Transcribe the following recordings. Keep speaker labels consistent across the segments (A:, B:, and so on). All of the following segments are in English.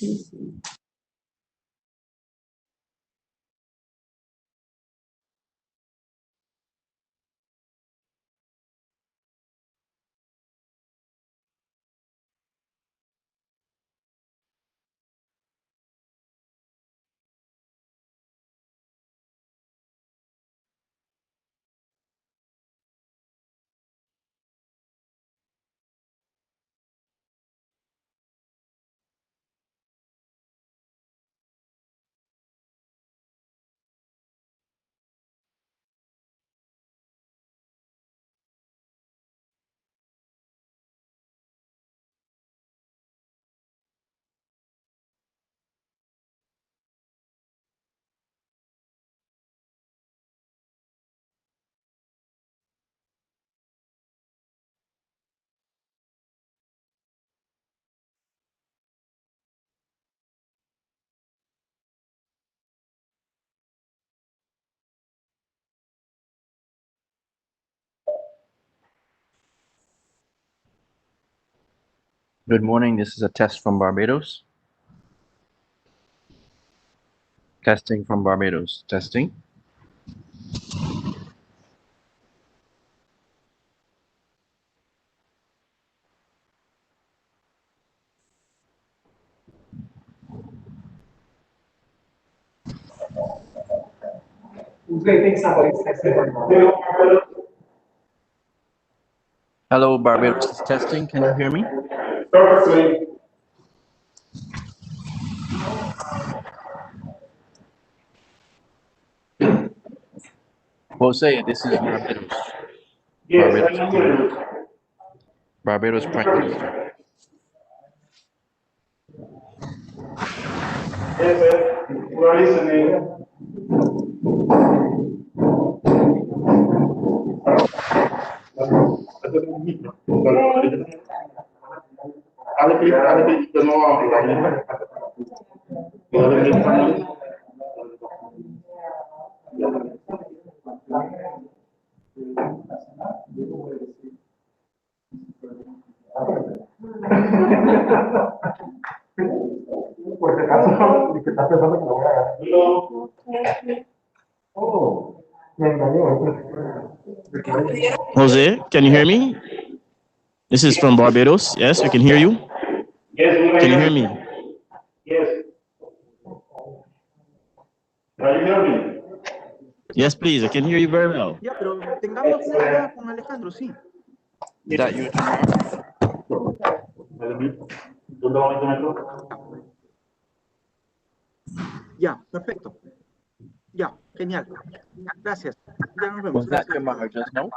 A: Sí, sí.
B: Good morning. This is a test from Barbados. Testing from Barbados. Testing. Hello, Barbados is testing. Can you hear me?
C: Perfectly.
B: Jose, this is Barbados.
C: Yes, I can hear you.
B: Barbados Prime Minister.
C: Yes, sir. We're listening. Por si acaso, que estás pensando que lo voy a agarrar. Oh, me engañó.
D: Jose, can you hear me? This is from Barbados. Yes, we can hear you.
C: Yes, we
D: Can you hear me?
C: Yes. Can you hear me?
D: Yes, please. I can hear you very well.
E: Ya, pero tengamos una con Alejandro, sí.
B: Is that you, Tamara?
C: ¿Dónde vamos a metro?
E: Ya, perfecto. Ya, genial. Gracias. Ya nos vemos.
B: Was that
E: Gracias.
B: Tamara just now?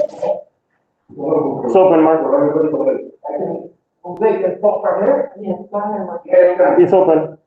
C: It's open, Mark. It's open.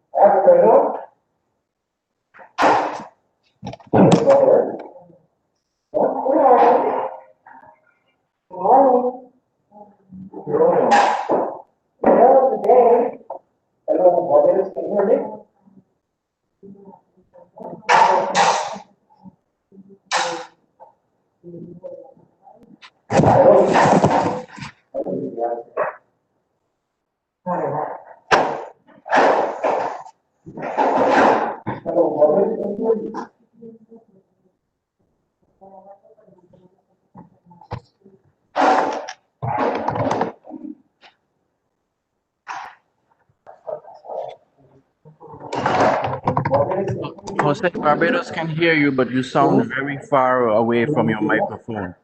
B: Jose, Barbados can hear you, but you sound very far away from your microphone.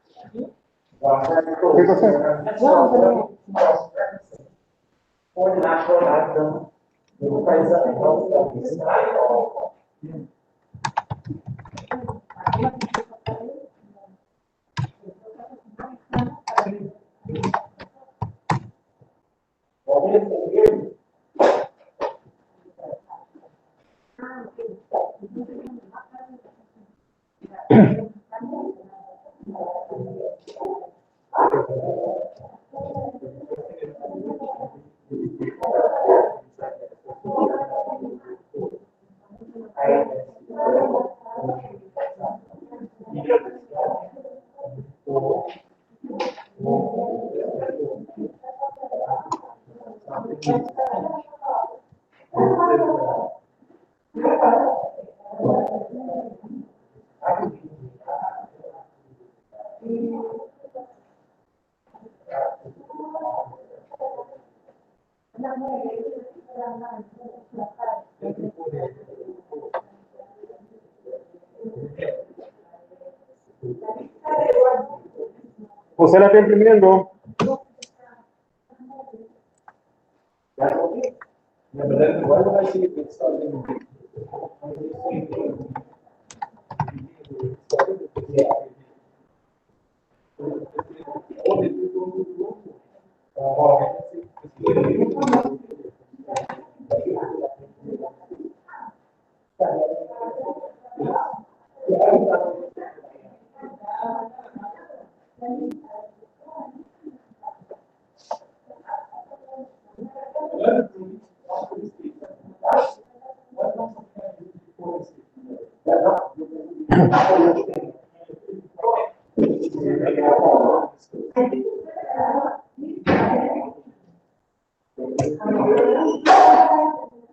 C: José la está imprimiendo.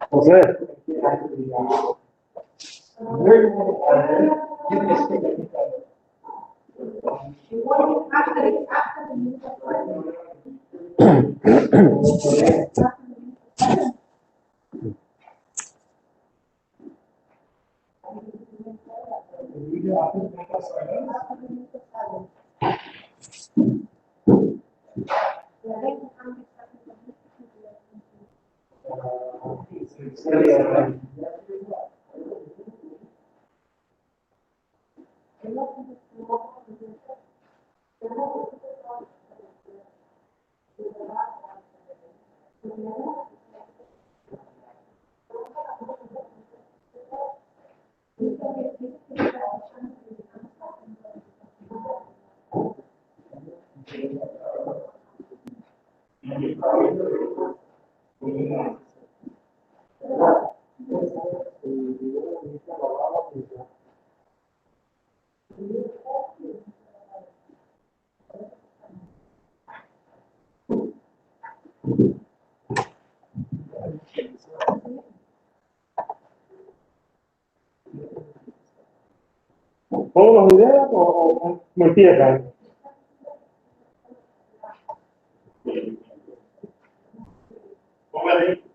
C: José. ¿Pongo los videos o me empiezan? Póngale.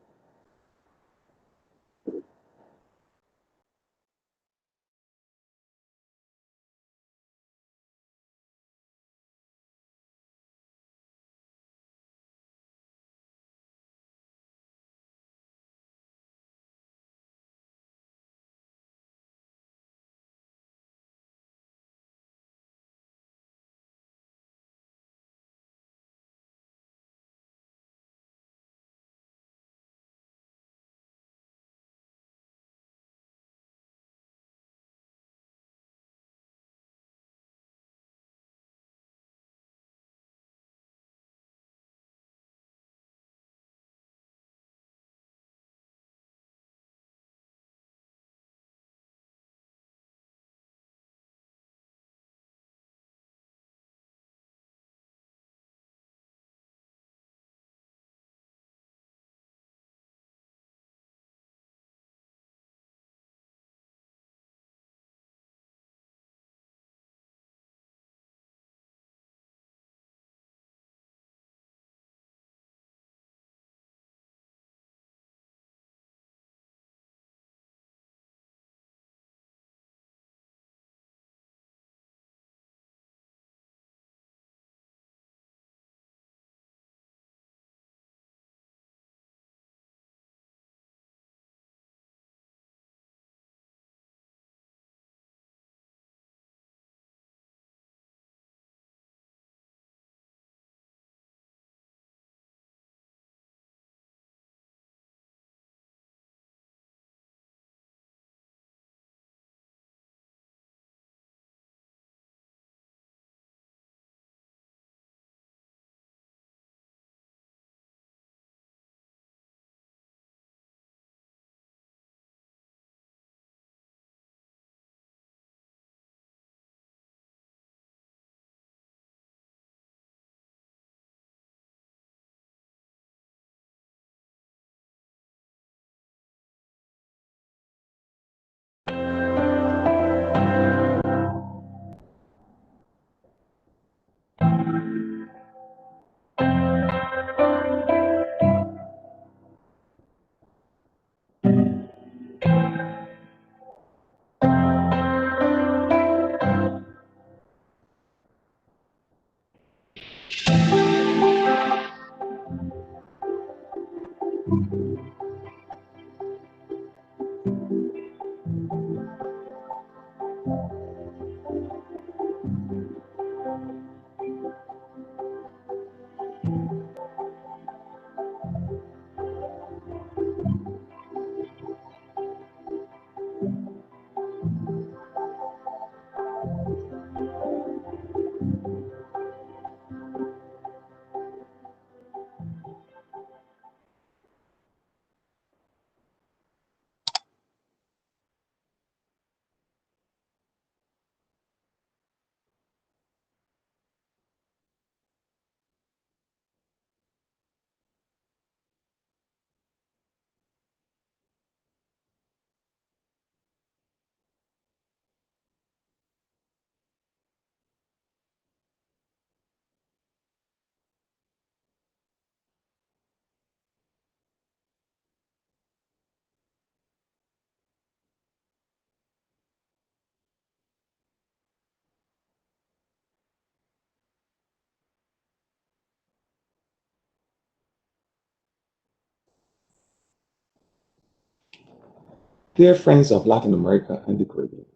C: Dear friends of Latin America and the Caribbean,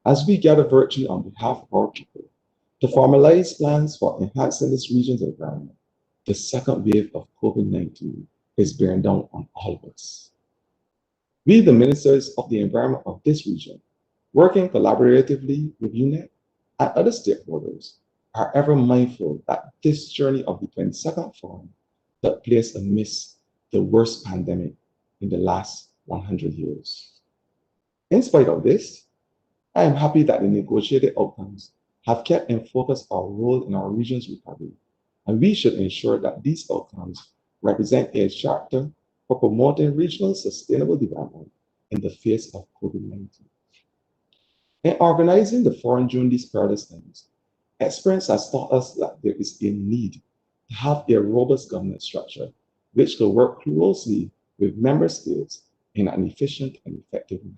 C: as we gather virtually on behalf of our people to formalize plans for enhancing this region's environment, the second wave of COVID-19 is bearing down on all of us. We, the ministers of the environment of this region, working collaboratively with UNEP and other stakeholders, are ever mindful that this journey of the 22nd Forum took place amidst the worst pandemic in the last 100 years. In spite of this, I am happy that the negotiated outcomes have kept in focus our role in our region's recovery, and we should ensure that these outcomes represent a charter for promoting regional sustainable development in the face of COVID-19. In organizing the forum during these perilous times, experience has taught us that there is a need to have a robust governance structure which will work closely with member states in an efficient and effective manner.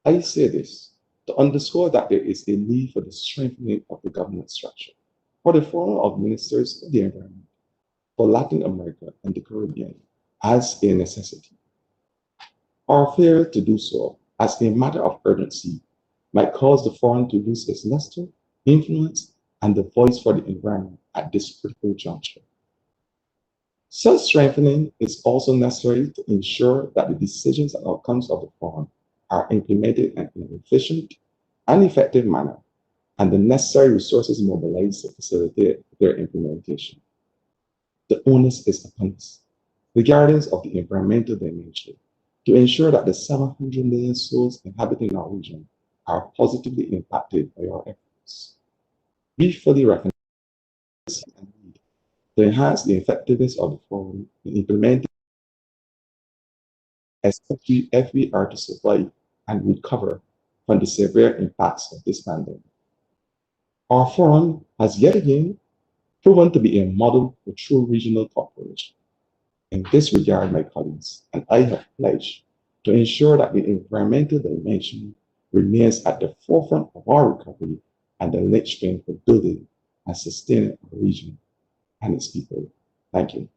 C: I say this to underscore that there is a need for the strengthening of the governance structure for the Forum of Ministers of the Environment for Latin America and the Caribbean as a necessity. Our failure to do so as a matter of urgency might cause the Forum to lose its luster, influence, and the voice for the environment at this critical juncture. Such strengthening is also necessary to ensure that the decisions and outcomes of the Forum are implemented in an efficient and effective manner, and the necessary resources mobilized to facilitate their implementation. The onus is upon us, the guardians of the environmental dimension, to ensure that the 700 million souls inhabiting our region are positively impacted by our efforts. We fully recognize the need to enhance the effectiveness of the forum in implementing, especially if we are to survive and recover from the severe impacts of this pandemic. Our forum has yet again proven to be a model for true regional cooperation. In this regard, my colleagues and I have pledged to ensure that the environmental dimension remains at the forefront of our recovery and the linchpin for building and sustaining our region and its people. Thank you.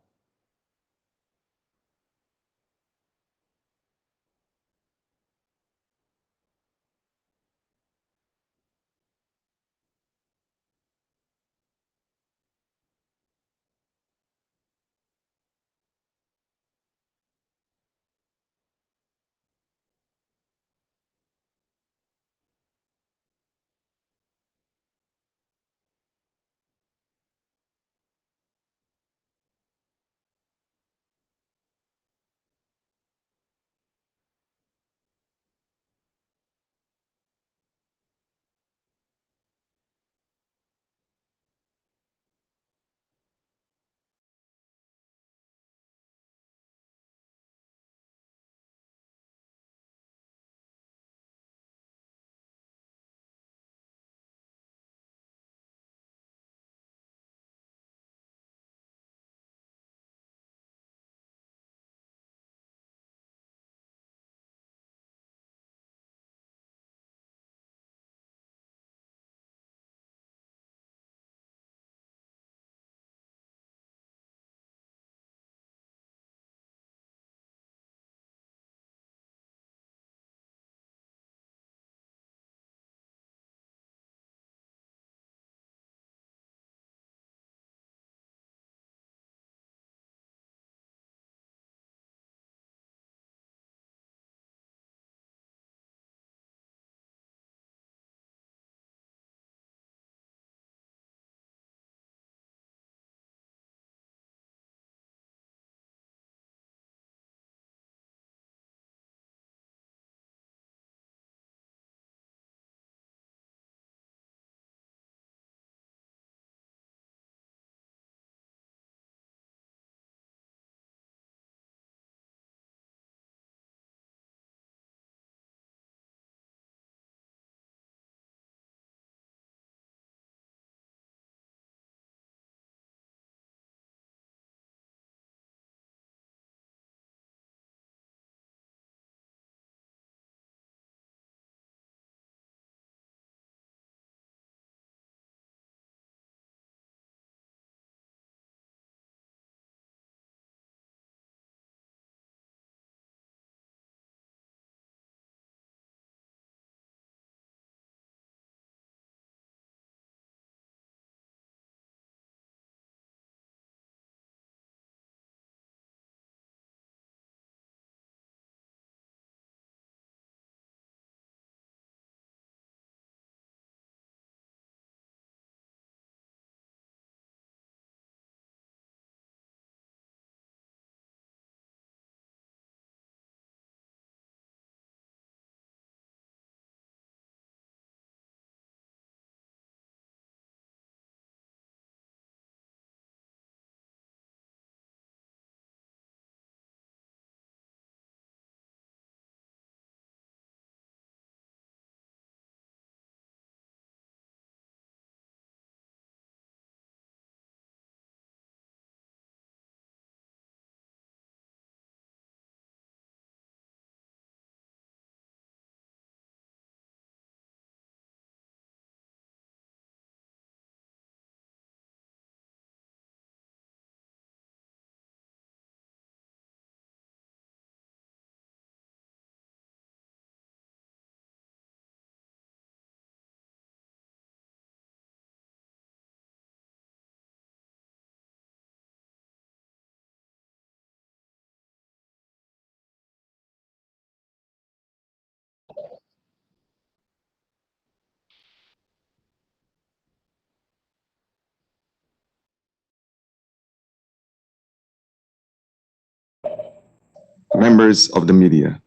C: members of the media.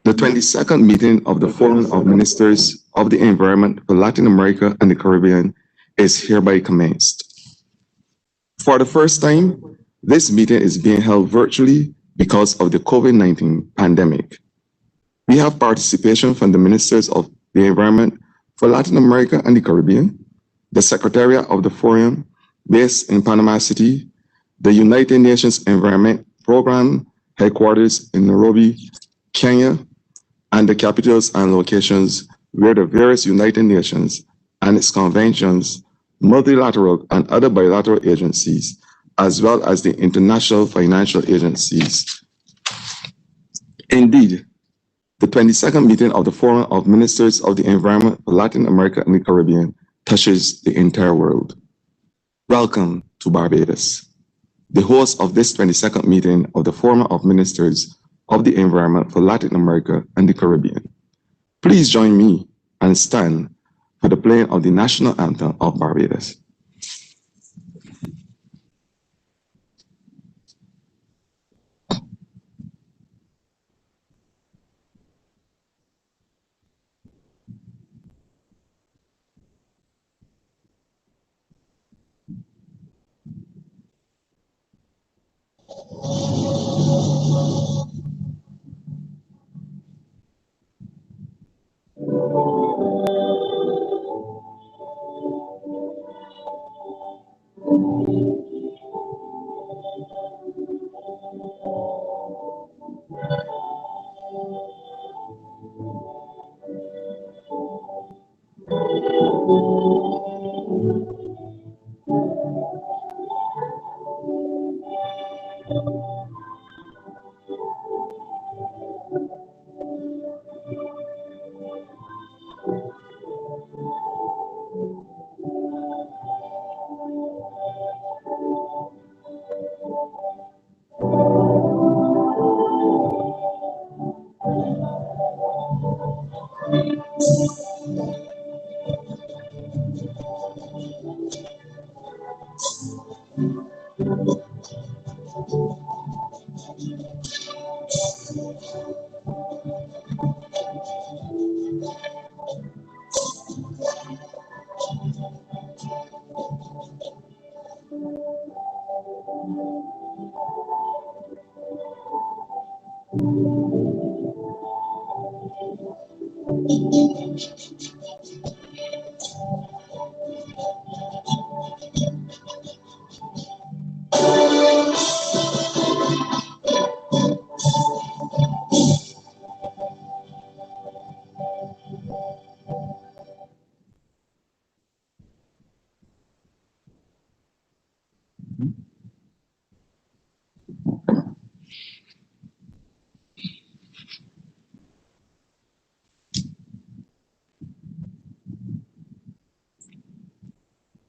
C: The 22nd meeting of the Forum of Ministers of the Environment for Latin America and the Caribbean is hereby commenced. For the first time, this meeting is being held virtually because of the COVID-19 pandemic. We have participation from the Ministers of the Environment for Latin America and the Caribbean, the Secretariat of the Forum based in Panama City, the United Nations Environment Program headquarters in Nairobi, Kenya, and the capitals and locations where the various United Nations and its conventions, multilateral and other bilateral agencies, as well as the international financial agencies. Indeed, the 22nd meeting of the Forum of Ministers of the Environment for Latin America and the Caribbean touches the entire world. Welcome to Barbados, the host of this 22nd meeting of the Forum of Ministers of the Environment for Latin America and the Caribbean. Please join me and stand for the playing of the national anthem of Barbados.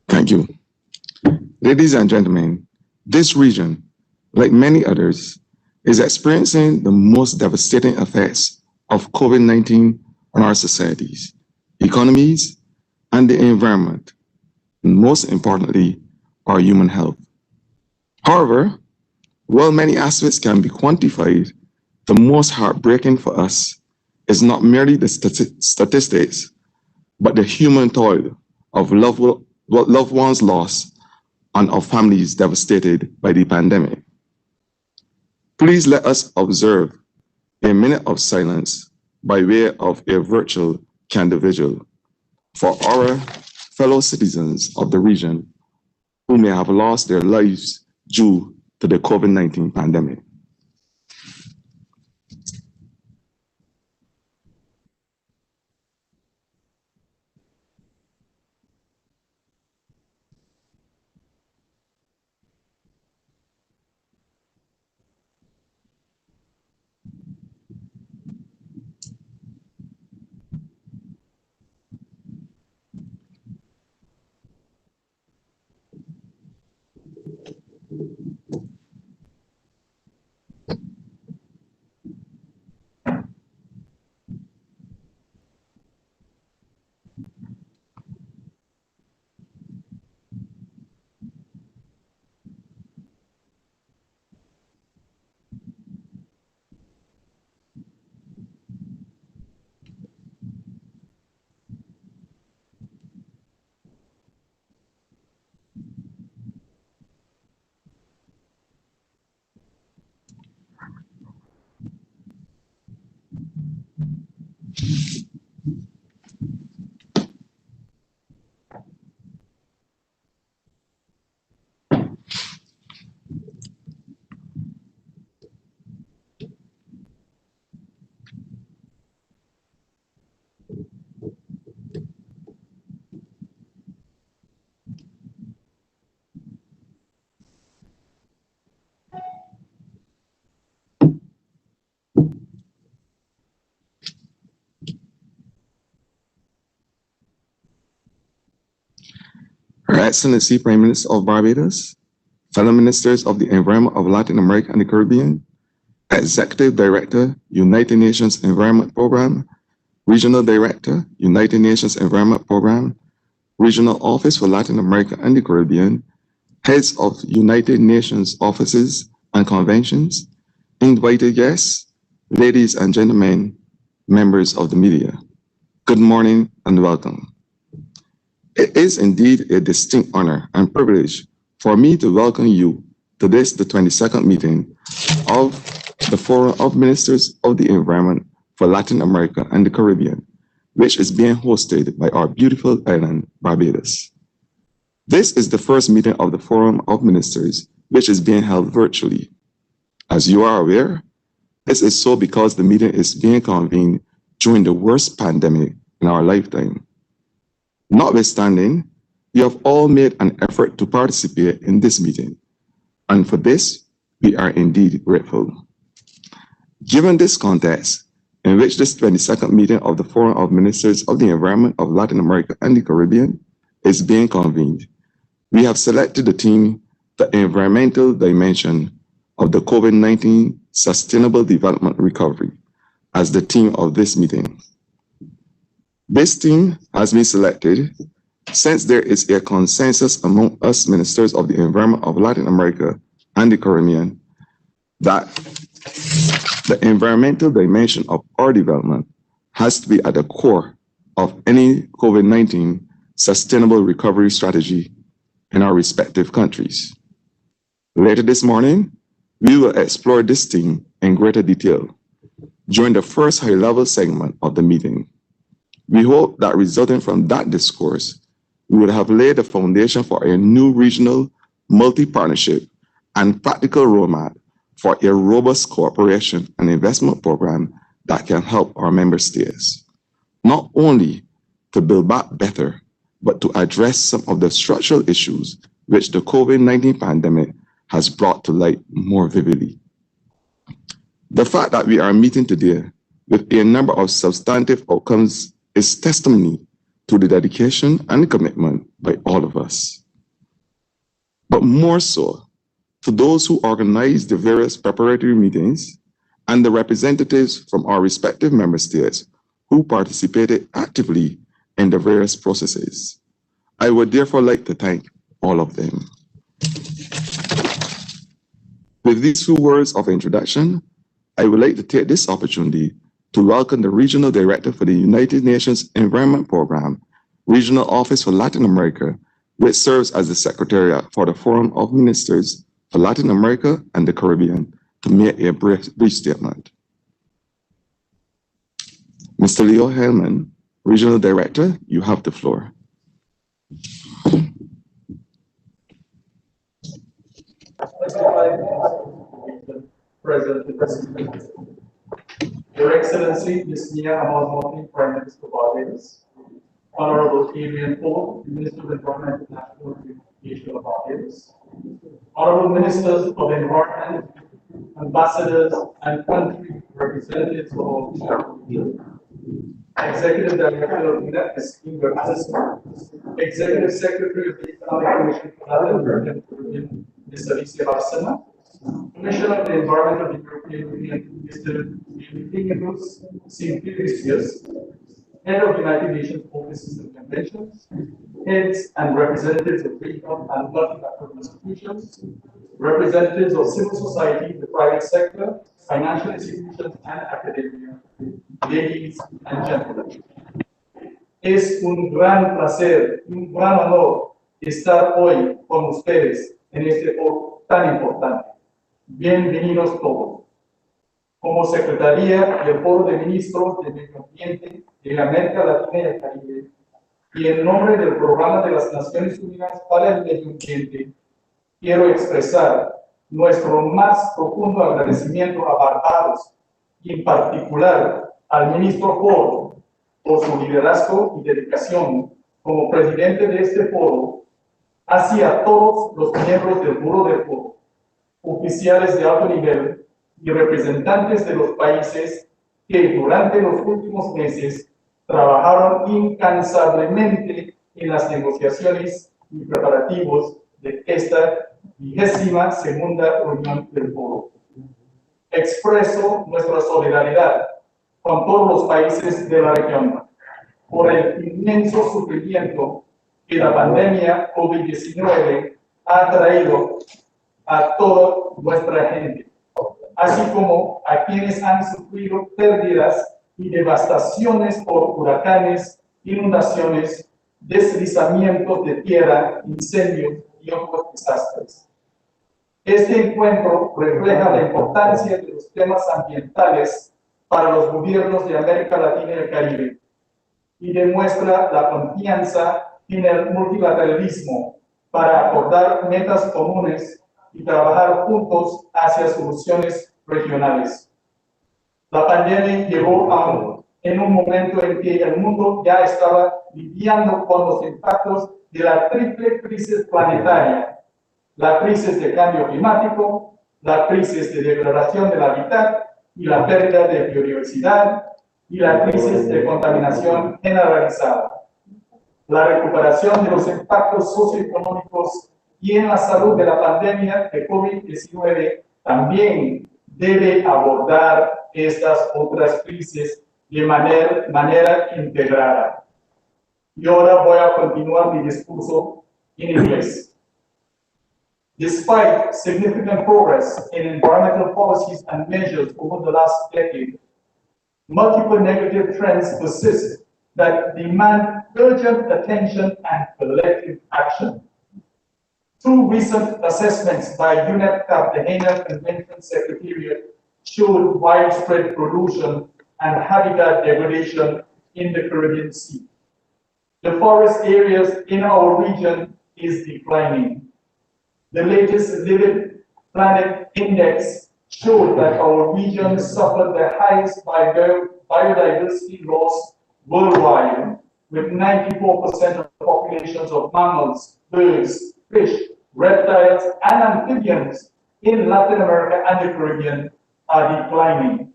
C: Thank you. Ladies and gentlemen, this region, like many others, is experiencing the most devastating effects of COVID-19 on our societies, economies, and the environment, and most importantly, our human health. However, while many aspects can be quantified, the most heartbreaking for us is not merely the statistics, but the human toll of loved ones lost and of families devastated by the pandemic. Please let us observe a minute of silence by way of a virtual candle vigil for our fellow citizens of the region who may have lost their lives due to the COVID-19 pandemic. Excellency Prime Minister of Barbados, fellow ministers of the Environment of Latin America and the Caribbean, Executive Director, United Nations Environment Program, Regional Director, United Nations Environment Program, Regional Office for Latin America and the Caribbean, heads of United Nations offices and conventions, invited guests, ladies and gentlemen, members of the media. Good morning and welcome. It is indeed a distinct honor and privilege for me to welcome you to this, the 22nd meeting of the Foro of Ministers of the Environment for Latin America and the Caribbean, which is being hosted by our beautiful island, Barbados. This is the first meeting of the Forum of Ministers, which is being held virtually. As you are aware, this is so because the meeting is being convened during the worst pandemic in our lifetime. Notwithstanding, you have all made an effort to participate in this meeting, and for this, we are indeed grateful. Given this context, in which this 22nd meeting of the Forum of Ministers of the Environment of Latin America and the Caribbean is being convened, we have selected the theme, the environmental dimension of the COVID-19 Sustainable Development Recovery, as the theme of this meeting. This theme has been selected since there is a consensus among us ministers of the environment of Latin America and the Caribbean that the environmental dimension of our development has to be at the core of any COVID-19 sustainable recovery strategy in our respective countries. Later this morning, we will explore this theme in greater detail during the first high-level segment of the meeting. We hope that resulting from that discourse, we would have laid the foundation for a new regional multi-partnership and practical roadmap for a robust cooperation and investment program that can help our member states, not only to build back better, but to address some of the structural issues which the COVID-19 pandemic has brought to light more vividly. The fact that we are meeting today with a number of substantive outcomes is testimony to the dedication and commitment by all of us. But more so, to those who organize the various preparatory meetings and the representatives from our respective member states who participated actively in the various processes. I would therefore like to thank all of them. With these few words of introduction, I would like to take this opportunity to welcome the Regional Director for the United Nations Environment Program, Regional Office for Latin America, which serves as the Secretariat for the Forum of Ministers for Latin America and the Caribbean, to make a brief statement. Mr. Leo Hellman, Regional Director, you have the floor.
A: President, Your Excellency, Ms. Nia Amal, Prime Minister of Barbados, Honorable Adrian Paul, Minister of Environment and National Beautification of Barbados, Honorable Ministers of Environment, Ambassadors, and country representatives of all Executive Director of NEP, Executive Secretary of the Economic Commission for Latin America and Caribbean, Ms. Alicia Barcena, Commissioner of the Environment of the European Union, Mr. Dimitris Simplicius, Head of United Nations Offices and Conventions, heads and representatives of regional and multilateral institutions, representatives of civil society, the private sector, financial institutions, and academia, ladies and gentlemen. Es un gran placer, un gran honor estar hoy con ustedes en este foro tan importante. Bienvenidos todos. Como Secretaría del Foro de Ministros de Medio Ambiente de América Latina y el Caribe, y en nombre del Programa de las Naciones Unidas para el Medio Ambiente, quiero expresar nuestro más profundo agradecimiento a Barbados y en particular al ministro Foro por su liderazgo y dedicación como presidente de este foro, así a todos los miembros del Foro del Foro, oficiales de alto nivel y representantes de los países que durante los últimos meses trabajaron incansablemente en las negociaciones y preparativos de esta 22ª reunión del Foro. Expreso nuestra solidaridad con todos los países de la región por el inmenso sufrimiento que la pandemia COVID-19 ha traído a toda nuestra gente, así como a quienes han sufrido pérdidas y devastaciones por huracanes, inundaciones, deslizamientos de tierra, incendios y otros desastres. Este encuentro refleja la importancia de los temas ambientales para los gobiernos de América Latina y el Caribe y demuestra la confianza en el multilateralismo para abordar metas comunes y trabajar juntos hacia soluciones regionales. La pandemia llegó en un momento en que el mundo ya estaba lidiando con los impactos de la triple crisis planetaria: la crisis de cambio climático, la crisis de degradación del hábitat y la pérdida de biodiversidad, y la crisis de contaminación generalizada. La recuperación de los impactos socioeconómicos y en la salud de la pandemia de COVID-19 también debe abordar estas otras crisis de manera integrada. Y ahora voy a continuar mi discurso en inglés. Despite significant progress in environmental policies and measures over the last decade, multiple negative trends persist that demand urgent attention and collective action. Two recent assessments by UNEP Cartagena Convention Secretariat showed widespread pollution and habitat degradation in the Caribbean Sea. The forest areas in our region is declining. The latest Living Planet Index showed that our region suffered the highest biodiversity loss worldwide, with 94% of the populations of mammals, birds, fish, reptiles, and amphibians in Latin America and the Caribbean are declining.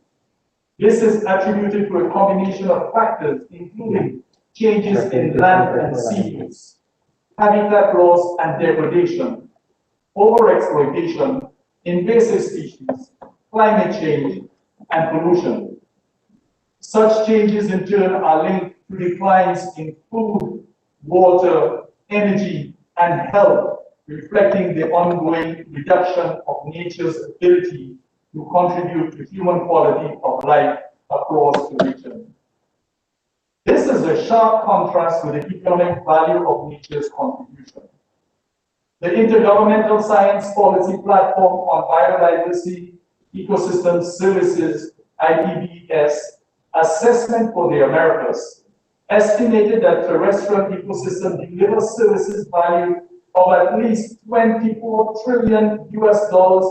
A: This is attributed to a combination of factors, including changes in land and sea use, habitat loss and degradation, overexploitation, invasive species, climate change, and pollution. Such changes in turn are linked to declines in food, water, energy, and health, reflecting the ongoing reduction of nature's ability to contribute to human quality of life across the region. This is a sharp contrast with the economic value of nature's contribution. The Intergovernmental Science Policy Platform on Biodiversity, Ecosystem Services, IPBES, Assessment for the Americas estimated that terrestrial ecosystem delivers services value of at least $24 trillion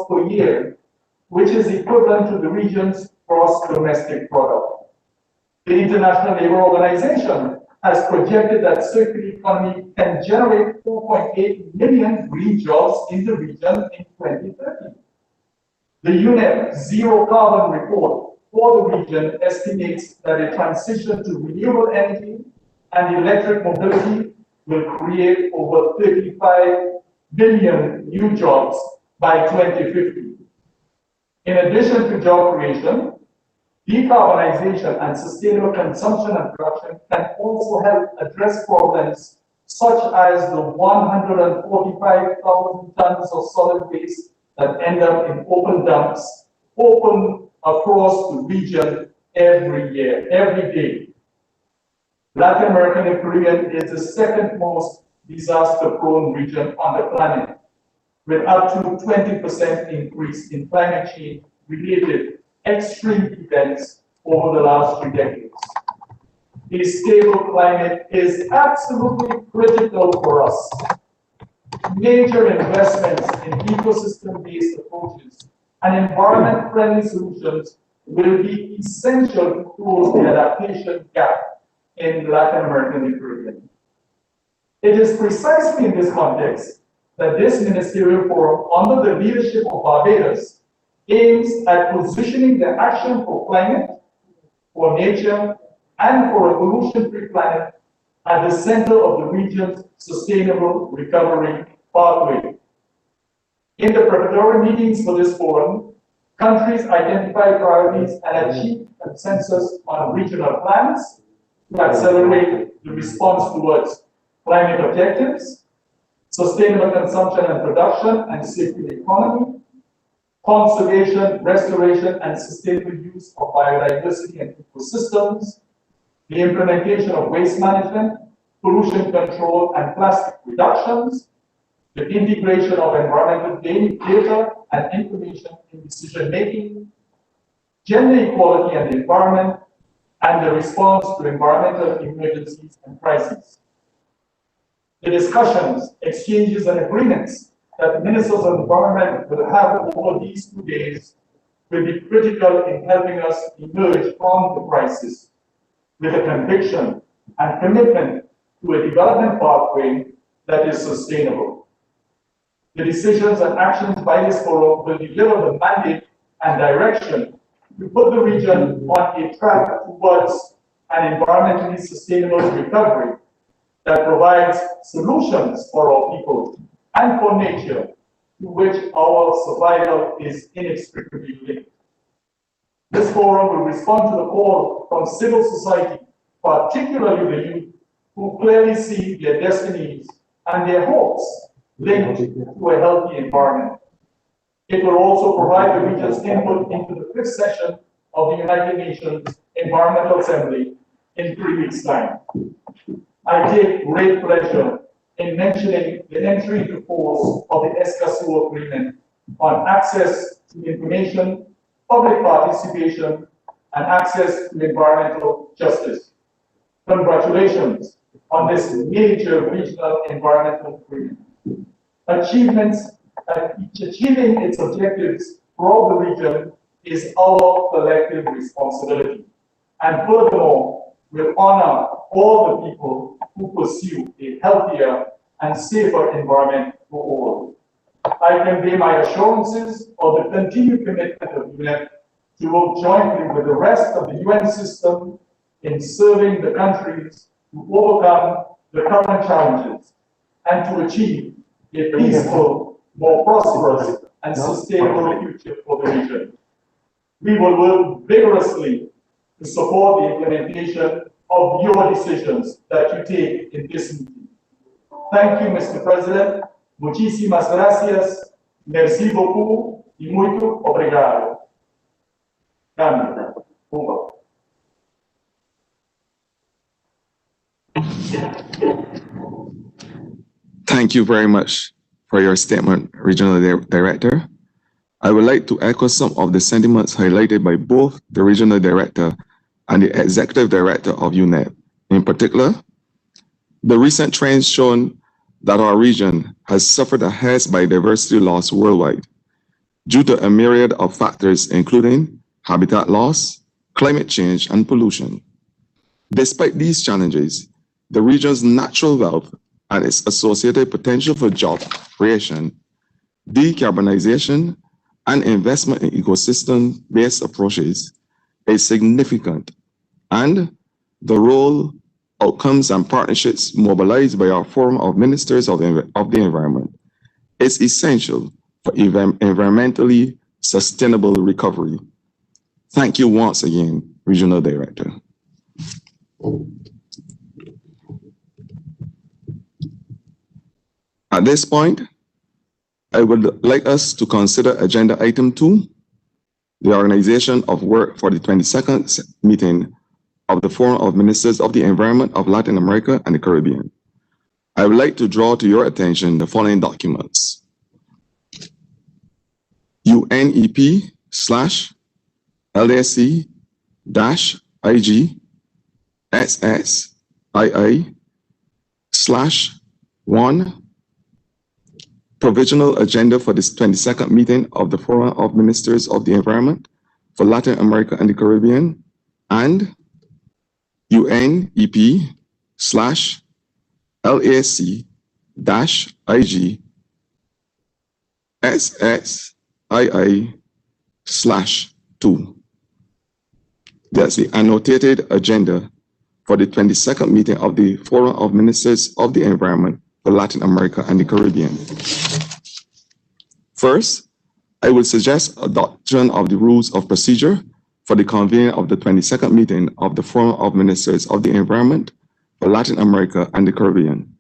A: per year, which is equivalent to the region's gross domestic product. The International Labour Organization has projected that circular economy can generate 4.8 million green jobs in the region in 2030. The UNEP Zero Carbon Report for the region estimates that a transition to renewable energy and electric mobility will create over 35 million new jobs by 2050. In addition to job creation, decarbonization and sustainable consumption and production can also help address problems such as the 145,000 tons of solid waste that end up in open dumps, open across the region every day. Latin America and the Caribbean is the second most disaster-prone region on the planet, with up to 20% increase in climate change-related extreme events over the last 3 decades. A stable climate is absolutely critical for us. Major investments in ecosystem-based approaches and environment-friendly solutions will be essential to close the adaptation gap in Latin America and the Caribbean. It is precisely in this context that this ministerial forum, under the leadership of Barbados, aims at positioning the action for climate, for nature, and for a pollution-free planet at the center of the region's sustainable recovery pathway. In the preparatory meetings for this forum, countries identify priorities and achieve consensus on regional plans to accelerate the response towards climate objectives, sustainable consumption and production and circular economy, conservation, restoration, and sustainable use of biodiversity and ecosystems, the implementation of waste management, pollution control, and plastic reductions, the integration of environmental data and information in decision-making, gender equality and the environment, and the response to environmental emergencies and crises. The discussions, exchanges, and agreements that the Ministers of Environment will have over these 2 days will be critical in helping us emerge from the crisis with a conviction and commitment to a development pathway that is sustainable. The decisions and actions by this forum will deliver the mandate and direction to put the region on a track towards an environmentally sustainable recovery that provides solutions for our people and for nature, to which our survival is inextricably linked. This forum will respond to the call from civil society, particularly the youth, who clearly see their destinies and their hopes linked to a healthy environment. It will also provide the region's input into the 5th session of the United Nations Environmental Assembly in 3 weeks' time. I take great pleasure in mentioning the entry into force of the Escazú Agreement on access to information, public participation, and access to environmental justice. Congratulations on this major regional environmental agreement. Achieving its objectives throughout the region is our collective responsibility. And furthermore, will honor all the people who pursue a healthier and safer environment for all. I convey my assurances of the continued commitment of UNEP to work jointly with the rest of the UN system in serving the countries to overcome the current challenges and to achieve a peaceful, more prosperous, and sustainable future for the region. We will work vigorously to support the implementation of your decisions that you take in this meeting. Thank you, Mr. President. Muchísimas gracias. Merci beaucoup y muito obrigado. Câmara. Over.
C: Thank you very much for your statement, Regional Director. I would like to echo some of the sentiments highlighted by both the Regional Director and the Executive Director of UNEP. In particular, the recent trends shown that our region has suffered a harsh biodiversity loss worldwide due to a myriad of factors, including habitat loss, climate change, and pollution. Despite these challenges, the region's natural wealth and its associated potential for job creation, decarbonization, and investment in ecosystem-based approaches is significant, and the role, outcomes, and partnerships mobilized by our Forum of Ministers of the Environment is essential for environmentally sustainable recovery. Thank you once again, Regional Director. At this point, I would like us to consider Agenda Item 2, the organization of work for the 22nd meeting of the Forum of Ministers of the Environment of Latin America and the Caribbean. I would like to draw to your attention the following documents. UNEP/LAC-IG-SSII/1 Provisional Agenda for this 22nd meeting of the Forum of Ministers of the Environment for Latin America and the Caribbean, and UNEP/LAC-IG-SSII/2. That's the annotated agenda for the 22nd meeting of the Foro of Ministers of the Environment for Latin America and the Caribbean. First, I will suggest adoption of the rules of procedure for the convening of the 22nd meeting of the Forum of Ministers of the Environment for Latin America and the Caribbean.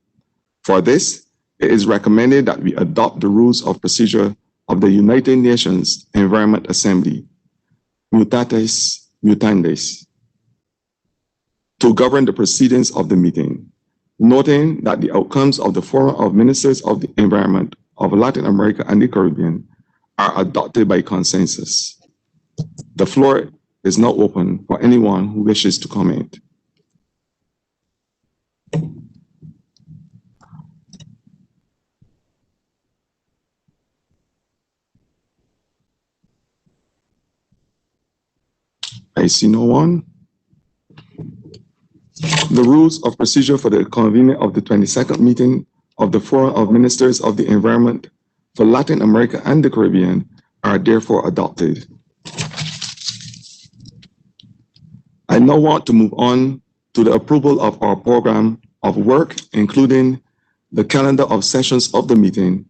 C: For this, it is recommended that we adopt the rules of procedure of the United Nations Environment Assembly, mutatis mutandis, to govern the proceedings of the meeting, noting that the outcomes of the Forum of Ministers of the Environment of Latin America and the Caribbean are adopted by consensus. The floor is now open for anyone who wishes to comment. I see no one. The rules of procedure for the convening of the 22nd meeting of the Forum of Ministers of the Environment for Latin America and the Caribbean are therefore adopted. I now want to move on to the approval of our program of work, including the calendar of sessions of the meeting.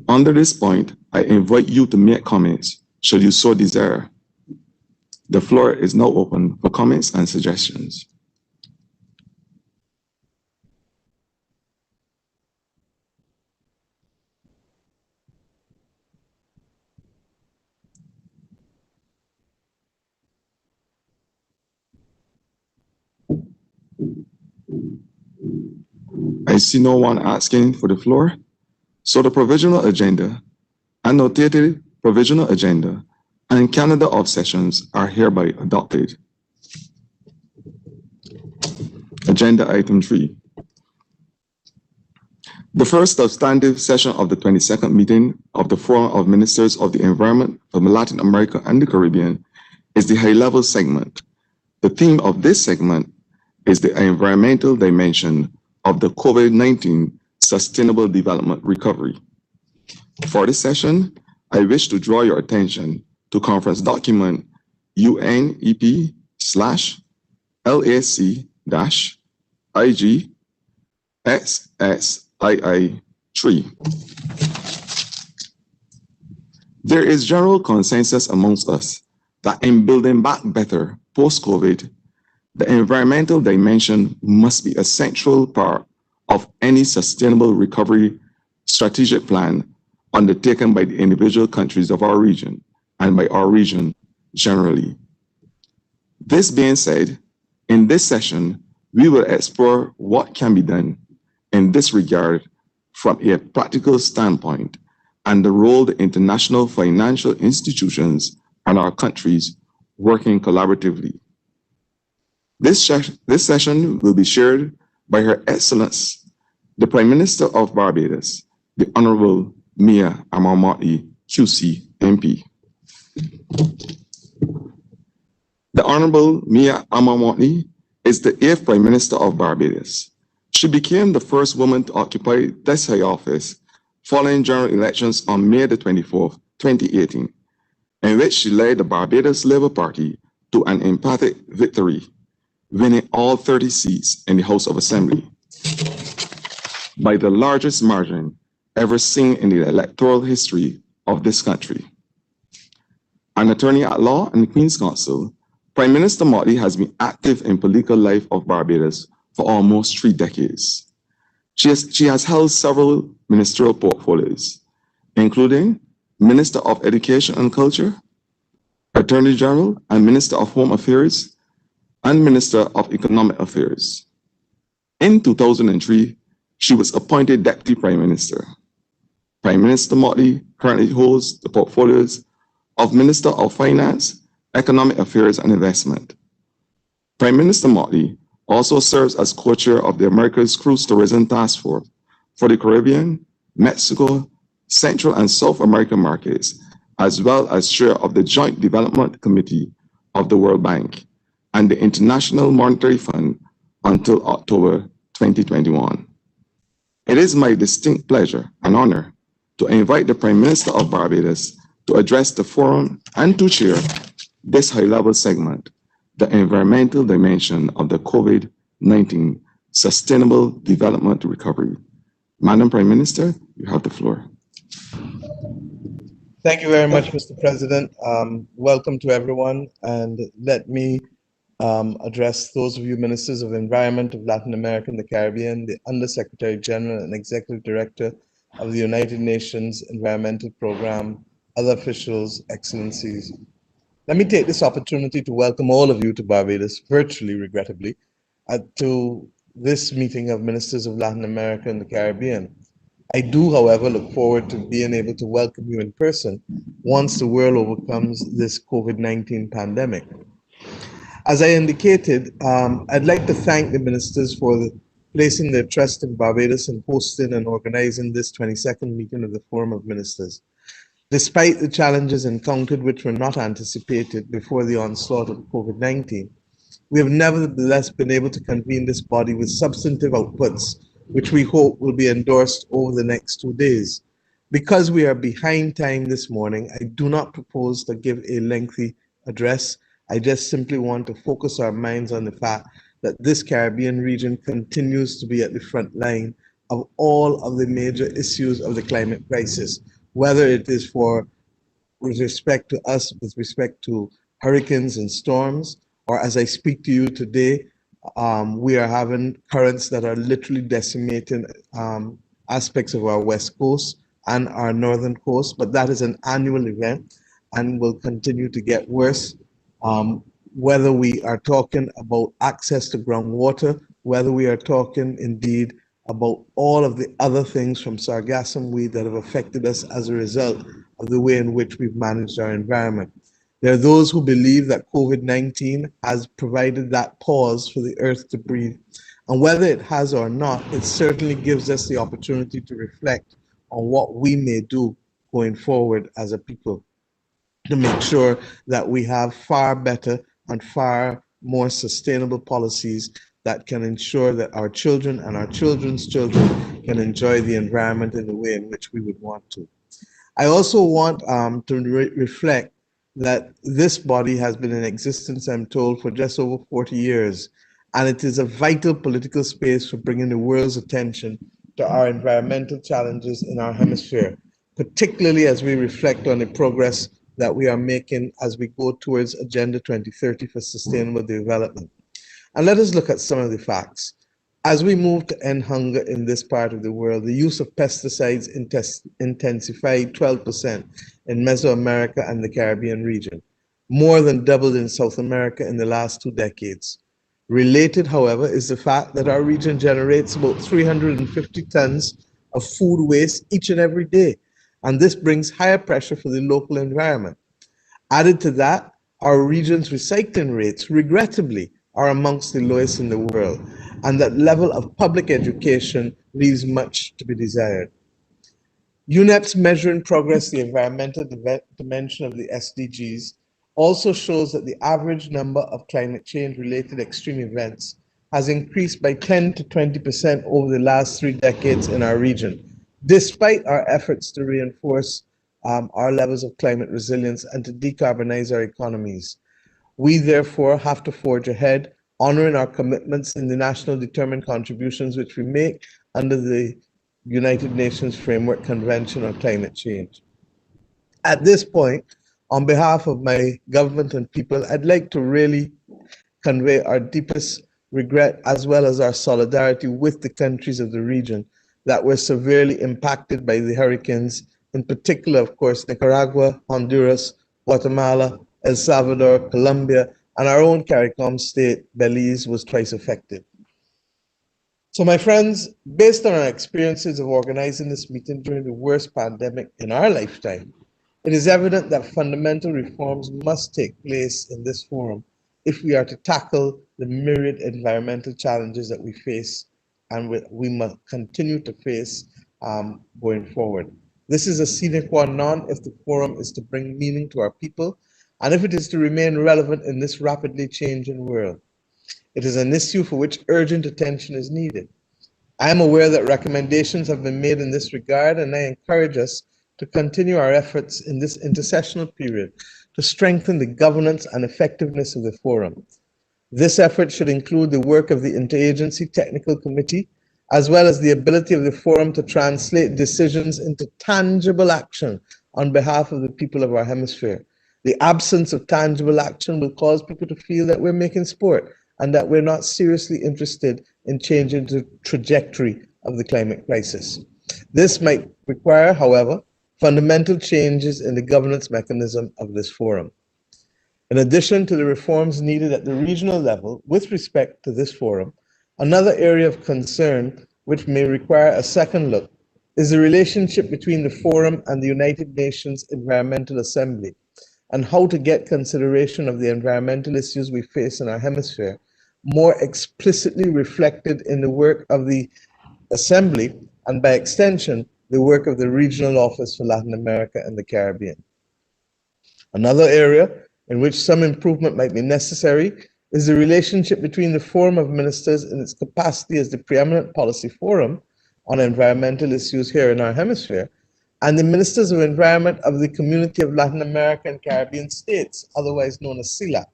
C: Under this point, I invite you to make comments, should you so desire. The floor is now open for comments and suggestions. I see no one asking for the floor. So the provisional agenda, annotated provisional agenda, and calendar of sessions are hereby adopted. Agenda item 3. The first substantive session of the 22nd meeting of the Forum of Ministers of the Environment for Latin America and the Caribbean is the high-level segment. The theme of this segment is the environmental dimension of the COVID-19 Sustainable Development Recovery. For this session, I wish to draw your attention to conference document UNEP/LAC-IG-XXII-3. There is general consensus amongst us that in building back better post-COVID, the environmental dimension must be a central part of any sustainable recovery strategic plan undertaken by the individual countries of our region and by our region generally. This being said, in this session, we will explore what can be done in this regard from a practical standpoint and the role the international financial institutions and our countries working collaboratively. This session will be shared by Her Excellence, the Prime Minister of Barbados, the Honorable Mia Amamati, QC, MP. The Honorable Mia Amamati is the 8th Prime Minister of Barbados. She became the first woman to occupy this high office following general elections on May the 24th, 2018, in which she led the Barbados Labour Party to an emphatic victory, winning all 30 seats in the House of Assembly by the largest margin ever seen in the electoral history of this country. An attorney at law and the Queen's Counsel, Prime Minister Motley has been active in political life of Barbados for almost 3 decades. She has held several ministerial portfolios, including Minister of Education and Culture, Attorney General and Minister of Home Affairs, and Minister of Economic Affairs. In 2003, she was appointed Deputy Prime Minister. Prime Minister Motley currently holds the portfolios of Minister of Finance, Economic Affairs and Investment. Prime Minister Motley also serves as co-chair of the America's Cruise Tourism Task Force for the Caribbean, Mexico, Central and South American markets, as well as chair of the Joint Development Committee of the World Bank and the International Monetary Fund until October 2021. It is my distinct pleasure and honor to invite the Prime Minister of Barbados to address the forum and to chair this high-level segment. the environmental dimension of the COVID-19 Sustainable Development Recovery. Madam Prime Minister, you have the floor.
F: Thank you very much, Mr. President. Welcome to everyone, and let me address those of you Ministers of Environment of Latin America and the Caribbean, the Undersecretary General and Executive Director of the United Nations Environmental Program, other officials, excellencies. Let me take this opportunity to welcome all of you to Barbados, virtually, regrettably, to this meeting of Ministers of Latin America and the Caribbean. I do, however, look forward to being able to welcome you in person once the world overcomes this COVID-19 pandemic. As I indicated, I'd like to thank the ministers for placing their trust in Barbados and hosting and organizing this 22nd meeting of the Forum of Ministers. Despite the challenges encountered which were not anticipated before the onslaught of COVID-19, we have nevertheless been able to convene this body with substantive outputs, which we hope will be endorsed over the next 2 days. Because we are behind time this morning, I do not propose to give a lengthy address. I just simply want to focus our minds on the fact that this Caribbean region continues to be at the front line of all of the major issues of the climate crisis, whether it is with respect to us, with respect to hurricanes and storms, or as I speak to you today, we are having currents that are literally decimating aspects of our west coast and our northern coast, but that is an annual event and will continue to get worse. Whether we are talking about access to groundwater, whether we are talking indeed about all of the other things from sargassum weed that have affected us as a result of the way in which we've managed our environment. There are those who believe that COVID-19 has provided that pause for the earth to breathe. And whether it has or not, it certainly gives us the opportunity to reflect on what we may do going forward as a people to make sure that we have far better and far more sustainable policies that can ensure that our children and our children's children can enjoy the environment in the way in which we would want to. I also want to reflect that this body has been in existence, I'm told, for just over 40 years, and it is a vital political space for bringing the world's attention to our environmental challenges in our hemisphere, particularly as we reflect on the progress that we are making as we go towards Agenda 2030 for Sustainable Development. And let us look at some of the facts. As we move to end hunger in this part of the world, the use of pesticides intensified 12% in Mesoamerica and the Caribbean region, more than doubled in South America in the last 2 decades. Related, however, is the fact that our region generates about 350 tons of food waste each and every day, and this brings higher pressure for the local environment. Added to that, our region's recycling rates, regrettably, are amongst the lowest in the world, and that level of public education leaves much to be desired. UNEP's Measuring Progress, the environmental dimension of the SDGs, also shows that the average number of climate change-related extreme events has increased by 10 to 20% over the last 3 decades in our region, despite our efforts to reinforce our levels of climate resilience and to decarbonize our economies. We therefore have to forge ahead, honoring our commitments in the national determined contributions which we make under the United Nations Framework Convention on Climate Change. At this point, on behalf of my government and people, I'd like to really convey our deepest regret as well as our solidarity with the countries of the region that were severely impacted by the hurricanes, in particular, of course, Nicaragua, Honduras, Guatemala, El Salvador, Colombia, and our own CARICOM state, Belize, was twice affected. So my friends, based on our experiences of organizing this meeting during the worst pandemic in our lifetime, it is evident that fundamental reforms must take place in this forum if we are to tackle the myriad environmental challenges that we face and we must continue to face going forward. This is a sine qua non if the forum is to bring meaning to our people and if it is to remain relevant in this rapidly changing world. It is an issue for which urgent attention is needed. I am aware that recommendations have been made in this regard, and I encourage us to continue our efforts in this intercessional period to strengthen the governance and effectiveness of the forum. This effort should include the work of the Interagency Technical Committee, as well as the ability of the forum to translate decisions into tangible action on behalf of the people of our hemisphere. The absence of tangible action will cause people to feel that we're making sport and that we're not seriously interested in changing the trajectory of the climate crisis. This might require, however, fundamental changes in the governance mechanism of this forum. In addition to the reforms needed at the regional level with respect to this forum, another area of concern which may require a second look is the relationship between the forum and the United Nations Environmental Assembly, and how to get consideration of the environmental issues we face in our hemisphere more explicitly reflected in the work of the Assembly and, by extension, the work of the Regional Office for Latin America and the Caribbean. Another area in which some improvement might be necessary is the relationship between the Forum of Ministers in its capacity as the preeminent policy forum on environmental issues here in our hemisphere and the Ministers of Environment of the Community of Latin America and Caribbean States, otherwise known as CELAC.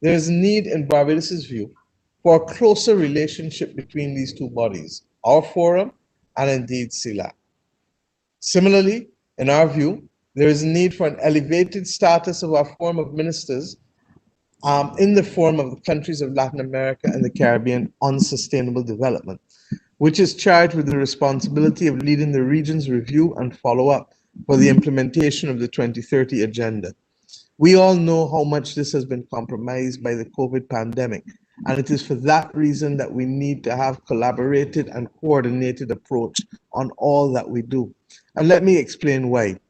F: There is a need, in Barbados' view, for a closer relationship between these two bodies, our forum and indeed CELAC. Similarly, in our view, there is a need for an elevated status of our Forum of Ministers in the Forum of the countries of Latin America and the Caribbean on sustainable development, which is charged with the responsibility of leading the region's review and follow-up for the implementation of the 2030 Agenda. We all know how much this has been compromised by the COVID pandemic, and it is for that reason that we need to have collaborated and coordinated approach on all that we do. And let me explain why.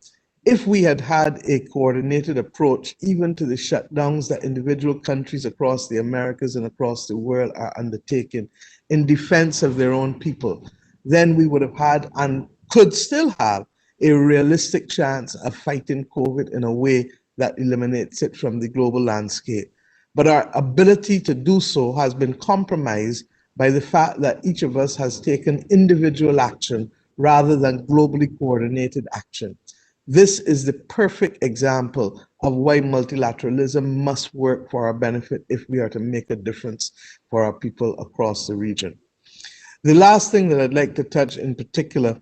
F: If we had had a coordinated approach, even to the shutdowns that individual countries across the Americas and across the world are undertaking in defense of their own people, then we would have had and could still have a realistic chance of fighting COVID in a way that eliminates it from the global landscape. But our ability to do so has been compromised by the fact that each of us has taken individual action rather than globally coordinated action. This is the perfect example of why multilateralism must work for our benefit if we are to make a difference for our people across the region. The last thing that I'd like to touch in particular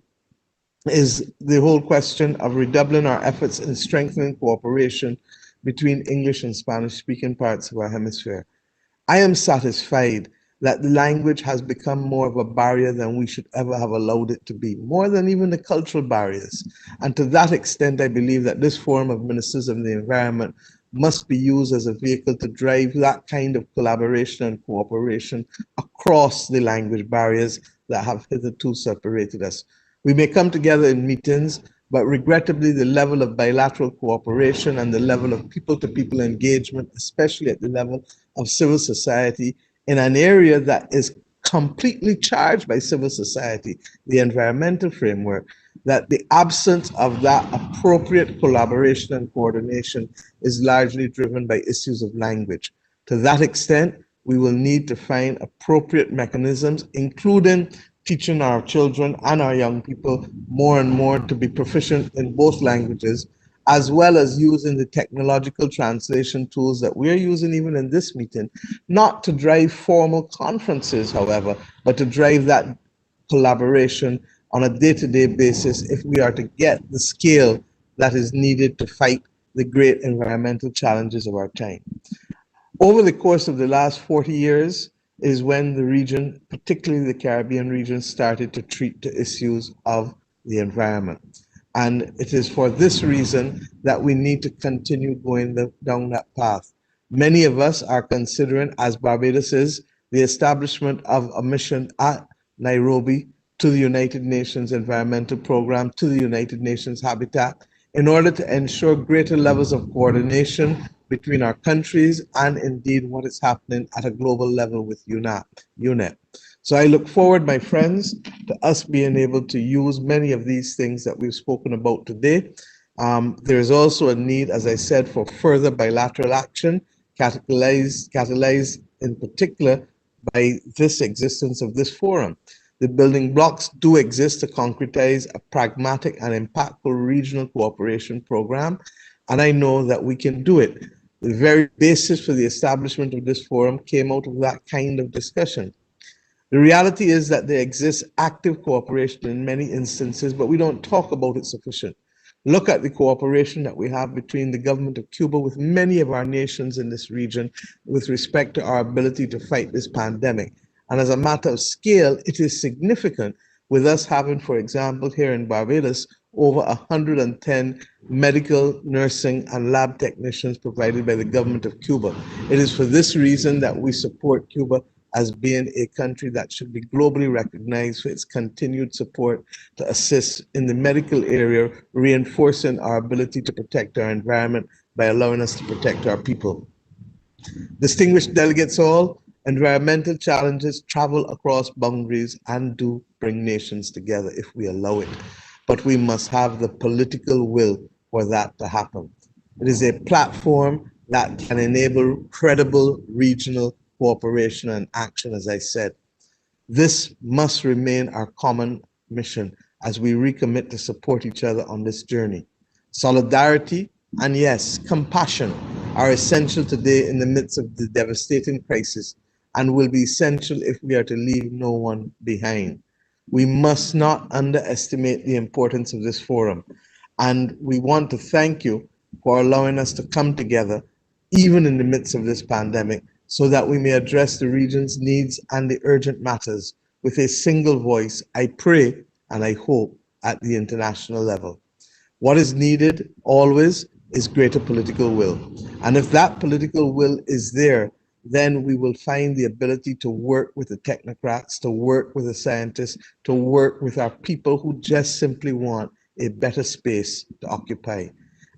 F: is the whole question of redoubling our efforts in strengthening cooperation between English and Spanish-speaking parts of our hemisphere. I am satisfied that the language has become more of a barrier than we should ever have allowed it to be, more than even the cultural barriers. And to that extent, I believe that this Forum of Ministers of the Environment must be used as a vehicle to drive that kind of collaboration and cooperation across the language barriers that have hitherto separated us. We may come together in meetings, but regrettably, the level of bilateral cooperation and the level of people-to-people engagement, especially at the level of civil society, in an area that is completely charged by civil society, the environmental framework, that the absence of that appropriate collaboration and coordination is largely driven by issues of language. To that extent, we will need to find appropriate mechanisms, including teaching our children and our young people more and more to be proficient in both languages, as well as using the technological translation tools that we're using even in this meeting, not to drive formal conferences, however, but to drive that collaboration on a day-to-day basis if we are to get the scale that is needed to fight the great environmental challenges of our time. Over the course of the last 40 years is when the region, particularly the Caribbean region, started to treat the issues of the environment. And it is for this reason that we need to continue going down that path. Many of us are considering, as Barbados is, the establishment of a mission at Nairobi to the United Nations Environmental Program, to the United Nations Habitat, in order to ensure greater levels of coordination between our countries and indeed what is happening at a global level with UNEP. So I look forward, my friends, to us being able to use many of these things that we've spoken about today. There is also a need, as I said, for further bilateral action, catalyzed in particular by this existence of this forum. The building blocks do exist to concretize a pragmatic and impactful regional cooperation program, and I know that we can do it. The very basis for the establishment of this forum came out of that kind of discussion. The reality is that there exists active cooperation in many instances, but we don't talk about it sufficient. Look at the cooperation that we have between the government of Cuba with many of our nations in this region with respect to our ability to fight this pandemic. And as a matter of scale, it is significant, with us having, for example, here in Barbados, over 110 medical, nursing, and lab technicians provided by the government of Cuba. It is for this reason that we support Cuba as being a country that should be globally recognized for its continued support to assist in the medical area, reinforcing our ability to protect our environment by allowing us to protect our people. Distinguished delegates all, environmental challenges travel across boundaries and do bring nations together if we allow it. But we must have the political will for that to happen. It is a platform that can enable credible regional cooperation and action, as I said. This must remain our common mission as we recommit to support each other on this journey. Solidarity and, yes, compassion are essential today in the midst of the devastating crisis and will be essential if we are to leave no one behind. We must not underestimate the importance of this forum, and we want to thank you for allowing us to come together, even in the midst of this pandemic, so that we may address the region's needs and the urgent matters with a single voice, I pray and I hope, at the international level. What is needed always is greater political will. And if that political will is there, then we will find the ability to work with the technocrats, to work with the scientists, to work with our people who just simply want a better space to occupy.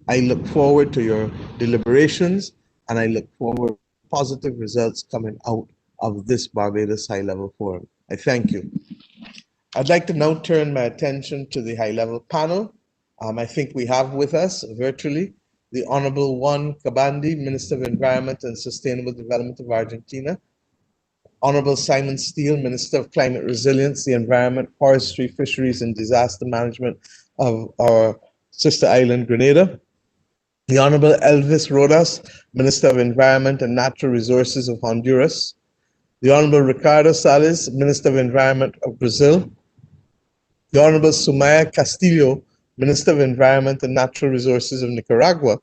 F: I look forward to your deliberations, and I look forward to positive results coming out of this Barbados High-Level Forum. I thank you. I'd like to now turn my attention to the high-level panel. I think we have with us virtually the Honorable Juan Cabandi, Minister of Environment and Sustainable Development of Argentina, Honorable Simon Steele, Minister of Climate Resilience, the Environment, Forestry, Fisheries, and Disaster Management of our sister island, Grenada, the Honorable Elvis Rodas, Minister of Environment and Natural Resources of Honduras, the Honorable Ricardo Salles, Minister of Environment of Brazil, the Honorable Sumaya Castillo, Minister of Environment and Natural Resources of Nicaragua,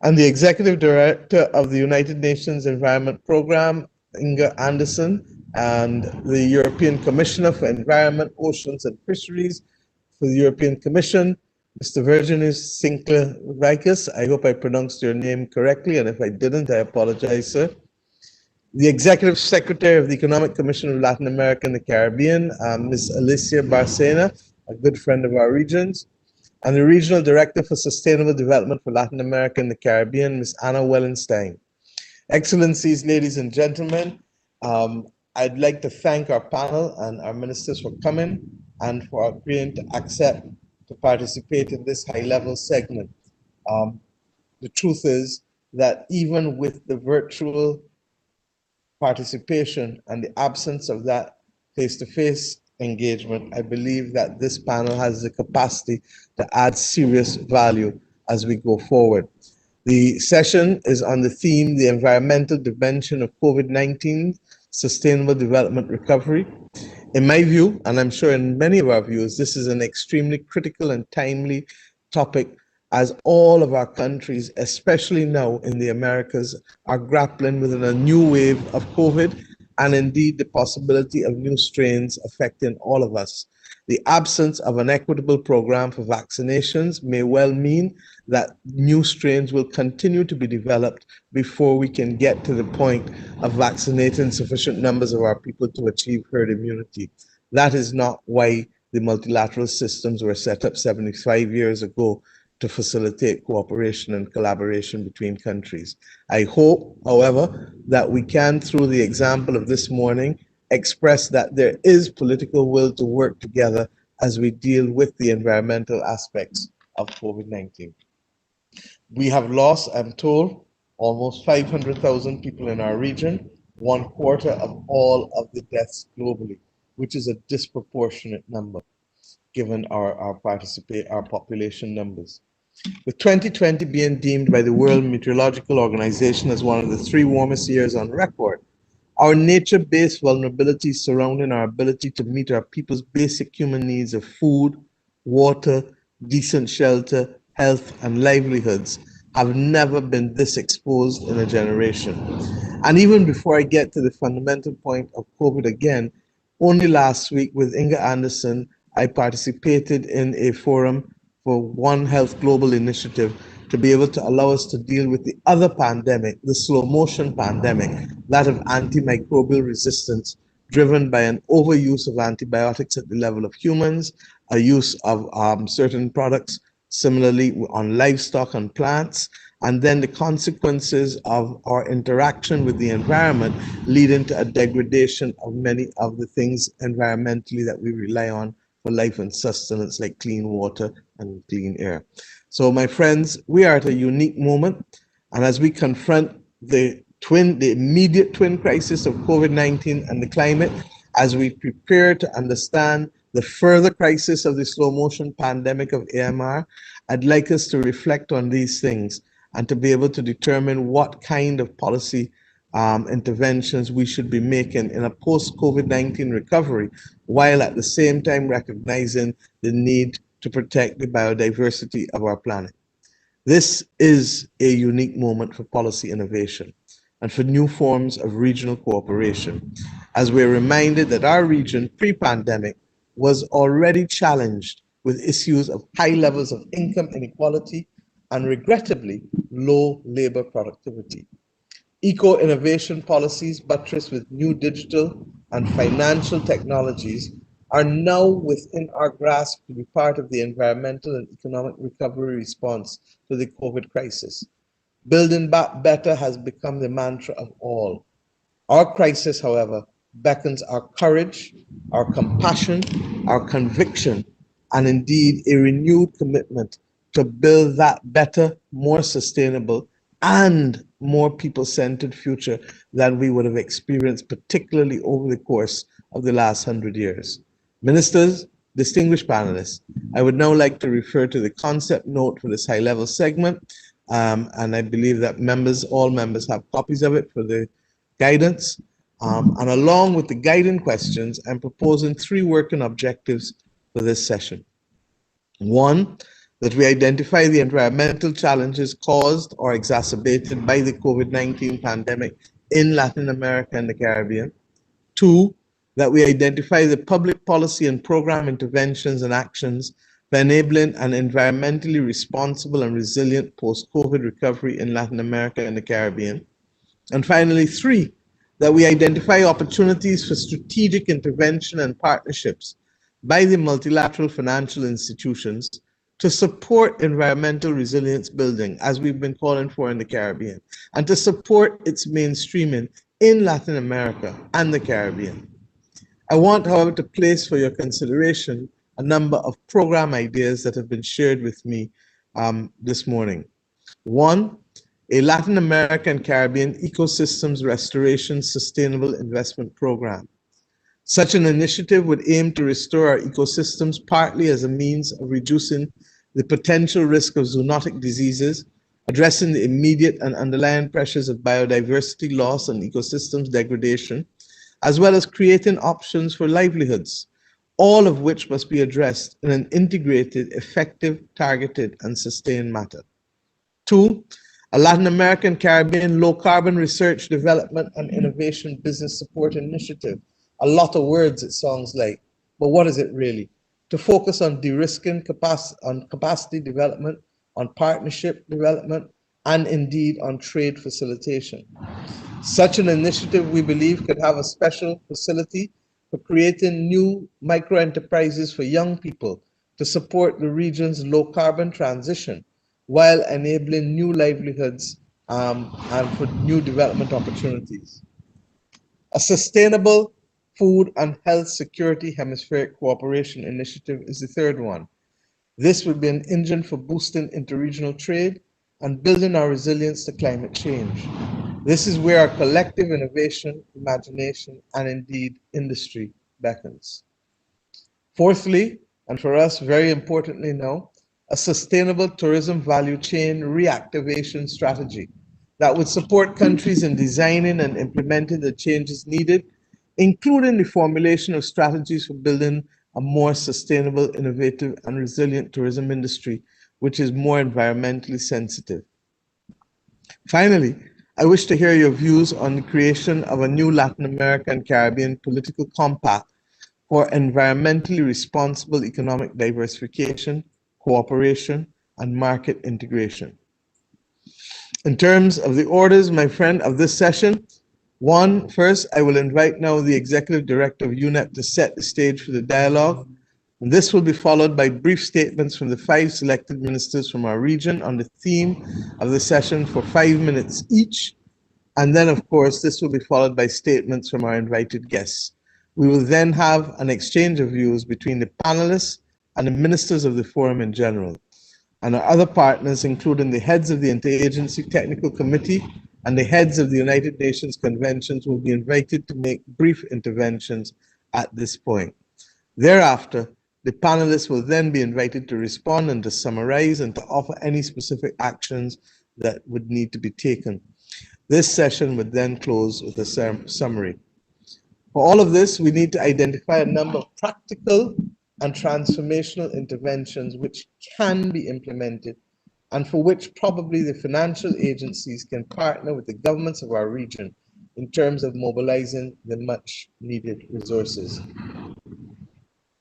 F: and the Executive Director of the United Nations Environment Programme, Inga Anderson, and the European Commissioner for Environment, Oceans and Fisheries for the European Commission, Mr. Virginus Sinclair-Rikes. I hope I pronounced your name correctly, and if I didn't, I apologize, sir. The Executive Secretary of the Economic Commission of Latin America and the Caribbean, Ms. Alicia Barcena, a good friend of our regions, and the Regional Director for Sustainable Development for Latin America and the Caribbean, Ms. Anna Wellenstein. Excellencies, ladies and gentlemen, I'd like to thank our panel and our ministers for coming and for agreeing to accept to participate in this high-level segment. The truth is that even with the virtual participation and the absence of that face-to-face engagement, I believe that this panel has the capacity to add serious value as we go forward. The session is on the theme, the environmental dimension of COVID-19, sustainable development recovery. In my view, and I'm sure in many of our views, this is an extremely critical and timely topic, as all of our countries, especially now in the Americas, are grappling with a new wave of COVID and indeed the possibility of new strains affecting all of us. The absence of an equitable program for vaccinations may well mean that new strains will continue to be developed before we can get to the point of vaccinating sufficient numbers of our people to achieve herd immunity. That is not why the multilateral systems were set up 75 years ago, to facilitate cooperation and collaboration between countries. I hope, however, that we can, through the example of this morning, express that there is political will to work together as we deal with the environmental aspects of COVID-19. We have lost, I'm told, almost 500,000 people in our region, 1/4 of all of the deaths globally, which is a disproportionate number given our population numbers. With 2020 being deemed by the World Meteorological Organization as one of the 3 warmest years on record, our nature-based vulnerabilities surrounding our ability to meet our people's basic human needs of food, water, decent shelter, health, and livelihoods have never been this exposed in a generation. And even before I get to the fundamental point of COVID again, only last week with Inga Anderson, I participated in a forum for One Health Global Initiative to be able to allow us to deal with the other pandemic, the slow motion pandemic, that of antimicrobial resistance, driven by an overuse of antibiotics at the level of humans, a use of certain products, similarly on livestock and plants, and then the consequences of our interaction with the environment leading to a degradation of many of the things environmentally that we rely on for life and sustenance, like clean water and clean air. So my friends, we are at a unique moment, and as we confront the immediate twin crisis of COVID-19 and the climate, as we prepare to understand the further crisis of the slow motion pandemic of AMR, I'd like us to reflect on these things and to be able to determine what kind of policy interventions we should be making in a post-COVID-19 recovery, while at the same time recognizing the need to protect the biodiversity of our planet. This is a unique moment for policy innovation and for new forms of regional cooperation, as we're reminded that our region pre-pandemic was already challenged with issues of high levels of income inequality and regrettably low labor productivity. Eco-innovation policies buttressed with new digital and financial technologies are now within our grasp to be part of the environmental and economic recovery response to the COVID crisis. Building back better has become the mantra of all. Our crisis, however, beckons our courage, our compassion, our conviction, and indeed a renewed commitment to build that better, more sustainable, and more people-centered future than we would have experienced, particularly over the course of the last 100 years. Ministers, distinguished panelists, I would now like to refer to the concept note for this high-level segment, and I believe that all members have copies of it for the guidance. And along with the guiding questions, I'm proposing 3 working objectives for this session. 1, that we identify the environmental challenges caused or exacerbated by the COVID-19 pandemic in Latin America and the Caribbean. 2, that we identify the public policy and program interventions and actions for enabling an environmentally responsible and resilient post-COVID recovery in Latin America and the Caribbean. And finally, 3, that we identify opportunities for strategic intervention and partnerships by the multilateral financial institutions to support environmental resilience building, as we've been calling for in the Caribbean, and to support its mainstreaming in Latin America and the Caribbean. I want, however, to place for your consideration a number of program ideas that have been shared with me this morning. 1, a Latin American Caribbean Ecosystems Restoration Sustainable Investment Program. Such an initiative would aim to restore our ecosystems partly as a means of reducing the potential risk of zoonotic diseases, addressing the immediate and underlying pressures of biodiversity loss and ecosystems degradation, as well as creating options for livelihoods, all of which must be addressed in an integrated, effective, targeted, and sustained manner. 2, a Latin American Caribbean Low Carbon Research, Development, and Innovation Business Support Initiative. A lot of words, it sounds like, but what is it really? To focus on de-risking capacity development, on partnership development, and indeed on trade facilitation. Such an initiative, we believe, could have a special facility for creating new micro-enterprises for young people to support the region's low-carbon transition while enabling new livelihoods and for new development opportunities. A sustainable food and health security hemispheric cooperation initiative is the 3rd one. This will be an engine for boosting interregional trade and building our resilience to climate change. This is where our collective innovation, imagination, and indeed industry beckons. 4thly, and for us very importantly now, a sustainable tourism value chain reactivation strategy that would support countries in designing and implementing the changes needed, including the formulation of strategies for building a more sustainable, innovative, and resilient tourism industry, which is more environmentally sensitive. Finally, I wish to hear your views on the creation of a new Latin American and Caribbean political compact for environmentally responsible economic diversification, cooperation, and market integration. In terms of the orders, my friend, of this session, first, I will invite now the Executive Director of UNEP to set the stage for the dialogue. And this will be followed by brief statements from the 5 selected ministers from our region on the theme of the session for 5 minutes each. And then, of course, this will be followed by statements from our invited guests. We will then have an exchange of views between the panelists and the ministers of the forum in general. And our other partners, including the heads of the Interagency Technical Committee and the heads of the United Nations conventions, will be invited to make brief interventions at this point. Thereafter, the panelists will then be invited to respond and to summarize and to offer any specific actions that would need to be taken. This session would then close with a summary. For all of this, we need to identify a number of practical and transformational interventions which can be implemented and for which probably the financial agencies can partner with the governments of our region in terms of mobilizing the much needed resources.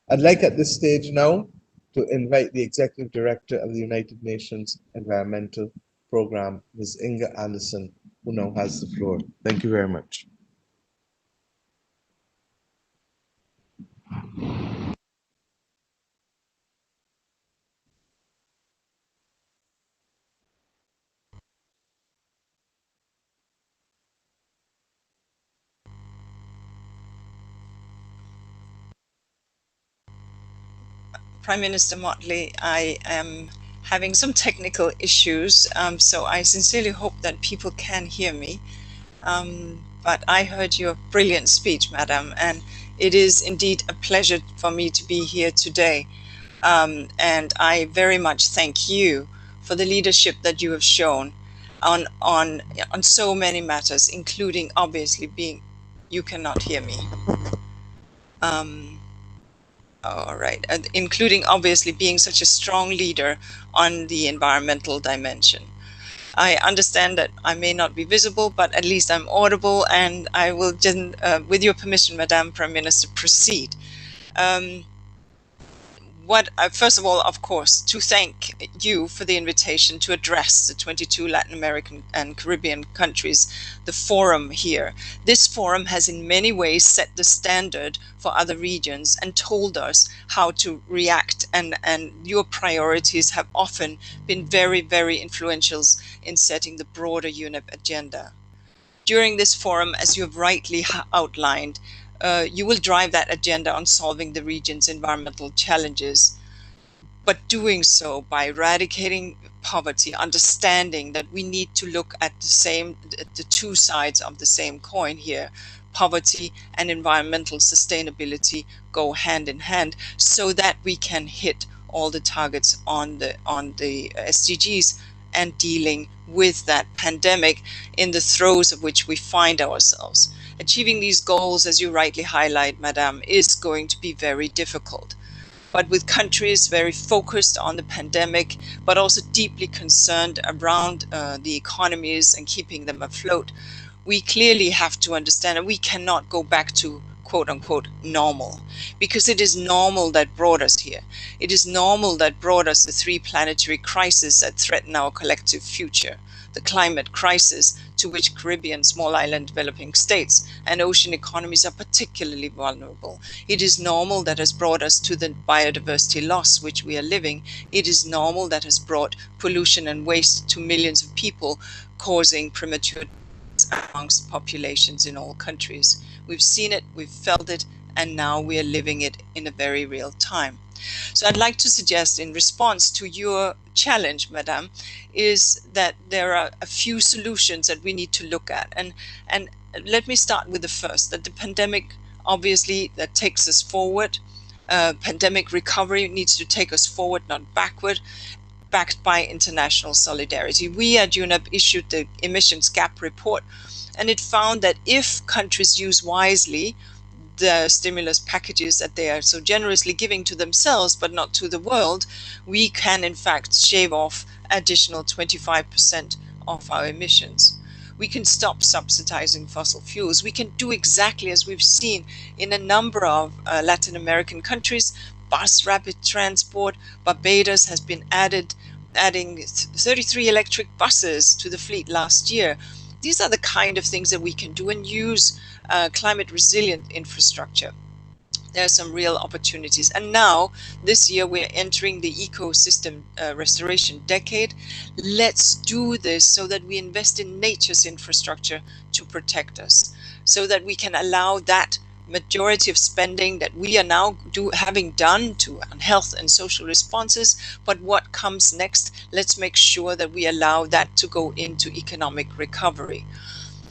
F: I'd like at this stage now to invite the Executive Director of the United Nations Environmental Program, Ms. Inga Anderson, who now has the floor. Thank you very much.
G: Prime Minister Motley, I am having some technical issues, so I sincerely hope that people can hear me. But I heard your brilliant speech, Madam, and it is indeed a pleasure for me to be here today. And I very much thank you for the leadership that you have shown on so many matters, including obviously being, you cannot hear me. All right, including obviously being such a strong leader on the environmental dimension. I understand that I may not be visible, but at least I'm audible, and I will, with your permission, Madam Prime Minister, proceed. First of all, of course, to thank you for the invitation to address the 22 Latin American and Caribbean countries, the forum here. This forum has in many ways set the standard for other regions and told us how to react, and your priorities have often been very, very influential in setting the broader UNEP agenda. During this forum, as you have rightly outlined, you will drive that agenda on solving the region's environmental challenges, but doing so by eradicating poverty, understanding that we need to look at the two sides of the same coin here. Poverty and environmental sustainability go hand in hand so that we can hit all the targets on the SDGs and dealing with that pandemic in the throes of which we find ourselves. Achieving these goals, as you rightly highlight, Madam, is going to be very difficult. But with countries very focused on the pandemic, but also deeply concerned around the economies and keeping them afloat, we clearly have to understand that we cannot go back to quote unquote normal, because it is normal that brought us here. It is normal that brought us the 3 planetary crises that threaten our collective future. The climate crisis, to which Caribbean, small island developing states and ocean economies are particularly vulnerable. It is normal that has brought us to the biodiversity loss which we are living. It is normal that has brought pollution and waste to millions of people, causing premature deaths amongst populations in all countries. We've seen it, we've felt it, and now we are living it in a very real time. So I'd like to suggest, in response to your challenge, Madam, is that there are a few solutions that we need to look at. And let me start with the first, that the pandemic, obviously, that takes us forward. Pandemic recovery needs to take us forward, not backward. backed by international solidarity. We at UNEP issued the emissions gap report, and it found that if countries use wisely the stimulus packages that they are so generously giving to themselves but not to the world, we can in fact shave off additional 25% of our emissions. We can stop subsidizing fossil fuels. We can do exactly as we've seen in a number of Latin American countries. Bus rapid transport. Barbados has been adding 33 electric buses to the fleet last year. These are the kind of things that we can do and use climate resilient infrastructure. There are some real opportunities. And now, this year, we're entering the ecosystem restoration decade. Let's do this so that we invest in nature's infrastructure to protect us, so that we can allow that majority of spending that we are now having done on health and social responses. But what comes next, let's make sure that we allow that to go into economic recovery.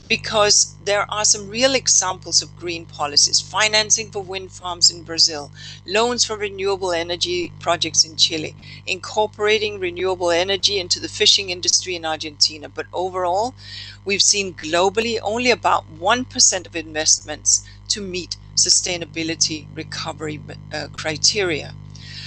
G: Because there are some real examples of green policies: financing for wind farms in Brazil, loans for renewable energy projects in Chile, incorporating renewable energy into the fishing industry in Argentina. But overall, we've seen globally only about 1% of investments to meet sustainability recovery criteria.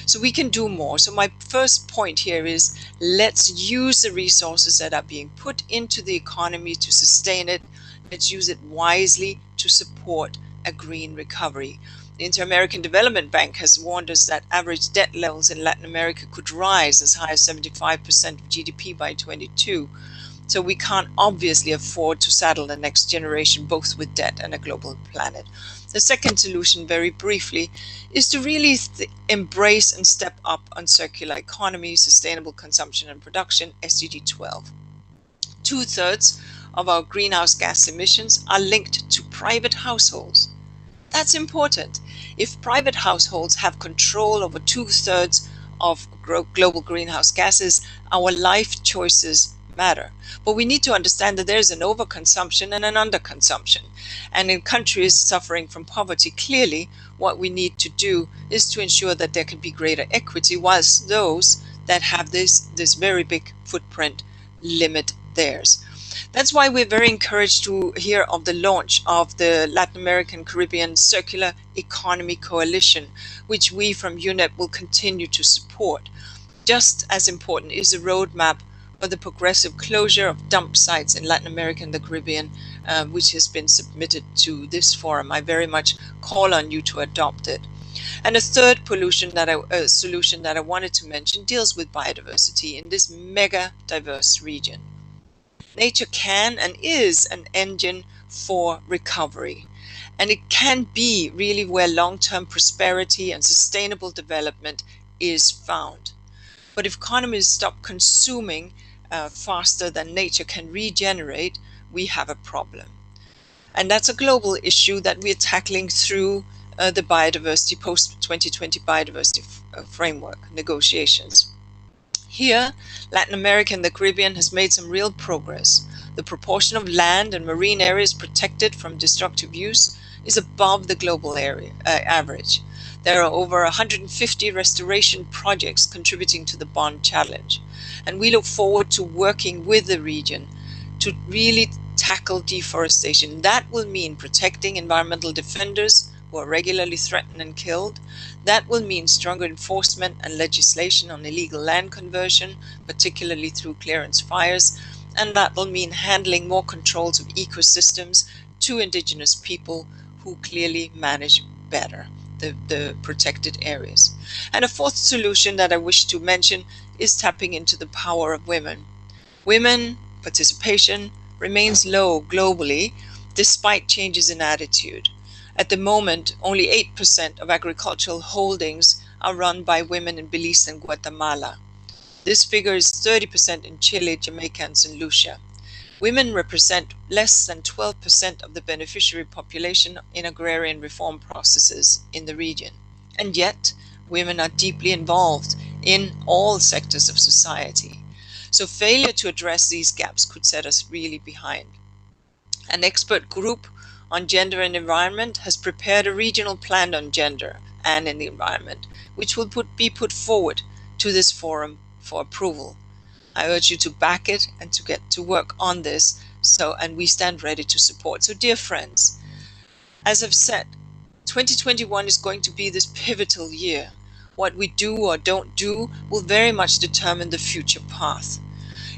G: So we can do more. So my first point here is, let's use the resources that are being put into the economy to sustain it. Let's use it wisely to support a green recovery. The Inter-American Development Bank has warned us that average debt levels in Latin America could rise as high as 75% of GDP by 2022. So we can't obviously afford to saddle the next generation both with debt and a global planet. The second solution, very briefly, is to really embrace and step up on circular economy, sustainable consumption and production, SDG 12. 2/3 of our greenhouse gas emissions are linked to private households. That's important. If private households have control over 2/3 of global greenhouse gases, our life choices matter. But we need to understand that there's an overconsumption and an underconsumption. And in countries suffering from poverty, clearly what we need to do is to ensure that there can be greater equity, whilst those that have this very big footprint limit theirs. That's why we're very encouraged to hear of the launch of the Latin American Caribbean Circular Economy Coalition, which we from UNEP will continue to support. Just as important is a roadmap for the progressive closure of dump sites in Latin America and the Caribbean, which has been submitted to this forum. I very much call on you to adopt it. And a third solution that I wanted to mention deals with biodiversity in this mega diverse region. Nature can and is an engine for recovery. And it can be really where long-term prosperity and sustainable development is found. But if economies stop consuming faster than nature can regenerate, we have a problem. And that's a global issue that we're tackling through the biodiversity post-2020 biodiversity framework negotiations. Here, Latin America and the Caribbean has made some real progress. The proportion of land and marine areas protected from destructive use is above the global average. There are over 150 restoration projects contributing to the Bond Challenge. And we look forward to working with the region to really tackle deforestation. That will mean protecting environmental defenders who are regularly threatened and killed. That will mean stronger enforcement and legislation on illegal land conversion, particularly through clearance fires. And that will mean handling more controls of ecosystems to indigenous people who clearly manage better the protected areas. And a fourth solution that I wish to mention is tapping into the power of women. Women participation remains low globally despite changes in attitude. At the moment, only 8% of agricultural holdings are run by women in Belize and Guatemala. This figure is 30% in Chile, Jamaica, and St. Lucia. Women represent less than 12% of the beneficiary population in agrarian reform processes in the region. And yet, women are deeply involved in all sectors of society. So failure to address these gaps could set us really behind. An expert group on gender and environment has prepared a regional plan on gender and in the environment, which will be put forward to this forum for approval. I urge you to back it and to get to work on this, and we stand ready to support. So dear friends, as I've said, 2021 is going to be this pivotal year. What we do or don't do will very much determine the future path.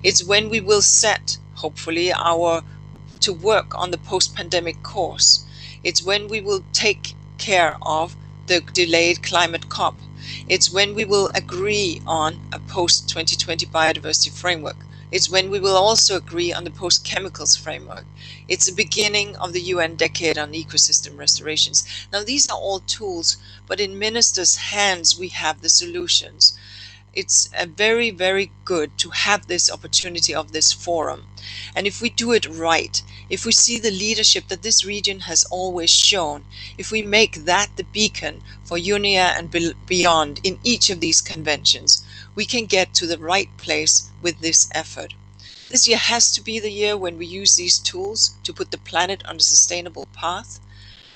G: It's when we will set, hopefully, to work on the post-pandemic course. It's when we will take care of the delayed climate COP. It's when we will agree on a post-2020 biodiversity framework. It's when we will also agree on the post-chemicals framework. It's the beginning of the UN decade on ecosystem restorations. Now, these are all tools, but in ministers' hands, we have the solutions. It's very, very good to have this opportunity of this forum. And if we do it right, if we see the leadership that this region has always shown, if we make that the beacon for UNIA and beyond in each of these conventions, we can get to the right place with this effort. This year has to be the year when we use these tools to put the planet on a sustainable path.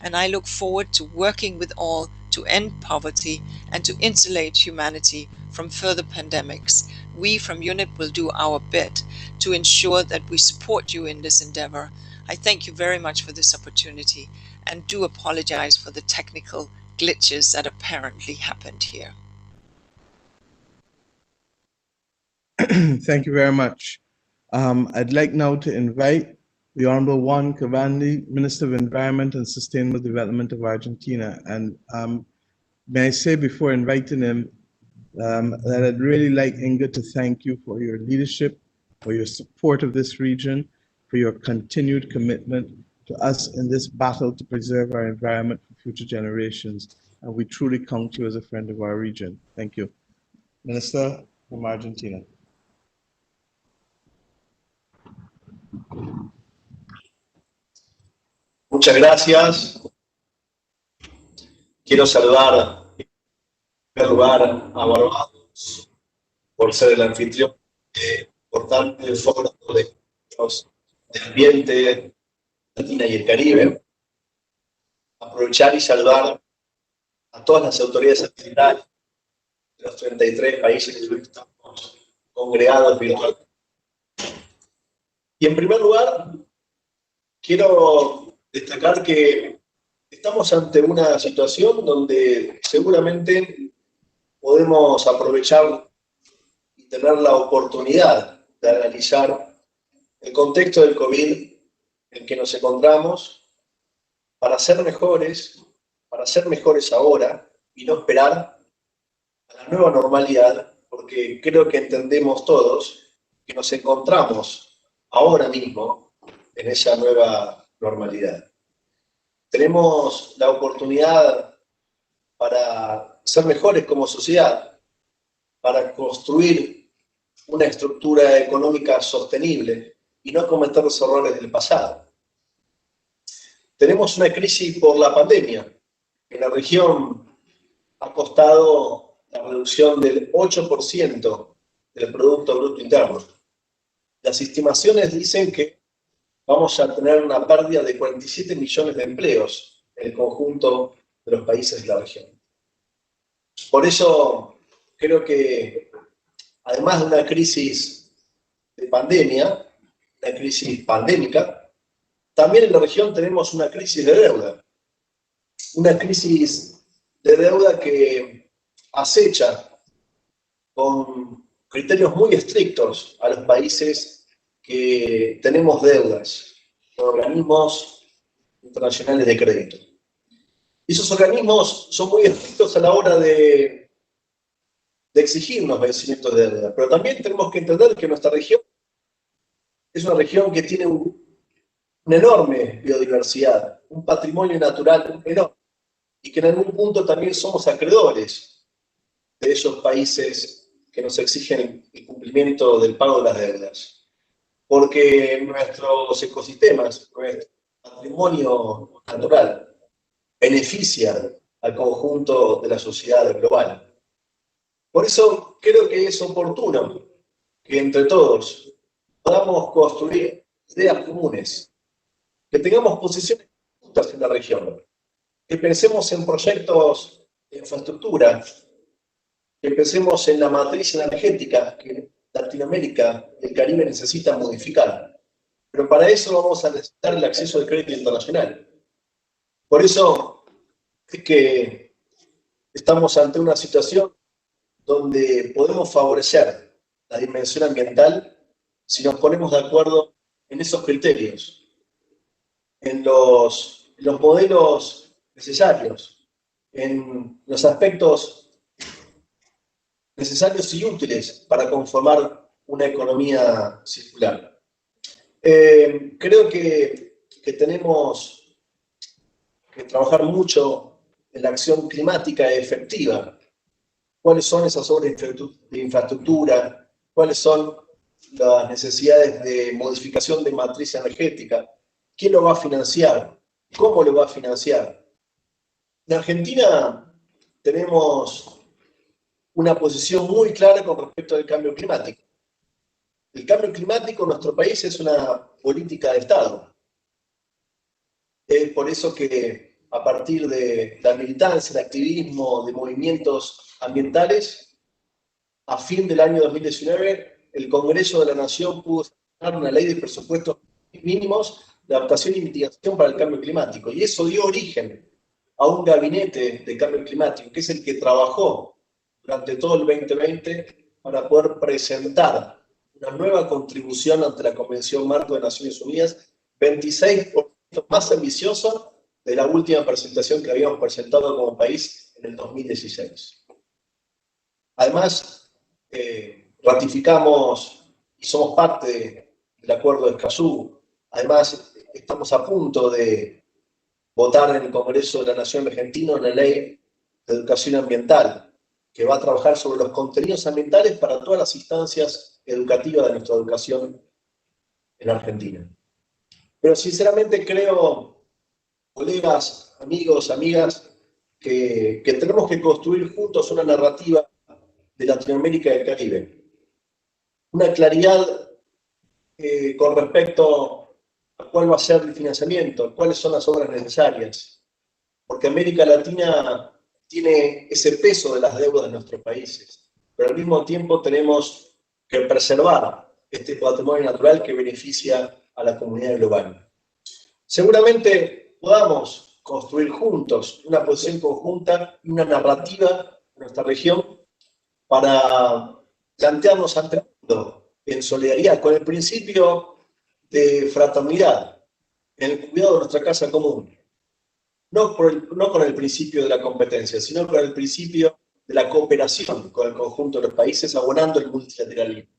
G: And I look forward to working with all to end poverty and to insulate humanity from further pandemics. We from UNIT will do our bit to ensure that we support you in this endeavor. I thank you very much for this opportunity and do apologize for the technical glitches that apparently happened here.
F: Thank you very much. I'd like now to invite the Honorable Juan Cavandi, Minister of Environment and Sustainable Development of Argentina. And may I say before inviting him that I'd really like Inga to thank you for your leadership, for your support of this region, for your continued commitment to us in this battle to preserve our environment for future generations. And we truly count you as a friend of our region. Thank you. Minister from Argentina.
H: Muchas gracias. Quiero saludar en primer lugar a Barbados por ser el anfitrión importante del Foro de Ministros de Ambiente, Latina y el Caribe. Aprovechar y saludar a todas las autoridades ambientales de los 33 países que estamos congregados virtualmente. Y en primer lugar, quiero destacar que estamos ante una situación donde seguramente podemos aprovechar y tener la oportunidad de analizar el contexto del COVID en el que nos encontramos para ser mejores ahora y no esperar a la nueva normalidad, porque creo que entendemos todos que nos encontramos ahora mismo en esa nueva normalidad. Tenemos la oportunidad para ser mejores como sociedad, para construir una estructura económica sostenible y no cometer los errores del pasado. Tenemos una crisis por la pandemia. En la región ha costado la reducción del 8% del Producto Bruto Interno. Las estimaciones dicen que vamos a tener una pérdida de 47 millones de empleos en el conjunto de los países de la región. Por eso creo que, además de una crisis de pandemia, una crisis pandémica, también en la región tenemos una crisis de deuda. Una crisis de deuda que acecha con criterios muy estrictos a los países que tenemos deudas con organismos internacionales de crédito. Y esos organismos son muy estrictos a la hora de exigirnos vencimientos de deuda, pero también tenemos que entender que nuestra región es una región que tiene una enorme biodiversidad, un patrimonio natural enorme, y que en algún punto también somos acreedores de esos países que nos exigen el cumplimiento del pago de las deudas. Porque nuestros ecosistemas, nuestro patrimonio natural, beneficia al conjunto de la sociedad global. Por eso creo que es oportuno que entre todos podamos construir ideas comunes, que tengamos posiciones justas en la región, que pensemos en proyectos de infraestructura, que empecemos en la matriz energética que Latinoamérica y el Caribe necesitan modificar. Pero para eso vamos a necesitar el acceso al crédito internacional. Por eso es que estamos ante una situación donde podemos favorecer la dimensión ambiental si nos ponemos de acuerdo en esos criterios, en los modelos necesarios, en los aspectos necesarios y útiles para conformar una economía circular. Creo que tenemos que trabajar mucho en la acción climática efectiva. ¿Cuáles son esas obras de infraestructura? ¿Cuáles son las necesidades de modificación de matriz energética? ¿Quién lo va a financiar? ¿Cómo lo va a financiar? En Argentina tenemos una posición muy clara con respecto al cambio climático. El cambio climático en nuestro país es una política de Estado. Es por eso que a partir de la militancia, el activismo de movimientos ambientales, a fin del año 2019, el Congreso de la Nación pudo sacar una ley de presupuestos mínimos de adaptación y mitigación para el cambio climático. Y eso dio origen a un gabinete de cambio climático, que es el que trabajó durante todo el 2020 para poder presentar una nueva contribución ante la Convención Marco de Naciones Unidas, 26% más ambiciosa de la última presentación que habíamos presentado como país en el 2016. Además, ratificamos y somos parte del Acuerdo de Escazú. Además, estamos a punto de votar en el Congreso de la Nación argentino una ley de educación ambiental que va a trabajar sobre los contenidos ambientales para todas las instancias educativas de nuestra educación en Argentina. Pero sinceramente creo, colegas, amigos, amigas, que tenemos que construir juntos una narrativa de Latinoamérica y el Caribe. Una claridad con respecto a cuál va a ser el financiamiento, cuáles son las obras necesarias. Porque América Latina tiene ese peso de las deudas de nuestros países, pero al mismo tiempo tenemos que preservar este patrimonio natural que beneficia a la comunidad global. Seguramente podamos construir juntos una posición conjunta y una narrativa en nuestra región para plantearnos ante el mundo en solidaridad con el principio de fraternidad, en el cuidado de nuestra casa común. No con el principio de la competencia, sino con el principio de la cooperación con el conjunto de los países, abonando el multilateralismo.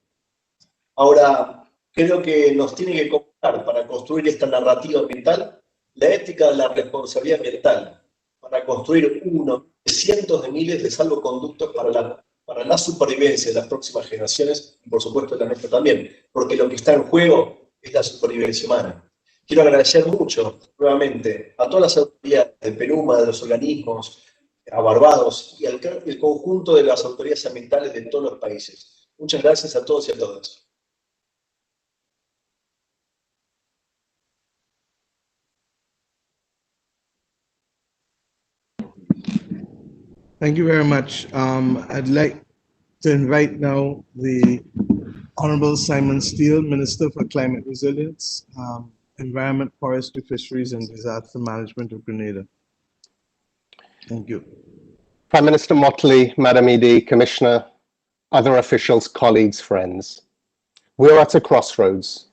H: Ahora, creo que nos tiene que convocar para construir esta narrativa ambiental la ética de la responsabilidad ambiental, para construir uno de cientos de miles de salvoconductos para la supervivencia de las próximas generaciones y por supuesto de la nuestra también, porque lo que está en juego es la supervivencia humana. Quiero agradecer mucho nuevamente a todas las autoridades de Perú, de los organismos, a Barbados y al conjunto de las autoridades ambientales de todos los países. Muchas gracias a todos y a todas.
F: Thank you very much. I'd like to invite now the Honorable Simon Steele, Minister for Climate Resilience, Environment, Forestry, Fisheries, and Disaster Management of Grenada. Thank you.
I: Prime Minister Motley, Madam ED, Commissioner, other officials, colleagues, friends. We're at a crossroads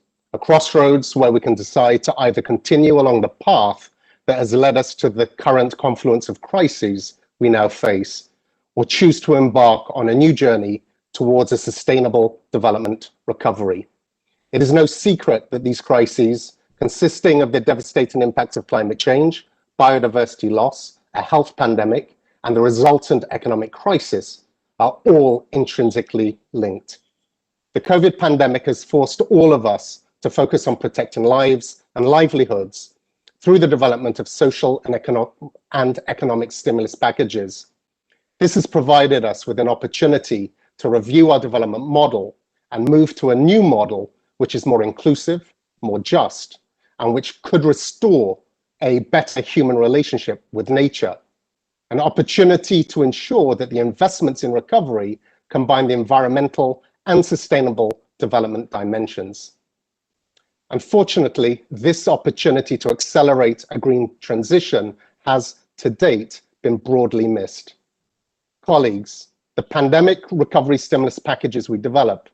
I: where we can decide to either continue along the path that has led us to the current confluence of crises we now face, or choose to embark on a new journey towards a sustainable development recovery. It is no secret that these crises, consisting of the devastating impacts of climate change, biodiversity loss, a health pandemic, and the resultant economic crisis, are all intrinsically linked. The COVID pandemic has forced all of us to focus on protecting lives and livelihoods through the development of social and economic stimulus packages. This has provided us with an opportunity to review our development model and move to a new model which is more inclusive, more just, and which could restore a better human relationship with nature. an opportunity to ensure that the investments in recovery combine the environmental and sustainable development dimensions. Unfortunately, this opportunity to accelerate a green transition has, to date, been broadly missed. Colleagues, the pandemic recovery stimulus packages we develop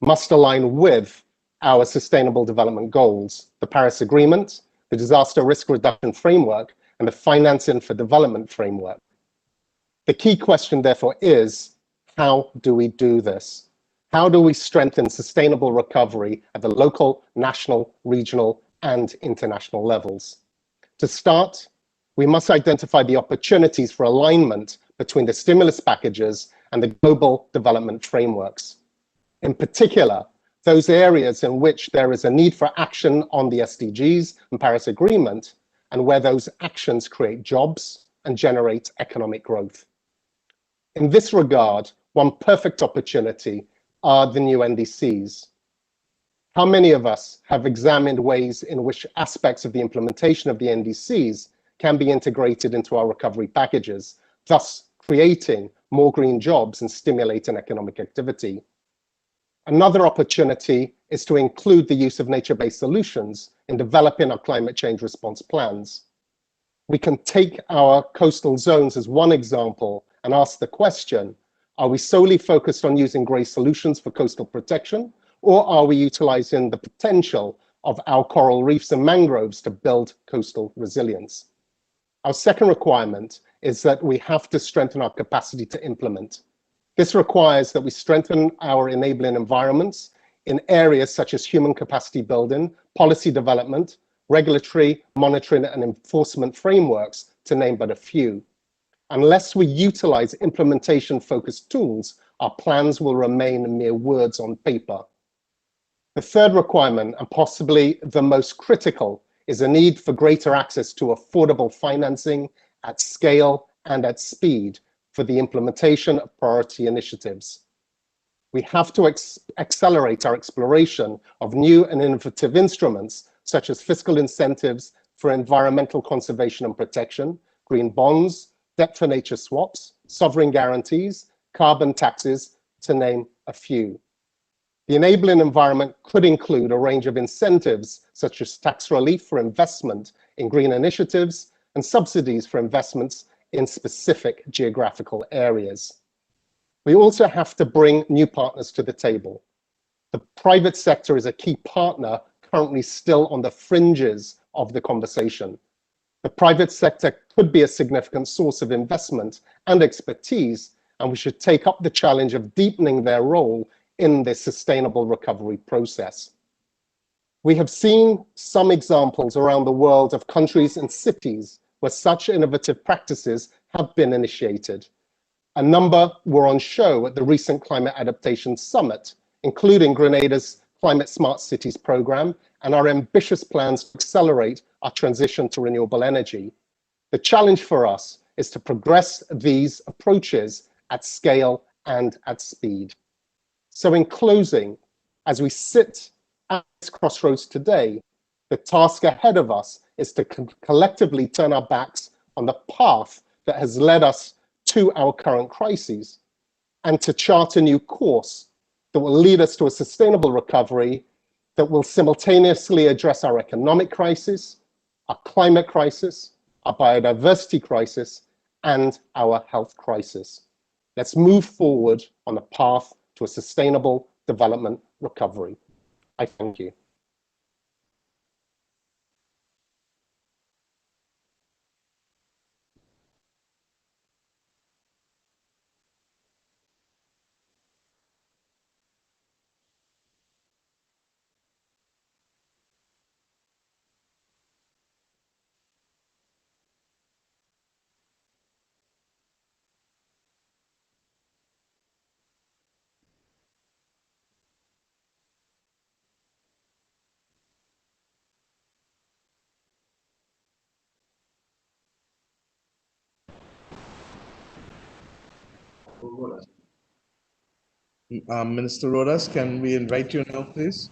I: must align with our Sustainable Development Goals, the Paris Agreement, the Disaster Risk Reduction Framework, and the Financing for Development Framework. The key question, therefore, is how do we do this? How do we strengthen sustainable recovery at the local, national, regional, and international levels? To start, we must identify the opportunities for alignment between the stimulus packages and the global development frameworks. In particular, those areas in which there is a need for action on the SDGs and Paris Agreement, and where those actions create jobs and generate economic growth. In this regard, one perfect opportunity are the new NDCs. How many of us have examined ways in which aspects of the implementation of the NDCs can be integrated into our recovery packages, thus creating more green jobs and stimulating economic activity? Another opportunity is to include the use of nature-based solutions in developing our climate change response plans. We can take our coastal zones as one example and ask the question, are we solely focused on using grey solutions for coastal protection, or are we utilizing the potential of our coral reefs and mangroves to build coastal resilience? Our second requirement is that we have to strengthen our capacity to implement. This requires that we strengthen our enabling environments in areas such as human capacity building, policy development, regulatory, monitoring, and enforcement frameworks, to name but a few. Unless we utilize implementation-focused tools, our plans will remain mere words on paper. The third requirement, and possibly the most critical, is a need for greater access to affordable financing at scale and at speed for the implementation of priority initiatives. We have to accelerate our exploration of new and innovative instruments, such as fiscal incentives for environmental conservation and protection, green bonds, debt for nature swaps, sovereign guarantees, carbon taxes, to name a few. The enabling environment could include a range of incentives, such as tax relief for investment in green initiatives and subsidies for investments in specific geographical areas. We also have to bring new partners to the table. The private sector is a key partner currently still on the fringes of the conversation. The private sector could be a significant source of investment and expertise, and we should take up the challenge of deepening their role in this sustainable recovery process. We have seen some examples around the world of countries and cities where such innovative practices have been initiated. A number were on show at the recent Climate Adaptation Summit, including Grenada's Climate Smart Cities program and our ambitious plans to accelerate our transition to renewable energy. The challenge for us is to progress these approaches at scale and at speed. So in closing, as we sit at this crossroads today, the task ahead of us is to collectively turn our backs on the path that has led us to our current crises and to chart a new course that will lead us to a sustainable recovery that will simultaneously address our economic crisis, our climate crisis, our biodiversity crisis, and our health crisis. Let's move forward on the path to a sustainable development recovery. I thank you.
F: Minister Rodas, can we invite you now, please?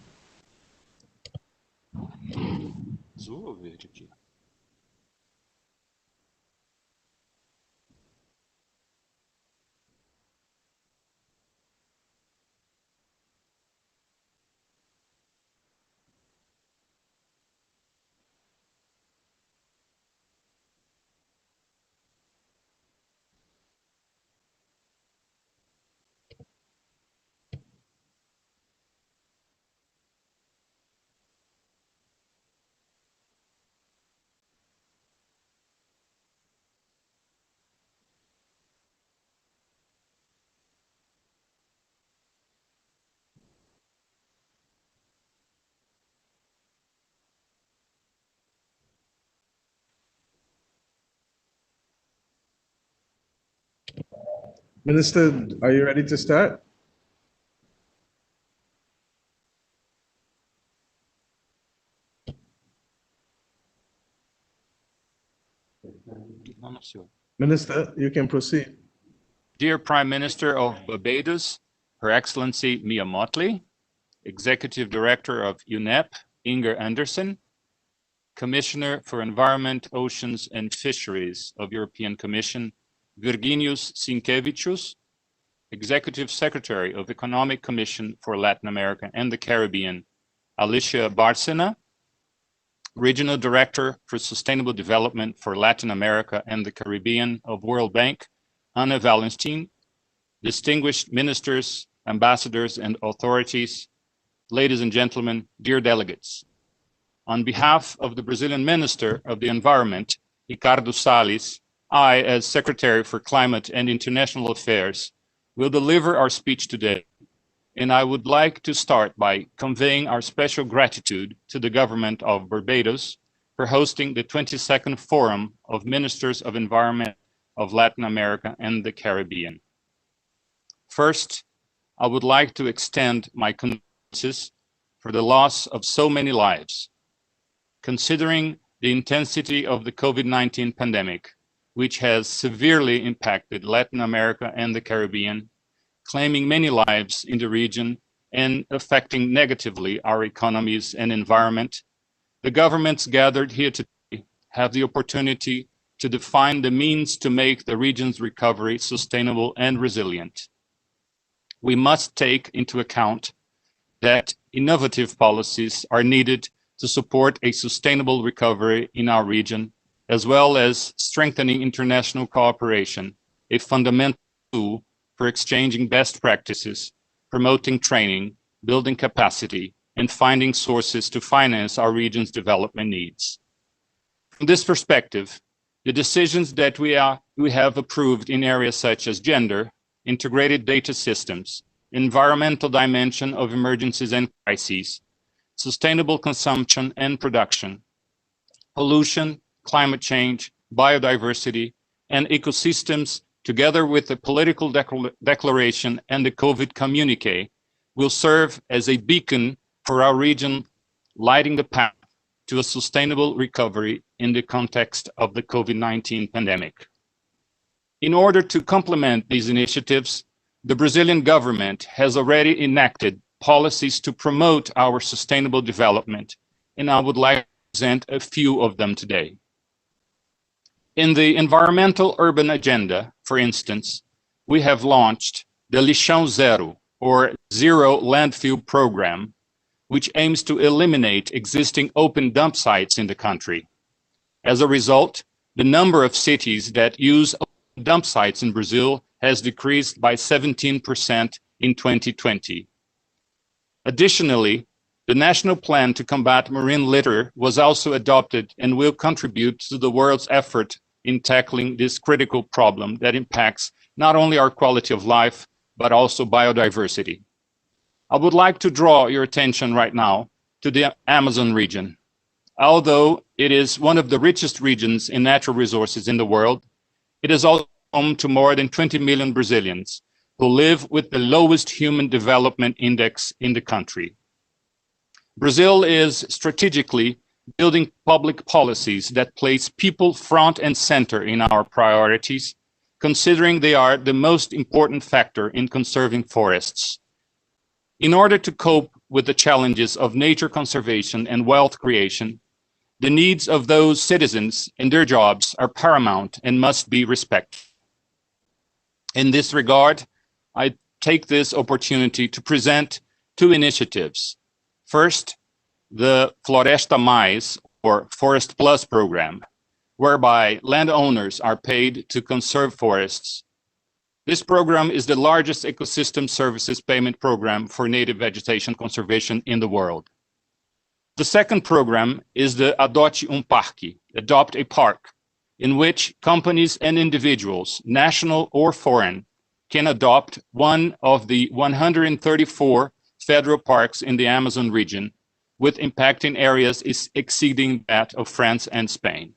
F: Minister, are you ready to start? Minister, you can proceed.
J: Dear Prime Minister of Barbados, Her Excellency Mia Mottley, Executive Director of UNEP, Inger Anderson, Commissioner for Environment, Oceans and Fisheries of European Commission, Virginius Sinkevicius, Executive Secretary of Economic Commission for Latin America and the Caribbean, Alicia Bárcena, Regional Director for Sustainable Development for Latin America and the Caribbean of World Bank, Anna Valenstein, distinguished ministers, ambassadors, and authorities, ladies and gentlemen, dear delegates. On behalf of the Brazilian Minister of the Environment, Ricardo Salles, I, as Secretary for Climate and International Affairs, will deliver our speech today. And I would like to start by conveying our special gratitude to the government of Barbados for hosting the 22nd Forum of Ministers of Environment of Latin America and the Caribbean. First, I would like to extend my condolences for the loss of so many lives. Considering the intensity of the COVID-19 pandemic, which has severely impacted Latin America and the Caribbean, claiming many lives in the region and affecting negatively our economies and environment, the governments gathered here today have the opportunity to define the means to make the region's recovery sustainable and resilient. We must take into account that innovative policies are needed to support a sustainable recovery in our region, as well as strengthening international cooperation, a fundamental tool for exchanging best practices, promoting training, building capacity, and finding sources to finance our region's development needs. From this perspective, the decisions that we have approved in areas such as gender, integrated data systems, environmental dimension of emergencies and crises, sustainable consumption and production, pollution, climate change, biodiversity, and ecosystems, together with the political declaration and the COVID communique, will serve as a beacon for our region, lighting the path to a sustainable recovery in the context of the COVID-19 pandemic. In order to complement these initiatives, the Brazilian government has already enacted policies to promote our sustainable development, and I would like to present a few of them today. In the environmental urban agenda, for instance, we have launched the Lixão Zero, or Zero Landfill Program, which aims to eliminate existing open dump sites in the country. As a result, the number of cities that use open dump sites in Brazil has decreased by 17% in 2020. Additionally, the National Plan to Combat Marine Litter was also adopted and will contribute to the world's effort in tackling this critical problem that impacts not only our quality of life, but also biodiversity. I would like to draw your attention right now to the Amazon region. Although it is one of the richest regions in natural resources in the world, it is also home to more than 20 million Brazilians who live with the lowest human development index in the country. Brazil is strategically building public policies that place people front and center in our priorities, considering they are the most important factor in conserving forests. In order to cope with the challenges of nature conservation and wealth creation, the needs of those citizens and their jobs are paramount and must be respected. In this regard, I take this opportunity to present two initiatives. First, the Floresta Mais, or Forest Plus program, whereby landowners are paid to conserve forests. This program is the largest ecosystem services payment program for native vegetation conservation in the world. The second program is the Adote Parque, Adopt a Park, in which companies and individuals, national or foreign, can adopt one of the 134 federal parks in the Amazon region, with impacting areas exceeding that of France and Spain.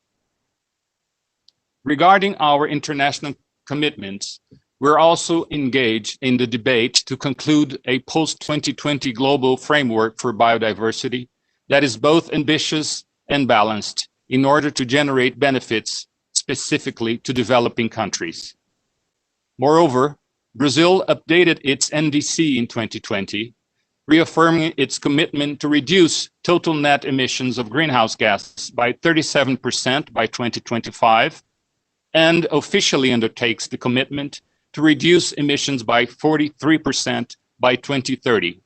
J: Regarding our international commitments, We're also engaged in the debate to conclude a post-2020 global framework for biodiversity that is both ambitious and balanced in order to generate benefits specifically to developing countries. Moreover, Brazil updated its NDC in 2020, reaffirming its commitment to reduce total net emissions of greenhouse gases by 37% by 2025, and officially undertakes the commitment to reduce emissions by 43% by 2030.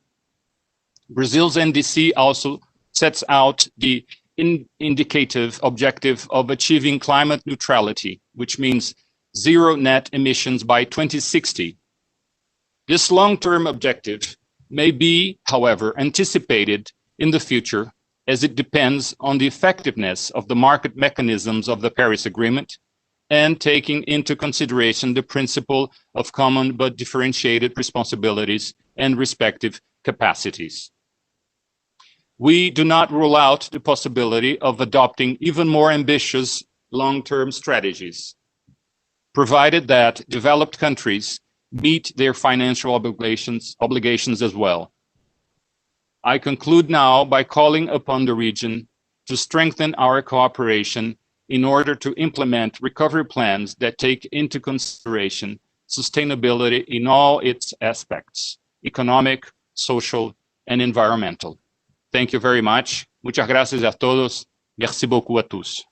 J: Brazil's NDC also sets out the indicative objective of achieving climate neutrality, which means zero net emissions by 2060. This long-term objective may be, however, anticipated in the future as it depends on the effectiveness of the market mechanisms of the Paris Agreement and taking into consideration the principle of common but differentiated responsibilities and respective capacities. We do not rule out the possibility of adopting even more ambitious long-term strategies, provided that developed countries meet their financial obligations as well. I conclude now by calling upon the region to strengthen our cooperation in order to implement recovery plans that take into consideration sustainability in all its aspects, economic, social, and environmental. Thank you very much. Muchas gracias a todos. Merci beaucoup à tous.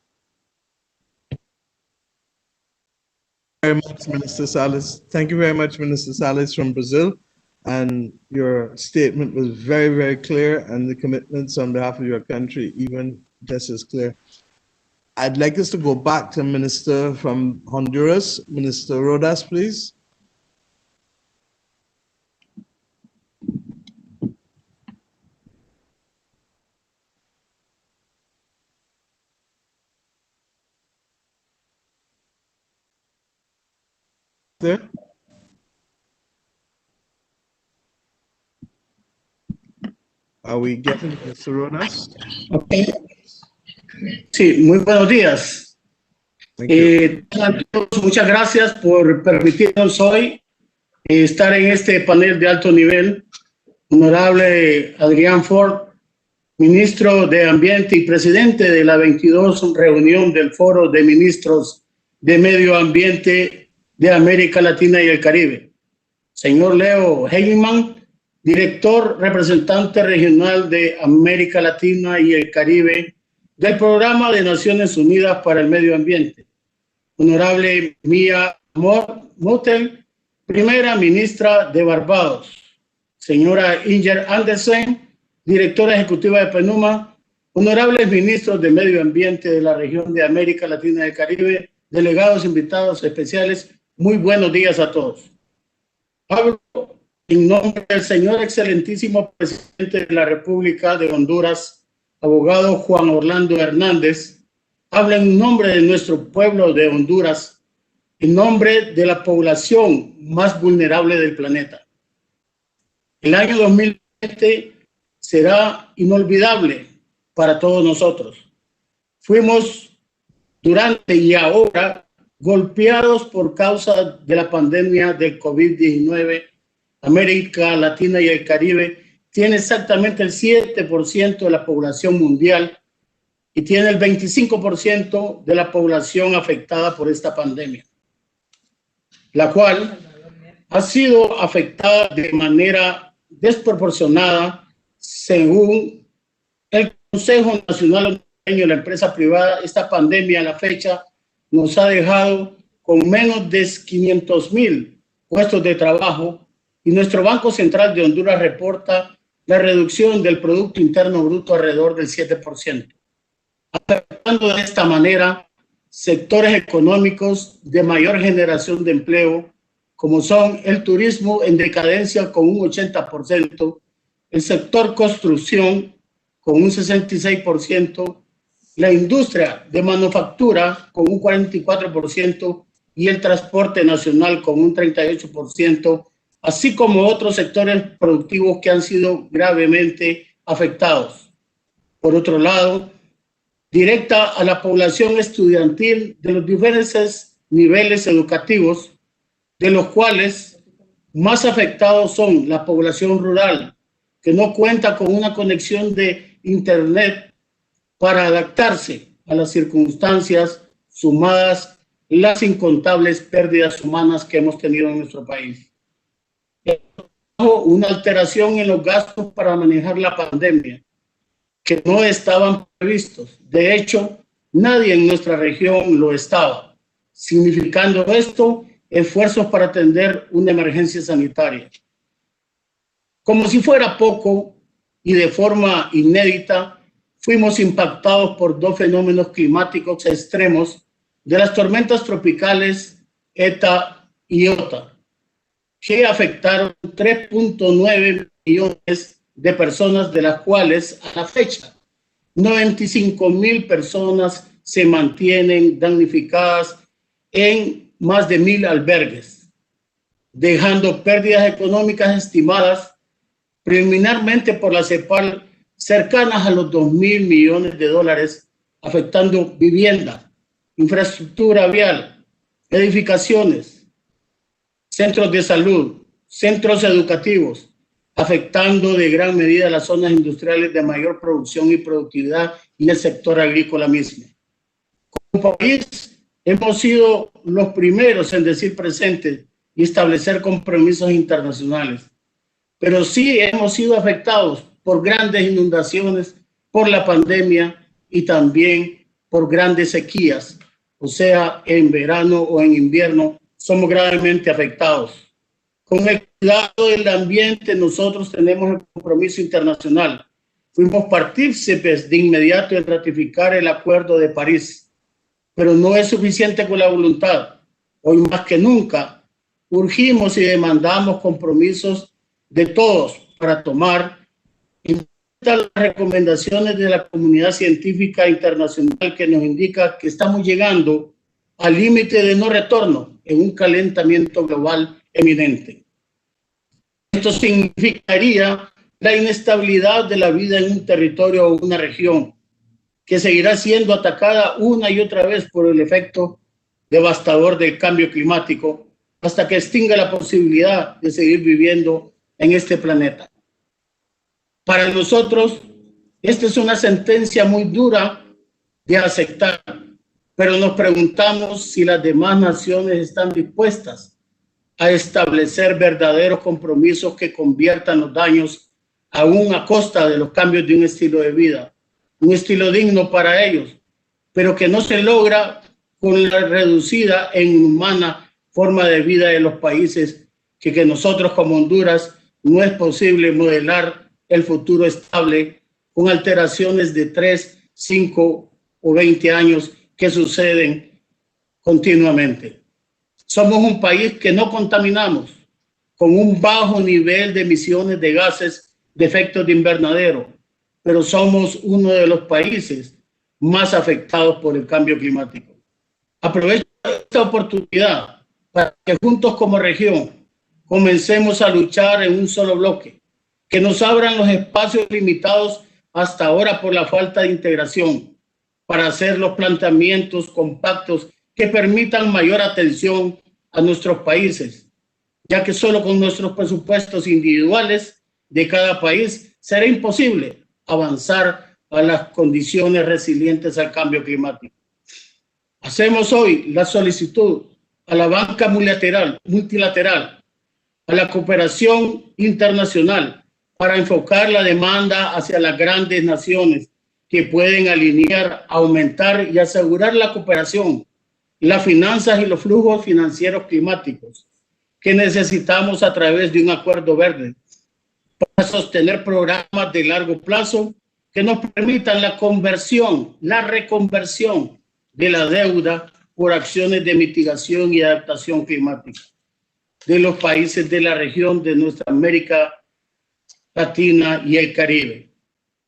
F: Very much, Minister Salles. Thank you very much, Minister Salles from Brazil. And your statement was very, very clear, and the commitments on behalf of your country even just as clear. I'd like us to go back to Minister from Honduras. Minister Rodas, please. There. Are we getting Mr. Rodas?
K: Okay. Sí, muy buenos días. Muchas gracias por permitirnos hoy estar en este panel de alto nivel. Honorable Adrián Ford, Ministro de Ambiente y Presidente de la 22 Reunión del Foro de Ministros de Medio Ambiente de América Latina y el Caribe. Señor Leo Heinemann, Director Representante Regional de América Latina y el Caribe del Programa de Naciones Unidas para el Medio Ambiente. Honorable Mia Motel, Primera Ministra de Barbados. Señora Inger Andersen, Directora Ejecutiva de PNUMA. Honorables Ministros de Medio Ambiente de la región de América Latina y el Caribe. Delegados, invitados especiales, muy buenos días a todos. Hablo en nombre del señor excelentísimo presidente de la República de Honduras, abogado Juan Orlando Hernández. Habla en nombre de nuestro pueblo de Honduras, en nombre de la población más vulnerable del planeta. El año 2020 será inolvidable para todos nosotros. Fuimos durante y ahora golpeados por causa de la pandemia del COVID-19. América Latina y el Caribe tiene exactamente el 7% de la población mundial y tiene el 25% de la población afectada por esta pandemia, la cual ha sido afectada de manera desproporcionada según el Consejo Nacional de la Empresa Privada. Esta pandemia a la fecha nos ha dejado con menos de 500,000 puestos de trabajo y nuestro Banco Central de Honduras reporta la reducción del Producto Interno Bruto alrededor del 7%, afectando de esta manera sectores económicos de mayor generación de empleo, como son el turismo en decadencia con un 80%, el sector construcción con un 66%, la industria de manufactura con un 44% y el transporte nacional con un 38%, así como otros sectores productivos que han sido gravemente afectados. Por otro lado, directa a la población estudiantil de los diferentes niveles educativos, de los cuales más afectados son la población rural, que no cuenta con una conexión de Internet para adaptarse a las circunstancias, sumadas las incontables pérdidas humanas que hemos tenido en nuestro país. Una alteración en los gastos para manejar la pandemia, que no estaban previstos. De hecho, nadie en nuestra región lo estaba, significando esto esfuerzos para atender una emergencia sanitaria. Como si fuera poco y de forma inédita, fuimos impactados por dos fenómenos climáticos extremos de las tormentas tropicales ETA y IOTA, que afectaron 3.9 millones de personas, de las cuales a la fecha 95,000 personas se mantienen damnificadas en más de 1,000 albergues, dejando pérdidas económicas estimadas preliminarmente por la CEPAL cercanas a los 2,000 millones de dólares, afectando vivienda, infraestructura vial, edificaciones, centros de salud, centros educativos, afectando de gran medida las zonas industriales de mayor producción y productividad y el sector agrícola mismo. Como país, hemos sido los primeros en decir presente y establecer compromisos internacionales, pero sí hemos sido afectados por grandes inundaciones, por la pandemia y también por grandes sequías, o sea, en verano o en invierno somos gravemente afectados. Con el cuidado del ambiente nosotros tenemos el compromiso internacional. Fuimos partícipes de inmediato en ratificar el Acuerdo de París, pero no es suficiente con la voluntad. Hoy más que nunca urgimos y demandamos compromisos de todos para tomar en cuenta las recomendaciones de la comunidad científica internacional, que nos indica que estamos llegando al límite de no retorno en un calentamiento global eminente. Esto significaría la inestabilidad de la vida en un territorio o una región que seguirá siendo atacada una y otra vez por el efecto devastador del cambio climático hasta que extinga la posibilidad de seguir viviendo en este planeta. Para nosotros, esta es una sentencia muy dura de aceptar, pero nos preguntamos si las demás naciones están dispuestas a establecer verdaderos compromisos que conviertan los daños aún a costa de los cambios de un estilo de vida, un estilo digno para ellos, pero que no se logra con la reducida e inhumana forma de vida de los países que nosotros como Honduras no es posible modelar el futuro estable con alteraciones de 3, 5 o 20 años que suceden continuamente. Somos un país que no contaminamos, con un bajo nivel de emisiones de gases de efecto de invernadero, pero somos uno de los países más afectados por el cambio climático. Aprovecho esta oportunidad para que juntos como región comencemos a luchar en un solo bloque, que nos abran los espacios limitados hasta ahora por la falta de integración, para hacer los planteamientos compactos que permitan mayor atención a nuestros países, ya que solo con nuestros presupuestos individuales de cada país será imposible avanzar a las condiciones resilientes al cambio climático. Hacemos hoy la solicitud a la banca multilateral, a la cooperación internacional, para enfocar la demanda hacia las grandes naciones que pueden alinear, aumentar y asegurar la cooperación, las finanzas y los flujos financieros climáticos que necesitamos a través de un acuerdo verde para sostener programas de largo plazo que nos permitan la conversión, la reconversión de la deuda por acciones de mitigación y adaptación climática de los países de la región de nuestra América Latina y el Caribe,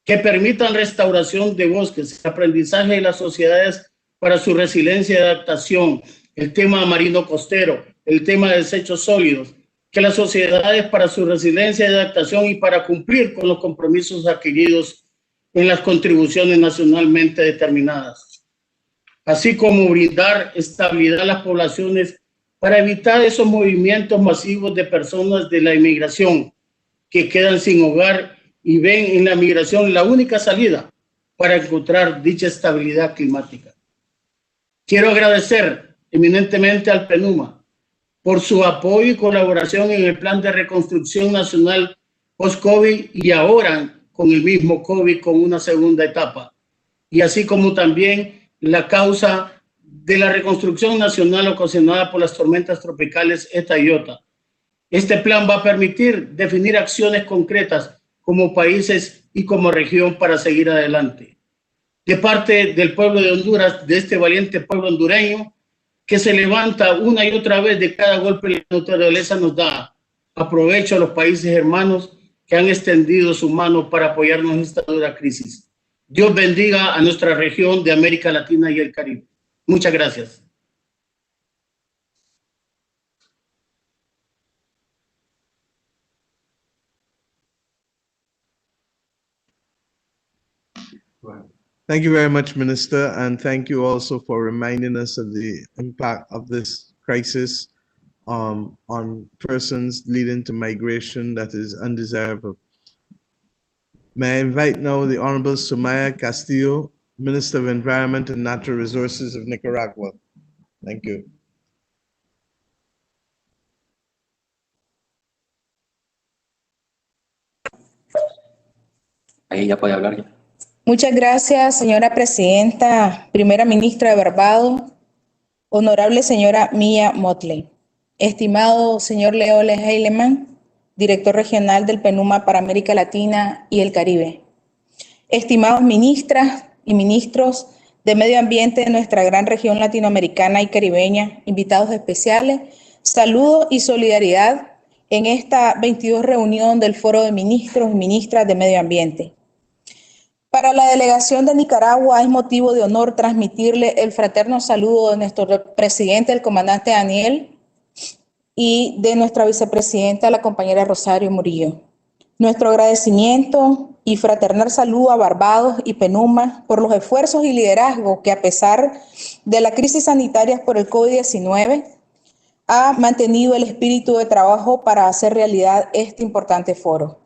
K: que permitan restauración de bosques, aprendizaje de las sociedades para su resiliencia y adaptación, el tema marino costero, el tema de desechos sólidos, que las sociedades para su resiliencia y adaptación y para cumplir con los compromisos adquiridos en las contribuciones nacionalmente determinadas, así como brindar estabilidad a las poblaciones para evitar esos movimientos masivos de personas de la inmigración que quedan sin hogar y ven en la migración la única salida para encontrar dicha estabilidad climática. Quiero agradecer eminentemente al PNUMA por su apoyo y colaboración en el Plan de Reconstrucción Nacional post-COVID y ahora con el mismo COVID con una segunda etapa, y así como también la causa de la reconstrucción nacional ocasionada por las tormentas tropicales ETA y OTA. Este plan va a permitir definir acciones concretas como países y como región para seguir adelante. De parte del pueblo de Honduras, de este valiente pueblo hondureño, que se levanta una y otra vez de cada golpe la naturaleza nos da, aprovecho a los países hermanos que han extendido su mano para apoyarnos en esta dura crisis. Dios bendiga a nuestra región de América Latina y el Caribe. Muchas gracias.
F: Thank you very much, Minister, and thank you also for reminding us of the impact of this crisis on persons, leading to migration that is undesirable. May I invite now the Honorable Sumaya Castillo, Minister of Environment and Natural Resources of Nicaragua. Thank you.
L: Ahí ya puede hablar ya.
M: Muchas gracias, señora presidenta, primera ministra de Barbados, honorable señora Mia Motley, estimado señor Leo Heilemann, director regional del PNUMA para América Latina y el Caribe, estimados ministras y ministros de Medio Ambiente de nuestra gran región latinoamericana y caribeña, invitados especiales, saludos y solidaridad en esta 22 reunión del Foro de Ministros y Ministras de Medio Ambiente. Para la delegación de Nicaragua es motivo de honor transmitirle el fraterno saludo de nuestro presidente, el comandante Daniel, y de nuestra vicepresidenta, la compañera Rosario Murillo. Nuestro agradecimiento y fraternal saludo a Barbados y PNUMA por los esfuerzos y liderazgo que, a pesar de la crisis sanitaria por el COVID-19, ha mantenido el espíritu de trabajo para hacer realidad este importante foro.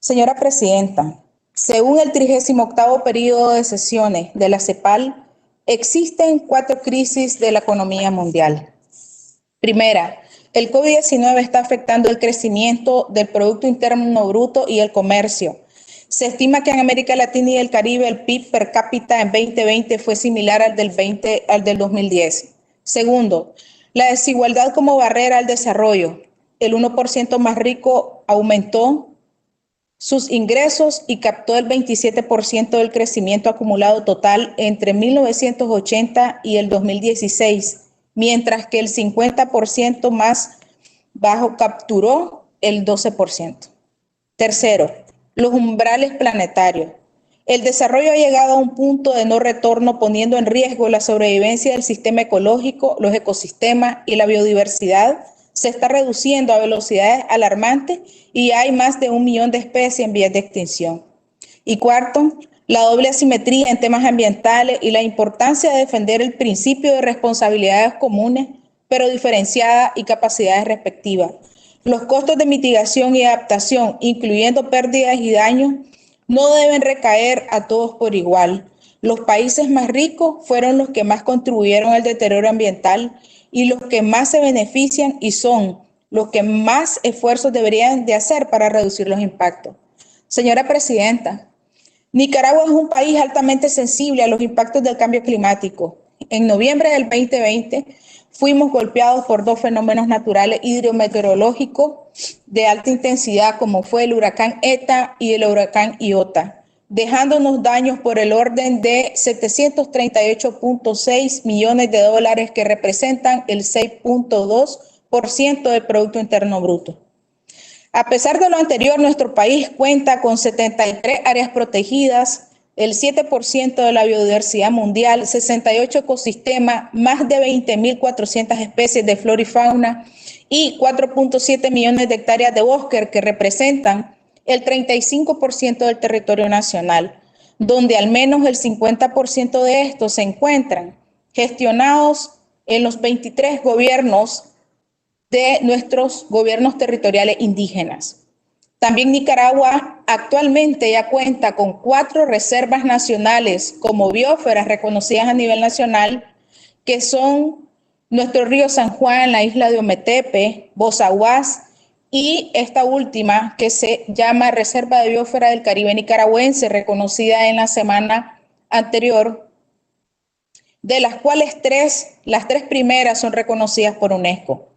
M: Señora presidenta, según el 38º periodo de sesiones de la CEPAL, existen 4 crisis de la economía mundial. Primera, el COVID-19 está afectando el crecimiento del Producto Interno Bruto y el comercio. Se estima que en América Latina y el Caribe el PIB per cápita en 2020 fue similar al del 2010. Segundo, la desigualdad como barrera al desarrollo. El 1% más rico aumentó sus ingresos y captó el 27% del crecimiento acumulado total entre 1980 y el 2016, mientras que el 50% más bajo capturó el 12%. Tercero, los umbrales planetarios. El desarrollo ha llegado a un punto de no retorno, poniendo en riesgo la sobrevivencia del sistema ecológico, los ecosistemas y la biodiversidad. Se está reduciendo a velocidades alarmantes y hay más de 1 millón de especies en vías de extinción. Y cuarto, la doble asimetría en temas ambientales y la importancia de defender el principio de responsabilidades comunes, pero diferenciadas y capacidades respectivas. Los costos de mitigación y adaptación, incluyendo pérdidas y daños, no deben recaer a todos por igual. Los países más ricos fueron los que más contribuyeron al deterioro ambiental y los que más se benefician y son los que más esfuerzos deberían de hacer para reducir los impactos. Señora presidenta, Nicaragua es un país altamente sensible a los impactos del cambio climático. En noviembre del 2020 fuimos golpeados por 2 fenómenos naturales hidrometeorológicos de alta intensidad, como fue el huracán ETA y el huracán Iota, dejándonos daños por el orden de 738.6 millones de dólares, que representan el 6.2% del Producto Interno Bruto. A pesar de lo anterior, nuestro país cuenta con 73 áreas protegidas, el 7% de la biodiversidad mundial, 68 ecosistemas, más de 20.400 especies de flora y fauna y 4.7 millones de hectáreas de bosque, que representan el 35% del territorio nacional, donde al menos el 50% de estos se encuentran gestionados en los 23 gobiernos de nuestros gobiernos territoriales indígenas. También Nicaragua actualmente ya cuenta con 4 reservas nacionales como biosferas reconocidas a nivel nacional, que son nuestro río San Juan, la isla de Ometepe, Bozaguas y esta última que se llama Reserva de Biosfera del Caribe Nicaragüense, reconocida en la semana anterior, de las cuales las 3 primeras son reconocidas por UNESCO.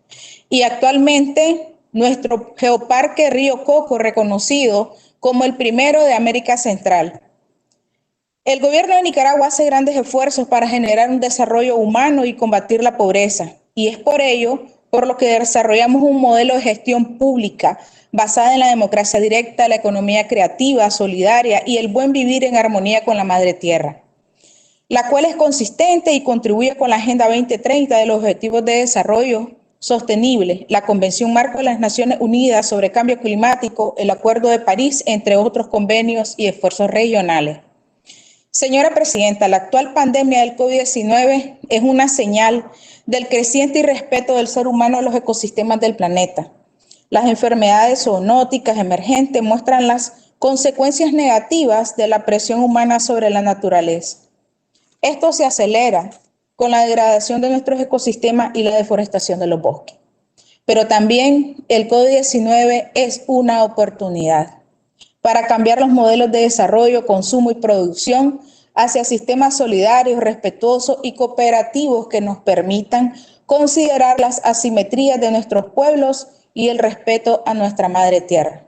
M: Y actualmente nuestro geoparque Río Coco, reconocido como el primero de América Central. El gobierno de Nicaragua hace grandes esfuerzos para generar un desarrollo humano y combatir la pobreza. Y es por ello por lo que desarrollamos un modelo de gestión pública basada en la democracia directa, la economía creativa, solidaria y el buen vivir en armonía con la madre tierra, la cual es consistente y contribuye con la Agenda 2030 de los Objetivos de Desarrollo Sostenible, la Convención Marco de las Naciones Unidas sobre Cambio Climático, el Acuerdo de París, entre otros convenios y esfuerzos regionales. Señora Presidenta, la actual pandemia del COVID-19 es una señal del creciente irrespeto del ser humano a los ecosistemas del planeta. Las enfermedades zoonóticas emergentes muestran las consecuencias negativas de la presión humana sobre la naturaleza. Esto se acelera con la degradación de nuestros ecosistemas y la deforestación de los bosques. Pero también el COVID-19 es una oportunidad para cambiar los modelos de desarrollo, consumo y producción hacia sistemas solidarios, respetuosos y cooperativos que nos permitan considerar las asimetrías de nuestros pueblos y el respeto a nuestra madre tierra.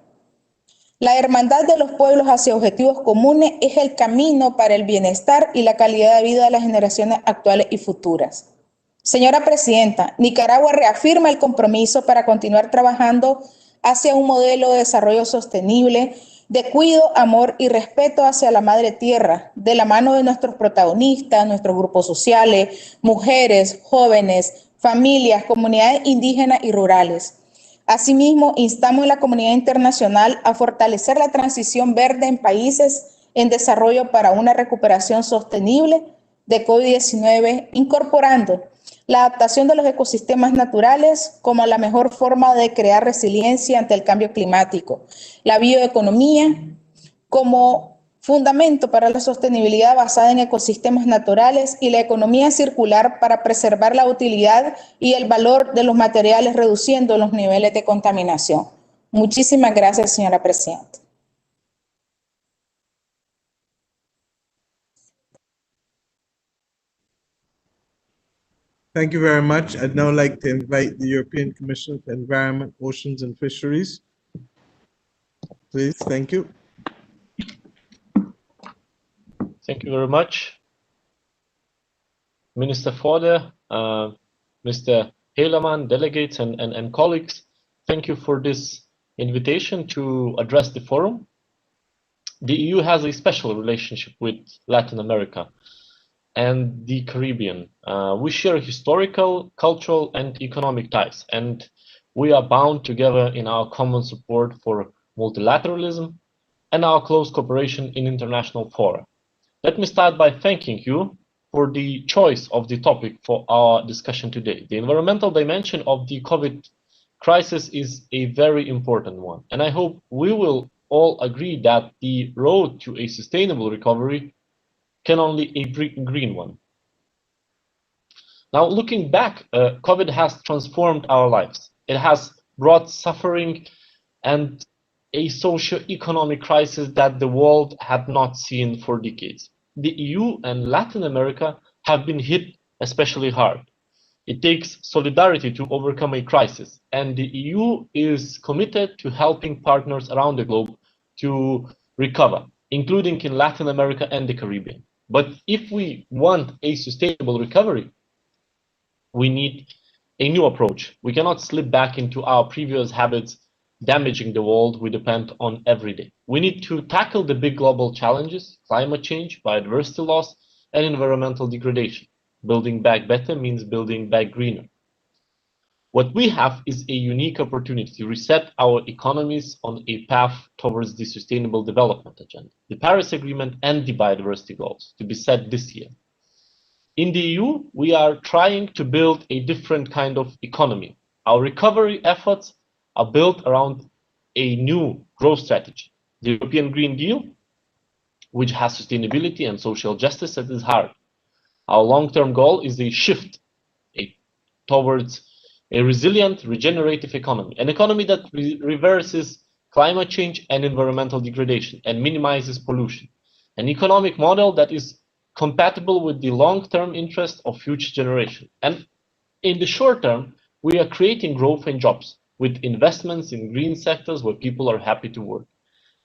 M: La hermandad de los pueblos hacia objetivos comunes es el camino para el bienestar y la calidad de vida de las generaciones actuales y futuras. Señora Presidenta, Nicaragua reafirma el compromiso para continuar trabajando hacia un modelo de desarrollo sostenible, de cuidado, amor y respeto hacia la madre tierra, de la mano de nuestros protagonistas, nuestros grupos sociales, mujeres, jóvenes, familias, comunidades indígenas y rurales. Asimismo, instamos a la comunidad internacional a fortalecer la transición verde en países en desarrollo para una recuperación sostenible de COVID-19, incorporando la adaptación de los ecosistemas naturales como la mejor forma de crear resiliencia ante el cambio climático, la bioeconomía como fundamento para la sostenibilidad basada en ecosistemas naturales y la economía circular para preservar la utilidad y el valor de los materiales, reduciendo los niveles de contaminación. Muchísimas gracias, señora Presidenta.
F: Thank you very much. I'd now like to invite the European Commissioner for Environment, Oceans and Fisheries. Please, thank you.
L: Thank you very much. Minister Forde, Mr. Helaman, delegates and colleagues, thank you for this invitation to address the forum. The EU has a special relationship with Latin America and the Caribbean. We share historical, cultural, and economic ties, and we are bound together in our common support for multilateralism and our close cooperation in international fora. Let me start by thanking you for the choice of the topic for our discussion today. The environmental dimension of the COVID crisis is a very important one, and I hope we will all agree that the road to a sustainable recovery can only be a green one. Now, looking back, COVID has transformed our lives. It has brought suffering and a socio-economic crisis that the world had not seen for decades. The EU and Latin America have been hit especially hard. It takes solidarity to overcome a crisis, and the EU is committed to helping partners around the globe to recover, including in Latin America and the Caribbean. But if we want a sustainable recovery, we need a new approach. We cannot slip back into our previous habits, damaging the world we depend on every day. We need to tackle the big global challenges: climate change, biodiversity loss, and environmental degradation. Building back better means building back greener. What we have is a unique opportunity to reset our economies on a path towards the Sustainable Development Agenda, the Paris Agreement, and the biodiversity goals to be set this year. In the EU, we are trying to build a different kind of economy. Our recovery efforts are built around a new growth strategy. The European Green Deal, which has sustainability and social justice at its heart. Our long-term goal is a shift towards a resilient, regenerative economy, an economy that reverses climate change and environmental degradation and minimizes pollution, an economic model that is compatible with the long-term interest of future generations. And in the short term, we are creating growth and jobs with investments in green sectors where people are happy to work.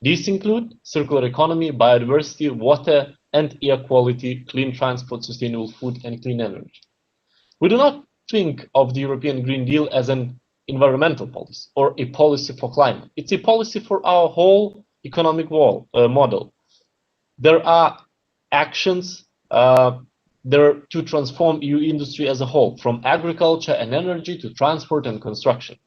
L: These include circular economy, biodiversity, water and air quality, clean transport, sustainable food, and clean energy. We do not think of the European Green Deal as an environmental policy or a policy for climate. It's a policy for our whole economic model. There are actions there to transform EU industry as a whole, from agriculture and energy to transport and construction.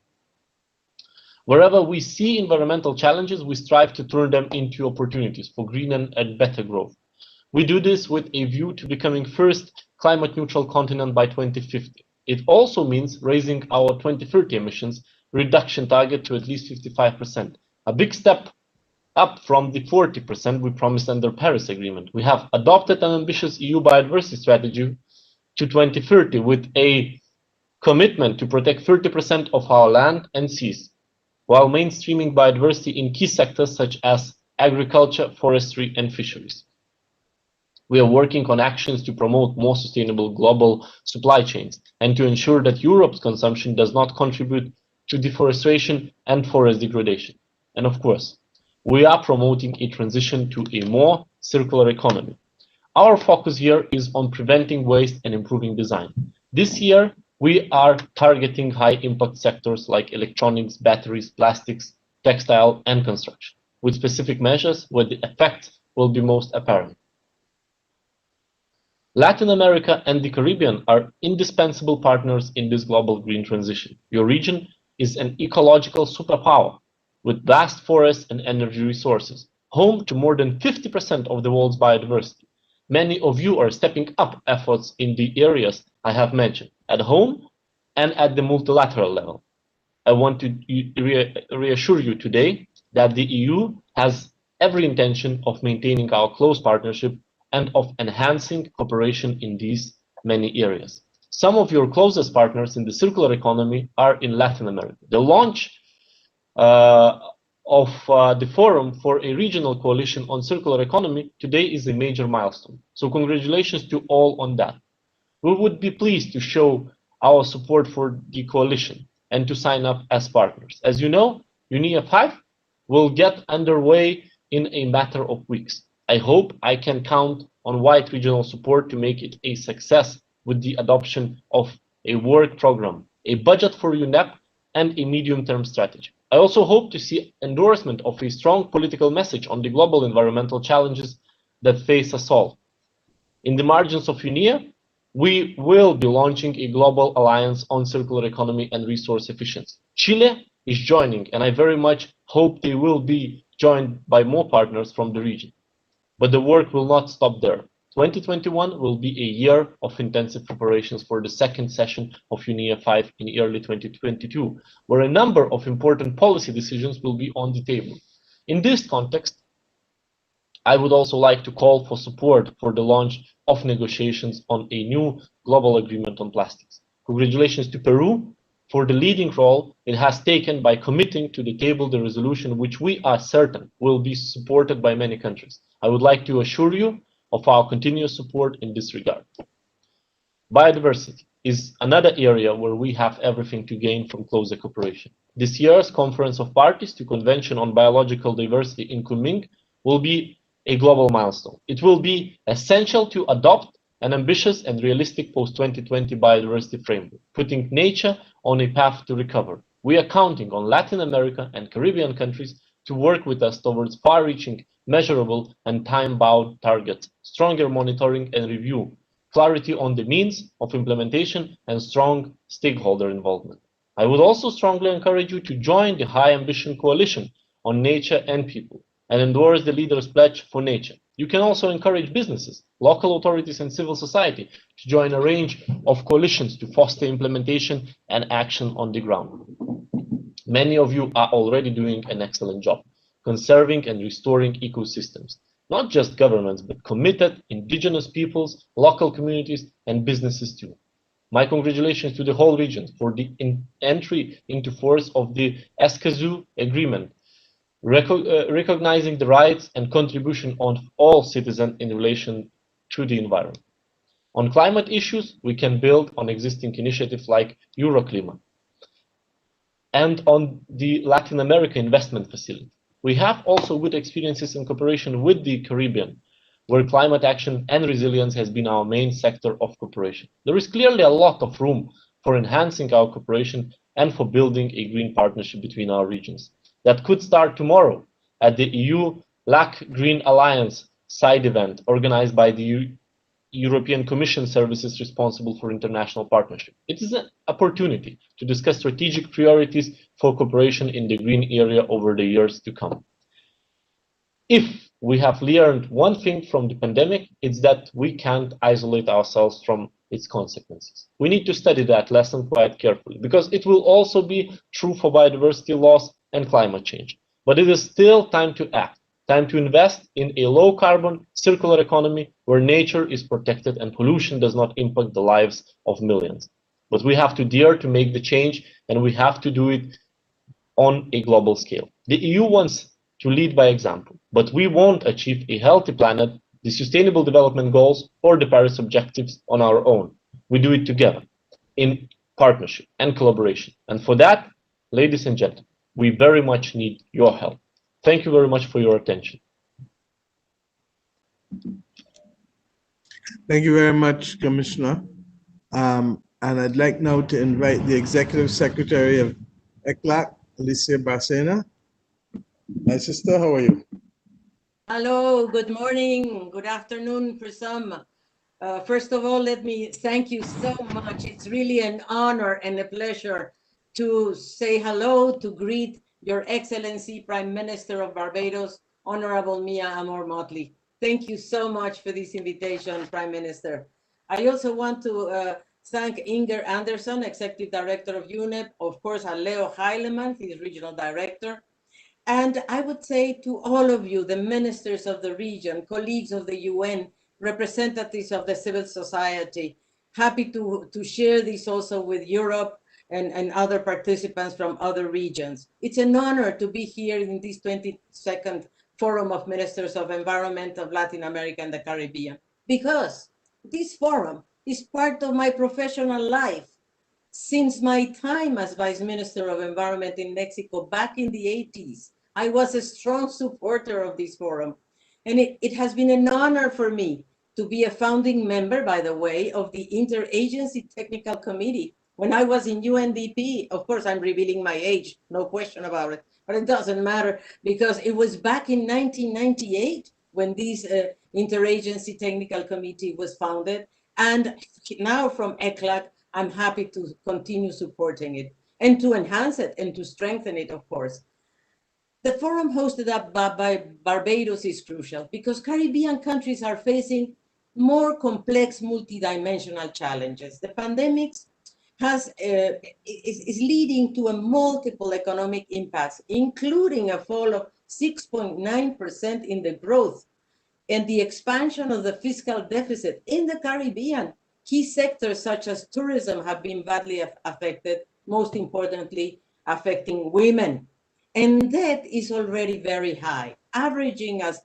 L: Wherever we see environmental challenges, we strive to turn them into opportunities for green and better growth. We do this with a view to becoming first climate neutral continent by 2050. It also means raising our 2030 emissions reduction target to at least 55%, a big step up from the 40% we promised under Paris Agreement. We have adopted an ambitious EU biodiversity strategy to 2030 with a commitment to protect 30% of our land and seas, while mainstreaming biodiversity in key sectors such as agriculture, forestry, and fisheries. We are working on actions to promote more sustainable global supply chains and to ensure that Europe's consumption does not contribute to deforestation and forest degradation. And of course, we are promoting a transition to a more circular economy. Our focus here is on preventing waste and improving design. This year, we are targeting high-impact sectors like electronics, batteries, plastics, textile, and construction, with specific measures where the effects will be most apparent. Latin America and the Caribbean are indispensable partners in this global green transition. Your region is an ecological superpower with vast forests and energy resources, home to more than 50% of the world's biodiversity. Many of you are stepping up efforts in the areas I have mentioned, at home and at the multilateral level. I want to reassure you today that the EU has every intention of maintaining our close partnership and of enhancing cooperation in these many areas. Some of your closest partners in the circular economy are in Latin America. The launch of the Forum for a Regional Coalition on Circular Economy today is a major milestone. So congratulations to all on that. We would be pleased to show our support for the coalition and to sign up as partners. As you know, UNEA 5 will get underway in a matter of weeks. I hope I can count on wide regional support to make it a success with the adoption of a work program, a budget for UNEP, and a medium-term strategy. I also hope to see endorsement of a strong political message on the global environmental challenges that face us all. In the margins of UNEA, we will be launching a global alliance on circular economy and resource efficiency. Chile is joining, and I very much hope they will be joined by more partners from the region. But the work will not stop there. 2021 will be a year of intensive preparations for the second session of UNEA 5 in early 2022, where a number of important policy decisions will be on the table. In this context, I would also like to call for support for the launch of negotiations on a new global agreement on plastics. Congratulations to Peru for the leading role it has taken by committing to the table the resolution which we are certain will be supported by many countries. I would like to assure you of our continuous support in this regard. Biodiversity is another area where we have everything to gain from closer cooperation. This year's Conference of Parties to Convention on Biological Diversity in Kunming will be a global milestone. It will be essential to adopt an ambitious and realistic post-2020 biodiversity framework, putting nature on a path to recover. We are counting on Latin America and Caribbean countries to work with us towards far-reaching, measurable and time-bound targets, stronger monitoring and review, clarity on the means of implementation, and strong stakeholder involvement. I would also strongly encourage you to join the High Ambition Coalition on Nature and People and endorse the Leaders' Pledge for Nature. You can also encourage businesses, local authorities, and civil society to join a range of coalitions to foster implementation and action on the ground. Many of you are already doing an excellent job conserving and restoring ecosystems. Not just governments, but committed indigenous peoples, local communities, and businesses too. My congratulations to the whole region for the entry into force of the XXII Agreement, recognizing the rights and contribution of all citizens in relation to the environment. On climate issues, we can build on existing initiatives like Euroclimate and on the Latin America Investment Facility. We have also good experiences in cooperation with the Caribbean, where climate action and resilience has been our main sector of cooperation. There is clearly a lot of room for enhancing our cooperation and for building a green partnership between our regions. That could start tomorrow at the EU-LAC Green Alliance side event organized by the European Commission services responsible for international partnership. It is an opportunity to discuss strategic priorities for cooperation in the green area over the years to come. If we have learned one thing from the pandemic, it's that we can't isolate ourselves from its consequences. We need to study that lesson quite carefully, because it will also be true for biodiversity loss and climate change. But it is still time to act, time to invest in a low-carbon, circular economy where nature is protected and pollution does not impact the lives of millions. But we have to dare to make the change, and we have to do it on a global scale. The EU wants to lead by example, but we won't achieve a healthy planet, the Sustainable Development Goals, or the Paris objectives on our own. We do it together, in partnership and collaboration. And for that, ladies and gentlemen, we very much need your help. Thank you very much for your attention.
F: Thank you very much, Commissioner. And I'd like now to invite the Executive Secretary of ECLAC, Alicia Barcena. My sister, how are you?
N: Hello, good morning, good afternoon for some. First of all, let me thank you so much. It's really an honor and a pleasure to say hello, to greet Your Excellency, Prime Minister of Barbados, Honorable Mia Motley. Thank you so much for this invitation, Prime Minister. I also want to thank Inger Anderson, Executive Director of UNEP, of course, Leo Heilemann, his Regional Director. And I would say to all of you, the ministers of the region, colleagues of the UN, representatives of the civil society, happy to share this also with Europe and other participants from other regions. It's an honor to be here in this 22nd Forum of Ministers of Environment of Latin America and the Caribbean, because this forum is part of my professional life. Since my time as Vice Minister of Environment in Mexico back in the 80s, I was a strong supporter of this forum. And it has been an honor for me to be a founding member, by the way, of the Interagency Technical Committee. When I was in UNDP, of course, I'm revealing my age, no question about it, but it doesn't matter, because it was back in 1998 when this Interagency Technical Committee was founded. And now from ECLAC, I'm happy to continue supporting it and to enhance it and to strengthen it, of course. The forum hosted up by Barbados is crucial because Caribbean countries are facing more complex multidimensional challenges. The pandemic is leading to a multiple economic impacts, including a fall of 6.9% in the growth and the expansion of the fiscal deficit in the Caribbean. Key sectors such as tourism have been badly affected, most importantly, affecting women. And debt is already very high, averaging, as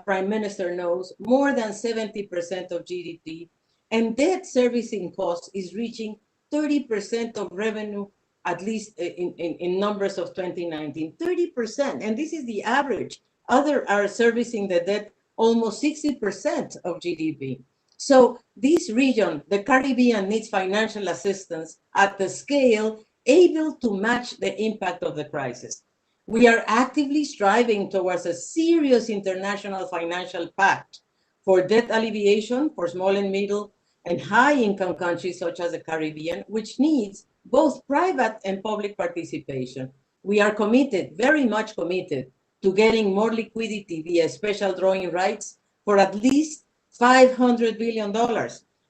N: Prime Minister knows, more than 70% of GDP. And debt servicing costs is reaching 30% of revenue, at least in numbers of 2019, 30%. And this is the average. Others are servicing the debt almost 60% of GDP. So this region, the Caribbean, needs financial assistance at the scale able to match the impact of the crisis. We are actively striving towards a serious international financial pact for debt alleviation for small and middle and high-income countries such as the Caribbean, which needs both private and public participation. We are committed, very much committed, to getting more liquidity via special drawing rights for at least $500 billion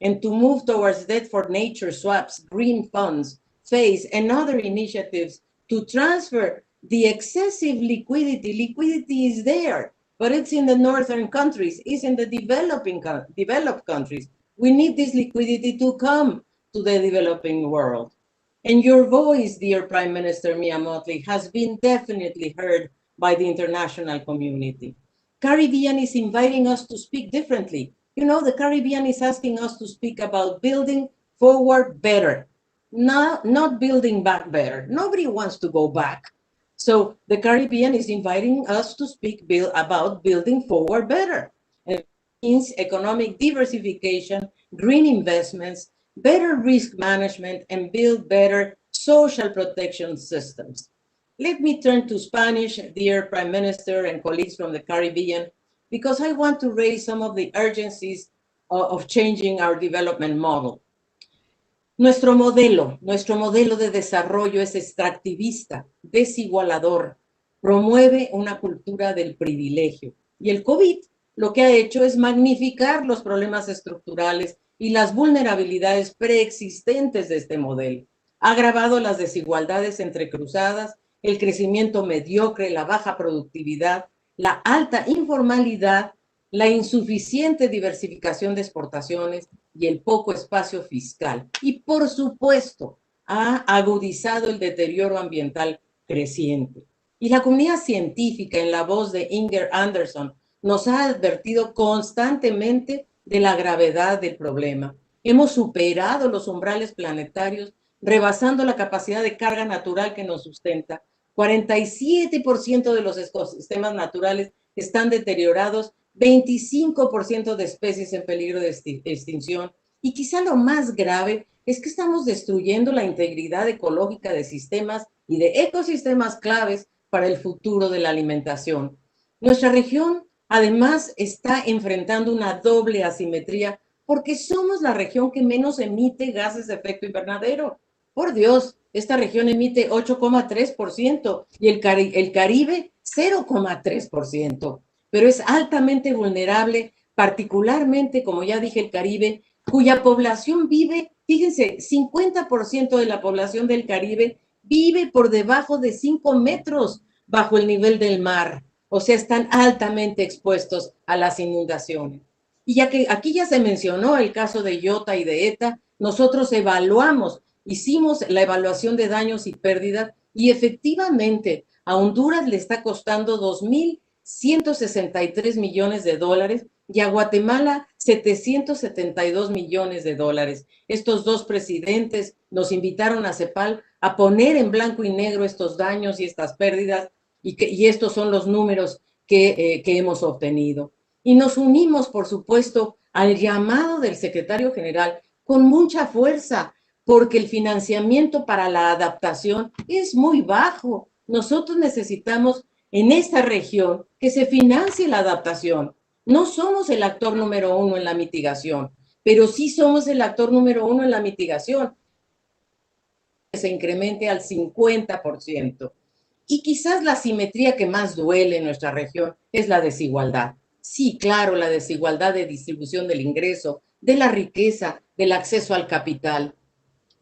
N: and to move towards debt for nature swaps, green funds, phase, and other initiatives to transfer the excessive liquidity. Liquidity is there, but it's in the northern countries, it's in the developed countries. We need this liquidity to come to the developing world. And your voice, dear Prime Minister Mia Mottley, has been definitely heard by the international community. Caribbean is inviting us to speak differently. You know, the Caribbean is asking us to speak about building forward better, not building back better. Nobody wants to go back. So the Caribbean is inviting us to speak about building forward better. And it means economic diversification, green investments, better risk management, and build better social protection systems. Let me turn to Spanish, dear Prime Minister and colleagues from the Caribbean, because I want to raise some of the urgencies of changing our development model. Nuestro modelo de desarrollo es extractivista, desigualador, promueve una cultura del privilegio. Y el COVID lo que ha hecho es magnificar los problemas estructurales y las vulnerabilidades preexistentes de este modelo. Ha agravado las desigualdades entrecruzadas, el crecimiento mediocre, la baja productividad, la alta informalidad, la insuficiente diversificación de exportaciones y el poco espacio fiscal. Y por supuesto, ha agudizado el deterioro ambiental creciente. Y la comunidad científica, en la voz de Inger Anderson, nos ha advertido constantemente de la gravedad del problema. Hemos superado los umbrales planetarios, rebasando la capacidad de carga natural que nos sustenta. 47% de los ecosistemas naturales están deteriorados, 25% de especies en peligro de extinción. Y quizá lo más grave es que estamos destruyendo la integridad ecológica de sistemas y de ecosistemas claves para el futuro de la alimentación. Nuestra región, además, está enfrentando una doble asimetría porque somos la región que menos emite gases de efecto invernadero. Por Dios, esta región emite 8,3% y el Caribe 0,3%, pero es altamente vulnerable, particularmente, como ya dije, el Caribe, cuya población vive, fíjense, 50% de la población del Caribe vive por debajo de 5 metros bajo el nivel del mar, o sea, están altamente expuestos a las inundaciones. Y ya que aquí ya se mencionó el caso de Iota y de ETA, nosotros hicimos la evaluación de daños y pérdidas y efectivamente a Honduras le está costando 2.163 millones de dólares y a Guatemala 772 millones de dólares. Estos dos presidentes nos invitaron a CEPAL a poner en blanco y negro estos daños y estas pérdidas y estos son los números que hemos obtenido. Y nos unimos, por supuesto, al llamado del secretario general con mucha fuerza, porque el financiamiento para la adaptación es muy bajo. Nosotros necesitamos en esta región que se financie la adaptación. No somos el actor número 1 en la mitigación, pero sí somos el actor número 1 en la mitigación. Que se incremente al 50%. Y quizás la asimetría que más duele en nuestra región es la desigualdad. Sí, claro, la desigualdad de distribución del ingreso, de la riqueza, del acceso al capital.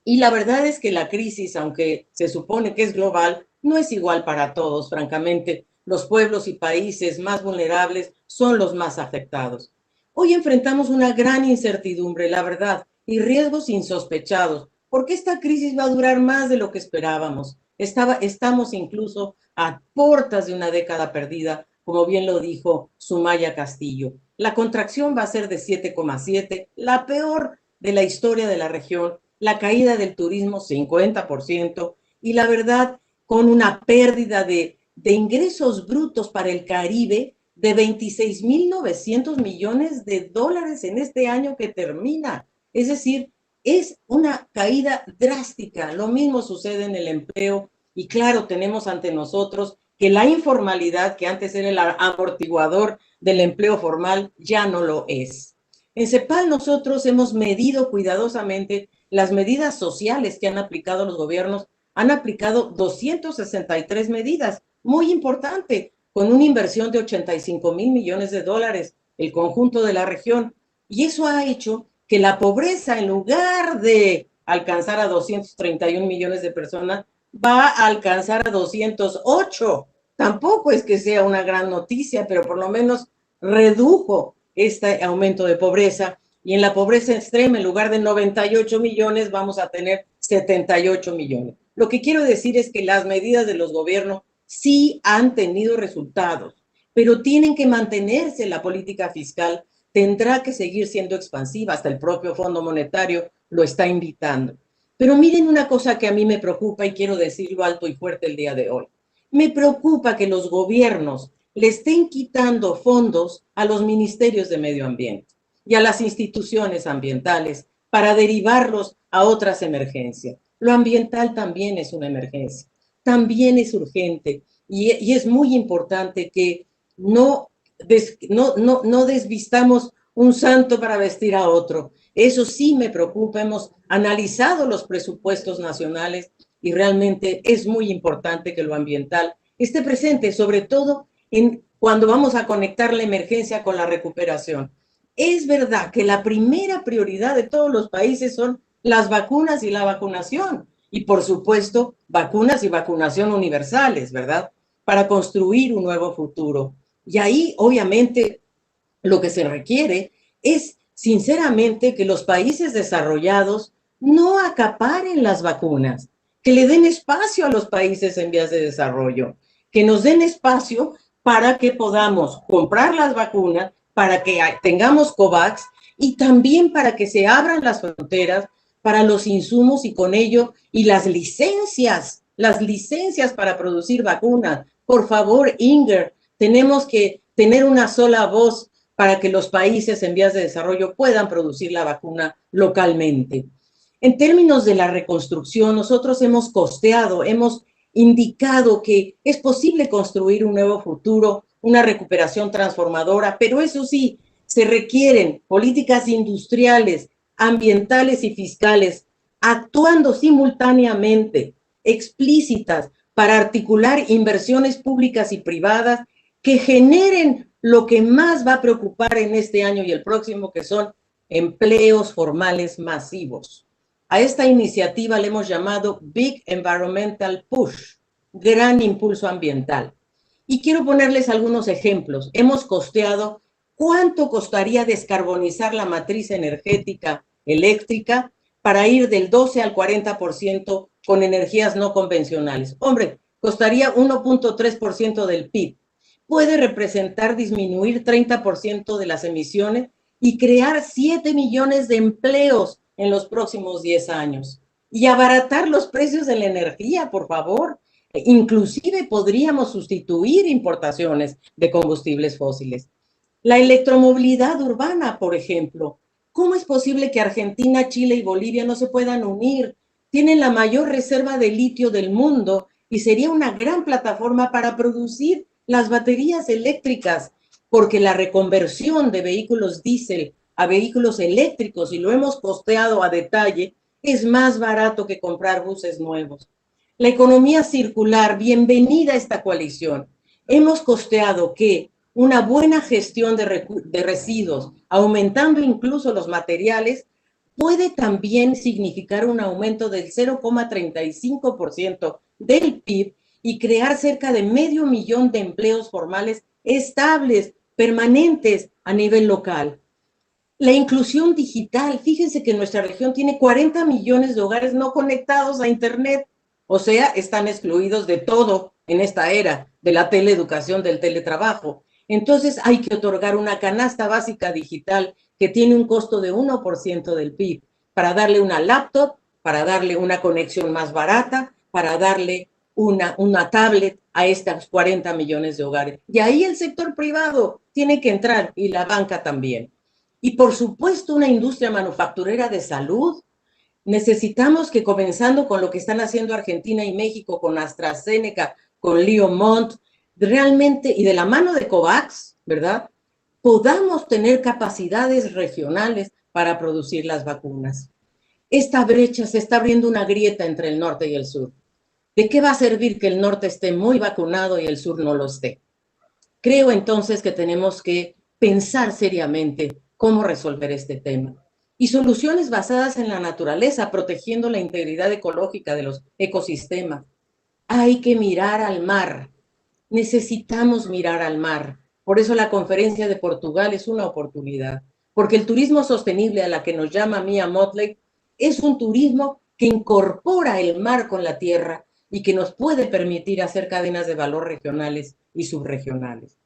N: Y la verdad es que la crisis, aunque se supone que es global, no es igual para todos, francamente. Los pueblos y países más vulnerables son los más afectados. Hoy enfrentamos una gran incertidumbre, la verdad, y riesgos insospechados, porque esta crisis va a durar más de lo que esperábamos. Estamos incluso a puertas de una década perdida, como bien lo dijo Sumaya Castillo. La contracción va a ser de 7,7, la peor de la historia de la región, la caída del turismo 50%, y la verdad, con una pérdida de ingresos brutos para el Caribe de 26.900 millones de dólares en este año que termina. Es decir, es una caída drástica. Lo mismo sucede en el empleo y claro, tenemos ante nosotros que la informalidad, que antes era el amortiguador del empleo formal, ya no lo es. En CEPAL nosotros hemos medido cuidadosamente las medidas sociales que han aplicado los gobiernos. Han aplicado 263 medidas, muy importante, con una inversión de 85.000 millones de dólares el conjunto de la región. Y eso ha hecho que la pobreza, en lugar de alcanzar a 231 millones de personas, va a alcanzar a 208. Tampoco es que sea una gran noticia, pero por lo menos redujo este aumento de pobreza. Y en la pobreza extrema, en lugar de 98 millones, vamos a tener 78 millones. Lo que quiero decir es que las medidas de los gobiernos sí han tenido resultados, pero tienen que mantenerse. La política fiscal tendrá que seguir siendo expansiva, hasta el propio Fondo Monetario lo está invitando. Pero miren una cosa que a mí me preocupa y quiero decirlo alto y fuerte el día de hoy. Me preocupa que los gobiernos le estén quitando fondos a los ministerios de medio ambiente y a las instituciones ambientales para derivarlos a otras emergencias. Lo ambiental también es una emergencia, también es urgente y es muy importante que no desvistamos un santo para vestir a otro. Eso sí me preocupa. Hemos analizado los presupuestos nacionales y realmente es muy importante que lo ambiental esté presente, sobre todo cuando vamos a conectar la emergencia con la recuperación. Es verdad que la primera prioridad de todos los países son las vacunas y la vacunación. Y por supuesto, vacunas y vacunación universales, ¿verdad? Para construir un nuevo futuro. Y ahí, obviamente, lo que se requiere es, sinceramente, que los países desarrollados no acaparen las vacunas, que le den espacio a los países en vías de desarrollo, que nos den espacio para que podamos comprar las vacunas, para que tengamos COVAX y también para que se abran las fronteras para los insumos y con ello, y las licencias para producir vacunas. Por favor, Inger, tenemos que tener una sola voz para que los países en vías de desarrollo puedan producir la vacuna localmente. En términos de la reconstrucción, nosotros hemos costeado, hemos indicado que es posible construir un nuevo futuro, una recuperación transformadora, pero eso sí, se requieren políticas industriales, ambientales y fiscales actuando simultáneamente, explícitas, para articular inversiones públicas y privadas que generen lo que más va a preocupar en este año y el próximo, que son empleos formales masivos. A esta iniciativa le hemos llamado Big Environmental Push, gran impulso ambiental. Y quiero ponerles algunos ejemplos. Hemos costeado cuánto costaría descarbonizar la matriz energética eléctrica para ir del 12 al 40% con energías no convencionales. Hombre, costaría 1.3% del PIB. Puede representar disminuir 30% de las emisiones y crear 7 millones de empleos en los próximos 10 años. Y abaratar los precios de la energía, por favor. Inclusive podríamos sustituir importaciones de combustibles fósiles. La electromovilidad urbana, por ejemplo. ¿Cómo es posible que Argentina, Chile y Bolivia no se puedan unir? Tienen la mayor reserva de litio del mundo y sería una gran plataforma para producir las baterías eléctricas, porque la reconversión de vehículos diésel a vehículos eléctricos, y lo hemos costeado a detalle, es más barato que comprar buses nuevos. La economía circular, bienvenida a esta coalición. Hemos costeado que una buena gestión de residuos, aumentando incluso los materiales, puede también significar un aumento del 0,35% del PIB y crear cerca de 500,000 de empleos formales estables, permanentes a nivel local. La inclusión digital, fíjense que nuestra región tiene 40 millones de hogares no conectados a Internet, o sea, están excluidos de todo en esta era de la teleeducación, del teletrabajo. Entonces hay que otorgar una canasta básica digital que tiene un costo de 1% del PIB para darle una laptop, para darle una conexión más barata, para darle una tablet a estos 40 millones de hogares. Y ahí el sector privado tiene que entrar y la banca también. Y por supuesto una industria manufacturera de salud. Necesitamos que, comenzando con lo que están haciendo Argentina y México con AstraZeneca, con Liomont, realmente, y de la mano de COVAX, ¿verdad?, podamos tener capacidades regionales para producir las vacunas. Esta brecha se está abriendo una grieta entre el norte y el sur. ¿De qué va a servir que el norte esté muy vacunado y el sur no lo esté? Creo entonces que tenemos que pensar seriamente cómo resolver este tema. Y soluciones basadas en la naturaleza, protegiendo la integridad ecológica de los ecosistemas. Hay que mirar al mar. Necesitamos mirar al mar. Por eso la conferencia de Portugal es una oportunidad. Porque el turismo sostenible a la que nos llama Mia Motley es un turismo que incorpora el mar con la tierra y que nos puede permitir hacer cadenas de valor regionales y subregionales.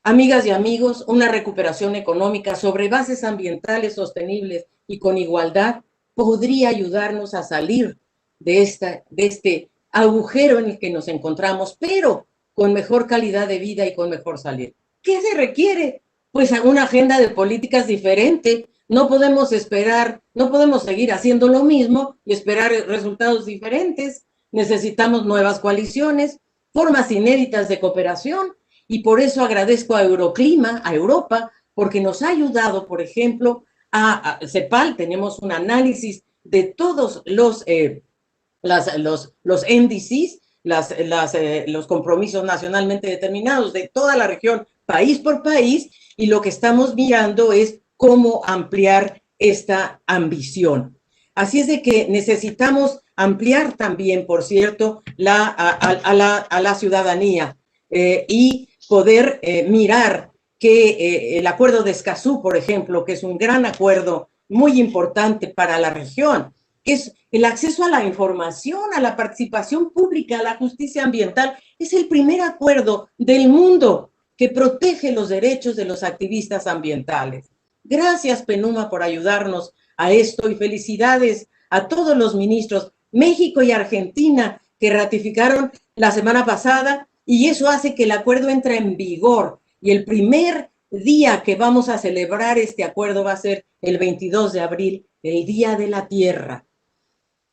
N: Amigas y amigos, una recuperación económica sobre bases ambientales sostenibles y con igualdad podría ayudarnos a salir de este agujero en el que nos encontramos, pero con mejor calidad de vida y con mejor salud. ¿Qué se requiere? Pues una agenda de políticas diferente. No podemos esperar, no podemos seguir haciendo lo mismo y esperar resultados diferentes. Necesitamos nuevas coaliciones, formas inéditas de cooperación, y por eso agradezco a Euroclima, a Europa, porque nos ha ayudado, por ejemplo, a CEPAL. Tenemos un análisis de todos los NDCs, los compromisos nacionalmente determinados de toda la región, país por país, y lo que estamos mirando es cómo ampliar esta ambición. Así es de que necesitamos ampliar también, por cierto, a la ciudadanía y poder mirar que el acuerdo de Escazú, por ejemplo, que es un gran acuerdo muy importante para la región, que es el acceso a la información, a la participación pública, a la justicia ambiental, es el primer acuerdo del mundo que protege los derechos de los activistas ambientales. Gracias, PENUMA, por ayudarnos a esto y felicidades a todos los ministros, México y Argentina, que ratificaron la semana pasada, y eso hace que el acuerdo entre en vigor. Y el primer día que vamos a celebrar este acuerdo va a ser el 22 de abril, el Día de la Tierra.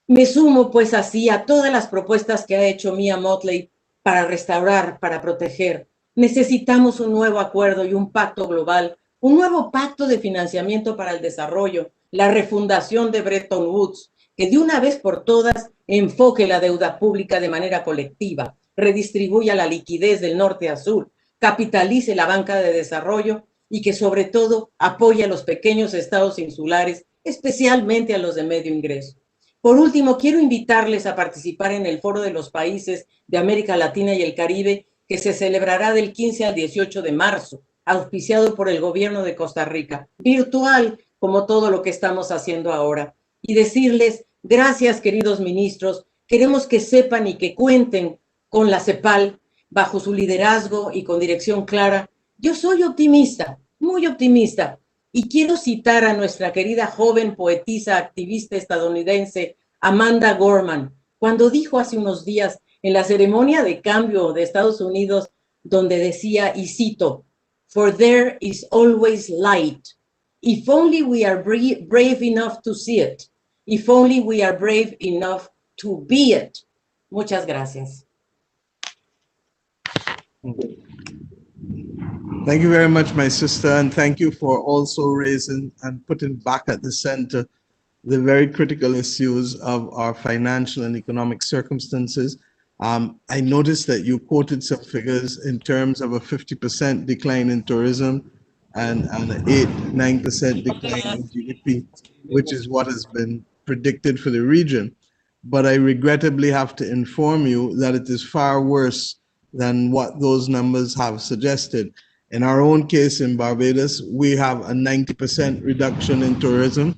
N: Me sumo pues así a todas las propuestas que ha hecho Mia Motley para restaurar, para proteger. Necesitamos un nuevo acuerdo y un pacto global, un nuevo pacto de financiamiento para el desarrollo, la refundación de Bretton Woods, que de una vez por todas enfoque la deuda pública de manera colectiva, redistribuya la liquidez del norte a sur, capitalice la banca de desarrollo y que sobre todo apoye a los pequeños estados insulares, especialmente a los de medio ingreso. Por último, quiero invitarles a participar en el Foro de los Países de América Latina y el Caribe, que se celebrará del 15 al 18 de marzo, auspiciado por el gobierno de Costa Rica, virtual, como todo lo que estamos haciendo ahora. Y decirles, gracias, queridos ministros, queremos que sepan y que cuenten con la CEPAL, bajo su liderazgo y con dirección clara. Yo soy optimista, muy optimista, y quiero citar a nuestra querida joven poetisa activista estadounidense Amanda Gorman, cuando dijo hace unos días en la ceremonia de cambio de Estados Unidos, donde decía, y cito, "For there is always light. If only we are brave enough to see it. If only we are brave enough to be it." Muchas gracias.
F: Thank you very much, my sister, and thank you for also raising and putting back at the center the very critical issues of our financial and economic circumstances. I noticed that you quoted some figures in terms of a 50% decline in tourism and an 8-9% decline in GDP, which is what has been predicted for the region. But I regrettably have to inform you that it is far worse than what those numbers have suggested. In our own case in Barbados, we have a 90% reduction in tourism.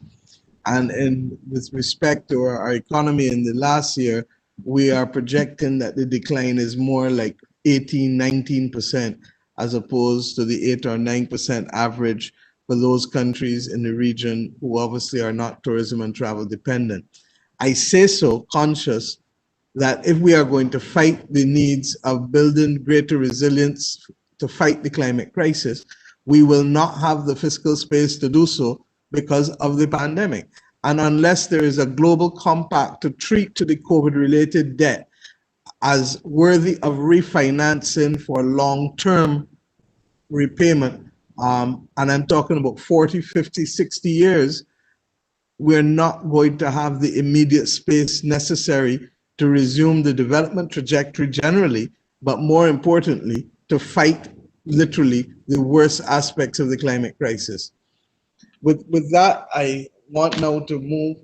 F: And with respect to our economy in the last year, we are projecting that the decline is more like 18-19%, as opposed to the 8 or 9% average for those countries in the region who obviously are not tourism and travel dependent. I say so conscious that if we are going to fight the needs of building greater resilience to fight the climate crisis, we will not have the fiscal space to do so because of the pandemic. And unless there is a global compact to treat to the COVID-related debt as worthy of refinancing for long-term repayment, and I'm talking about 40, 50, 60 years, we're not going to have the immediate space necessary to resume the development trajectory generally, but more importantly, to fight literally the worst aspects of the climate crisis. With that, I want now to move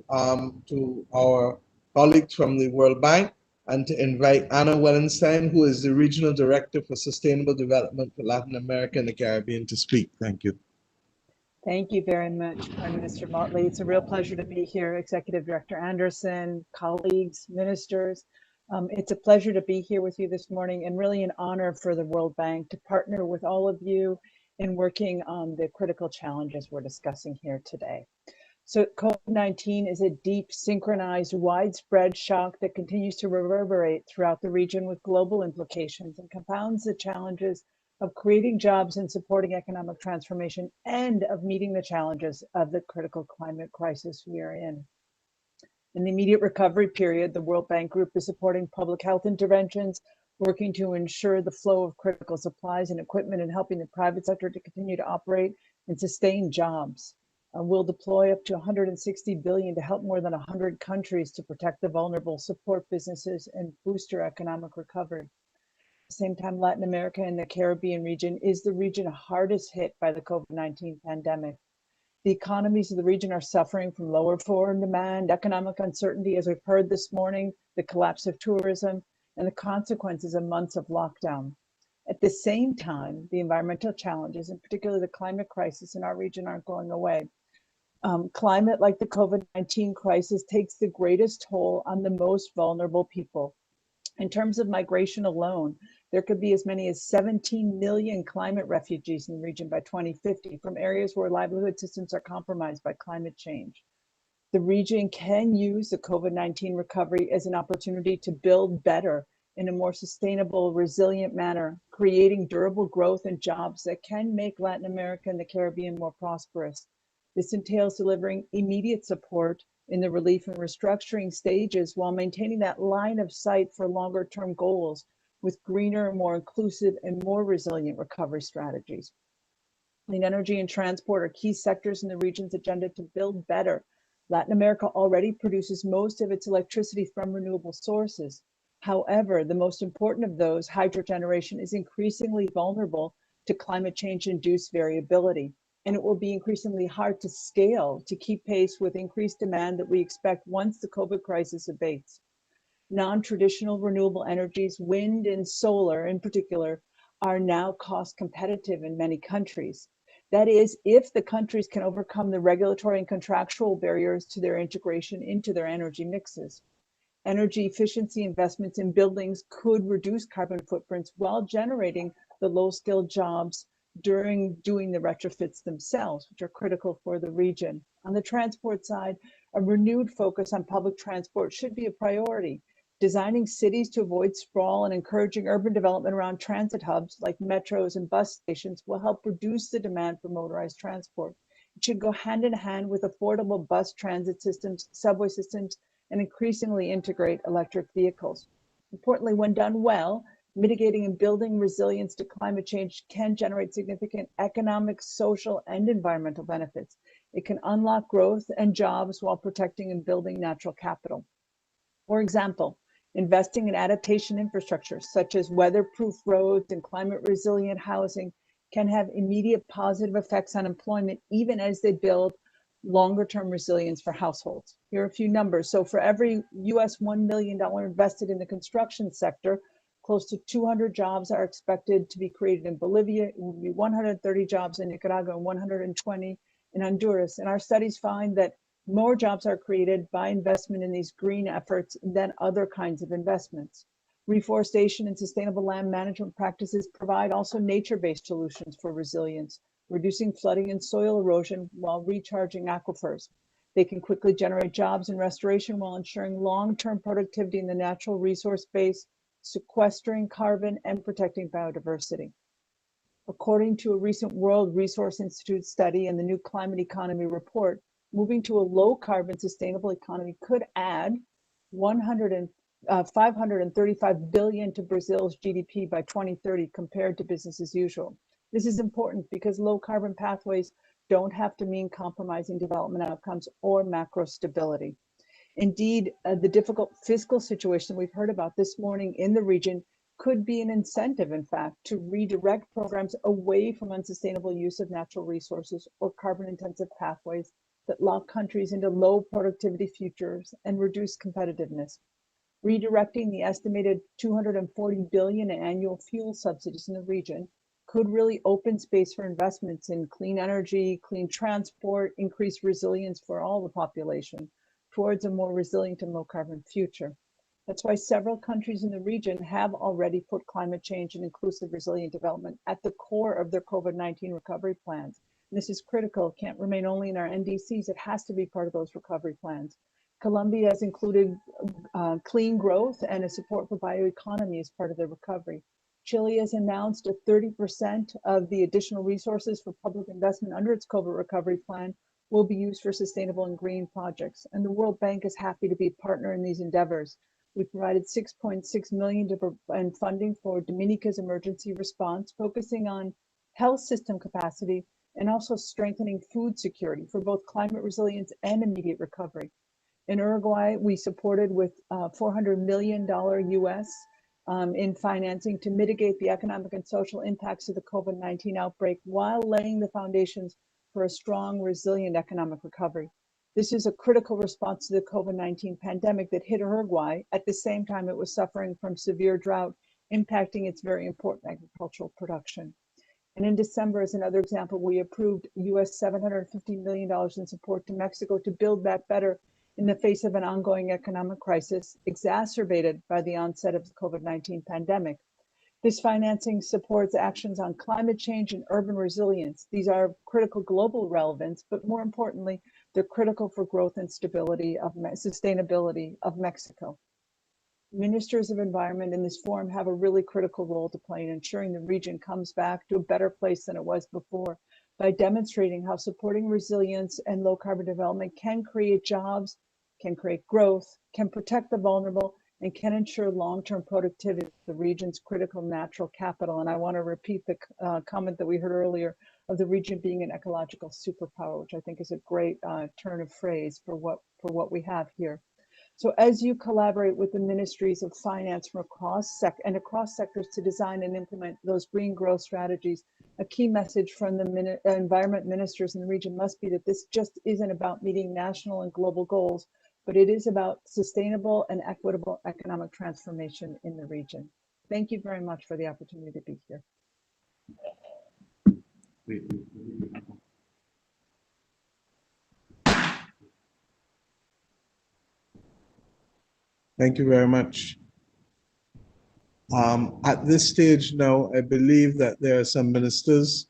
F: to our colleagues from the World Bank and to invite Anna Wellenstein, who is the Regional Director for Sustainable Development for Latin America and the Caribbean, to speak. Thank you.
O: Thank you very much, Prime Minister Motley. It's a real pleasure to be here, Executive Director Anderson, colleagues, ministers. It's a pleasure to be here with you this morning and really an honor for the World Bank to partner with all of you in working on the critical challenges we're discussing here today. So COVID-19 is a deep, synchronized, widespread shock that continues to reverberate throughout the region with global implications and compounds the challenges of creating jobs and supporting economic transformation and of meeting the challenges of the critical climate crisis we are in. In the immediate recovery period, the World Bank Group is supporting public health interventions, working to ensure the flow of critical supplies and equipment and helping the private sector to continue to operate and sustain jobs. We'll deploy up to 160 billion to help more than 100 countries to protect the vulnerable, support businesses, and boost economic recovery. At the same time, Latin America and the Caribbean region is the region hardest hit by the COVID-19 pandemic. The economies of the region are suffering from lower foreign demand, economic uncertainty, as we've heard this morning, the collapse of tourism, and the consequences of months of lockdown. At the same time, the environmental challenges, and particularly the climate crisis in our region, aren't going away. Climate, like the COVID-19 crisis, takes the greatest toll on the most vulnerable people. In terms of migration alone, there could be as many as 17 million climate refugees in the region by 2050 from areas where livelihood systems are compromised by climate change. The region can use the COVID-19 recovery as an opportunity to build better in a more sustainable, resilient manner, creating durable growth and jobs that can make Latin America and the Caribbean more prosperous. This entails delivering immediate support in the relief and restructuring stages while maintaining that line of sight for longer term goals with greener, more inclusive, and more resilient recovery strategies. Clean energy and transport are key sectors in the region's agenda to build better. Latin America already produces most of its electricity from renewable sources. However, the most important of those, hydro generation, is increasingly vulnerable to climate change-induced variability, and it will be increasingly hard to scale to keep pace with increased demand that we expect once the COVID crisis abates. Non-traditional renewable energies, wind and solar in particular, are now cost competitive in many countries. That is, if the countries can overcome the regulatory and contractual barriers to their integration into their energy mixes. Energy efficiency investments in buildings could reduce carbon footprints while generating the low-skilled jobs during doing the retrofits themselves, which are critical for the region. On the transport side, a renewed focus on public transport should be a priority. Designing cities to avoid sprawl and encouraging urban development around transit hubs like metros and bus stations will help reduce the demand for motorized transport. It should go hand in hand with affordable bus transit systems, subway systems, and increasingly integrate electric vehicles. Importantly, when done well, mitigating and building resilience to climate change can generate significant economic, social, and environmental benefits. It can unlock growth and jobs while protecting and building natural capital. For example, investing in adaptation infrastructure, such as weatherproof roads and climate resilient housing, can have immediate positive effects on employment, even as they build longer term resilience for households. Here are a few numbers. So for every US $1 million invested in the construction sector, close to 200 jobs are expected to be created in Bolivia. It will be 130 jobs in Nicaragua and 120 in Honduras. And our studies find that more jobs are created by investment in these green efforts than other kinds of investments. Reforestation and sustainable land management practices provide also nature-based solutions for resilience, reducing flooding and soil erosion while recharging aquifers. They can quickly generate jobs and restoration while ensuring long-term productivity in the natural resource base, sequestering carbon and protecting biodiversity. According to a recent World Resource Institute study and the New Climate Economy report, moving to a low-carbon sustainable economy could add 535 billion to Brazil's GDP by 2030 compared to business as usual. This is important because low-carbon pathways don't have to mean compromising development outcomes or macro stability. Indeed, the difficult fiscal situation we've heard about this morning in the region could be an incentive, in fact, to redirect programs away from unsustainable use of natural resources or carbon-intensive pathways that lock countries into low productivity futures and reduce competitiveness. Redirecting the estimated 240 billion in annual fuel subsidies in the region could really open space for investments in clean energy, clean transport, increased resilience for all the population towards a more resilient and low carbon future. That's why several countries in the region have already put climate change and inclusive resilient development at the core of their COVID-19 recovery plans. And this is critical. It can't remain only in our NDCs. It has to be part of those recovery plans. Colombia has included clean growth and a support for bioeconomy as part of their recovery. Chile has announced a 30% of the additional resources for public investment under its COVID recovery plan will be used for sustainable and green projects. And the World Bank is happy to be a partner in these endeavors. We provided 6.6 million in funding for Dominica's emergency response, focusing on health system capacity and also strengthening food security for both climate resilience and immediate recovery. In Uruguay, we supported with $400 million US in financing to mitigate the economic and social impacts of the COVID-19 outbreak while laying the foundations for a strong, resilient economic recovery. This is a critical response to the COVID-19 pandemic that hit Uruguay at the same time it was suffering from severe drought, impacting its very important agricultural production. And in December, as another example, we approved US $750 million in support to Mexico to build back better in the face of an ongoing economic crisis exacerbated by the onset of the COVID-19 pandemic. This financing supports actions on climate change and urban resilience. These are critical global relevance, but more importantly, they're critical for growth and stability of sustainability of Mexico. Ministers of Environment in this forum have a really critical role to play in ensuring the region comes back to a better place than it was before by demonstrating how supporting resilience and low carbon development can create jobs, can create growth, can protect the vulnerable, and can ensure long-term productivity of the region's critical natural capital. And I want to repeat the comment that we heard earlier of the region being an ecological superpower, which I think is a great turn of phrase for what we have here. So as you collaborate with the ministries of finance from across sectors to design and implement those green growth strategies, a key message from the environment ministers in the region must be that this just isn't about meeting national and global goals, but it is about sustainable and equitable economic transformation in the region. Thank you very much for the opportunity to be here.
F: Thank you very much. At this stage now, I believe that there are some ministers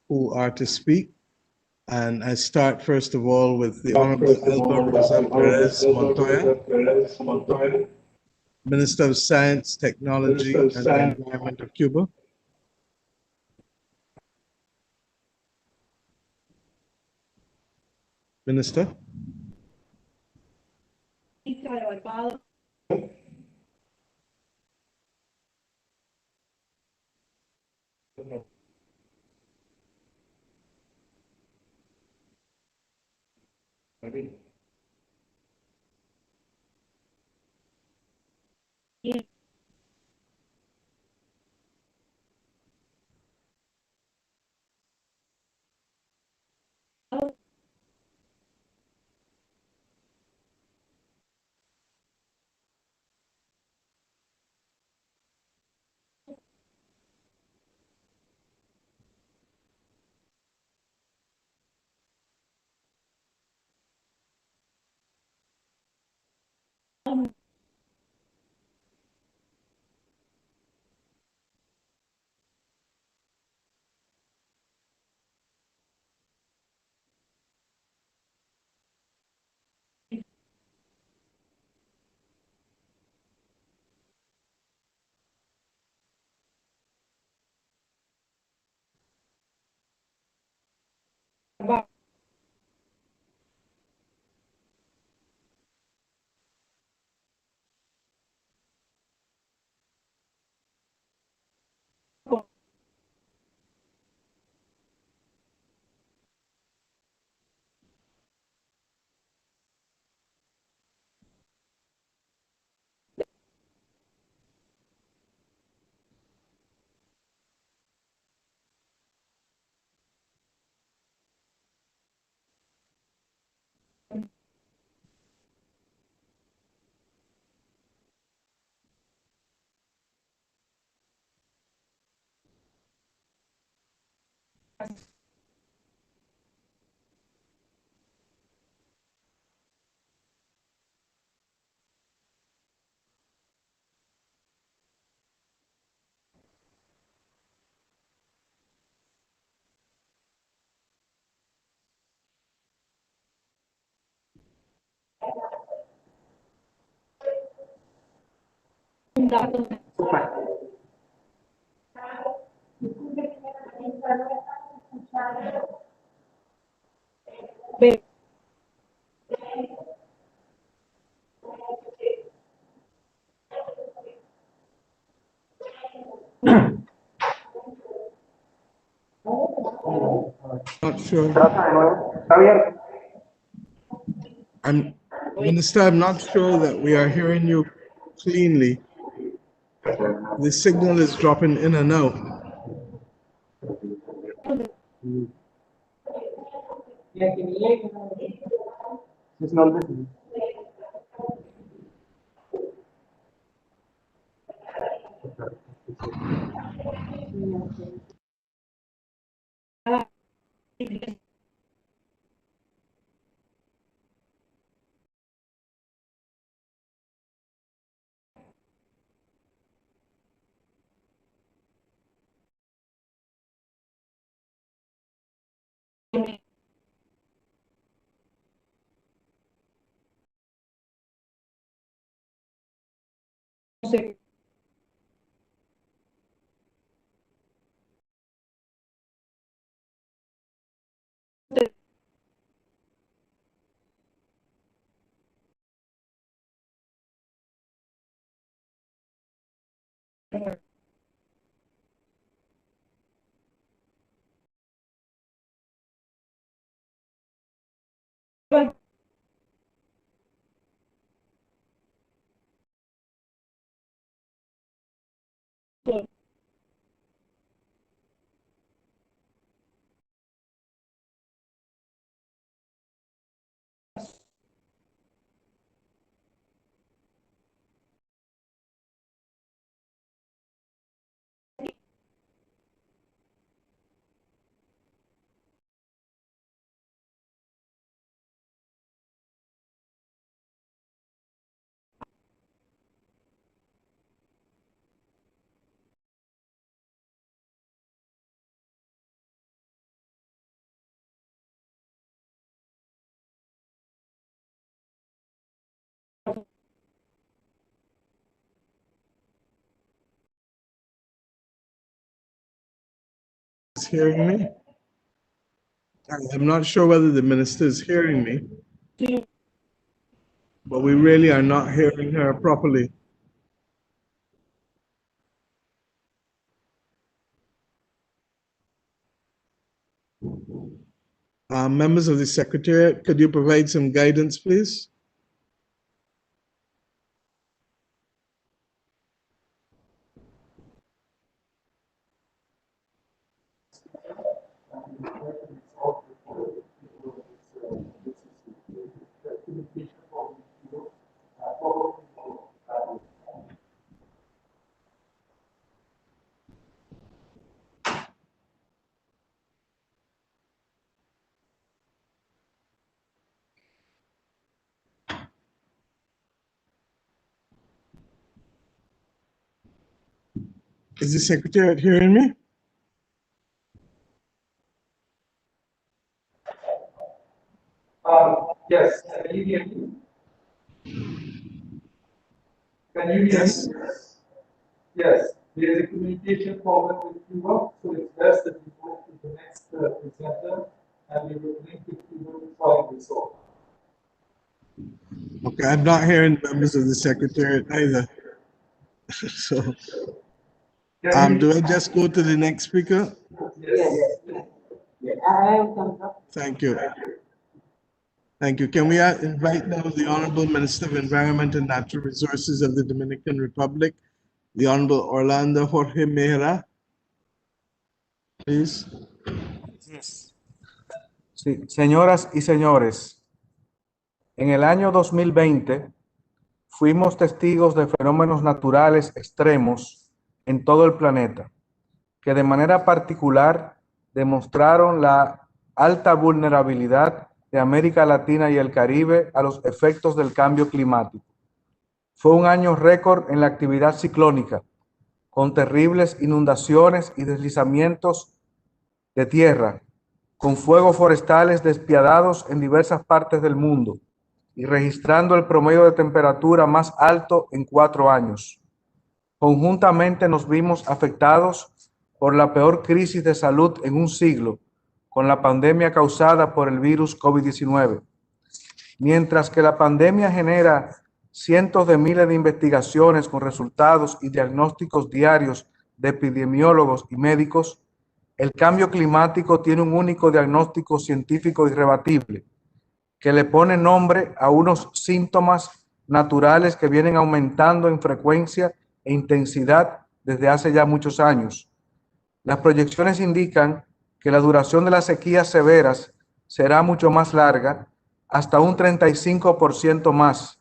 F: who are to speak. And I start first of all with the Honorable Elba Rosa Perez Montoya, Minister of Science, Technology, and Environment of Cuba. Minister. Not sure. Minister, I'm not sure that we are hearing you cleanly. The signal is dropping in and out. Is hearing me? I'm not sure whether the minister is hearing me, but we really are not hearing her properly. Members of the Secretariat, could you provide some guidance, please? Is the Secretariat hearing me?
A: Yes, can you hear me? Can you hear
F: Yes.
A: me? Yes, there is a communication problem with Cuba, so it's best that we go to the next presenter and we will link it to the solve this all.
F: Okay, I'm not hearing members of the Secretariat either. So, do I just go to the next speaker?
A: Yes.
F: Thank you. Thank you. Can we invite now the Honorable Minister of Environment and Natural Resources of the Dominican Republic, the Honorable Orlando Jorge Mejera, please.
P: Sí, señoras y señores, en el año 2020 fuimos testigos de fenómenos naturales extremos en todo el planeta, que de manera particular demostraron la alta vulnerabilidad de América Latina y el Caribe a los efectos del cambio climático. Fue un año récord en la actividad ciclónica, con terribles inundaciones y deslizamientos de tierra, con fuegos forestales despiadados en diversas partes del mundo y registrando el promedio de temperatura más alto en 4 años. Conjuntamente nos vimos afectados por la peor crisis de salud en un siglo, con la pandemia causada por el virus COVID-19. Mientras que la pandemia genera cientos de miles de investigaciones con resultados y diagnósticos diarios de epidemiólogos y médicos, el cambio climático tiene un único diagnóstico científico irrebatible, que le pone nombre a unos síntomas naturales que vienen aumentando en frecuencia e intensidad desde hace ya muchos años. Las proyecciones indican que la duración de las sequías severas será mucho más larga, hasta un 35% más,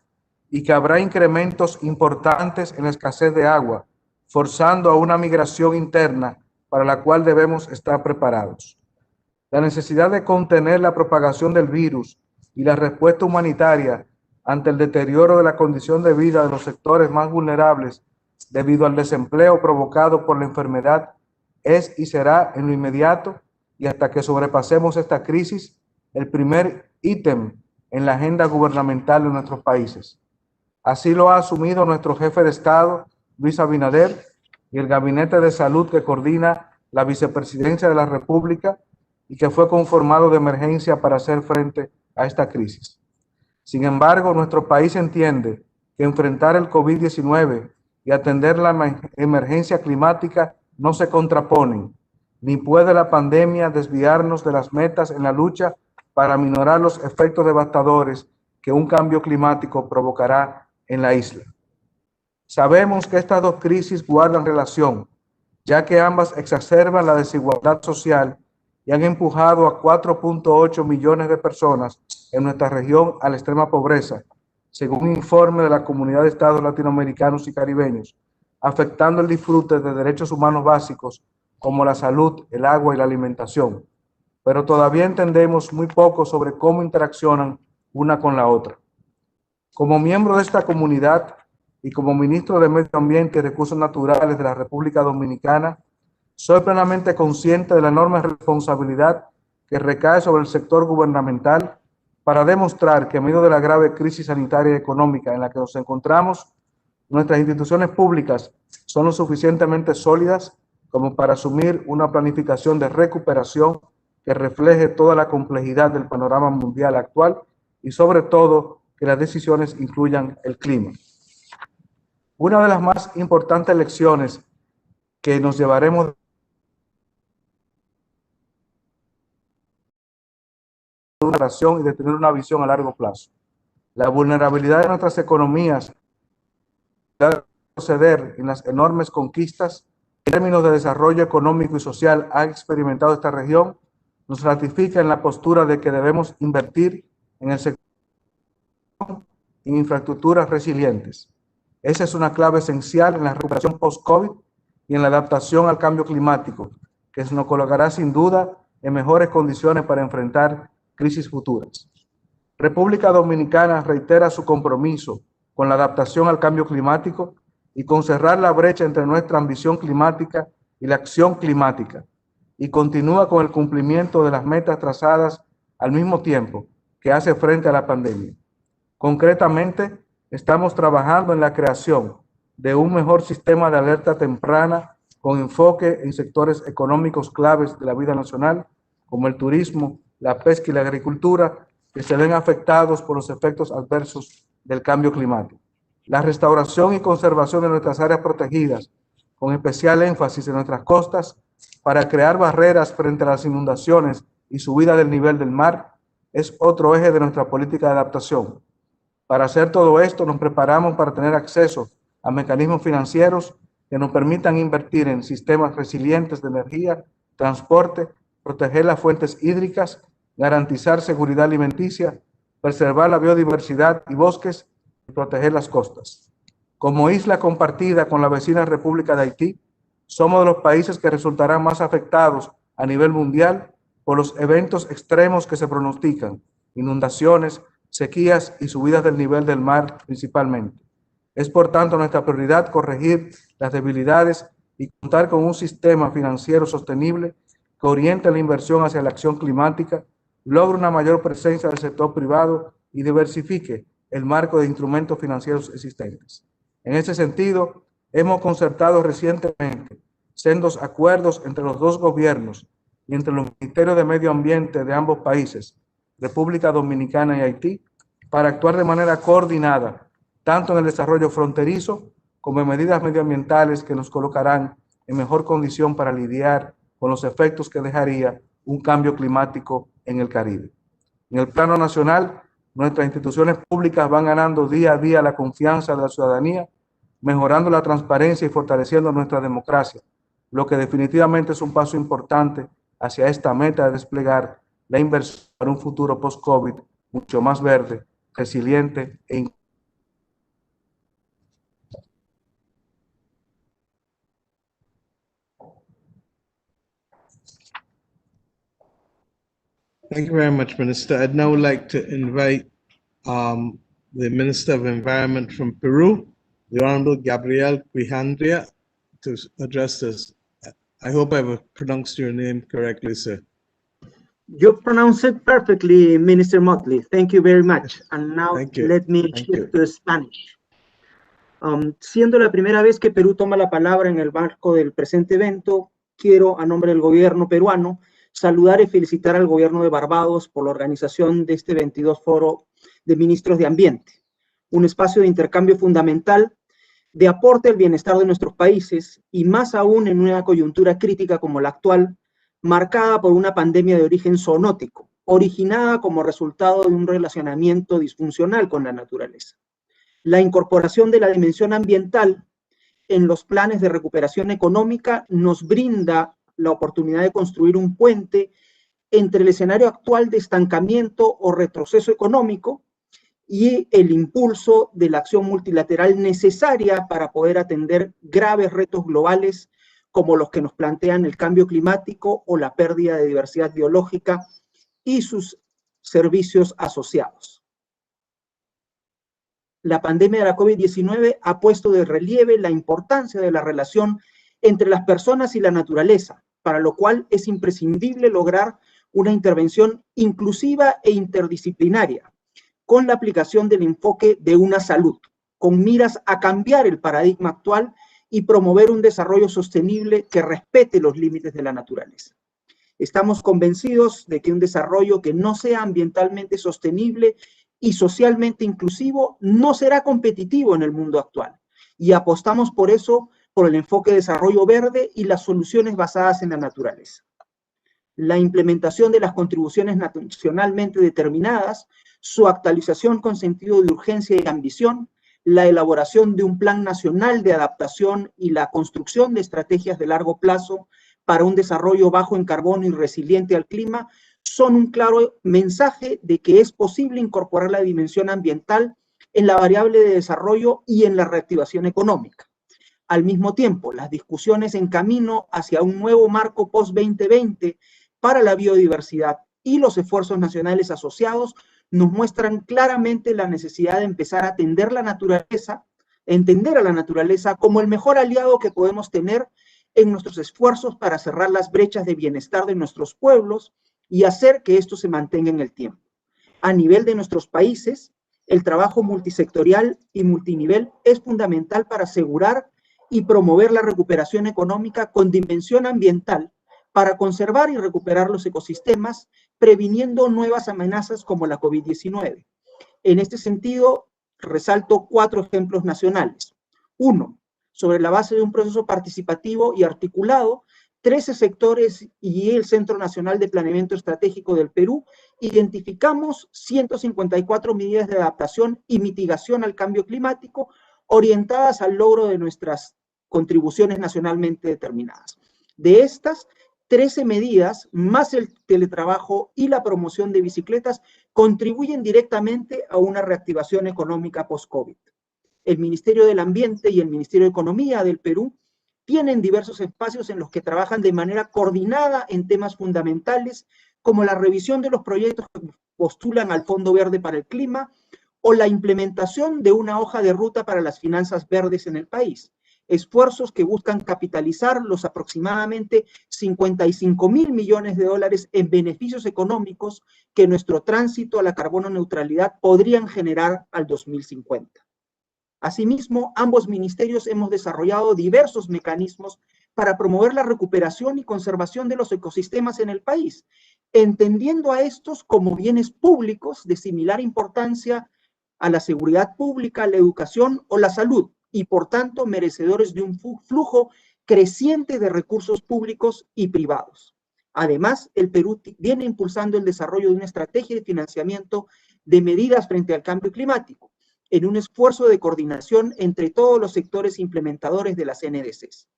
P: y que habrá incrementos importantes en la escasez de agua, forzando a una migración interna para la cual debemos estar preparados. La necesidad de contener la propagación del virus y la respuesta humanitaria ante el deterioro de la condición de vida de los sectores más vulnerables debido al desempleo provocado por la enfermedad es y será en lo inmediato, y hasta que sobrepasemos esta crisis, el primer ítem en la agenda gubernamental de nuestros países. Así lo ha asumido nuestro jefe de Estado, Luis Abinader, y el Gabinete de Salud que coordina la Vicepresidencia de la República y que fue conformado de emergencia para hacer frente a esta crisis. Sin embargo, nuestro país entiende que enfrentar el COVID-19 y atender la emergencia climática no se contraponen, ni puede la pandemia desviarnos de las metas en la lucha para minorar los efectos devastadores que un cambio climático provocará en la isla. Sabemos que estas dos crisis guardan relación, ya que ambas exacerban la desigualdad social y han empujado a 4.8 millones de personas en nuestra región a la extrema pobreza, según un informe de la Comunidad de Estados Latinoamericanos y Caribeños, afectando el disfrute de derechos humanos básicos como la salud, el agua y la alimentación. Pero todavía entendemos muy poco sobre cómo interaccionan una con la otra. Como miembro de esta comunidad y como ministro de Medio Ambiente y Recursos Naturales de la República Dominicana, soy plenamente consciente de la enorme responsabilidad que recae sobre el sector gubernamental para demostrar que en medio de la grave crisis sanitaria y económica en la que nos encontramos, nuestras instituciones públicas son lo suficientemente sólidas como para asumir una planificación de recuperación que refleje toda la complejidad del panorama mundial actual y sobre todo que las decisiones incluyan el clima. Una de las más importantes lecciones que nos llevaremos una relación y de tener una visión a largo plazo. La vulnerabilidad de nuestras economías, de proceder en las enormes conquistas en términos de desarrollo económico y social ha experimentado esta región, nos ratifica en la postura de que debemos invertir en el sector en infraestructuras resilientes. Esa es una clave esencial en la recuperación post-COVID y en la adaptación al cambio climático, que nos colocará sin duda en mejores condiciones para enfrentar crisis futuras. República Dominicana reitera su compromiso con la adaptación al cambio climático y con cerrar la brecha entre nuestra ambición climática y la acción climática, y continúa con el cumplimiento de las metas trazadas al mismo tiempo que hace frente a la pandemia. Concretamente, estamos trabajando en la creación de un mejor sistema de alerta temprana con enfoque en sectores económicos claves de la vida nacional, como el turismo, la pesca y la agricultura, que se ven afectados por los efectos adversos del cambio climático. La restauración y conservación de nuestras áreas protegidas, con especial énfasis en nuestras costas, para crear barreras frente a las inundaciones y subida del nivel del mar, es otro eje de nuestra política de adaptación. Para hacer todo esto, nos preparamos para tener acceso a mecanismos financieros que nos permitan invertir en sistemas resilientes de energía, transporte, proteger las fuentes hídricas, garantizar seguridad alimenticia, preservar la biodiversidad y bosques y proteger las costas. Como isla compartida con la vecina República de Haití, somos de los países que resultarán más afectados a nivel mundial por los eventos extremos que se pronostican, inundaciones, sequías y subidas del nivel del mar principalmente. Es por tanto nuestra prioridad corregir las debilidades y contar con un sistema financiero sostenible que oriente la inversión hacia la acción climática, logre una mayor presencia del sector privado y diversifique el marco de instrumentos financieros existentes. En ese sentido, hemos concertado recientemente sendos acuerdos entre los dos gobiernos y entre los ministerios de Medio Ambiente de ambos países, República Dominicana y Haití, para actuar de manera coordinada, tanto en el desarrollo fronterizo como en medidas medioambientales que nos colocarán en mejor condición para lidiar con los efectos que dejaría un cambio climático en el Caribe. En el plano nacional, nuestras instituciones públicas van ganando día a día la confianza de la ciudadanía, mejorando la transparencia y fortaleciendo nuestra democracia, lo que definitivamente es un paso importante hacia esta meta de desplegar la inversión para un futuro post-COVID mucho más verde, resiliente e inclusivo.
F: Thank you very much, Minister. I'd now like to invite the Minister of Environment from Peru, the Honorable Gabriel Quijandria, to address this. I hope I've pronounced your name correctly, sir.
E: You pronounce it perfectly, Minister Motley. Thank you very much. And now let me shift to Spanish. Siendo la primera vez que Perú toma la palabra en el marco del presente evento, quiero, a nombre del gobierno peruano, saludar y felicitar al gobierno de Barbados por la organización de este 22 Foro de Ministros de Ambiente, un espacio de intercambio fundamental de aporte al bienestar de nuestros países y más aún en una coyuntura crítica como la actual, marcada por una pandemia de origen zoonótico, originada como resultado de un relacionamiento disfuncional con la naturaleza. La incorporación de la dimensión ambiental en los planes de recuperación económica nos brinda la oportunidad de construir un puente entre el escenario actual de estancamiento o retroceso económico y el impulso de la acción multilateral necesaria para poder atender graves retos globales como los que nos plantean el cambio climático o la pérdida de diversidad biológica y sus servicios asociados. La pandemia de la COVID-19 ha puesto de relieve la importancia de la relación entre las personas y la naturaleza, para lo cual es imprescindible lograr una intervención inclusiva e interdisciplinaria, con la aplicación del enfoque de una salud, con miras a cambiar el paradigma actual y promover un desarrollo sostenible que respete los límites de la naturaleza. Estamos convencidos de que un desarrollo que no sea ambientalmente sostenible y socialmente inclusivo no será competitivo en el mundo actual, y apostamos por eso por el enfoque de desarrollo verde y las soluciones basadas en la naturaleza. La implementación de las contribuciones nacionalmente determinadas, su actualización con sentido de urgencia y ambición, la elaboración de un plan nacional de adaptación y la construcción de estrategias de largo plazo para un desarrollo bajo en carbono y resiliente al clima son un claro mensaje de que es posible incorporar la dimensión ambiental en la variable de desarrollo y en la reactivación económica. Al mismo tiempo, las discusiones en camino hacia un nuevo marco post-2020 para la biodiversidad y los esfuerzos nacionales asociados nos muestran claramente la necesidad de empezar a entender a la naturaleza como el mejor aliado que podemos tener en nuestros esfuerzos para cerrar las brechas de bienestar de nuestros pueblos y hacer que esto se mantenga en el tiempo. A nivel de nuestros países, el trabajo multisectorial y multinivel es fundamental para asegurar y promover la recuperación económica con dimensión ambiental para conservar y recuperar los ecosistemas, previniendo nuevas amenazas como la COVID-19. En este sentido, resalto 4 ejemplos nacionales. 1. Sobre la base de un proceso participativo y articulado, 13 sectores y el Centro Nacional de Planeamiento Estratégico del Perú, identificamos 154 medidas de adaptación y mitigación al cambio climático orientadas al logro de nuestras contribuciones nacionalmente determinadas. De estas, 13 medidas, más el teletrabajo y la promoción de bicicletas, contribuyen directamente a una reactivación económica post-COVID. El Ministerio del Ambiente y el Ministerio de Economía del Perú tienen diversos espacios en los que trabajan de manera coordinada en temas fundamentales como la revisión de los proyectos que postulan al Fondo Verde para el Clima o la implementación de una hoja de ruta para las finanzas verdes en el país. Esfuerzos que buscan capitalizar los aproximadamente 55.000 millones de dólares en beneficios económicos que nuestro tránsito a la carbono neutralidad podrían generar al 2050. Asimismo, ambos ministerios hemos desarrollado diversos mecanismos para promover la recuperación y conservación de los ecosistemas en el país, entendiendo a estos como bienes públicos de similar importancia a la seguridad pública, la educación o la salud, y por tanto merecedores de un flujo creciente de recursos públicos y privados. Además, el Perú viene impulsando el desarrollo de una estrategia de financiamiento de medidas frente al cambio climático, en un esfuerzo de coordinación entre todos los sectores implementadores de las NDCs.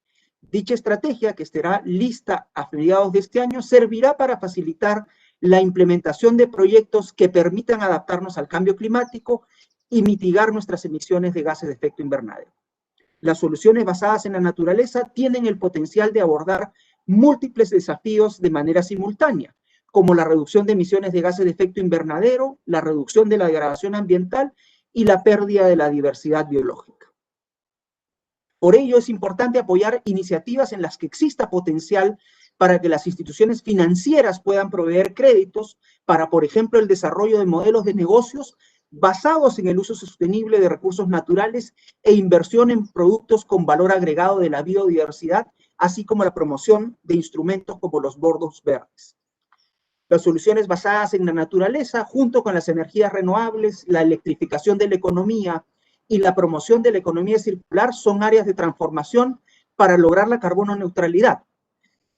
E: Dicha estrategia, que estará lista a mediados de este año, servirá para facilitar la implementación de proyectos que permitan adaptarnos al cambio climático y mitigar nuestras emisiones de gases de efecto invernadero. Las soluciones basadas en la naturaleza tienen el potencial de abordar múltiples desafíos de manera simultánea, como la reducción de emisiones de gases de efecto invernadero, la reducción de la degradación ambiental y la pérdida de la diversidad biológica. Por ello, es importante apoyar iniciativas en las que exista potencial para que las instituciones financieras puedan proveer créditos para, por ejemplo, el desarrollo de modelos de negocios basados en el uso sostenible de recursos naturales e inversión en productos con valor agregado de la biodiversidad, así como la promoción de instrumentos como los bordos verdes. Las soluciones basadas en la naturaleza, junto con las energías renovables, la electrificación de la economía y la promoción de la economía circular, son áreas de transformación para lograr la carbono neutralidad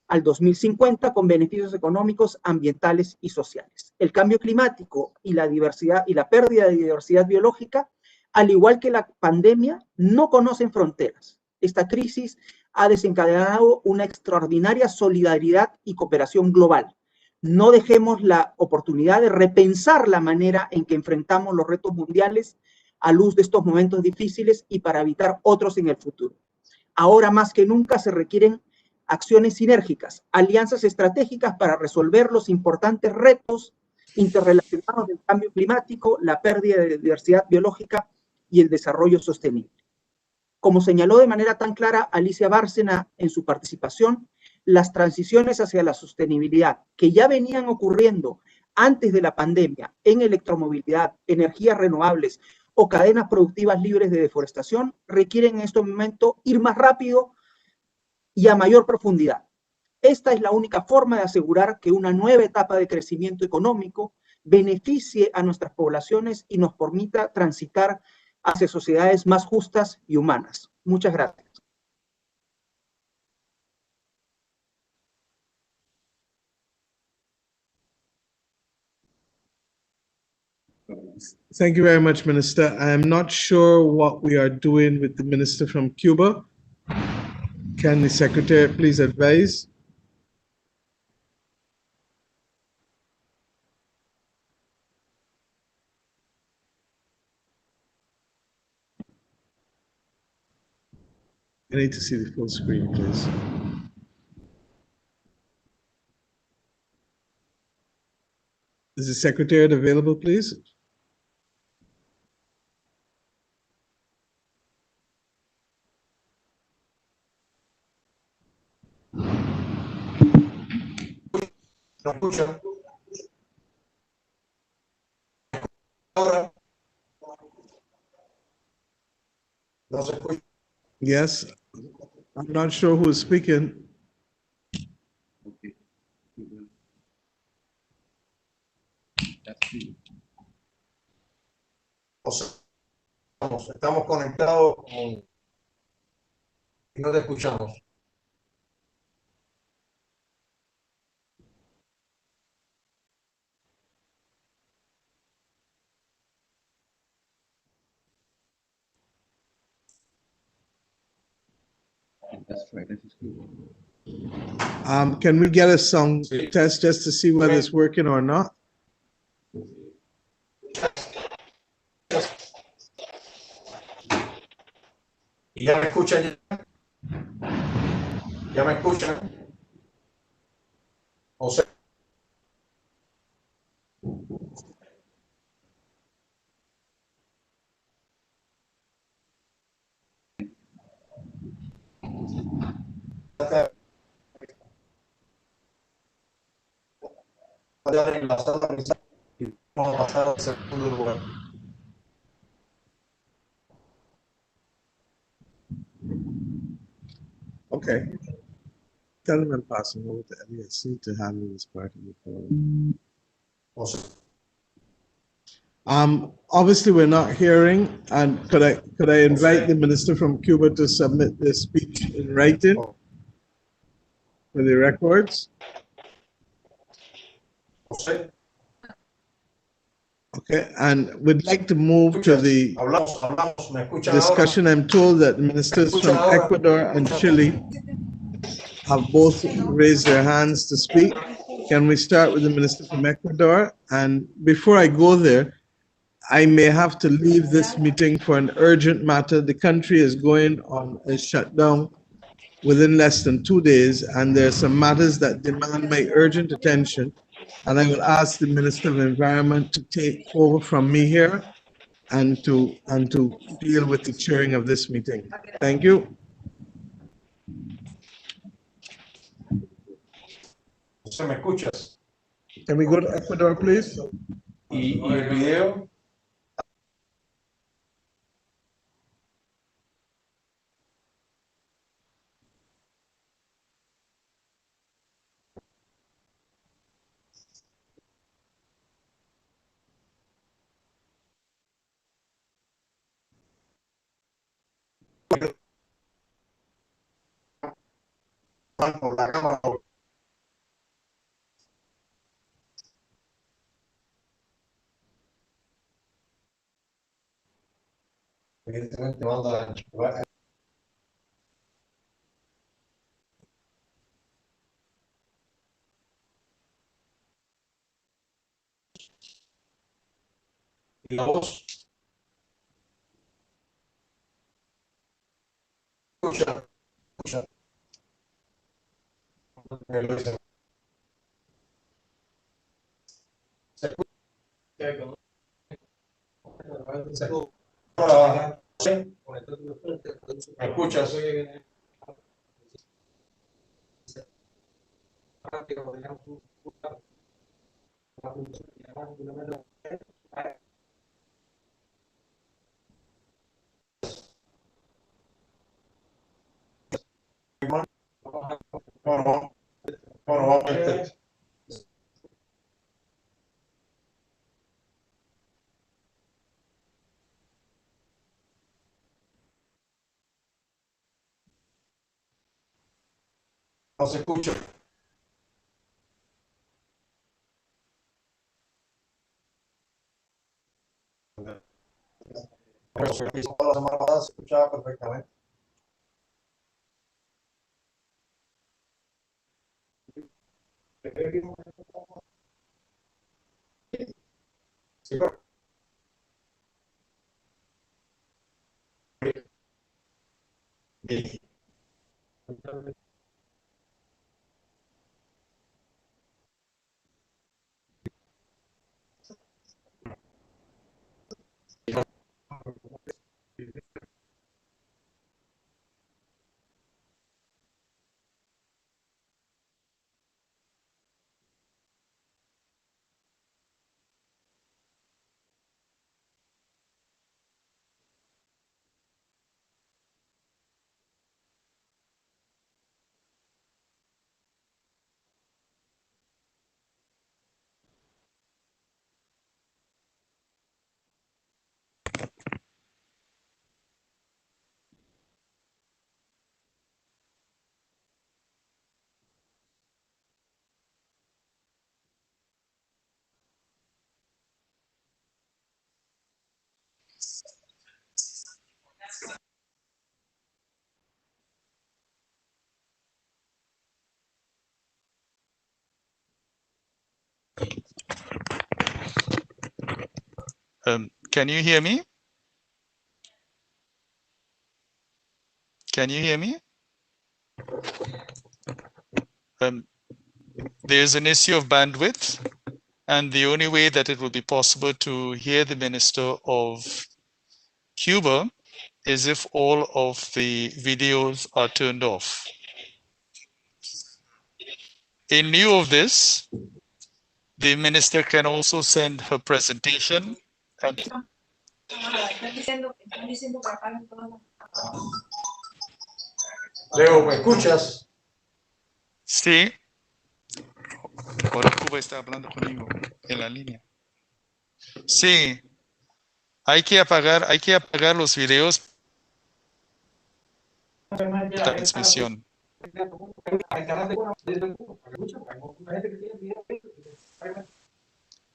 E: al 2050 con beneficios económicos, ambientales y sociales. El cambio climático y la diversidad y la pérdida de diversidad biológica, al igual que la pandemia, no conocen fronteras. Esta crisis ha desencadenado una extraordinaria solidaridad y cooperación global. No dejemos la oportunidad de repensar la manera en que enfrentamos los retos mundiales a luz de estos momentos difíciles y para evitar otros en el futuro. Ahora más que nunca se requieren acciones sinérgicas, alianzas estratégicas para resolver los importantes retos interrelacionados del cambio climático, la pérdida de diversidad biológica y el desarrollo sostenible. Como señaló de manera tan clara Alicia Bárcena en su participación, las transiciones hacia la sostenibilidad que ya venían ocurriendo antes de la pandemia en electromovilidad, energías renovables o cadenas productivas libres de deforestación requieren en este momento ir más rápido y a mayor profundidad. Esta es la única forma de asegurar que una nueva etapa de crecimiento económico beneficie a nuestras poblaciones y nos permita transitar hacia sociedades más justas y humanas. Muchas gracias.
F: Thank you very much, Minister. I am not sure what we are doing with the Minister from Cuba. Can the Secretary please advise? I need to see the full screen, please. Is the Secretariat available, please?
Q: ¿No escuchan? Ahora. No se escucha.
F: Yes, I'm not sure who is speaking.
Q: Estamos conectados con... y no te escuchamos.
F: Can we get a song test just to see whether it's working or not?
Q: ¿Y ya me escuchan?
R: ¿Ya me escuchan? José. Vamos a pasar al segundo lugar.
F: Okay. Tell them I'm passing over to LAC to handle this part of the program. Obviously, we're not hearing, and could I invite the minister from Cuba to submit this speech in writing for the records? Okay, and we'd like to move to the discussion. I'm told that ministers from Ecuador and Chile have both raised their hands to speak. Can we start with the minister from Ecuador? And before I go there, I may have to leave this meeting for an urgent matter. The country is going on a shutdown within less than 2 days, and there are some matters that demand my urgent attention. And I will ask the Minister of Environment to take over from me here and to deal with the chairing of this meeting. Thank you.
R: José, ¿me escuchas?
F: Can we go to Ecuador, please?
R: ¿Y el video? La cámara. Evidentemente manda la voz. Escucha, escucha. ¿Se escucha? ¿Me escuchas? No se escucha. Pero la semana pasada se escuchaba perfectamente. Sí, pero...
S: Can you hear me? Can you hear me? there's an issue of bandwidth, and the only way that it will be possible to hear the Minister of Cuba is if all of the videos are turned off. In lieu of this, the Minister can also send her presentation. And
R: Leo, ¿me escuchas?
S: sí. Ahora Cuba está hablando conmigo en la línea. Sí. Hay que apagar los videos. Transmisión.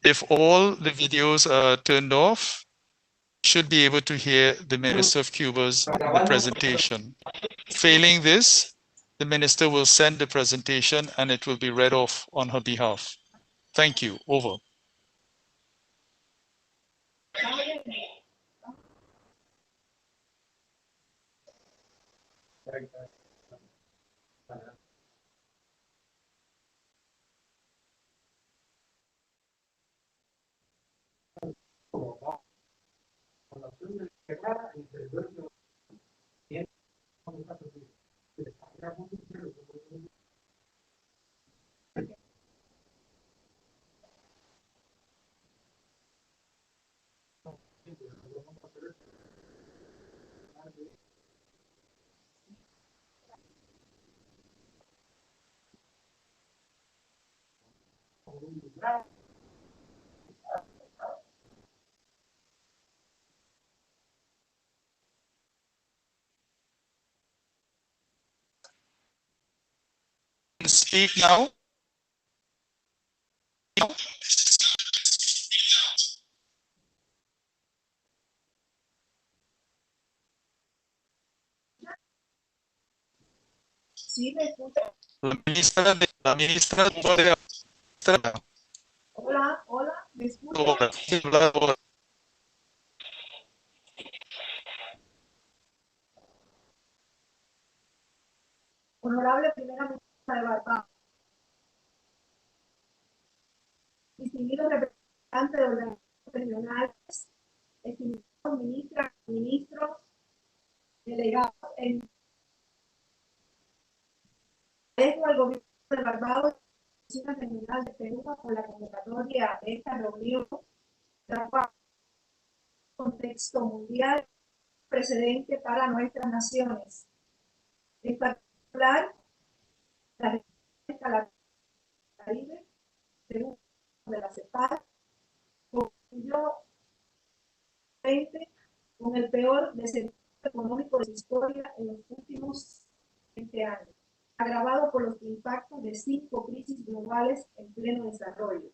S: If all the videos are turned off, you should be able to hear the Minister of Cuba's presentation. Failing this, the Minister will send the presentation and it will be read off on her behalf. Thank you. Over. Speak now.
T: Sí, me escucha.
S: La ministra puede...
T: Hola, hola, ¿me escucha? Honorable primera ministra de Barbados, distinguidos representantes de organismos regionales, estimados ministras, ministros, delegados en agradezco al gobierno de Barbados y la Oficina Regional de Perú por la convocatoria de esta reunión, trata un contexto mundial precedente para nuestras naciones. En particular, la región del Caribe, Perú, de la CEPAL, concluyó con el peor desempeño económico de su historia en los últimos 20 años, agravado por los impactos de 5 crisis globales en pleno desarrollo: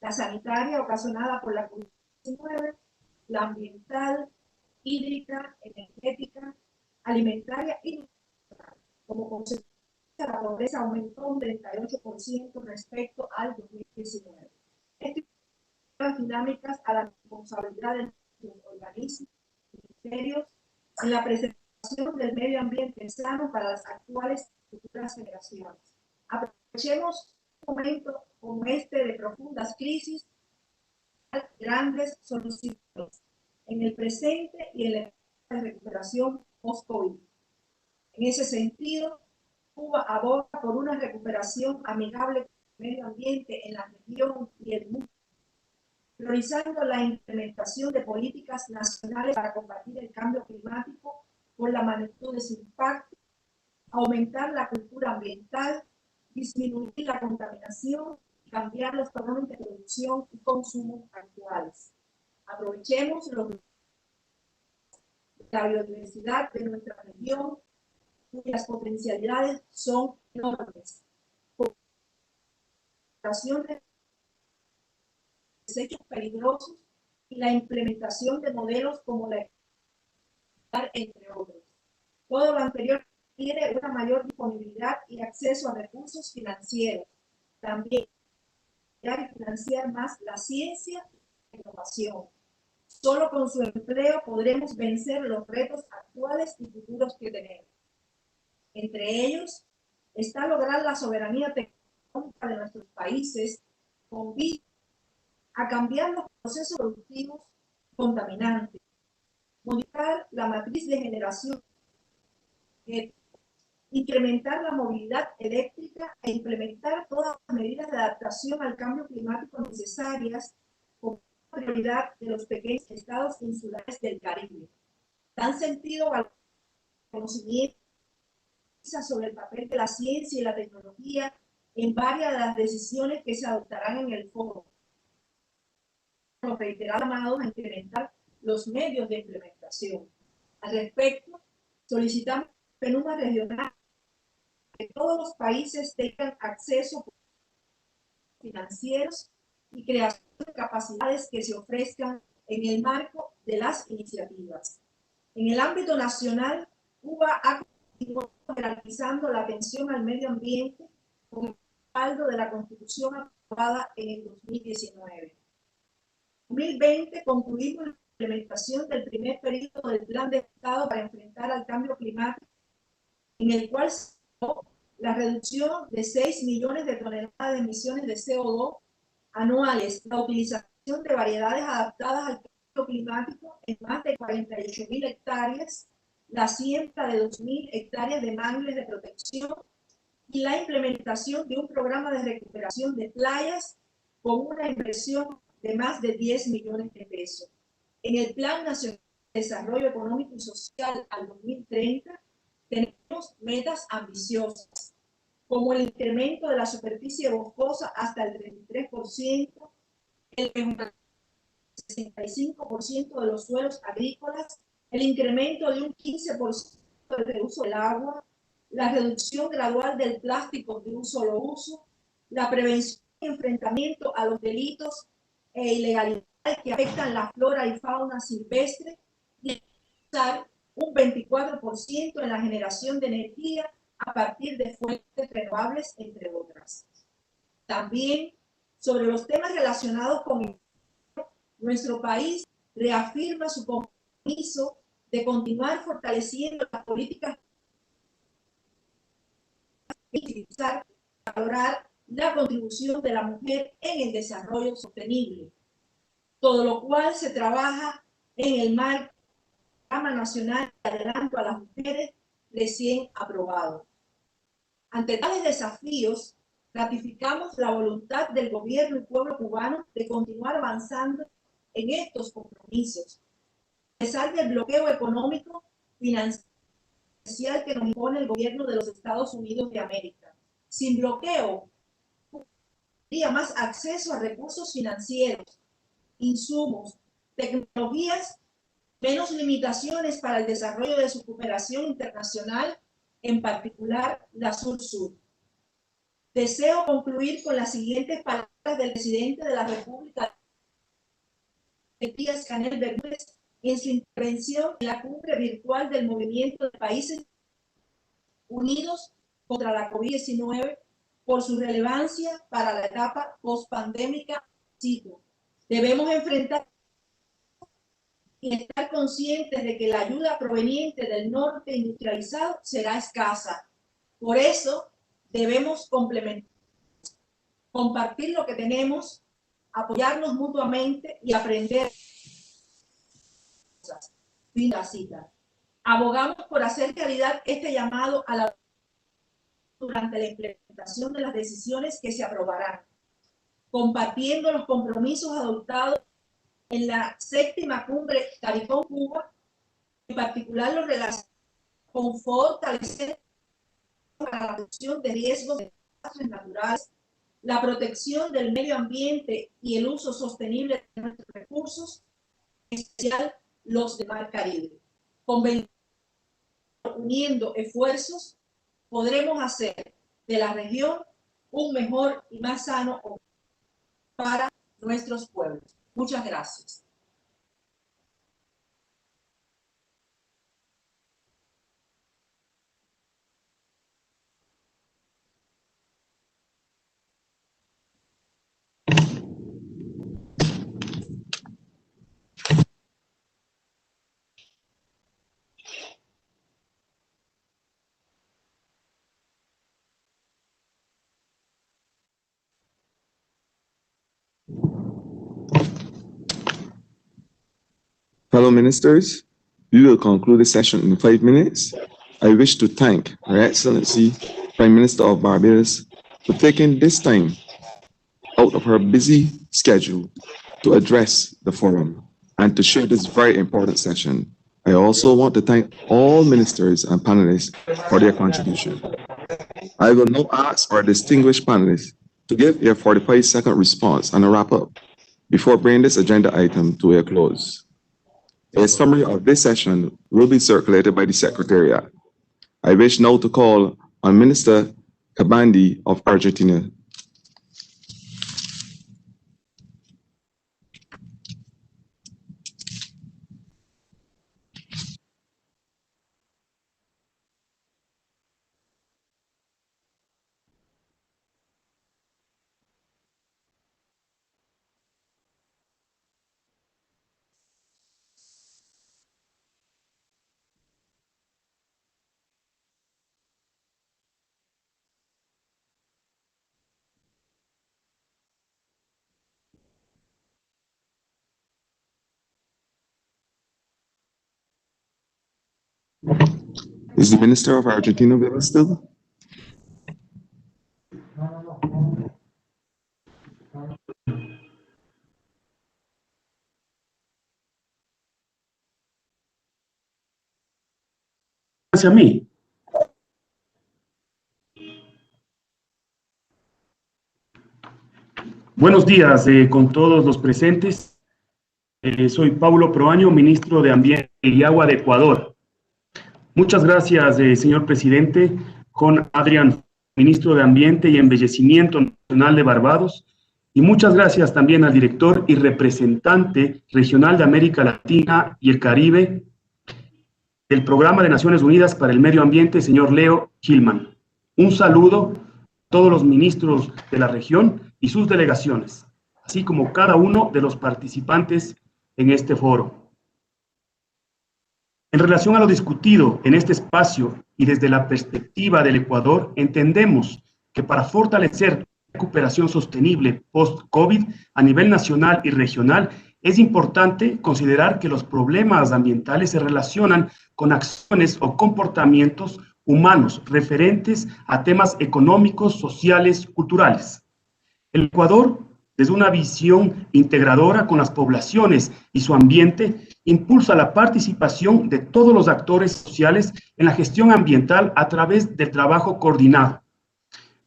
T: la sanitaria ocasionada por la COVID-19, la ambiental, hídrica, energética, alimentaria y nutricional. Como consecuencia, la pobreza aumentó un 38% respecto al 2019. Estas dinámicas a la responsabilidad de los organismos, ministerios, en la preservación del medio ambiente sano para las actuales y futuras generaciones. Aprovechemos un momento como este de profundas crisis, grandes soluciones en el presente y en la recuperación post-COVID. En ese sentido, Cuba aboga por una recuperación amigable con el medio ambiente en la región y el mundo, priorizando la implementación de políticas nacionales para combatir el cambio climático por la magnitud de su impacto, aumentar la cultura ambiental, disminuir la contaminación y cambiar los patrones de producción y consumo actuales. Aprovechemos la biodiversidad de nuestra región, cuyas potencialidades son enormes. De desechos peligrosos y la implementación de modelos como la entre otros. Todo lo anterior requiere una mayor disponibilidad y acceso a recursos financieros. También financiar más la ciencia y la innovación. Solo con su empleo podremos vencer los retos actuales y futuros que tenemos. Entre ellos, está lograr la soberanía tecnológica de nuestros países con vista a cambiar los procesos productivos contaminantes, modificar la matriz de generación, incrementar la movilidad eléctrica e implementar todas las medidas de adaptación al cambio climático necesarias como prioridad de los pequeños estados insulares del Caribe. Dan sentido al conocimiento sobre el papel de la ciencia y la tecnología en varias de las decisiones que se adoptarán en el foro. Los reiterados llamados a incrementar los medios de implementación. Al respecto, solicitamos que en una regional que todos los países tengan acceso a financieros y creación de capacidades que se ofrezcan en el marco de las iniciativas. En el ámbito nacional, Cuba ha continuado garantizando la atención al medio ambiente con el respaldo de la Constitución aprobada en el 2019. En 2020 concluimos la implementación del primer periodo del Plan de Estado para enfrentar al cambio climático, en el cual se la reducción de 6 millones de toneladas de emisiones de CO2 anuales, la utilización de variedades adaptadas al cambio climático en más de 48.000 hectáreas, la siembra de 2.000 hectáreas de mangles de protección y la implementación de un programa de recuperación de playas con una inversión de más de 10 millones de pesos. En el Plan Nacional de Desarrollo Económico y Social al 2030, tenemos metas ambiciosas, como el incremento de la superficie boscosa hasta el 33%, el mejoramiento del 65% de los suelos agrícolas, el incremento de un 15% del reuso del agua, la reducción gradual del plástico de un solo uso, la prevención y enfrentamiento a los delitos e ilegalidades que afectan la flora y fauna silvestre y usar un 24% en la generación de energía a partir de fuentes renovables, entre otras. También, sobre los temas relacionados con el nuestro país reafirma su compromiso de continuar fortaleciendo las políticas y valorar la contribución de la mujer en el desarrollo sostenible, todo lo cual se trabaja en el marco Programa Nacional de Adelanto a las Mujeres recién aprobado. Ante tales desafíos, ratificamos la voluntad del gobierno y pueblo cubano de continuar avanzando en estos compromisos, a pesar del bloqueo económico, financiero que nos impone el gobierno de los Estados Unidos de América. Sin bloqueo, habría más acceso a recursos financieros, insumos, tecnologías, menos limitaciones para el desarrollo de su cooperación internacional, en particular la Sur-Sur. Deseo concluir con las siguientes palabras del presidente de la República, Díaz Canel Bermúdez, en su intervención en la cumbre virtual del Movimiento de Países Unidos contra la COVID-19, por su relevancia para la etapa post-pandémica. Debemos enfrentar y estar conscientes de que la ayuda proveniente del norte industrializado será escasa. Por eso debemos complementar, compartir lo que tenemos, apoyarnos mutuamente y aprender. Fin de la cita. Abogamos por hacer realidad este llamado a la durante la implementación de las decisiones que se aprobarán, compartiendo los compromisos adoptados en la séptima cumbre CARICOM-Cuba, en particular los relacionados con fortalecer la reducción de riesgos de desastres naturales, la protección del medio ambiente y el uso sostenible de nuestros recursos, en especial los del Mar Caribe. Uniendo esfuerzos, podremos hacer de la región un mejor y más sano para nuestros pueblos. Muchas gracias.
C: Fellow ministers, we will conclude the session in 5 minutes. I wish to thank Her Excellency Prime Minister of Barbados for taking this time out of her busy schedule to address the forum and to share this very important session. I also want to thank all ministers and panelists for their contribution. I will now ask our distinguished panelists to give a 45-second response and a wrap-up before bringing this agenda item to a close. A summary of this session will be circulated by the Secretariat. I wish now to call on Minister Kabandi of Argentina. Is the Minister of Argentina with us still?
U: Hacia mí. Buenos días con todos los presentes. Soy Paulo Proaño, ministro de Ambiente y Agua de Ecuador. Muchas gracias, señor presidente, con Adrián, ministro de Ambiente y Embellecimiento Nacional de Barbados, y muchas gracias también al director y representante regional de América Latina y el Caribe del Programa de Naciones Unidas para el Medio Ambiente, señor Leo Hillman. Un saludo a todos los ministros de la región y sus delegaciones, así como cada uno de los participantes en este foro. En relación a lo discutido en este espacio y desde la perspectiva del Ecuador, entendemos que para fortalecer la recuperación sostenible post-COVID a nivel nacional y regional, es importante considerar que los problemas ambientales se relacionan con acciones o comportamientos humanos referentes a temas económicos, sociales, culturales. El Ecuador, desde una visión integradora con las poblaciones y su ambiente, impulsa la participación de todos los actores sociales en la gestión ambiental a través del trabajo coordinado,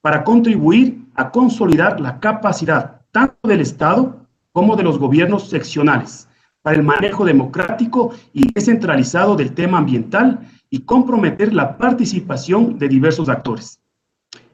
U: para contribuir a consolidar la capacidad tanto del Estado como de los gobiernos seccionales para el manejo democrático y descentralizado del tema ambiental y comprometer la participación de diversos actores.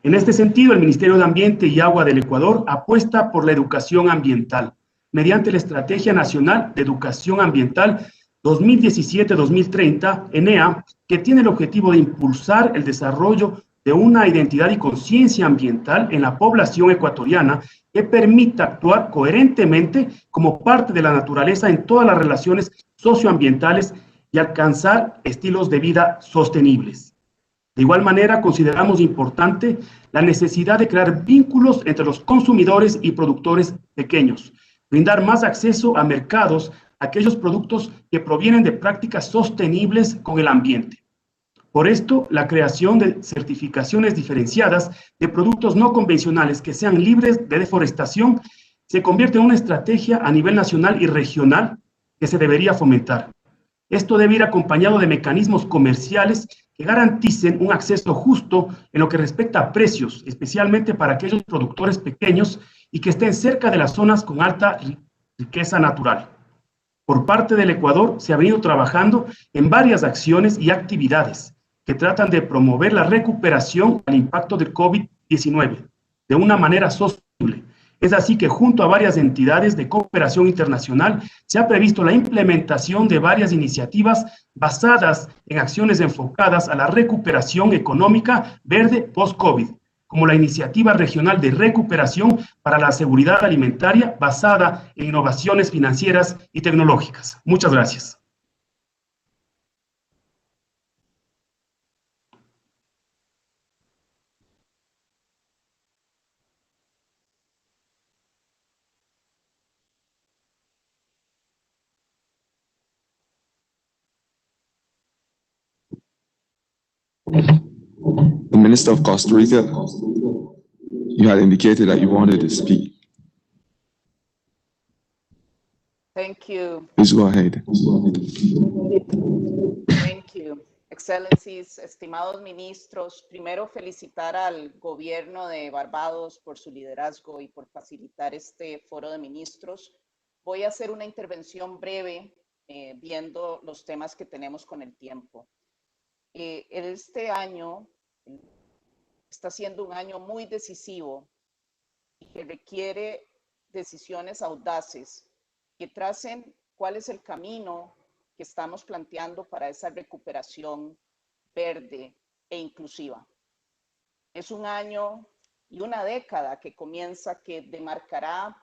U: En este sentido, el Ministerio de Ambiente y Agua del Ecuador apuesta por la educación ambiental mediante la Estrategia Nacional de Educación Ambiental 2017-2030, ENEA, que tiene el objetivo de impulsar el desarrollo de una identidad y conciencia ambiental en la población ecuatoriana que permita actuar coherentemente como parte de la naturaleza en todas las relaciones socioambientales y alcanzar estilos de vida sostenibles. De igual manera, consideramos importante la necesidad de crear vínculos entre los consumidores y productores pequeños, brindar más acceso a mercados a aquellos productos que provienen de prácticas sostenibles con el ambiente. Por esto, la creación de certificaciones diferenciadas de productos no convencionales que sean libres de deforestación se convierte en una estrategia a nivel nacional y regional que se debería fomentar. Esto debe ir acompañado de mecanismos comerciales que garanticen un acceso justo en lo que respecta a precios, especialmente para aquellos productores pequeños y que estén cerca de las zonas con alta riqueza natural. Por parte del Ecuador se ha venido trabajando en varias acciones y actividades que tratan de promover la recuperación al impacto del COVID-19 de una manera sostenible. Es así que junto a varias entidades de cooperación internacional se ha previsto la implementación de varias iniciativas basadas en acciones enfocadas a la recuperación económica verde post-COVID, como la Iniciativa Regional de Recuperación para la Seguridad Alimentaria basada en innovaciones financieras y tecnológicas. Muchas gracias.
C: The Minister of Costa Rica, you had indicated that you wanted to speak.
D: Thank you.
C: Please go ahead.
D: Thank you. Excellencies, estimados ministros, primero felicitar al gobierno de Barbados por su liderazgo y por facilitar este foro de ministros. Voy a hacer una intervención breve viendo los temas que tenemos con el tiempo. Este año está siendo un año muy decisivo y que requiere decisiones audaces que tracen cuál es el camino que estamos planteando para esa recuperación verde e inclusiva. Es un año y una década que comienza que demarcará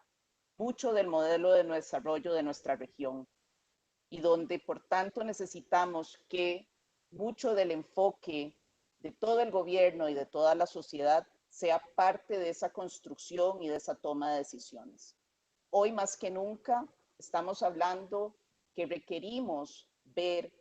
D: mucho del modelo de desarrollo de nuestra región y donde por tanto necesitamos que mucho del enfoque de todo el gobierno y de toda la sociedad sea parte de esa construcción y de esa toma de decisiones. Hoy más que nunca estamos hablando que requerimos ver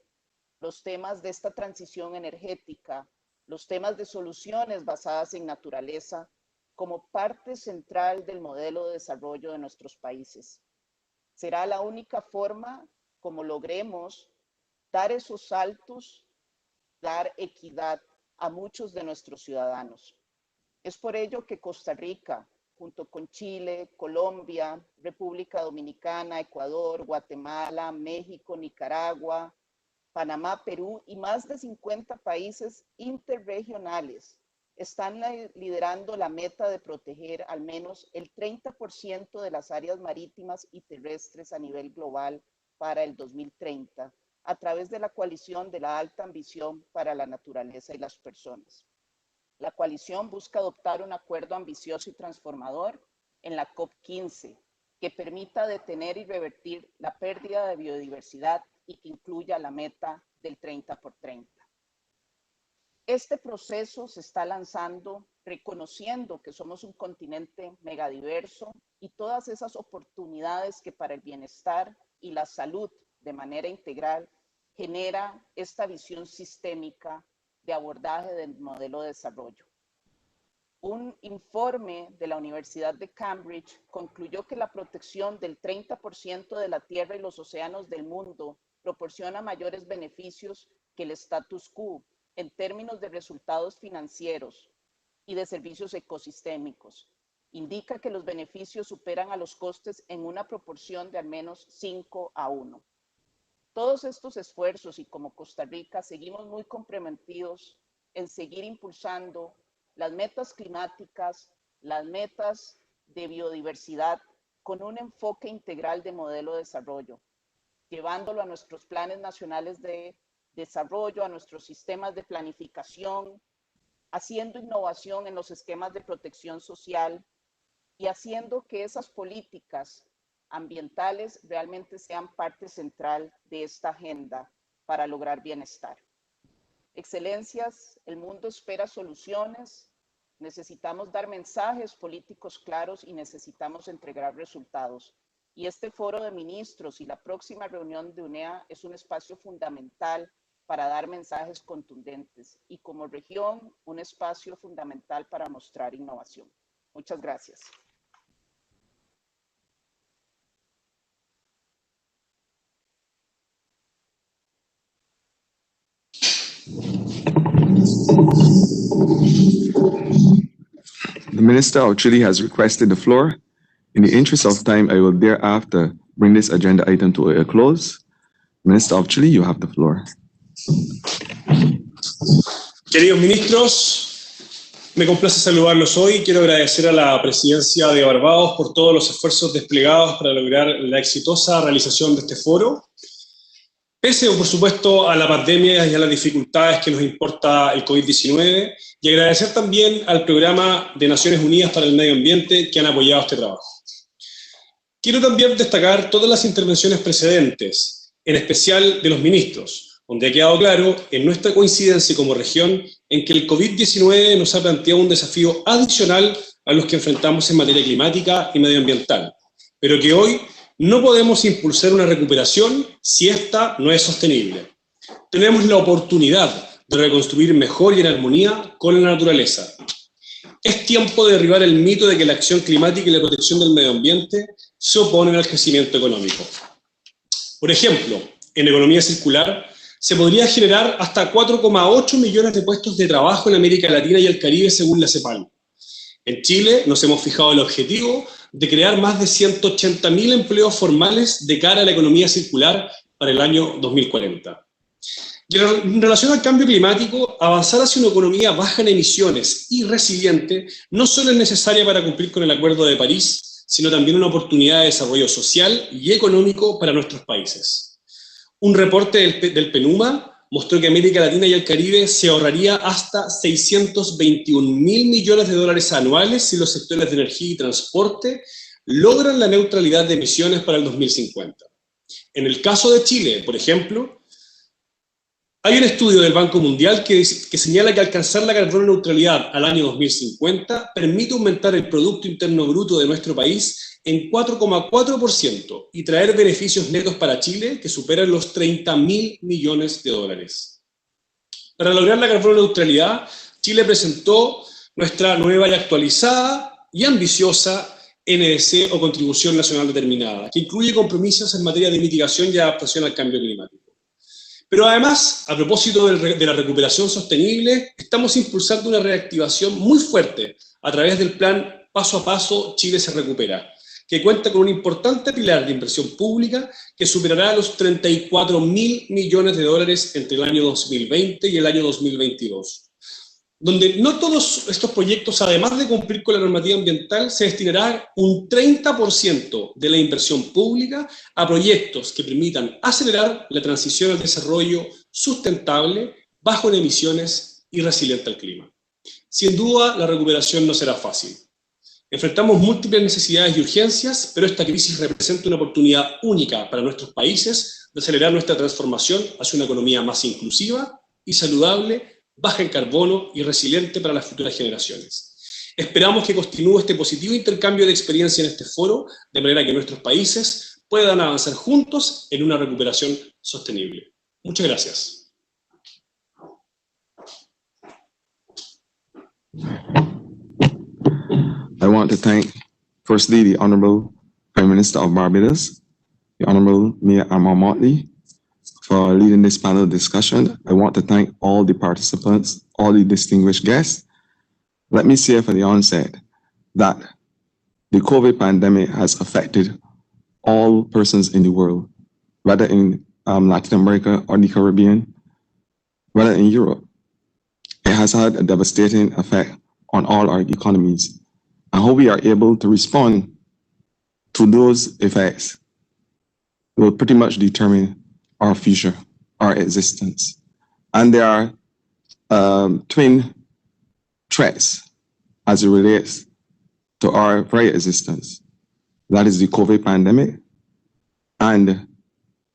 D: los temas de esta transición energética, los temas de soluciones basadas en naturaleza, como parte central del modelo de desarrollo de nuestros países. Será la única forma como logremos dar esos saltos, dar equidad a muchos de nuestros ciudadanos. Es por ello que Costa Rica, junto con Chile, Colombia, República Dominicana, Ecuador, Guatemala, México, Nicaragua, Panamá, Perú y más de 50 países interregionales están liderando la meta de proteger al menos el 30% de las áreas marítimas y terrestres a nivel global para el 2030, a través de la coalición de la alta ambición para la naturaleza y las personas. La coalición busca adoptar un acuerdo ambicioso y transformador en la COP15 que permita detener y revertir la pérdida de biodiversidad y que incluya la meta del 30 por 30. Este proceso se está lanzando reconociendo que somos un continente megadiverso y todas esas oportunidades que para el bienestar y la salud de manera integral genera esta visión sistémica de abordaje del modelo de desarrollo. Un informe de la Universidad de Cambridge concluyó que la protección del 30% de la tierra y los océanos del mundo proporciona mayores beneficios que el status quo en términos de resultados financieros y de servicios ecosistémicos. Indica que los beneficios superan a los costes en una proporción de al menos 5:1. Todos estos esfuerzos y como Costa Rica seguimos muy comprometidos en seguir impulsando las metas climáticas, las metas de biodiversidad con un enfoque integral de modelo de desarrollo, llevándolo a nuestros planes nacionales de desarrollo, a nuestros sistemas de planificación, haciendo innovación en los esquemas de protección social y haciendo que esas políticas ambientales realmente sean parte central de esta agenda para lograr bienestar. Excelencias, el mundo espera soluciones, necesitamos dar mensajes políticos claros y necesitamos entregar resultados. Y este foro de ministros y la próxima reunión de UNEA es un espacio fundamental para dar mensajes contundentes y como región un espacio fundamental para mostrar innovación. Muchas gracias.
C: The Minister of Chile has requested the floor. In the interest of time, I will thereafter bring this agenda item to a close. Minister of Chile, you have the floor.
V: Queridos ministros, me complace saludarlos hoy. Quiero agradecer a la Presidencia de Barbados por todos los esfuerzos desplegados para lograr la exitosa realización de este foro. Pese, por supuesto, a la pandemia y a las dificultades que nos importa el COVID-19, y agradecer también al Programa de Naciones Unidas para el Medio Ambiente que han apoyado este trabajo. Quiero también destacar todas las intervenciones precedentes, en especial de los ministros, donde ha quedado claro en nuestra coincidencia como región en que el COVID-19 nos ha planteado un desafío adicional a los que enfrentamos en materia climática y medioambiental, pero que hoy no podemos impulsar una recuperación si esta no es sostenible. Tenemos la oportunidad de reconstruir mejor y en armonía con la naturaleza. Es tiempo de derribar el mito de que la acción climática y la protección del medio ambiente se oponen al crecimiento económico. Por ejemplo, en economía circular, se podría generar hasta 4,8 millones de puestos de trabajo en América Latina y el Caribe según la CEPAL. En Chile nos hemos fijado el objetivo de crear más de 180.000 empleos formales de cara a la economía circular para el año 2040. Y en relación al cambio climático, avanzar hacia una economía baja en emisiones y resiliente no solo es necesaria para cumplir con el Acuerdo de París, sino también una oportunidad de desarrollo social y económico para nuestros países. Un reporte del PNUMA mostró que América Latina y el Caribe se ahorraría hasta 621.000 millones de dólares anuales si los sectores de energía y transporte logran la neutralidad de emisiones para el 2050. En el caso de Chile, por ejemplo, hay un estudio del Banco Mundial que señala que alcanzar la carbono neutralidad al año 2050 permite aumentar el Producto Interno Bruto de nuestro país en 4,4% y traer beneficios netos para Chile que superan los 30.000 millones de dólares. Para lograr la carbono neutralidad, Chile presentó nuestra nueva y actualizada y ambiciosa NDC o Contribución Nacional Determinada, que incluye compromisos en materia de mitigación y adaptación al cambio climático. Pero además, a propósito de la recuperación sostenible, estamos impulsando una reactivación muy fuerte a través del plan Paso a Paso Chile se recupera, que cuenta con un importante pilar de inversión pública que superará los 34.000 millones de dólares entre el año 2020 y el año 2022. Donde no todos estos proyectos, además de cumplir con la normativa ambiental, se destinará un 30% de la inversión pública a proyectos que permitan acelerar la transición al desarrollo sustentable, bajo en emisiones y resiliente al clima. Sin duda, la recuperación no será fácil. Enfrentamos múltiples necesidades y urgencias, pero esta crisis representa una oportunidad única para nuestros países de acelerar nuestra transformación hacia una economía más inclusiva y saludable, baja en carbono y resiliente para las futuras generaciones. Esperamos que continúe este positivo intercambio de experiencia en este foro, de manera que nuestros países puedan avanzar juntos en una recuperación sostenible. Muchas gracias.
C: I want to thank, firstly, the Honorable Prime Minister of Barbados, the Honorable Mia Motley, for leading this panel discussion. I want to thank all the participants, all the distinguished guests. Let me say for the onset that the COVID pandemic has affected all persons in the world, whether in Latin America or the Caribbean, whether in Europe. It has had a devastating effect on all our economies, and how we are able to respond to those effects will pretty much determine our future, our existence. And there are twin threats as it relates to our very existence. That is the COVID pandemic and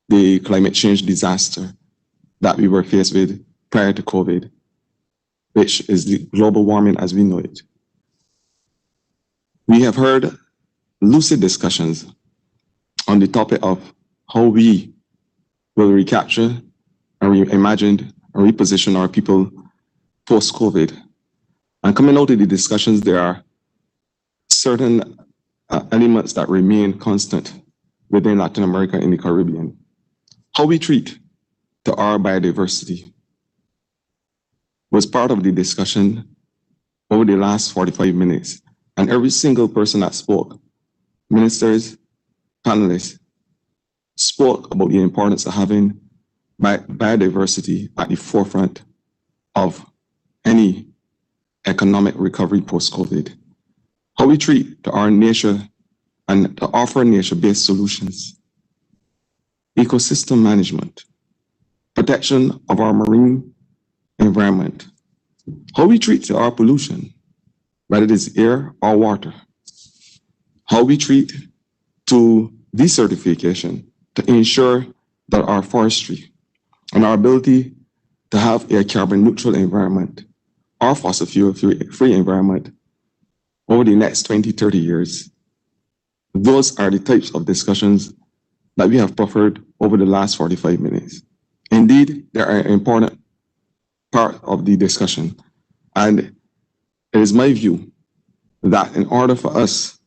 C: the climate change disaster that we were faced with prior to COVID, which is the global warming as we know it. We have heard lucid discussions on the topic of how we will recapture and reimagine and reposition our people post-COVID. And coming out of the discussions, there are certain elements that remain constant within Latin America and the Caribbean. How we treat to our biodiversity was part of the discussion over the last 45 minutes. And every single person that spoke, ministers, panelists, spoke about the importance of having biodiversity at the forefront of any economic recovery post-COVID. How we treat to our nature and to offer nature-based solutions. Ecosystem management, protection of our marine environment. How we treat to our pollution, whether it is air or water. How we treat to desertification, to ensure that our forestry and our ability to have a carbon neutral environment or fossil fuel free environment over the next 20, 30 years. Those are the types of discussions that we have proffered over the last 45 minutes. Indeed, there are important part of the discussion. And it is my view that in order for us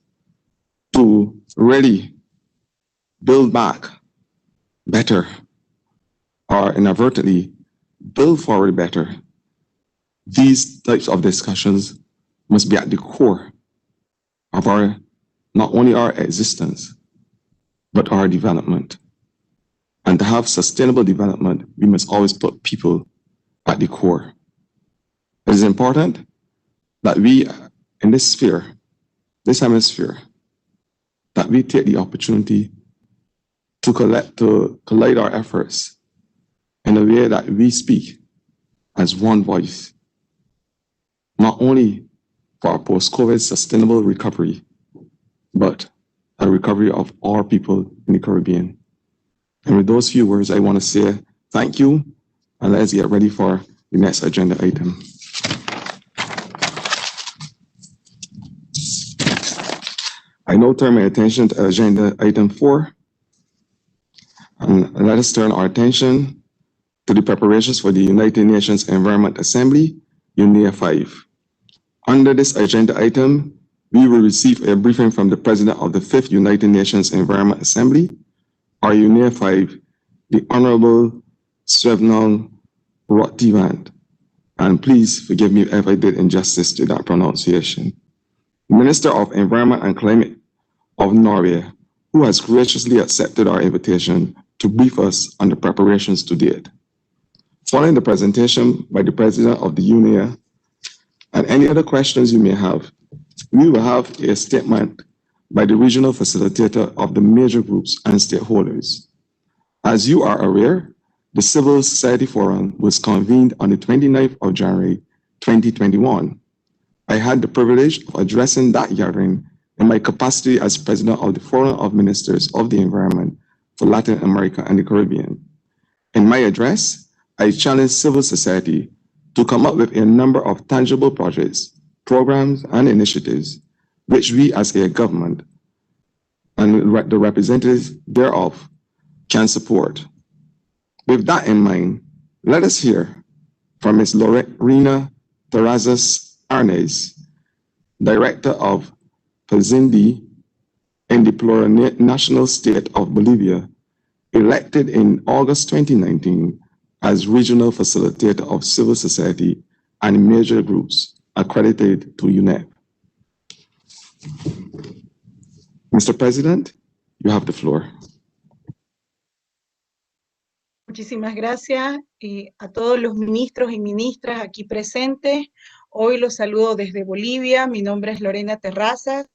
C: to really build back better, or inadvertently build forward better, these types of discussions must be at the core of our, not only our existence, but our development. And to have sustainable development, we must always put people at the core. It is important that we, in this sphere, this hemisphere, that we take the opportunity to collide our efforts in a way that we speak as one voice, not only for our post-COVID sustainable recovery, but a recovery of all people in the Caribbean. And with those few words, I want to say thank you, and let's get ready for the next agenda item. I now turn my attention to agenda item 4, and let us turn our attention to the preparations for the United Nations Environment Assembly, UNEA 5. Under this agenda item, we will receive a briefing from the President of the 5th United Nations Environment Assembly, or UNEA 5, the Honorable Swevnal Rottivand. And please forgive me if I did injustice to that pronunciation. Minister of Environment and Climate of Norway, who has graciously accepted our invitation to brief us on the preparations to date. Following the presentation by the President of the UNEA and any other questions you may have, we will have a statement by the regional facilitator of the major groups and stakeholders. As you are aware, the Civil Society Forum was convened on the 29th of January, 2021. I had the privilege of addressing that gathering in my capacity as President of the Forum of Ministers of the Environment for Latin America and the Caribbean. In my address, I challenged civil society to come up with a number of tangible projects, programs, and initiatives which we as a government and the representatives thereof can support. With that in mind, let us hear from Ms. Lorena Terrazas Arnes, Director of PAZINDI in the plurinational state of Bolivia, elected in August 2019 as Regional Facilitator of Civil Society and Major Groups accredited to UNEP. Mr. President, you have the floor.
B: Muchísimas gracias a todos los ministros y ministras aquí presentes. Hoy los saludo desde Bolivia. Mi nombre es Lorena Terrazas.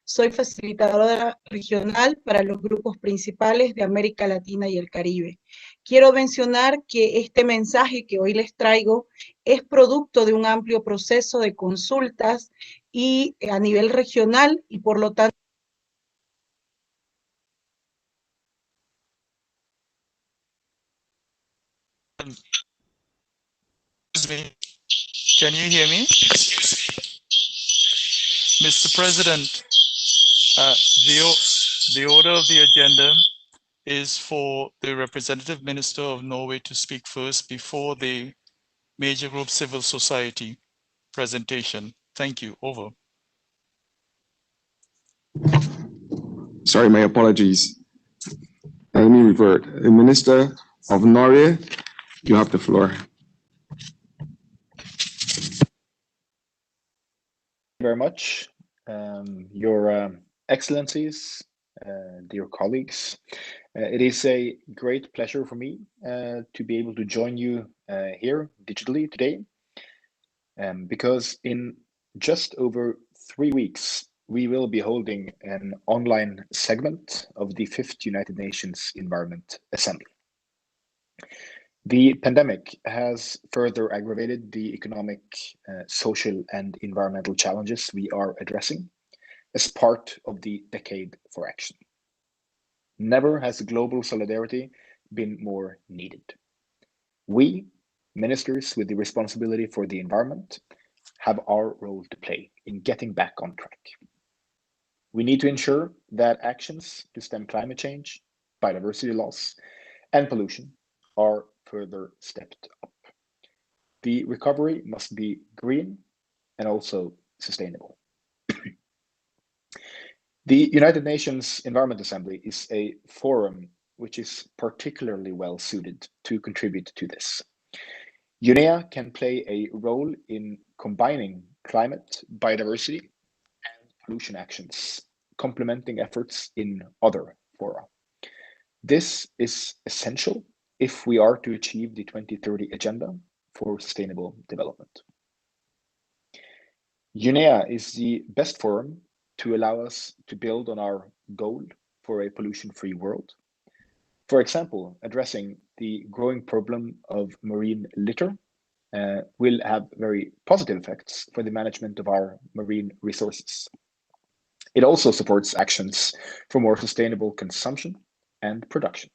B: Soy facilitadora regional para los grupos principales de América Latina y el Caribe. Quiero mencionar que este mensaje que hoy les traigo es producto de un amplio proceso de consultas y a nivel regional y por lo tanto
S: Excuse me. Can you hear me? Mr. President, the order of the agenda is for the representative minister of Norway to speak first before the major group civil society presentation. Thank you. Over.
C: Sorry, my apologies. Let me revert. The Minister of Norway, you have the floor.
G: Very much. Your Excellencies, dear colleagues, it is a great pleasure for me to be able to join you here digitally today, because in just over 3 weeks, we will be holding an online segment of the 5th United Nations Environment Assembly. The pandemic has further aggravated the economic, social, and environmental challenges we are addressing as part of the Decade for Action. Never has global solidarity been more needed. We, ministers with the responsibility for the environment, have our role to play in getting back on track. We need to ensure that actions to stem climate change, biodiversity loss, and pollution are further stepped up. The recovery must be green and also sustainable. The United Nations Environment Assembly is a forum which is particularly well suited to contribute to this. UNEA can play a role in combining climate, biodiversity, and pollution actions, complementing efforts in other fora. This is essential if we are to achieve the 2030 Agenda for Sustainable Development. UNEA is the best forum to allow us to build on our goal for a pollution-free world. For example, addressing the growing problem of marine litter will have very positive effects for the management of our marine resources. It also supports actions for more sustainable consumption and production.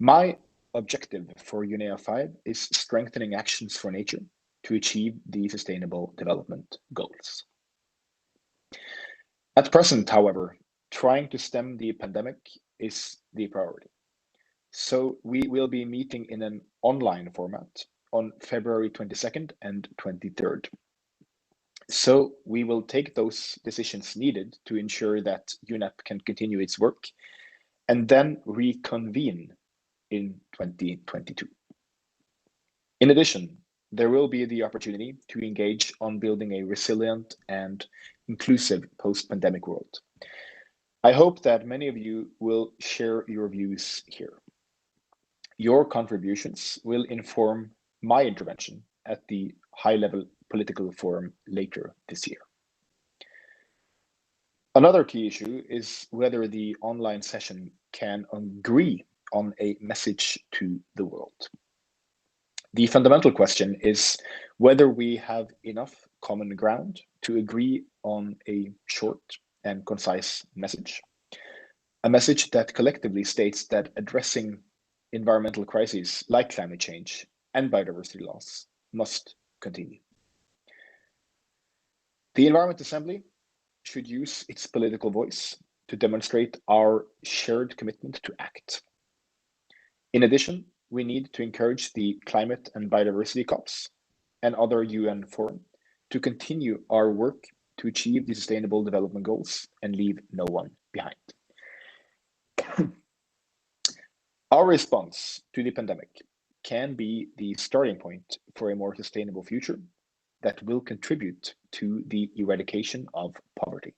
G: My objective for UNEA 5 is strengthening actions for nature to achieve the Sustainable Development Goals. At present, however, trying to stem the pandemic is the priority. So we will be meeting in an online format on February 22nd and 23rd. So we will take those decisions needed to ensure that UNEP can continue its work and then reconvene in 2022. In addition, there will be the opportunity to engage on building a resilient and inclusive post-pandemic world. I hope that many of you will share your views here. Your contributions will inform my intervention at the high-level political forum later this year. Another key issue is whether the online session can agree on a message to the world. The fundamental question is whether we have enough common ground to agree on a short and concise message. A message that collectively states that addressing environmental crises like climate change and biodiversity loss must continue. The Environment Assembly should use its political voice to demonstrate our shared commitment to act. In addition, we need to encourage the climate and biodiversity COPs and other UN forums to continue our work to achieve the Sustainable Development Goals and leave no one behind. Our response to the pandemic can be the starting point for a more sustainable future that will contribute to the eradication of poverty.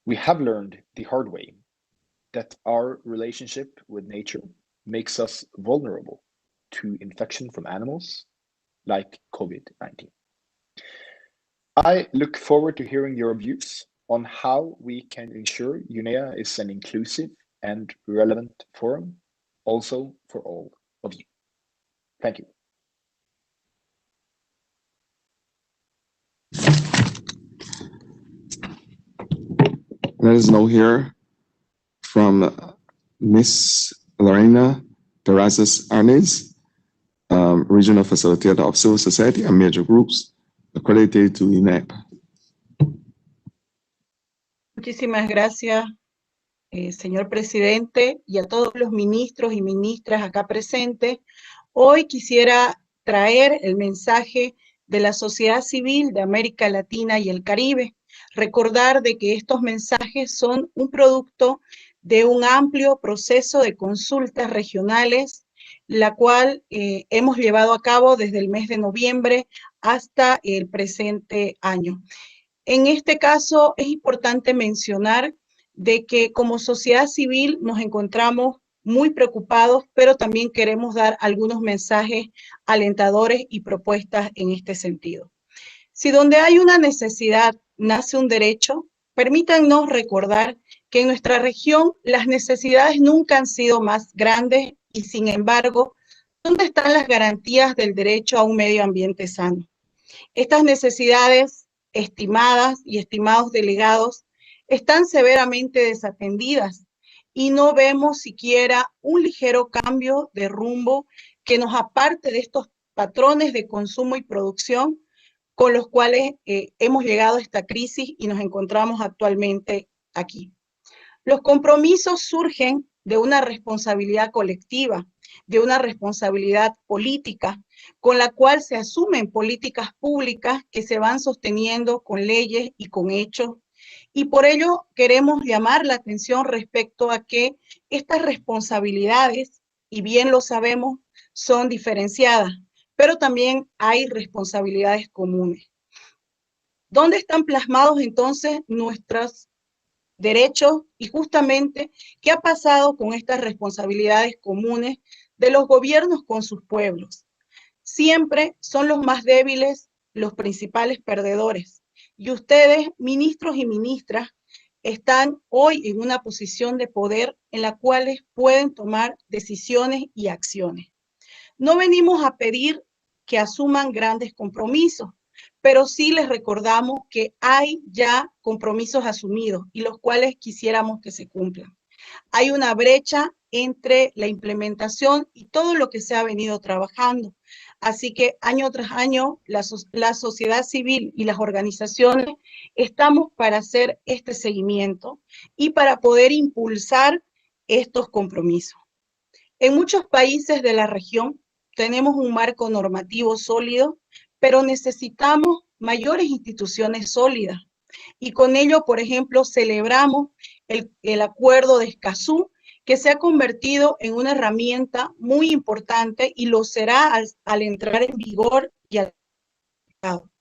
G: We have learned the hard way that our relationship with nature makes us vulnerable to infection from animals like COVID-19. I look forward to hearing your views on how we can ensure UNEA is an inclusive and relevant forum, also for all of you. Thank you.
C: Let us now hear from Ms. Lorena Terrazas Arnes, Regional Facilitator of Civil Society and Major Groups, accredited to UNEP.
B: Muchísimas gracias, señor presidente, y a todos los ministros y ministras acá presentes. Hoy quisiera traer el mensaje de la sociedad civil de América Latina y el Caribe. Recordar de que estos mensajes son un producto de un amplio proceso de consultas regionales, la cual hemos llevado a cabo desde el mes de noviembre hasta el presente año. En este caso es importante mencionar de que como sociedad civil nos encontramos muy preocupados, pero también queremos dar algunos mensajes alentadores y propuestas en este sentido. Si donde hay una necesidad nace un derecho, permítanos recordar que en nuestra región las necesidades nunca han sido más grandes y sin embargo, ¿dónde están las garantías del derecho a un medio ambiente sano? Estas necesidades estimadas y estimados delegados están severamente desatendidas y no vemos siquiera un ligero cambio de rumbo que nos aparte de estos patrones de consumo y producción con los cuales hemos llegado a esta crisis y nos encontramos actualmente aquí. Los compromisos surgen de una responsabilidad colectiva, de una responsabilidad política, con la cual se asumen políticas públicas que se van sosteniendo con leyes y con hechos. Y por ello queremos llamar la atención respecto a que estas responsabilidades, y bien lo sabemos, son diferenciadas, pero también hay responsabilidades comunes. ¿Dónde están plasmados entonces nuestros derechos y justamente qué ha pasado con estas responsabilidades comunes de los gobiernos con sus pueblos? Siempre son los más débiles los principales perdedores. Y ustedes, ministros y ministras, están hoy en una posición de poder en la cual pueden tomar decisiones y acciones. No venimos a pedir que asuman grandes compromisos, pero sí les recordamos que hay ya compromisos asumidos y los cuales quisiéramos que se cumplan. Hay una brecha entre la implementación y todo lo que se ha venido trabajando. Así que año tras año la sociedad civil y las organizaciones estamos para hacer este seguimiento y para poder impulsar estos compromisos. En muchos países de la región tenemos un marco normativo sólido, pero necesitamos mayores instituciones sólidas. Y con ello, por ejemplo, celebramos el acuerdo de Escazú, que se ha convertido en una herramienta muy importante y lo será al entrar en vigor y al mercado.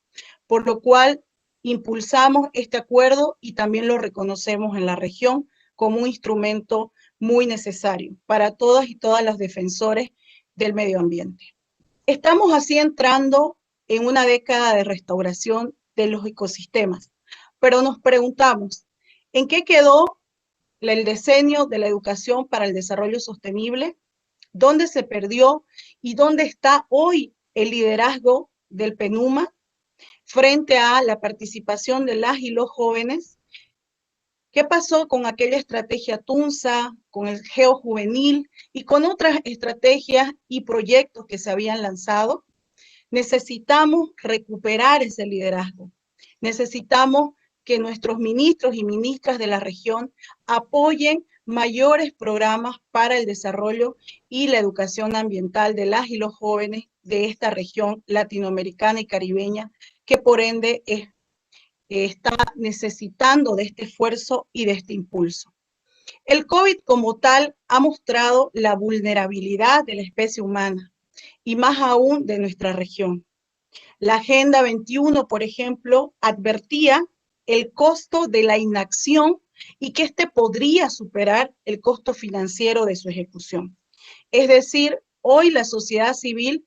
B: Por lo cual, impulsamos este acuerdo y también lo reconocemos en la región como un instrumento muy necesario para todas y todas las defensores del medio ambiente. Estamos así entrando en una década de restauración de los ecosistemas, pero nos preguntamos, ¿en qué quedó el diseño de la educación para el desarrollo sostenible? ¿Dónde se perdió y dónde está hoy el liderazgo del PENUMA frente a la participación de las y los jóvenes? ¿Qué pasó con aquella estrategia TUNSA, con el geojuvenil y con otras estrategias y proyectos que se habían lanzado? Necesitamos recuperar ese liderazgo. Necesitamos que nuestros ministros y ministras de la región apoyen mayores programas para el desarrollo y la educación ambiental de las y los jóvenes de esta región latinoamericana y caribeña, que por ende está necesitando de este esfuerzo y de este impulso. El COVID como tal ha mostrado la vulnerabilidad de la especie humana y más aún de nuestra región. La Agenda 21, por ejemplo, advertía el costo de la inacción y que este podría superar el costo financiero de su ejecución. Es decir, hoy la sociedad civil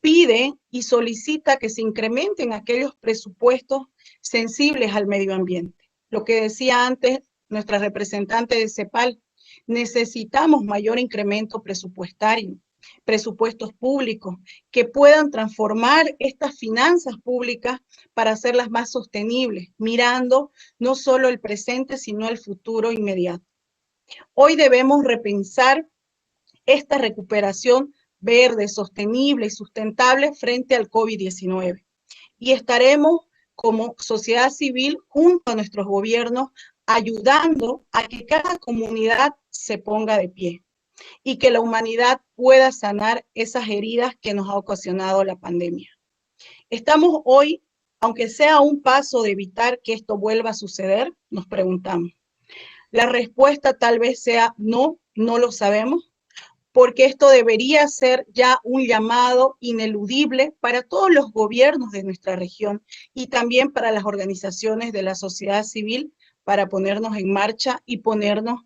B: pide y solicita que se incrementen aquellos presupuestos sensibles al medio ambiente. Lo que decía antes nuestra representante de CEPAL, necesitamos mayor incremento presupuestario, presupuestos públicos que puedan transformar estas finanzas públicas para hacerlas más sostenibles, mirando no solo el presente, sino el futuro inmediato. Hoy debemos repensar esta recuperación verde, sostenible y sustentable frente al COVID-19. Y estaremos como sociedad civil junto a nuestros gobiernos ayudando a que cada comunidad se ponga de pie y que la humanidad pueda sanar esas heridas que nos ha ocasionado la pandemia. Estamos hoy, aunque sea un paso de evitar que esto vuelva a suceder, nos preguntamos. La respuesta tal vez sea no, no lo sabemos, porque esto debería ser ya un llamado ineludible para todos los gobiernos de nuestra región y también para las organizaciones de la sociedad civil para ponernos en marcha y ponernos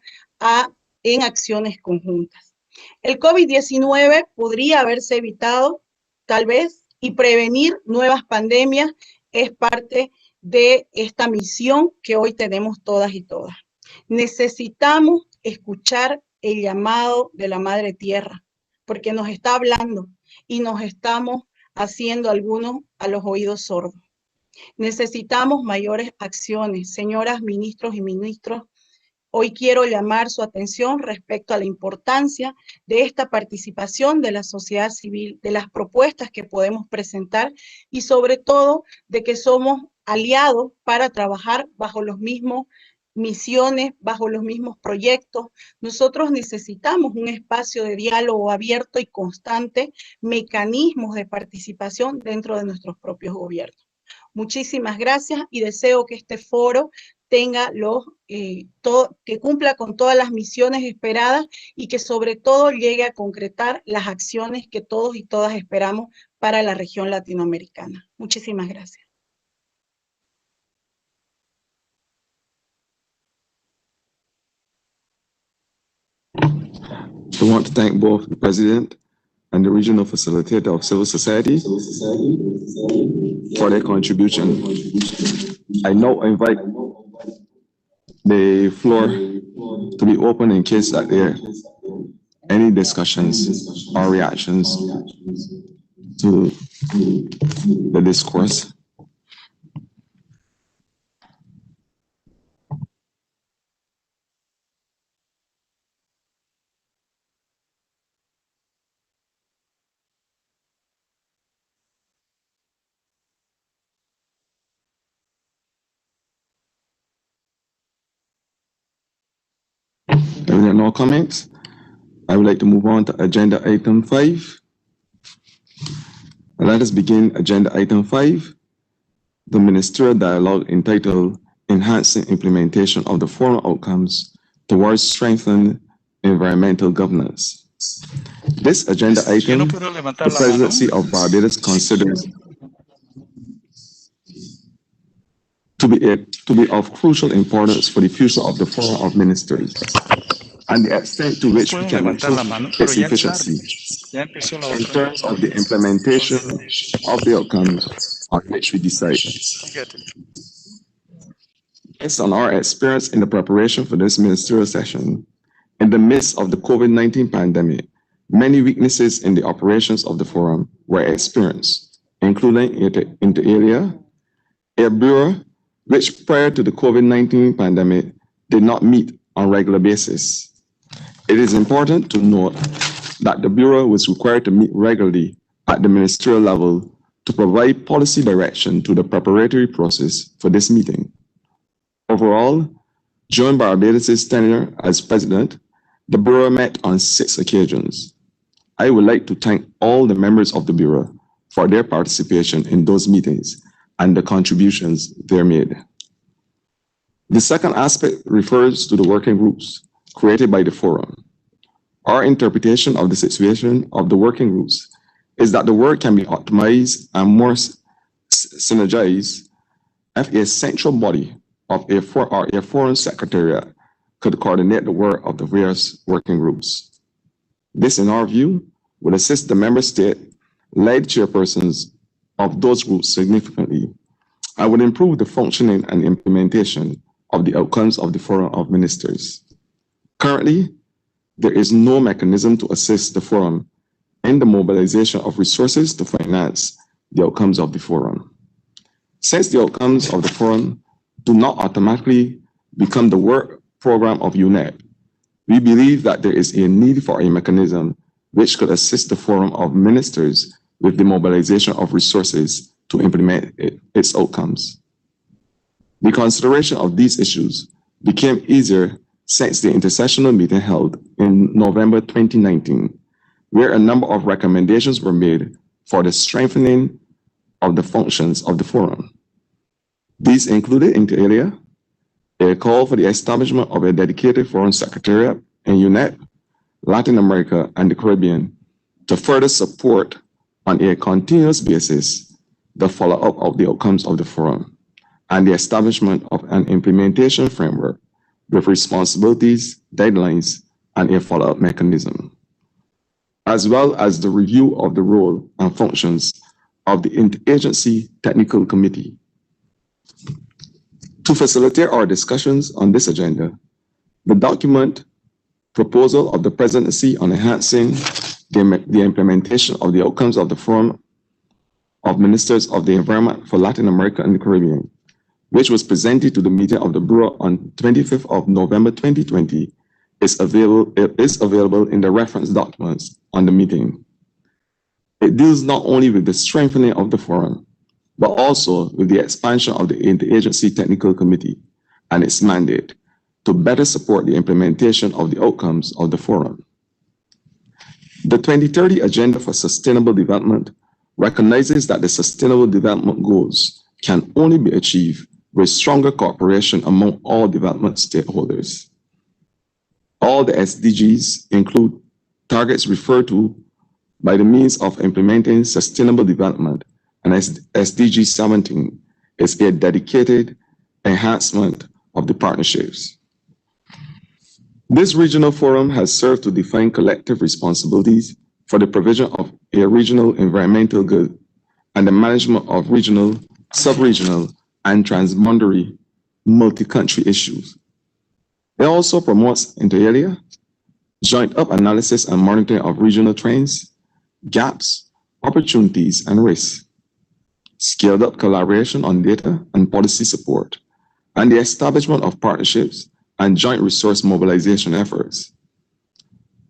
B: en acciones conjuntas. El COVID-19 podría haberse evitado, tal vez, y prevenir nuevas pandemias es parte de esta misión que hoy tenemos todas y todas. Necesitamos escuchar el llamado de la Madre Tierra, porque nos está hablando y nos estamos haciendo algunos a los oídos sordos. Necesitamos mayores acciones. Señoras ministros y ministros, hoy quiero llamar su atención respecto a la importancia de esta participación de la sociedad civil, de las propuestas que podemos presentar y sobre todo de que somos aliados para trabajar bajo los mismos misiones bajo los mismos proyectos. Nosotros necesitamos un espacio de diálogo abierto y constante, mecanismos de participación dentro de nuestros propios gobiernos. Muchísimas gracias y deseo que este foro tenga que cumpla con todas las misiones esperadas y que sobre todo llegue a concretar las acciones que todos y todas esperamos para la región latinoamericana. Muchísimas gracias.
C: I want to thank both the President and the Regional Facilitator of Civil Society for their contribution. I now invite the floor to be open in case that there are any discussions or reactions to the discourse. If there are no comments, I would like to move on to agenda item 5. Let us begin agenda item 5, the ministerial dialogue entitled Enhancing Implementation of the Forum Outcomes Towards Strengthened Environmental Governance. This agenda item, the presidency of Barbados considers to be of crucial importance for the future of the Forum of Ministers and the extent to which we can improve its efficiency in terms of the implementation of the outcomes on which we decide. Based on our experience in the preparation for this ministerial session, in the midst of the COVID-19 pandemic, many weaknesses in the operations of the forum were experienced, including inter alia, a bureau which prior to the COVID-19 pandemic did not meet on a regular basis. It is important to note that the Bureau was required to meet regularly at the ministerial level to provide policy direction to the preparatory process for this meeting. Overall, during Barbados' tenure as president, the Bureau met on 6 occasions. I would like to thank all the members of the Bureau for their participation in those meetings and the contributions they made. The second aspect refers to the working groups created by the forum. Our interpretation of the situation of the working groups is that the work can be optimized and more synergized if a central body of a foreign secretariat could coordinate the work of the various working groups. This, in our view, would assist the member state-led chairpersons of those groups significantly and would improve the functioning and implementation of the outcomes of the Forum of Ministers. Currently, there is no mechanism to assist the Forum in the mobilization of resources to finance the outcomes of the Forum. Since the outcomes of the Forum do not automatically become the work program of UNEP, we believe that there is a need for a mechanism which could assist the Forum of Ministers with the mobilization of resources to implement its outcomes. The consideration of these issues became easier since the intersessional meeting held in November 2019, where a number of recommendations were made for the strengthening of the functions of the Forum. These included, inter alia, a call for the establishment of a dedicated Foreign Secretariat in UNEP, Latin America, and the Caribbean to further support on a continuous basis the follow-up of the outcomes of the Forum, and the establishment of an implementation framework with responsibilities, deadlines, and a follow-up mechanism, as well as the review of the role and functions of the Interagency Technical Committee. To facilitate our discussions on this agenda, the document proposal of the presidency on enhancing the implementation of the outcomes of the Forum of Ministers of the Environment for Latin America and the Caribbean, which was presented to the meeting of the Bureau on 25th of November 2020, is available in the reference documents on the meeting. It deals not only with the strengthening of the Forum, but also with the expansion of the Interagency Technical Committee and its mandate, to better support the implementation of the outcomes of the forum. The 2030 Agenda for Sustainable Development recognizes that the Sustainable Development Goals can only be achieved with stronger cooperation among all development stakeholders. All the SDGs include targets referred to by the means of implementing sustainable development, and SDG 17 is a dedicated enhancement of the partnerships. This regional forum has served to define collective responsibilities for the provision of a regional environmental good and the management of regional, sub-regional, and transboundary multi-country issues. It also promotes inter alia, joint-up analysis and monitoring of regional trends, gaps, opportunities, and risks, scaled-up collaboration on data and policy support, and the establishment of partnerships and joint resource mobilization efforts.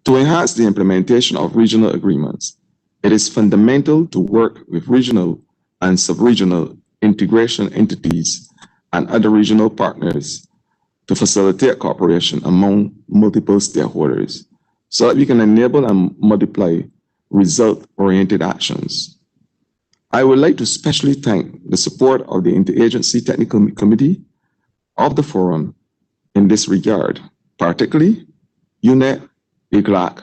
C: To enhance the implementation of regional agreements, it is fundamental to work with regional and sub-regional integration entities and other regional partners to facilitate cooperation among multiple stakeholders so that we can enable and multiply result-oriented actions. I would like to especially thank the support of the Interagency Technical Committee of the Forum in this regard, particularly UNEP, LAC,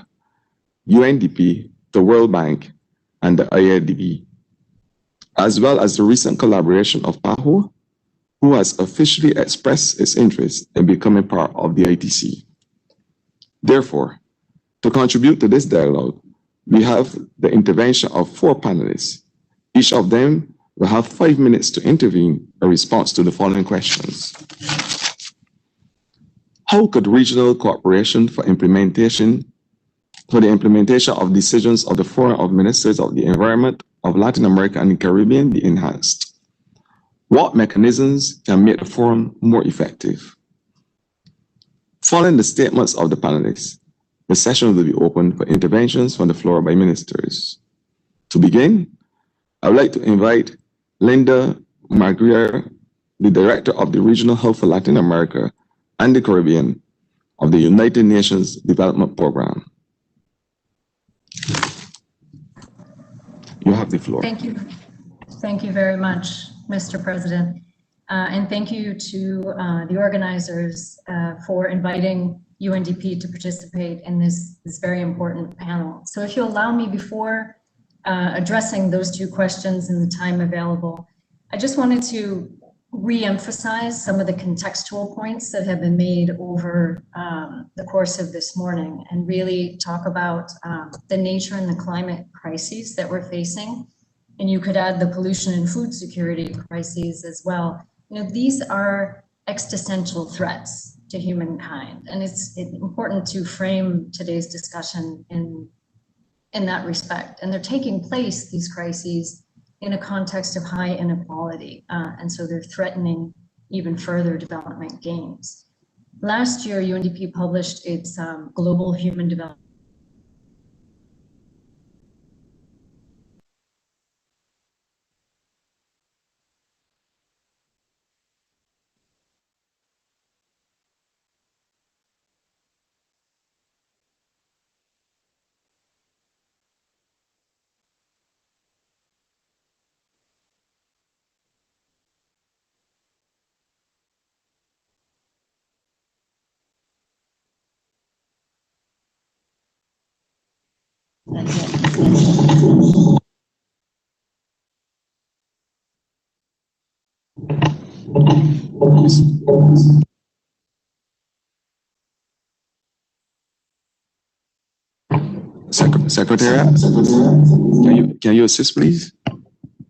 C: UNDP, the World Bank, and the IADB, as well as the recent collaboration of PAHO, who has officially expressed its interest in becoming part of the ITC. Therefore, to contribute to this dialogue, we have the intervention of 4 panelists. Each of them will have 5 minutes to intervene in response to the following questions. How could regional cooperation for the implementation of decisions of the Forum of Ministers of the Environment of Latin America and the Caribbean be enhanced? What mechanisms can make the forum more effective? Following the statements of the panelists, the session will be open for interventions from the floor by ministers. To begin, I would like to invite Linda Magrier, the Director of the Regional Hub for Latin America and the Caribbean of the United Nations Development Program. You have the floor.
H: Thank you. Thank you very much, Mr. President. And thank you to the organizers for inviting UNDP to participate in this very important panel. So if you'll allow me, before addressing those 2 questions in the time available, I just wanted to re-emphasize some of the contextual points that have been made over the course of this morning, and really talk about the nature and the climate crises that we're facing. And you could add the pollution and food security crises as well. You know, these are existential threats to humankind, and it's important to frame today's discussion in that respect. And they're taking place, these crises, in a context of high inequality, and so they're threatening even further development gains. Last year, UNDP published its Global Human Development
C: Secretariat, can you assist, please?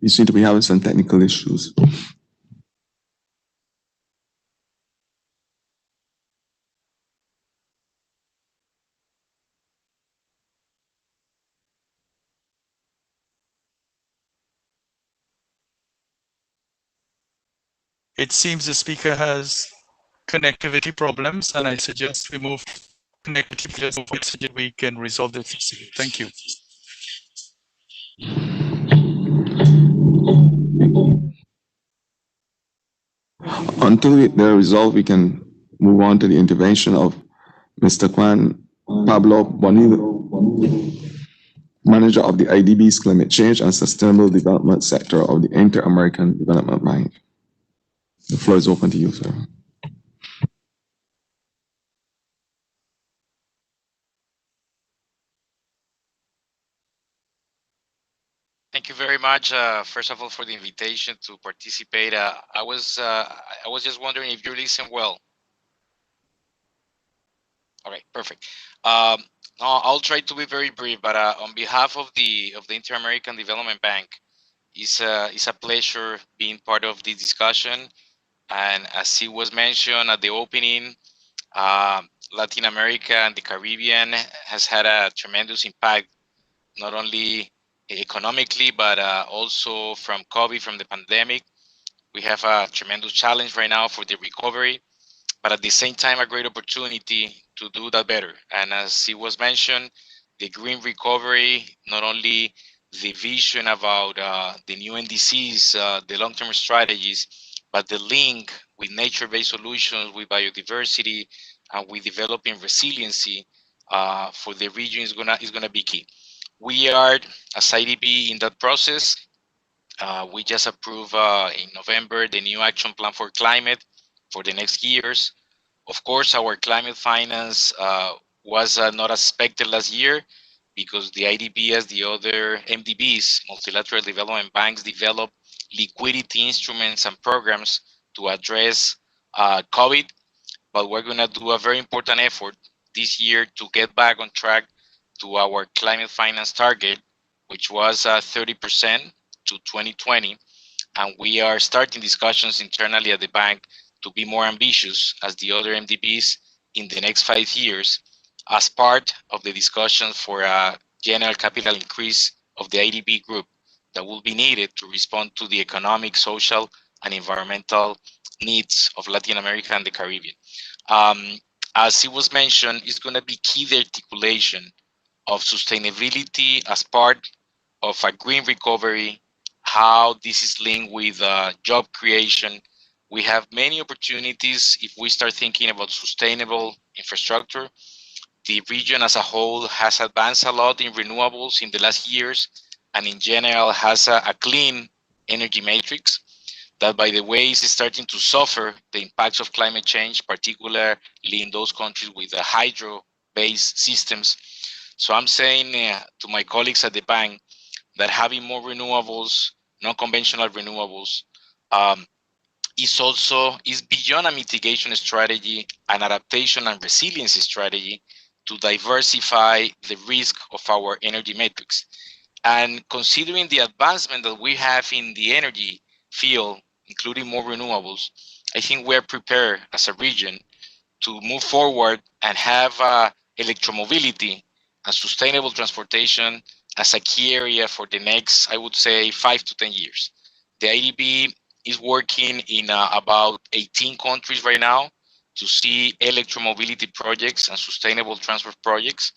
C: You seem to be having some technical issues.
S: It seems the speaker has connectivity problems, and I suggest we move connectivity so that we can resolve this issue. Thank you.
C: Until they're resolved, we can move on to the intervention of Mr. Juan Pablo Bonillo, Manager of the IDB's Climate Change and Sustainable Development Sector of the Inter-American Development Bank. The floor is open to you, sir.
I: Thank you very much, first of all, for the invitation to participate. I was just wondering if you listen well. All right, perfect. I'll try to be very brief, but on behalf of the Inter-American Development Bank, it's a pleasure being part of this discussion. And as it was mentioned at the opening, Latin America and the Caribbean has had a tremendous impact, not only economically, but also from COVID, from the pandemic. We have a tremendous challenge right now for the recovery, but at the same time, a great opportunity to do that better. And as it was mentioned, the green recovery, not only the vision about the new NDCs, the long-term strategies, but the link with nature-based solutions, with biodiversity, and with developing resiliency for the region is gonna be key. We are, as IDB, in that process. We just approved in November the new action plan for climate for the next years. Of course, our climate finance was not as expected last year because the IDB, as the other MDBs, multilateral development banks, developed liquidity instruments and programs to address COVID. But we're going to do a very important effort this year to get back on track to our climate finance target, which was 30% to 2020. And we are starting discussions internally at the bank to be more ambitious as the other MDBs in the next 5 years as part of the discussion for a general capital increase of the IDB group that will be needed to respond to the economic, social, and environmental needs of Latin America and the Caribbean. As it was mentioned, it's going to be key the articulation of sustainability as part of a green recovery, how this is linked with job creation. We have many opportunities if we start thinking about sustainable infrastructure. The region as a whole has advanced a lot in renewables in the last years, and in general has a clean energy matrix that, by the way, is starting to suffer the impacts of climate change, particularly in those countries with the hydro-based systems. So I'm saying to my colleagues at the bank that having more renewables, non-conventional renewables, is beyond a mitigation strategy, an adaptation and resiliency strategy to diversify the risk of our energy matrix. And considering the advancement that we have in the energy field, including more renewables, I think we're prepared as a region to move forward and have electromobility and sustainable transportation as a key area for the next, I would say, 5 to 10 years. The IDB is working in about 18 countries right now to see electromobility projects and sustainable transport projects.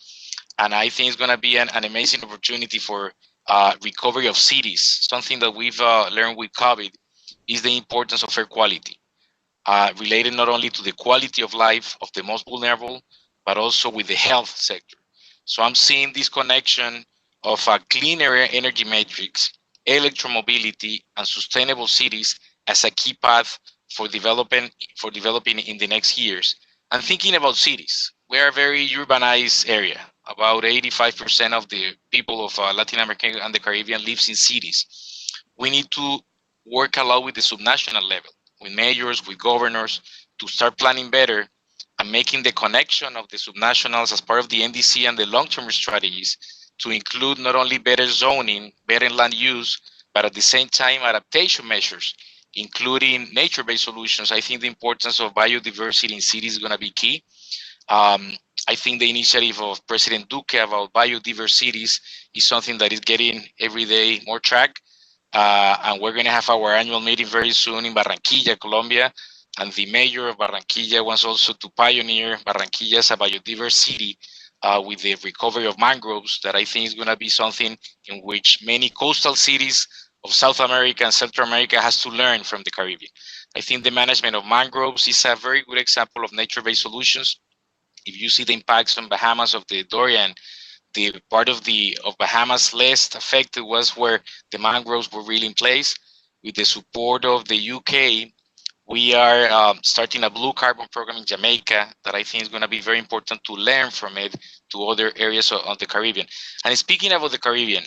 I: And I think it's going to be an amazing opportunity for recovery of cities. Something that we've learned with COVID is the importance of air quality, related not only to the quality of life of the most vulnerable, but also with the health sector. So I'm seeing this connection of a cleaner energy matrix, electromobility, and sustainable cities as a key path for developing in the next years. And thinking about cities, we are a very urbanized area. About 85% of the people of Latin America and the Caribbean lives in cities. We need to work a lot with the subnational level, with mayors, with governors, to start planning better and making the connection of the subnationals as part of the NDC and the long-term strategies to include not only better zoning, better land use, but at the same time adaptation measures, including nature-based solutions. I think the importance of biodiversity in cities is going to be key. I think the initiative of President Duque about biodiversity is something that is getting every day more track. And we're going to have our annual meeting very soon in Barranquilla, Colombia. And the mayor of Barranquilla wants also to pioneer Barranquilla as a biodiverse city with the recovery of mangroves, that I think is going to be something in which many coastal cities South America and Central America has to learn from the Caribbean. I think the management of mangroves is a very good example of nature-based solutions. If you see the impacts on Bahamas of the Dorian, the part of Bahamas less affected was where the mangroves were really in place. With the support of the UK, we are starting a blue carbon program in Jamaica that I think is going to be very important to learn from it to other areas of the Caribbean. And speaking about the Caribbean,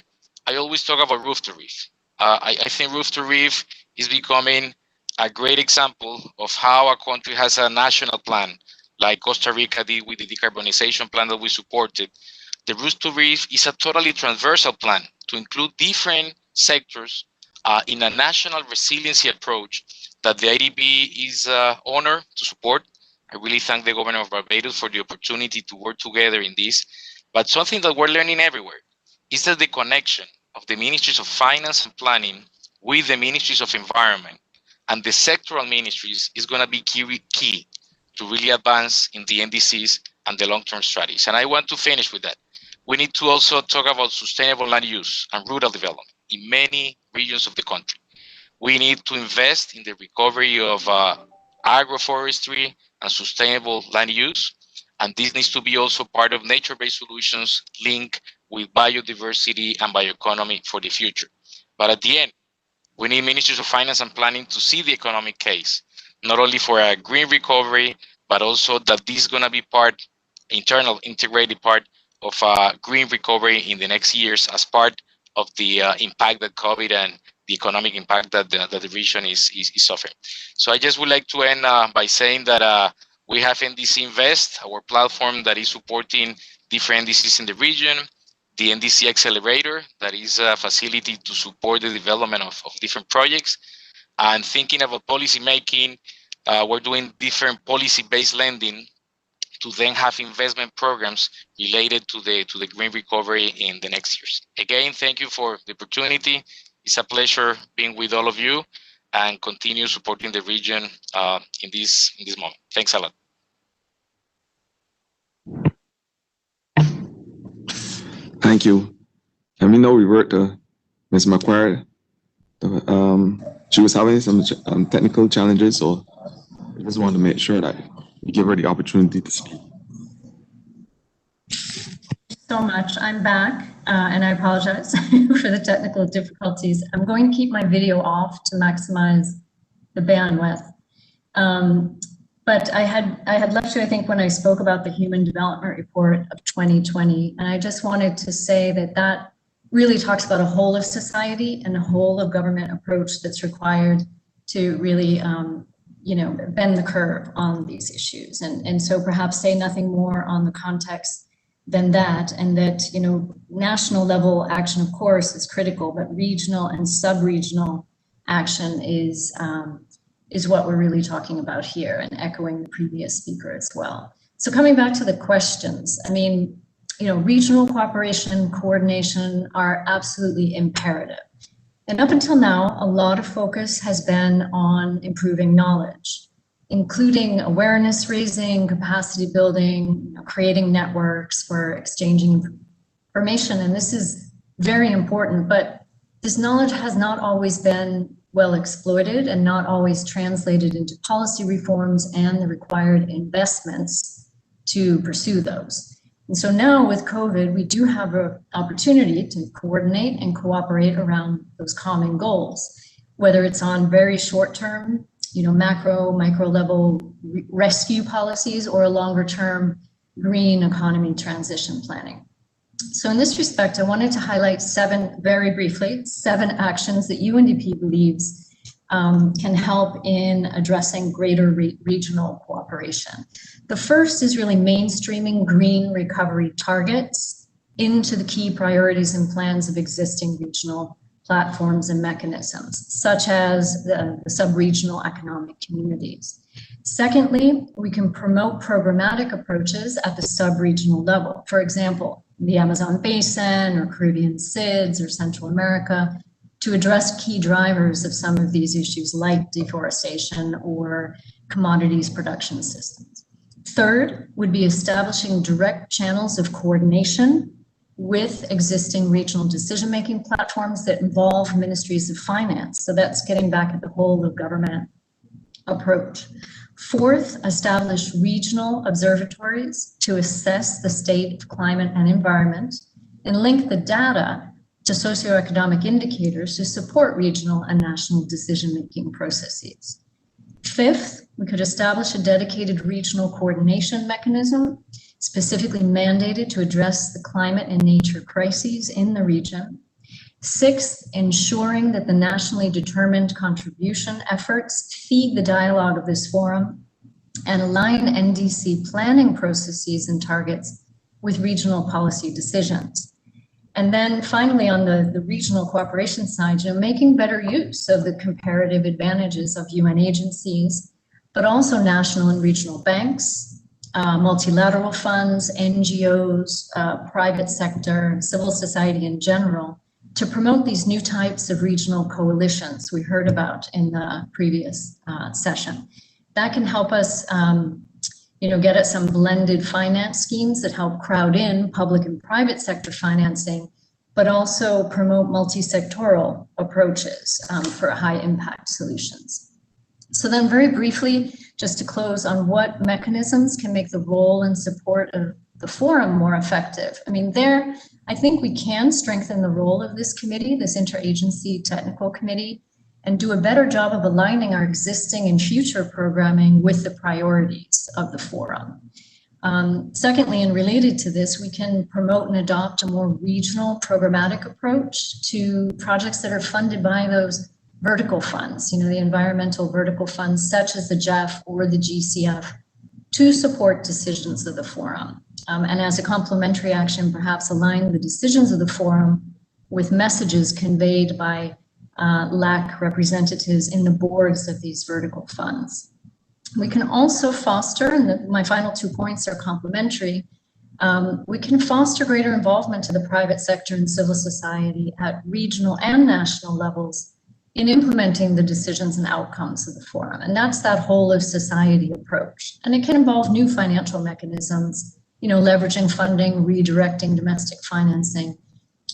I: I always talk about roof to reef. I think roof to reef is becoming a great example of how a country has a national plan, like Costa Rica did with the decarbonization plan that we supported. The roof to reef is a totally transversal plan to include different sectors in a national resiliency approach that the IDB is honored to support. I really thank the government of Barbados for the opportunity to work together in this. But something that we're learning everywhere is that the connection of the Ministries of Finance and Planning with the Ministries of Environment and the sectoral ministries is going to be key to really advance in the NDCs and the long-term strategies. And I want to finish with that. We need to also talk about sustainable land use and rural development in many regions of the country. We need to invest in the recovery of agroforestry and sustainable land use. And this needs to be also part of nature-based solutions linked with biodiversity and bioeconomy for the future. But at the end, we need Ministries of Finance and Planning to see the economic case, not only for a green recovery, but also that this is going to be integrated part of green recovery in the next years as part of the impact that COVID and the economic impact that the region is suffering. So I just would like to end by saying that we have NDC Invest, our platform that is supporting different NDCs in the region, the NDC Accelerator, that is a facility to support the development of different projects, and thinking about policy making, we're doing different policy-based lending to then have investment programs related to the green recovery in the next years. Again, thank you for the opportunity. It's a pleasure being with all of you and continue supporting the region in this moment. Thanks a lot.
C: Thank you. And we know we worked Ms. McQuarrie. She was having some technical challenges, so I just wanted to make sure that we give her the opportunity to speak.
H: So much. I'm back, and I apologize for the technical difficulties. I'm going to keep my video off to maximize the bandwidth. But I had left you, I think, when I spoke about the Human Development Report of 2020, and I just wanted to say that really talks about a whole of society and a whole of government approach that's required to really bend the curve on these issues. And so perhaps say nothing more on the context than that, and that, national level action, of course, is critical, but regional and sub-regional action is what we're really talking about here, and echoing the previous speaker as well. So coming back to the questions, regional cooperation, coordination are absolutely imperative. And up until now, a lot of focus has been on improving knowledge, including awareness raising, capacity building, creating networks for exchanging information. And this is very important, but this knowledge has not always been well exploited and not always translated into policy reforms and the required investments to pursue those. And so now with COVID, we do have an opportunity to coordinate and cooperate around those common goals, whether it's on very short-term, micro level rescue policies, or a longer-term green economy transition planning. So in this respect, I wanted to highlight very briefly, seven actions that UNDP believes can help in addressing greater regional cooperation. The first is really mainstreaming green recovery targets into the key priorities and plans of existing regional platforms and mechanisms, such as the sub-regional economic communities. Secondly, we can promote programmatic approaches at the sub-regional level. For example, the Amazon Basin or Caribbean SIDS or Central America, to address key drivers of some of these issues like deforestation or commodities production systems. Third would be establishing direct channels of coordination with existing regional decision-making platforms that involve ministries of finance. So that's getting back at the whole of government approach. Fourth, establish regional observatories to assess the state of climate and environment and link the data to socioeconomic indicators to support regional and national decision-making processes. Fifth, we could establish a dedicated regional coordination mechanism specifically mandated to address the climate and nature crises in the region. Sixth, ensuring that the nationally determined contribution efforts feed the dialogue of this forum and align NDC planning processes and targets with regional policy decisions. And then finally, on the regional cooperation side, making better use of the comparative advantages of UN agencies, but also national and regional banks, multilateral funds, NGOs, private sector, civil society in general, to promote these new types of regional coalitions we heard about in the previous session. That can help us get at some blended finance schemes that help crowd in public and private sector financing, but also promote multi-sectoral approaches for high impact solutions. So then very briefly, just to close on what mechanisms can make the role and support of the forum more effective. I mean, I think we can strengthen the role of this committee, this interagency technical committee, and do a better job of aligning our existing and future programming with the priorities of the forum. Secondly, and related to this, we can promote and adopt a more regional programmatic approach to projects that are funded by those vertical funds, the environmental vertical funds such as the JEF or the GCF, to support decisions of the forum. And as a complementary action, perhaps align the decisions of the forum with messages conveyed by LAC representatives in the boards of these vertical funds. We can also foster, and my final 2 points are complementary, we can foster greater involvement to the private sector and civil society at regional and national levels in implementing the decisions and outcomes of the forum. And that's that whole of society approach. And it can involve new financial mechanisms, leveraging funding, redirecting domestic financing.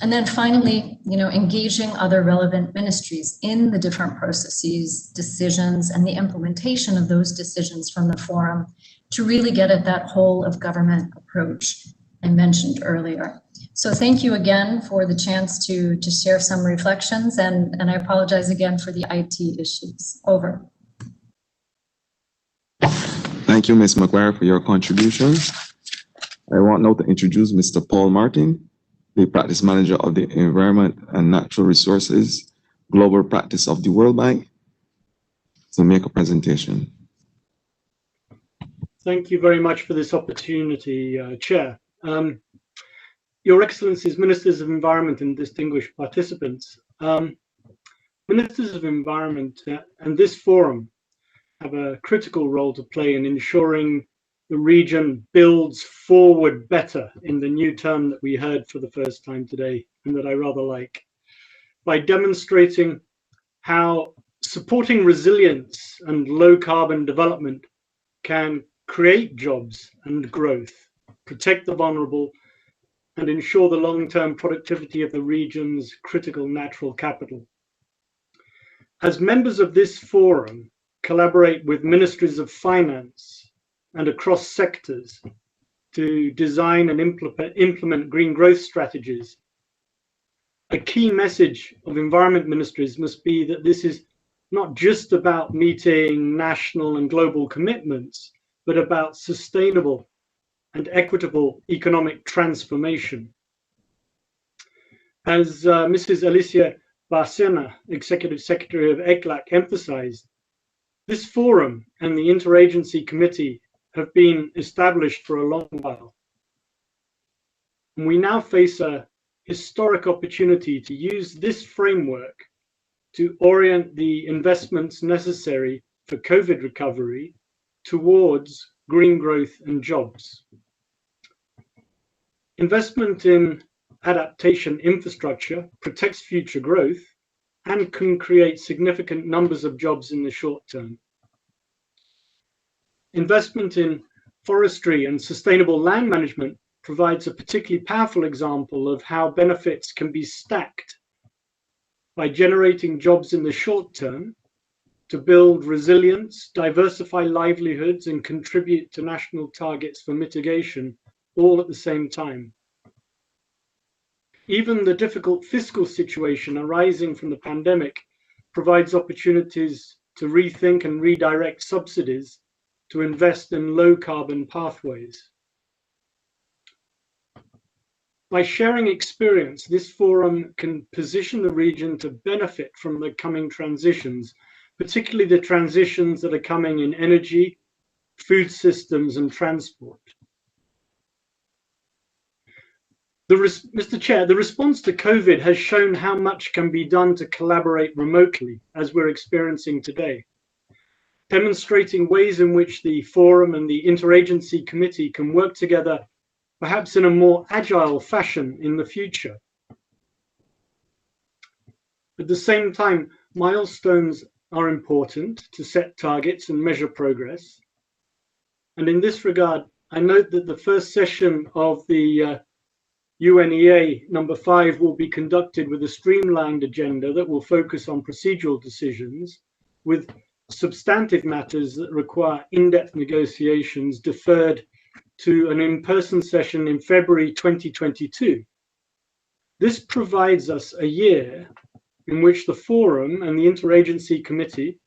H: And then finally, engaging other relevant ministries in the different processes, decisions, and the implementation of those decisions from the forum to really get at that whole of government approach I mentioned earlier. So thank you again for the chance to share some reflections, and I apologize again for the IT issues. Over.
C: Thank you, Ms. McGuire, for your contributions. I want now to introduce Mr. Paul Martin, the Practice Manager of the Environment and Natural Resources Global Practice of the World Bank, to make a presentation.
J: Thank you very much for this opportunity, Chair. Your Excellencies, Ministers of Environment and distinguished participants, Ministers of Environment and this forum have a critical role to play in ensuring the region builds forward better, in the new term that we heard for the first time today and that I rather like, by demonstrating how supporting resilience and low carbon development can create jobs and growth, protect the vulnerable, and ensure the long-term productivity of the region's critical natural capital. As members of this forum collaborate with ministries of finance and across sectors to design and implement green growth strategies, a key message of environment ministries must be that this is not just about meeting national and global commitments, but about sustainable and equitable economic transformation. As Mrs. Alicia Bárcena, Executive Secretary of ECLAC, emphasized, this forum and the Interagency Committee have been established for a long while. And we now face a historic opportunity to use this framework to orient the investments necessary for COVID recovery towards green growth and jobs. Investment in adaptation infrastructure protects future growth and can create significant numbers of jobs in the short term. Investment in forestry and sustainable land management provides a particularly powerful example of how benefits can be stacked by generating jobs in the short term to build resilience, diversify livelihoods, and contribute to national targets for mitigation, all at the same time. Even the difficult fiscal situation arising from the pandemic provides opportunities to rethink and redirect subsidies to invest in low carbon pathways. By sharing experience, this forum can position the region to benefit from the coming transitions, particularly the transitions that are coming in energy, food systems, and transport. Mr. Chair, the response to COVID has shown how much can be done to collaborate remotely, as we're experiencing today, demonstrating ways in which the forum and the interagency committee can work together, perhaps in a more agile fashion in the future. At the same time, milestones are important to set targets and measure progress. And in this regard, I note that the first session of the UNEA number 5 will be conducted with a streamlined agenda that will focus on procedural decisions, with substantive matters that require in-depth negotiations deferred to an in-person session in February 2022. This provides us a year in which the forum and the interagency committee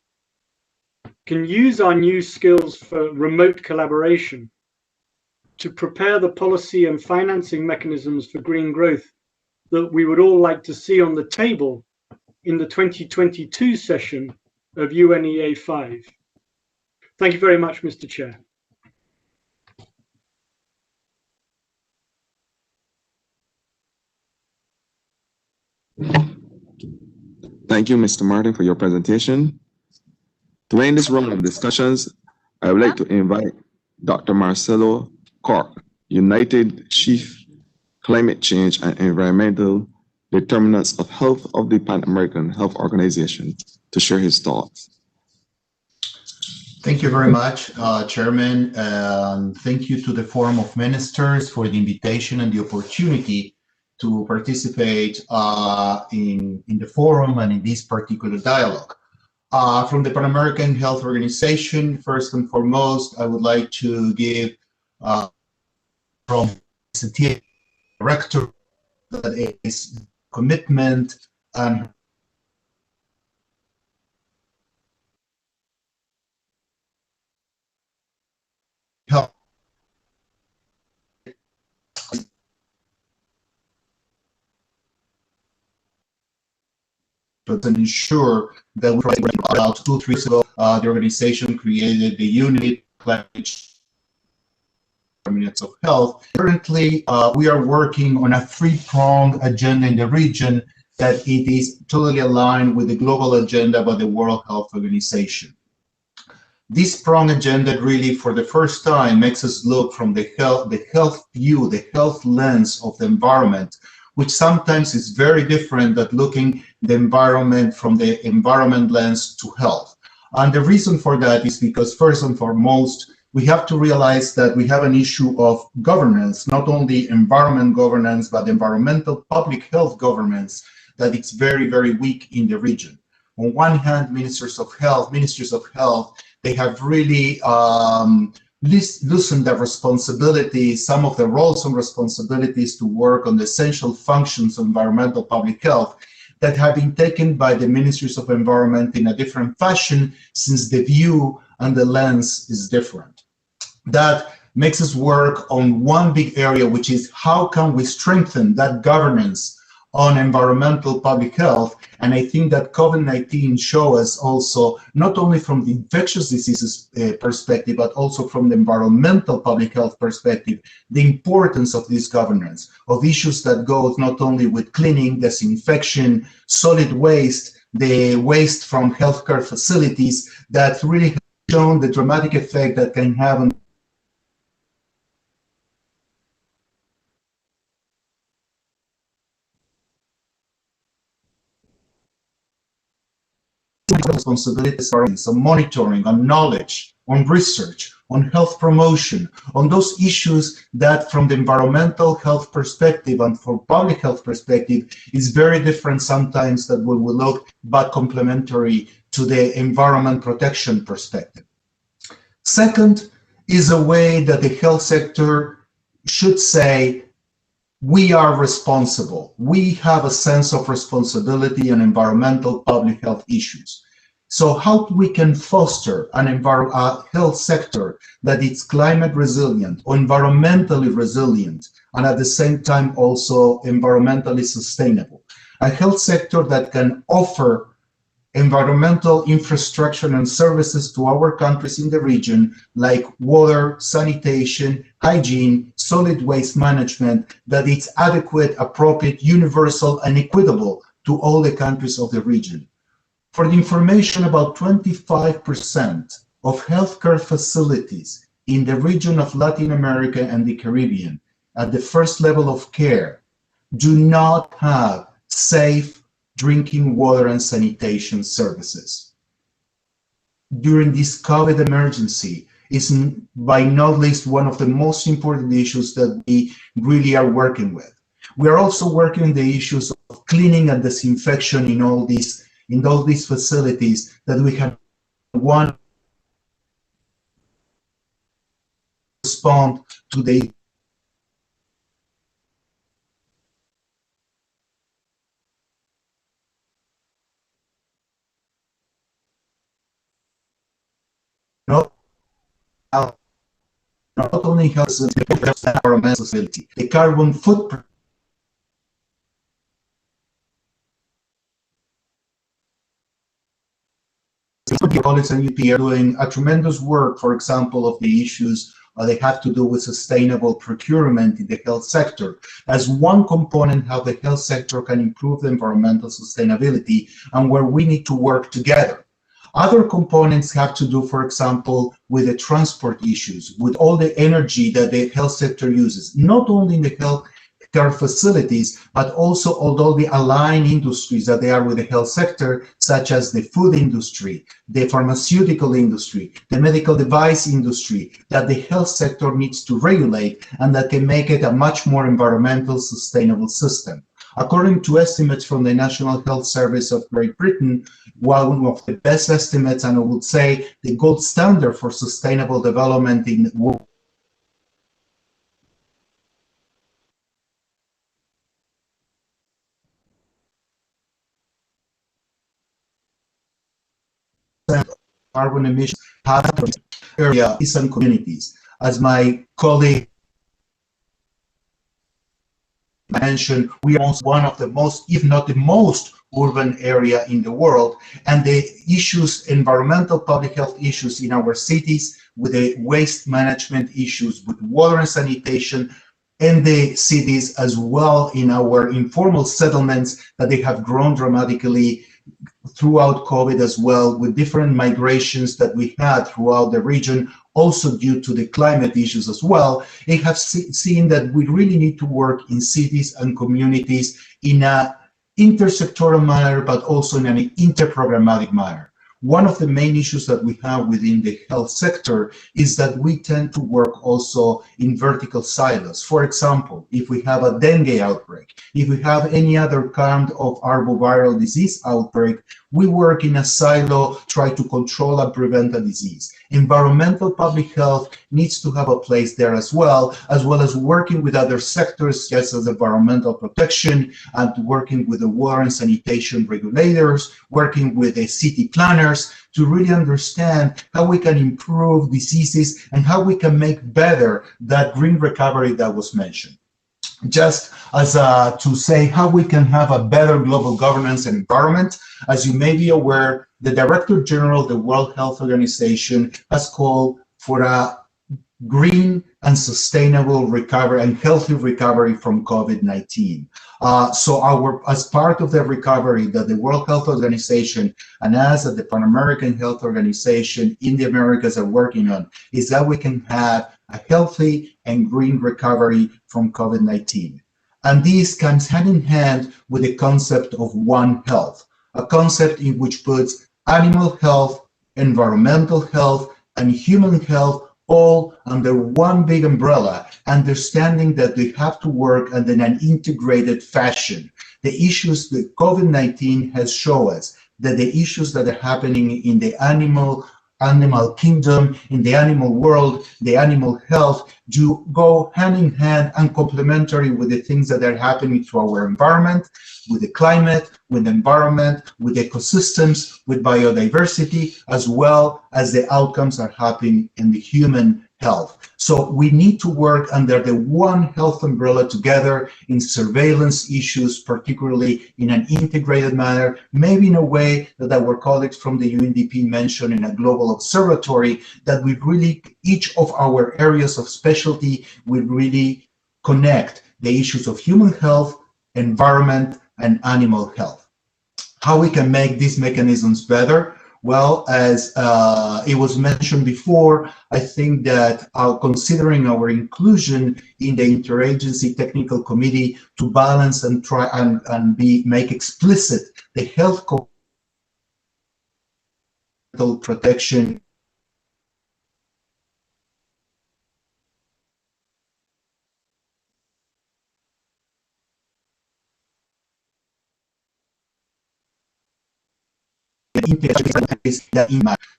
J: can use our new skills for remote collaboration to prepare the policy and financing mechanisms for green growth that we would all like to see on the table in the 2022 session of UNEA 5. Thank you very much, Mr. Chair.
C: Thank you, Mr. Martin, for your presentation. To end this round of discussions, I would like to invite Dr. Marcelo Cork, United Chief Climate Change and Environmental Determinants of Health of the Pan American Health Organization, to share his thoughts.
K: Thank you very much, Chairman. Thank you to the Forum of Ministers for the invitation and the opportunity to participate in the forum and in this particular dialogue. From the Pan American Health Organization, first and foremost, I would like to give from the director that is commitment and help but ensure that about 2 or 3 years ago, the organization created the unit climate determinants of health. Currently, we are working on a 3-pronged agenda in the region that it is totally aligned with the global agenda by the World Health Organization. This pronged agenda really, for the first time, makes us look from the health view, the health lens of the environment, which sometimes is very different than looking the environment from the environment lens to health. And the reason for that is because, first and foremost, we have to realize that we have an issue of governance, not only environment governance, but environmental public health governance, that it's very, very weak in the region. On one hand, ministers of health, they have really loosened their responsibilities, some of the roles and responsibilities to work on the essential functions of environmental public health that have been taken by the ministries of environment in a different fashion, since the view and the lens is different. That makes us work on one big area, which is how can we strengthen that governance on environmental public health. And I think that COVID-19 shows us also, not only from the infectious diseases perspective, but also from the environmental public health perspective, the importance of this governance, of issues that go not only with cleaning, disinfection, solid waste, the waste from healthcare facilities, that really have shown the dramatic effect that can have on responsibilities are on monitoring, on knowledge, on research, on health promotion, on those issues that from the environmental health perspective and for public health perspective is very different sometimes that when we look but complementary to the environment protection perspective. Second is a way that the health sector should say, we are responsible. We have a sense of responsibility on environmental public health issues. So how we can foster a health sector that is climate resilient or environmentally resilient and at the same time also environmentally sustainable. A health sector that can offer environmental infrastructure and services to our countries in the region like water, sanitation, hygiene, solid waste management, that it's adequate, appropriate, universal, and equitable to all the countries of the region. For the information, about 25% of healthcare facilities in the region of Latin America and the Caribbean at the first level of care do not have safe drinking water and sanitation services. During this COVID emergency is by not least one of the most important issues that we really are working with. We are also working on the issues of cleaning and disinfection in all these facilities that we have one respond to the not only helps the environmental sustainability, the carbon footprint colleagues and UP are doing a tremendous work, for example, of the issues they have to do with sustainable procurement in the health sector as one component how the health sector can improve the environmental sustainability and where we need to work together. Other components have to do, for example, with the transport issues, with all the energy that the health sector uses, not only in the health care facilities, but also all the aligned industries that they are with the health sector, such as the food industry, the pharmaceutical industry, the medical device industry, that the health sector needs to regulate and that can make it a much more environmental sustainable system. According to estimates from the National Health Service of Great Britain, one of the best estimates, and I would say the gold standard for sustainable development in the world, carbon emissions areas and communities. As my colleague mentioned, we are one of the most, if not the most, urban area in the world, and the issues, environmental public health issues in our cities, with the waste management issues, with water and sanitation in the cities, as well in our informal settlements that they have grown dramatically throughout COVID as well, with different migrations that we had throughout the region, also due to the climate issues as well. They have seen that we really need to work in cities and communities in a intersectoral manner, but also in an interprogrammatic manner. One of the main issues that we have within the health sector is that we tend to work also in vertical silos. For example, if we have a dengue outbreak, if we have any other kind of arboviral disease outbreak, we work in a silo, try to control and prevent a disease. Environmental public health needs to have a place there as well as working with other sectors, such as environmental protection, and working with the water and sanitation regulators, working with the city planners to really understand how we can improve diseases and how we can make better that green recovery that was mentioned. Just as to say how we can have a better global governance and environment, as you may be aware, the Director General of the World Health Organization has called for a green and sustainable recovery and healthy recovery from COVID-19. So as part of the recovery that the World Health Organization and us at the Pan American Health Organization in the Americas are working on is that we can have a healthy and green recovery from COVID-19. And this comes hand in hand with the concept of One Health, a concept in which puts animal health, environmental health, and human health, all under one big umbrella, understanding that they have to work in an integrated fashion. The issues that COVID-19 has shown us, that the issues that are happening in the animal kingdom, in the animal world, the animal health, do go hand in hand and complementary with the things that are happening to our environment, with the climate, with the environment, with ecosystems, with biodiversity, as well as the outcomes are happening in the human health. So we need to work under the one health umbrella together in surveillance issues, particularly in an integrated manner, maybe in a way that our colleagues from the UNDP mentioned in a global observatory, that we really, each of our areas of specialty will really connect the issues of human health, environment, and animal health. How we can make these mechanisms better? Well, as it was mentioned before, I think that considering our inclusion in the interagency technical committee to balance and try and make explicit the health protection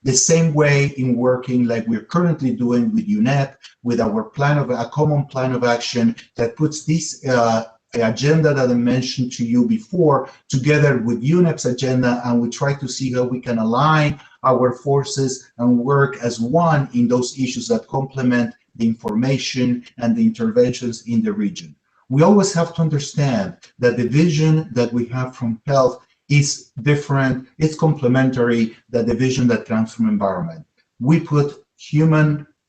K: the same way in working like we're currently doing with UNEP, with our plan of a common plan of action that puts this agenda that I mentioned to you before together with UNEP's agenda, and we try to see how we can align our forces and work as one in those issues that complement the information and the interventions in the region. We always have to understand that the vision that we have from health is different, it's complementary than the vision that comes from environment. We put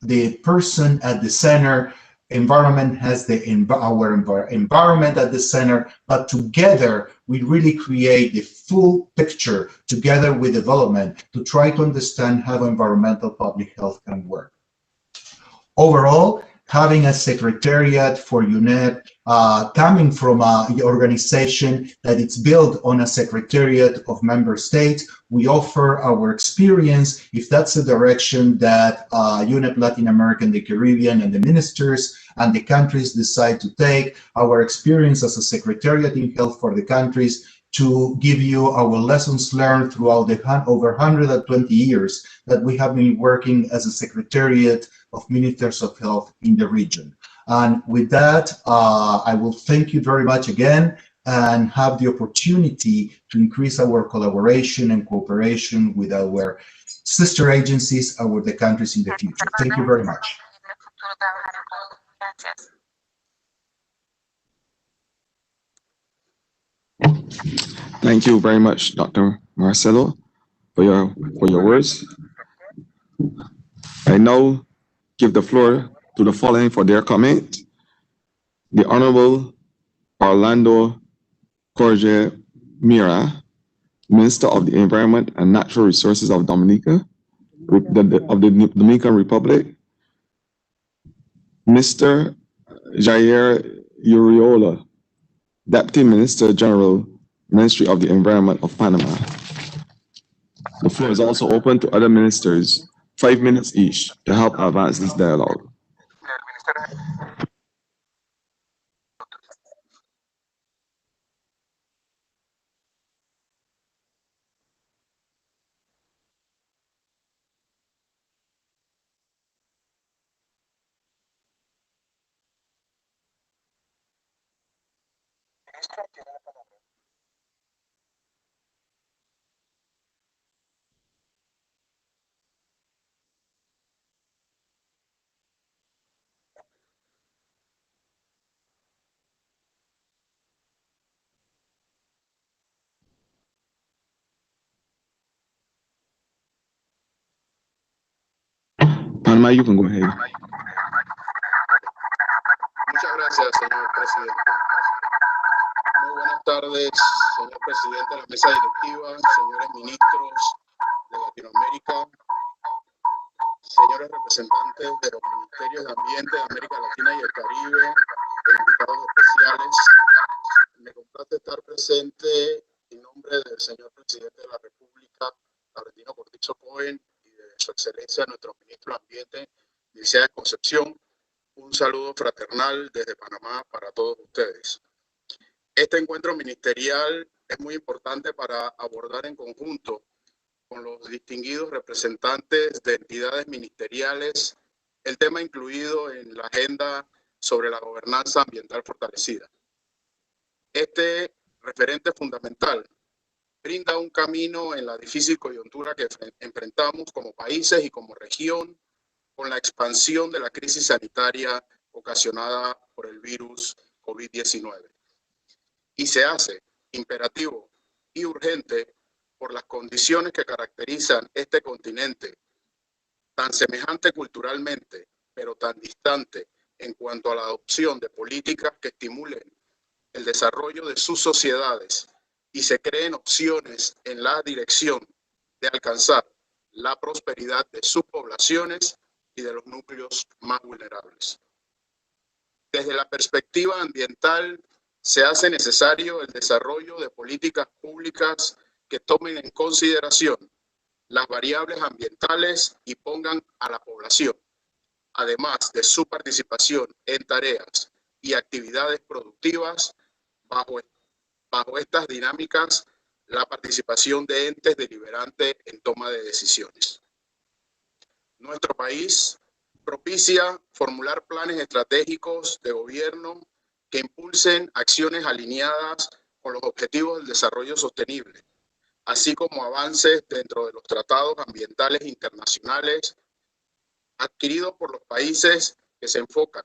K: the person at the center, environment has our environment at the center, but together we really create the full picture together with development to try to understand how environmental public health can work. Overall, having a secretariat for UNEP coming from an organization that it's built on a secretariat of member states, we offer our experience, if that's the direction that UNEP Latin America and the Caribbean and the ministers and the countries decide to take, our experience as a secretariat in health for the countries to give you our lessons learned throughout the over 120 years that we have been working as a secretariat of ministers of health in the region. And with that, I will thank you very much again and have the opportunity to increase our collaboration and cooperation with our sister agencies and with the countries in the future. Thank you very much.
C: Thank you very much, Dr. Marcelo, for your words. I now give the floor to the following for their comment. The Honorable Orlando Jorge Mira, Minister of the Environment and Natural Resources of Dominica, of the Dominican Republic. Mr. Jair Uriola, Deputy Minister General, Ministry of the Environment of Panama. The floor is also open to other ministers, 5 minutes each, to help advance this dialogue. Panama, you can go ahead.
L: Muchas gracias, señor presidente. Muy buenas tardes, señor presidente de la mesa directiva, señores ministros de Latinoamérica, señores representantes de los ministerios de Ambiente de América Latina y el Caribe, e invitados especiales. Me complace estar presente en nombre del señor presidente de la República, la Alfonso Cohen y de su excelencia nuestro ministro de Ambiente, Licea de Concepción, un saludo fraternal desde Panamá para todos ustedes. Este encuentro ministerial es muy importante para abordar en conjunto con los distinguidos representantes de entidades ministeriales el tema incluido en la agenda sobre la gobernanza ambiental fortalecida. Este referente fundamental brinda un camino en la difícil coyuntura que enfrentamos como países y como región con la expansión de la crisis sanitaria ocasionada por el virus COVID-19. Y se hace imperativo y urgente por las condiciones que caracterizan este continente, tan semejante culturalmente, pero tan distante en cuanto a la adopción de políticas que estimulen el desarrollo de sus sociedades y se creen opciones en la dirección de alcanzar la prosperidad de sus poblaciones y de los núcleos más vulnerables. Desde la perspectiva ambiental, se hace necesario el desarrollo de políticas públicas que tomen en consideración las variables ambientales y pongan a la población, además de su participación en tareas y actividades productivas, bajo estas dinámicas, la participación de entes deliberantes en toma de decisiones. Nuestro país propicia formular planes estratégicos de gobierno que impulsen acciones alineadas con los objetivos del desarrollo sostenible, así como avances dentro de los tratados ambientales internacionales adquiridos por los países que se enfocan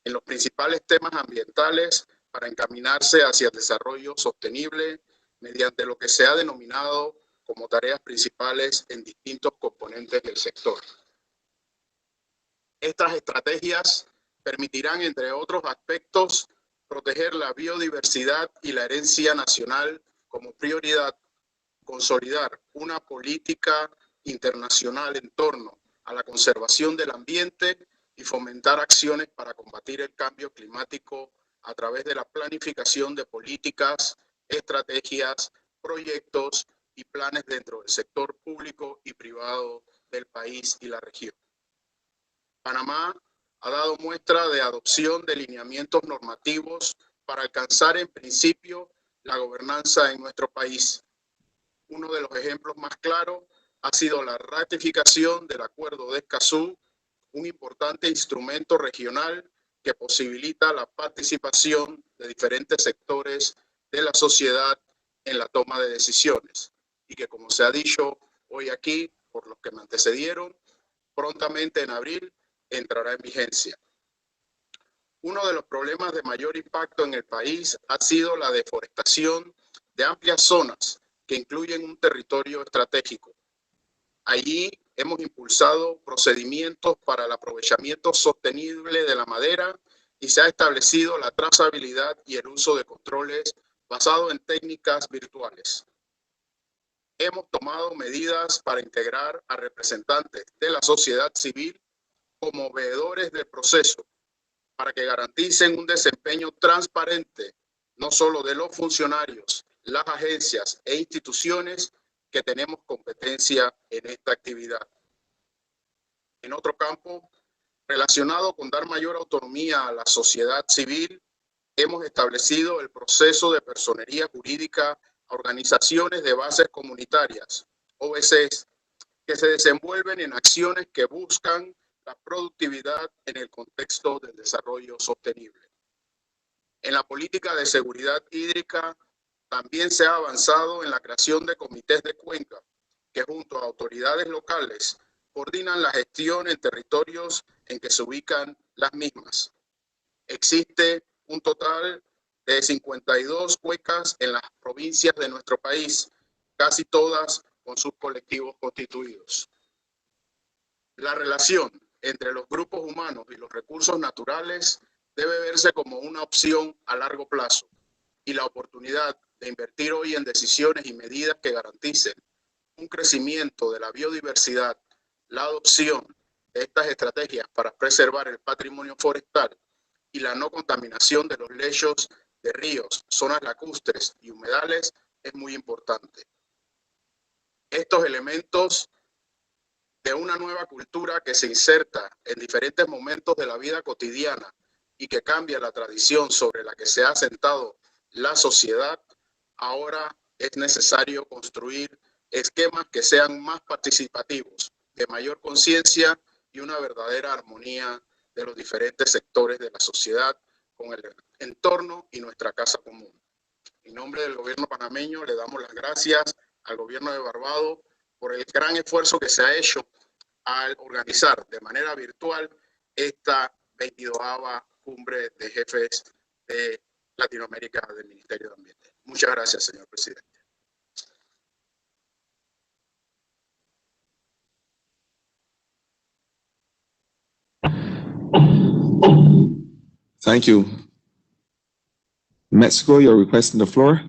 L: en los principales temas ambientales para encaminarse hacia el desarrollo sostenible mediante lo que se ha denominado como tareas principales en distintos componentes del sector. Estas estrategias permitirán, entre otros aspectos, proteger la biodiversidad y la herencia nacional como prioridad, consolidar una política internacional en torno a la conservación del ambiente y fomentar acciones para combatir el cambio climático a través de la planificación de políticas, estrategias, proyectos y planes dentro del sector público y privado del país y la región. Panamá ha dado muestra de adopción de lineamientos normativos para alcanzar en principio la gobernanza en nuestro país. Uno de los ejemplos más claros ha sido la ratificación del Acuerdo de Escazú, un importante instrumento regional que posibilita la participación de diferentes sectores de la sociedad en la toma de decisiones y que, como se ha dicho hoy aquí por los que me antecedieron, prontamente en abril entrará en vigencia. Uno de los problemas de mayor impacto en el país ha sido la deforestación de amplias zonas que incluyen un territorio estratégico. Allí hemos impulsado procedimientos para el aprovechamiento sostenible de la madera y se ha establecido la trazabilidad y el uso de controles basados en técnicas virtuales. Hemos tomado medidas para integrar a representantes de la sociedad civil como veedores del proceso para que garanticen un desempeño transparente no solo de los funcionarios, las agencias e instituciones que tenemos competencia en esta actividad. En otro campo, relacionado con dar mayor autonomía a la sociedad civil, hemos establecido el proceso de personería jurídica a organizaciones de bases comunitarias, OBCs, que se desenvuelven en acciones que buscan la productividad en el contexto del desarrollo sostenible. En la política de seguridad hídrica también se ha avanzado en la creación de comités de cuenca que junto a autoridades locales coordinan la gestión en territorios en que se ubican las mismas. Existe un total de 52 cuencas en las provincias de nuestro país, casi todas con sus colectivos constituidos. La relación entre los grupos humanos y los recursos naturales debe verse como una opción a largo plazo y la oportunidad de invertir hoy en decisiones y medidas que garanticen un crecimiento de la biodiversidad, la adopción de estas estrategias para preservar el patrimonio forestal y la no contaminación de los lechos de ríos, zonas lacustres y humedales es muy importante. Estos elementos de una nueva cultura que se inserta en diferentes momentos de la vida cotidiana y que cambia la tradición sobre la que se ha asentado la sociedad, ahora es necesario construir esquemas que sean más participativos, de mayor conciencia y una verdadera armonía de los diferentes sectores de la sociedad con el entorno y nuestra casa común. En nombre del gobierno panameño le damos las gracias al gobierno de Barbados por el gran esfuerzo que se ha hecho al organizar de manera virtual esta 22ª cumbre de jefes de Latinoamérica del Ministerio de Ambiente. Muchas gracias, señor presidente.
C: Thank you. Mexico, you're requesting the floor.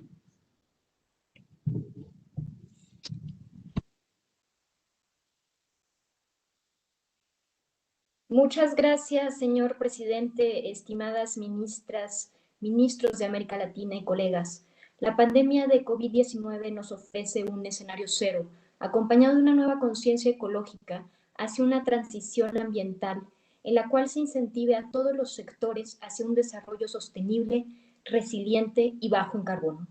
M: Muchas gracias, señor presidente, estimadas ministras, ministros de América Latina y colegas. La pandemia de COVID-19 nos ofrece un escenario cero, acompañado de una nueva conciencia ecológica hacia una transición ambiental en la cual se incentive a todos los sectores hacia un desarrollo sostenible, resiliente y bajo en carbono.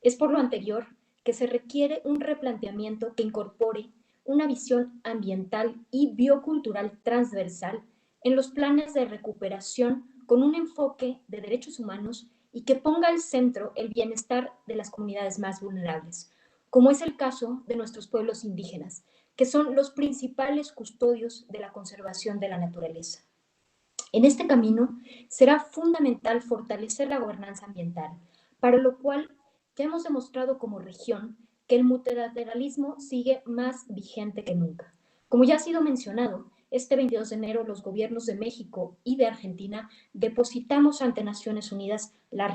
M: Es por lo anterior que se requiere un replanteamiento que incorpore una visión ambiental y biocultural transversal en los planes de recuperación con un enfoque de derechos humanos y que ponga al centro el bienestar de las comunidades más vulnerables, como es el caso de nuestros pueblos indígenas, que son los principales custodios de la conservación de la naturaleza. En este camino será fundamental fortalecer la gobernanza ambiental, para lo cual ya hemos demostrado como región que el multilateralismo sigue más vigente que nunca. Como ya ha sido mencionado, este 22 de enero los gobiernos de México y de Argentina depositamos ante Naciones Unidas la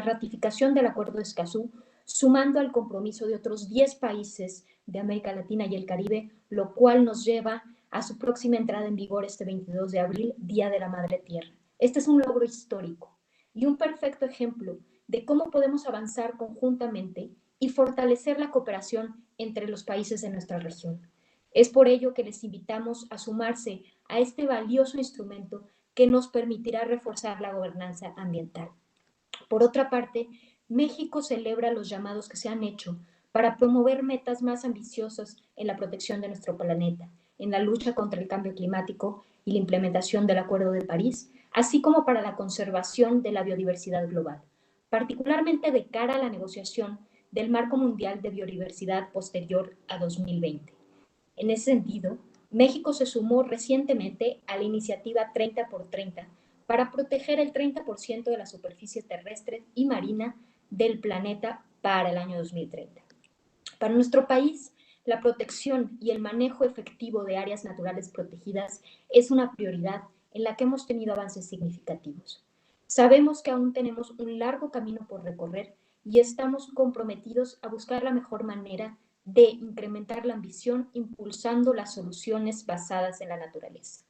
M: ratificación del Acuerdo de Escazú, sumando al compromiso de otros 10 países de América Latina y el Caribe, lo cual nos lleva a su próxima entrada en vigor este 22 de abril, Día de la Madre Tierra. Este es un logro histórico y un perfecto ejemplo de cómo podemos avanzar conjuntamente y fortalecer la cooperación entre los países de nuestra región. Es por ello que les invitamos a sumarse a este valioso instrumento que nos permitirá reforzar la gobernanza ambiental. Por otra parte, México celebra los llamados que se han hecho para promover metas más ambiciosas en la protección de nuestro planeta, en la lucha contra el cambio climático y la implementación del Acuerdo de París, así como para la conservación de la biodiversidad global, particularmente de cara a la negociación del Marco Mundial de Biodiversidad posterior a 2020. En ese sentido, México se sumó recientemente a la iniciativa 30x30 para proteger el 30% de la superficie terrestre y marina del planeta para el año 2030. Para nuestro país, la protección y el manejo efectivo de áreas naturales protegidas es una prioridad en la que hemos tenido avances significativos. Sabemos que aún tenemos un largo camino por recorrer y estamos comprometidos a buscar la mejor manera de incrementar la ambición impulsando las soluciones basadas en la naturaleza.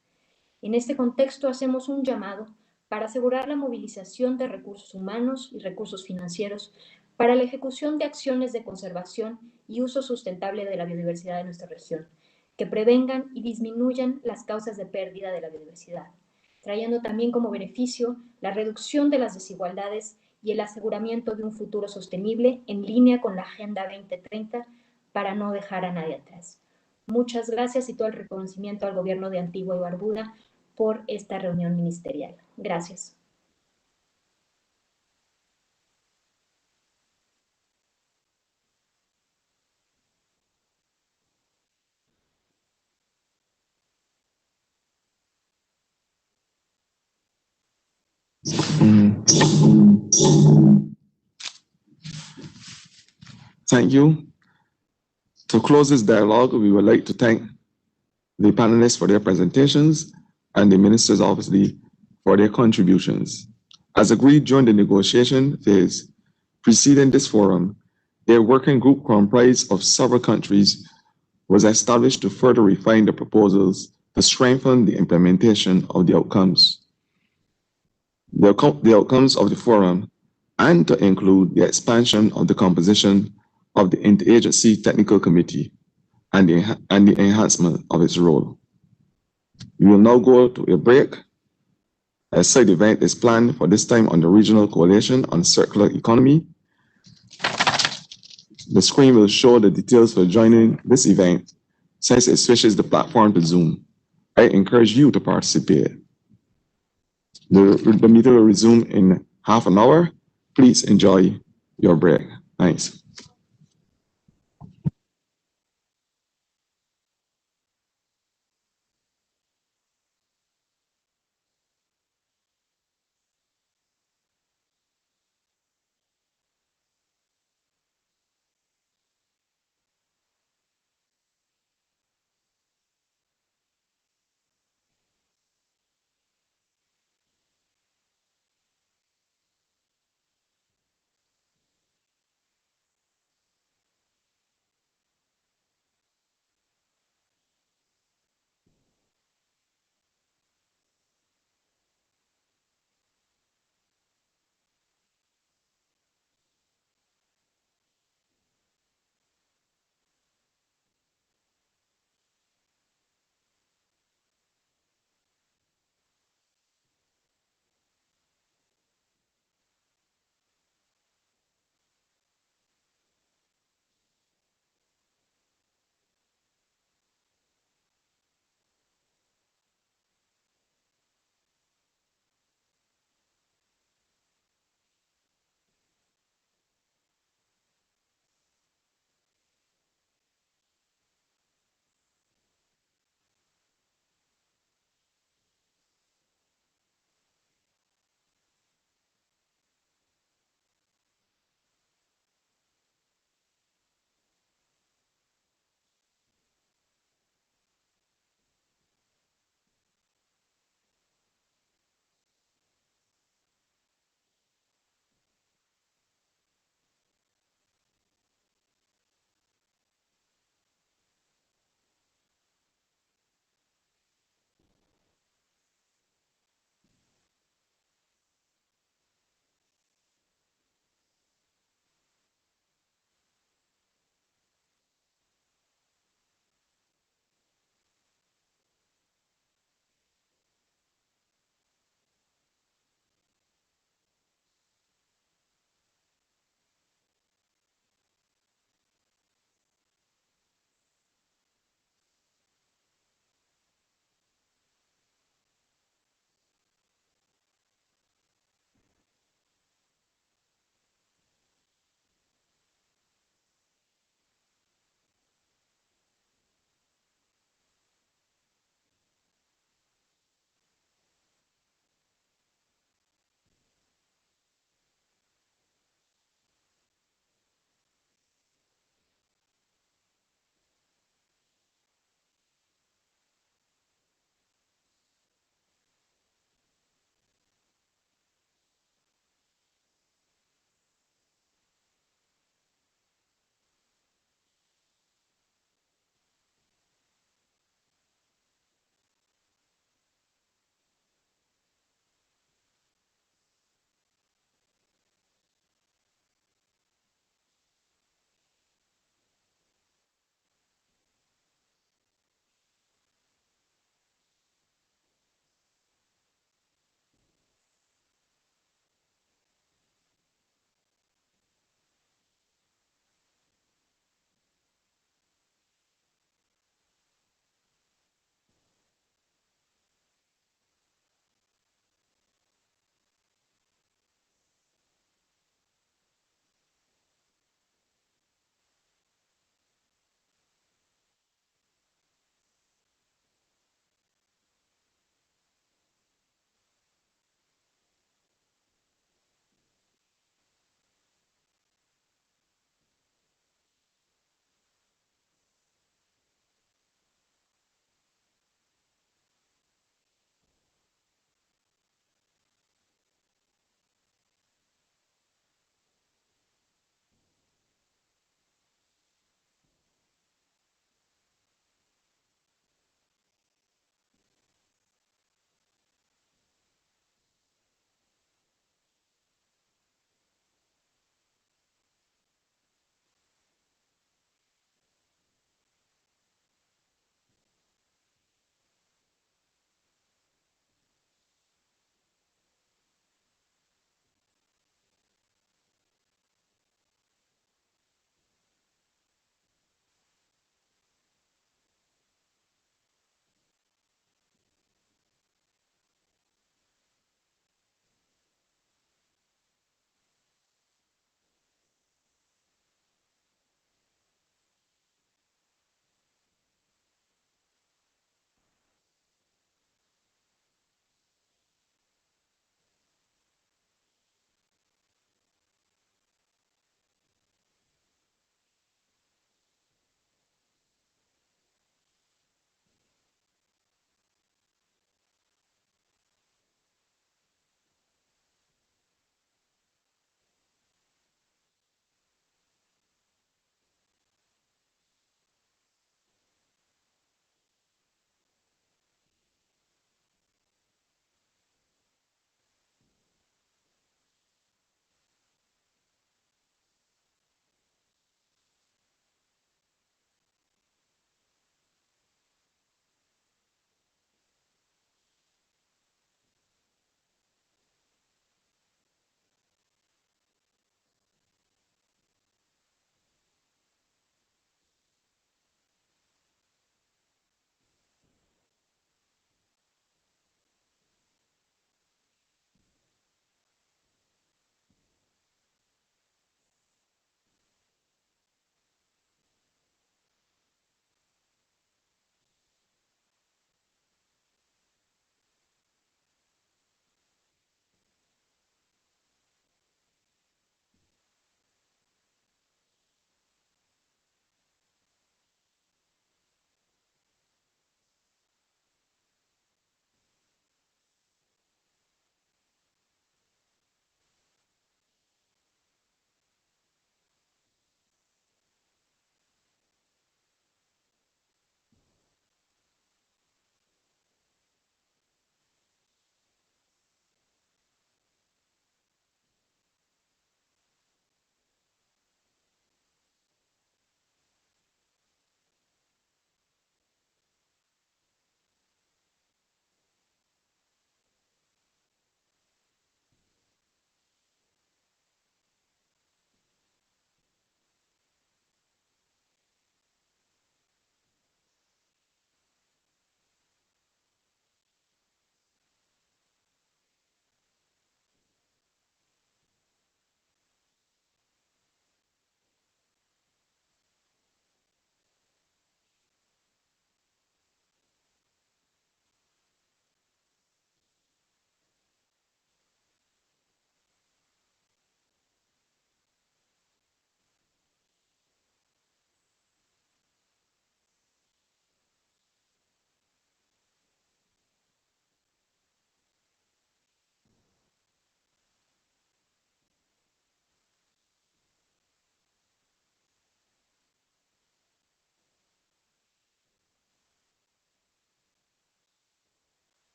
M: En este contexto hacemos un llamado para asegurar la movilización de recursos humanos y recursos financieros para la ejecución de acciones de conservación y uso sustentable de la biodiversidad de nuestra región, que prevengan y disminuyan las causas de pérdida de la biodiversidad, trayendo también como beneficio la reducción de las desigualdades y el aseguramiento de un futuro sostenible en línea con la Agenda 2030 para no dejar a nadie atrás. Muchas gracias y todo el reconocimiento al gobierno de Antigua y Barbuda por esta reunión ministerial. Gracias.
C: Thank you. To close this dialogue, we would like to thank the panelists for their presentations and the ministers, obviously, for their contributions. As agreed during the negotiation phase preceding this forum, a working group comprised of several countries was established to further refine the proposals to strengthen the implementation of the outcomes. The outcomes of the forum, and to include the expansion of the composition of the Interagency Technical Committee and the enhancement of its role. We will now go to a break. A side event is planned for this time on the Regional Coalition on Circular Economy. The screen will show the details for joining this event since it switches the platform to Zoom. I encourage you to participate. The meeting will resume in half an hour. Please enjoy your break. Thanks.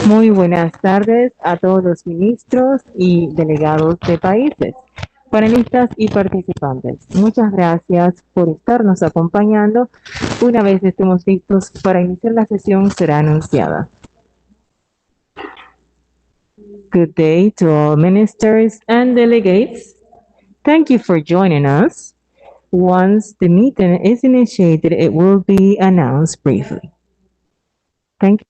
N: Muy buenas tardes a todos los ministros y delegados de países, panelistas y participantes. Muchas gracias por estarnos acompañando. Una vez estemos listos para iniciar la sesión, será anunciada. Good day to all ministers and delegates. Thank you for joining us. Once the meeting is initiated, it will be announced briefly. Thank you.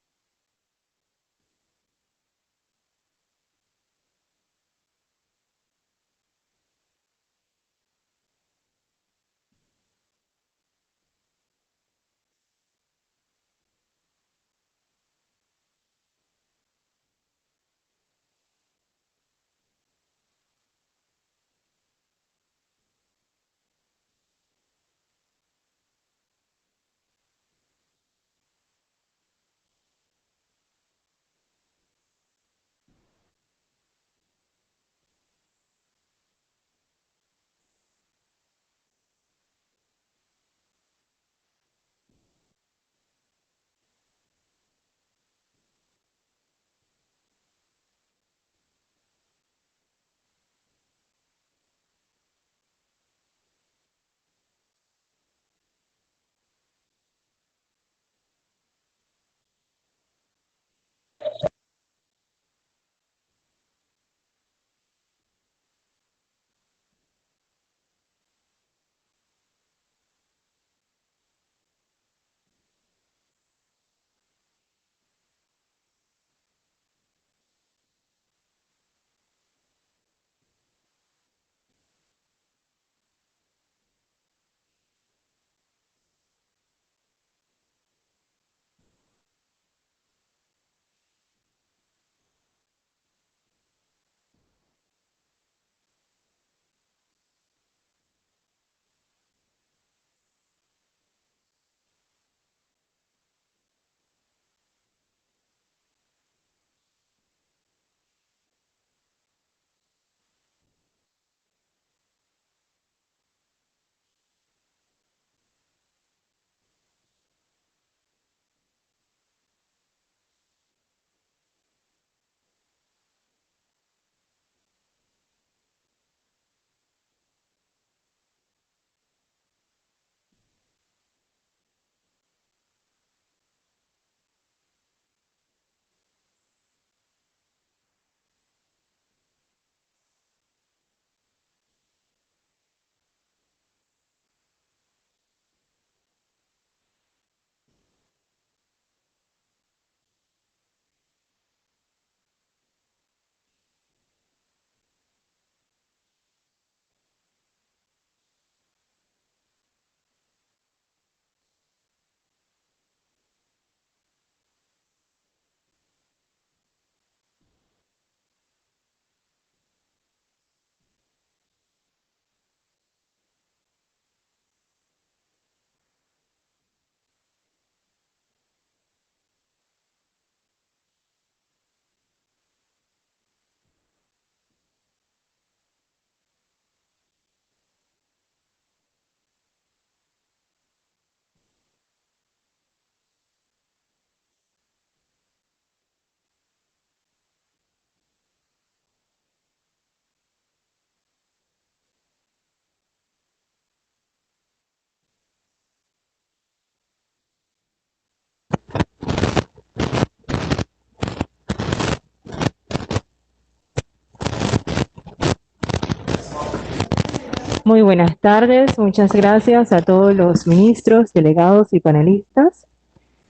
N: Muy buenas tardes, muchas gracias a todos los ministros, delegados y panelistas.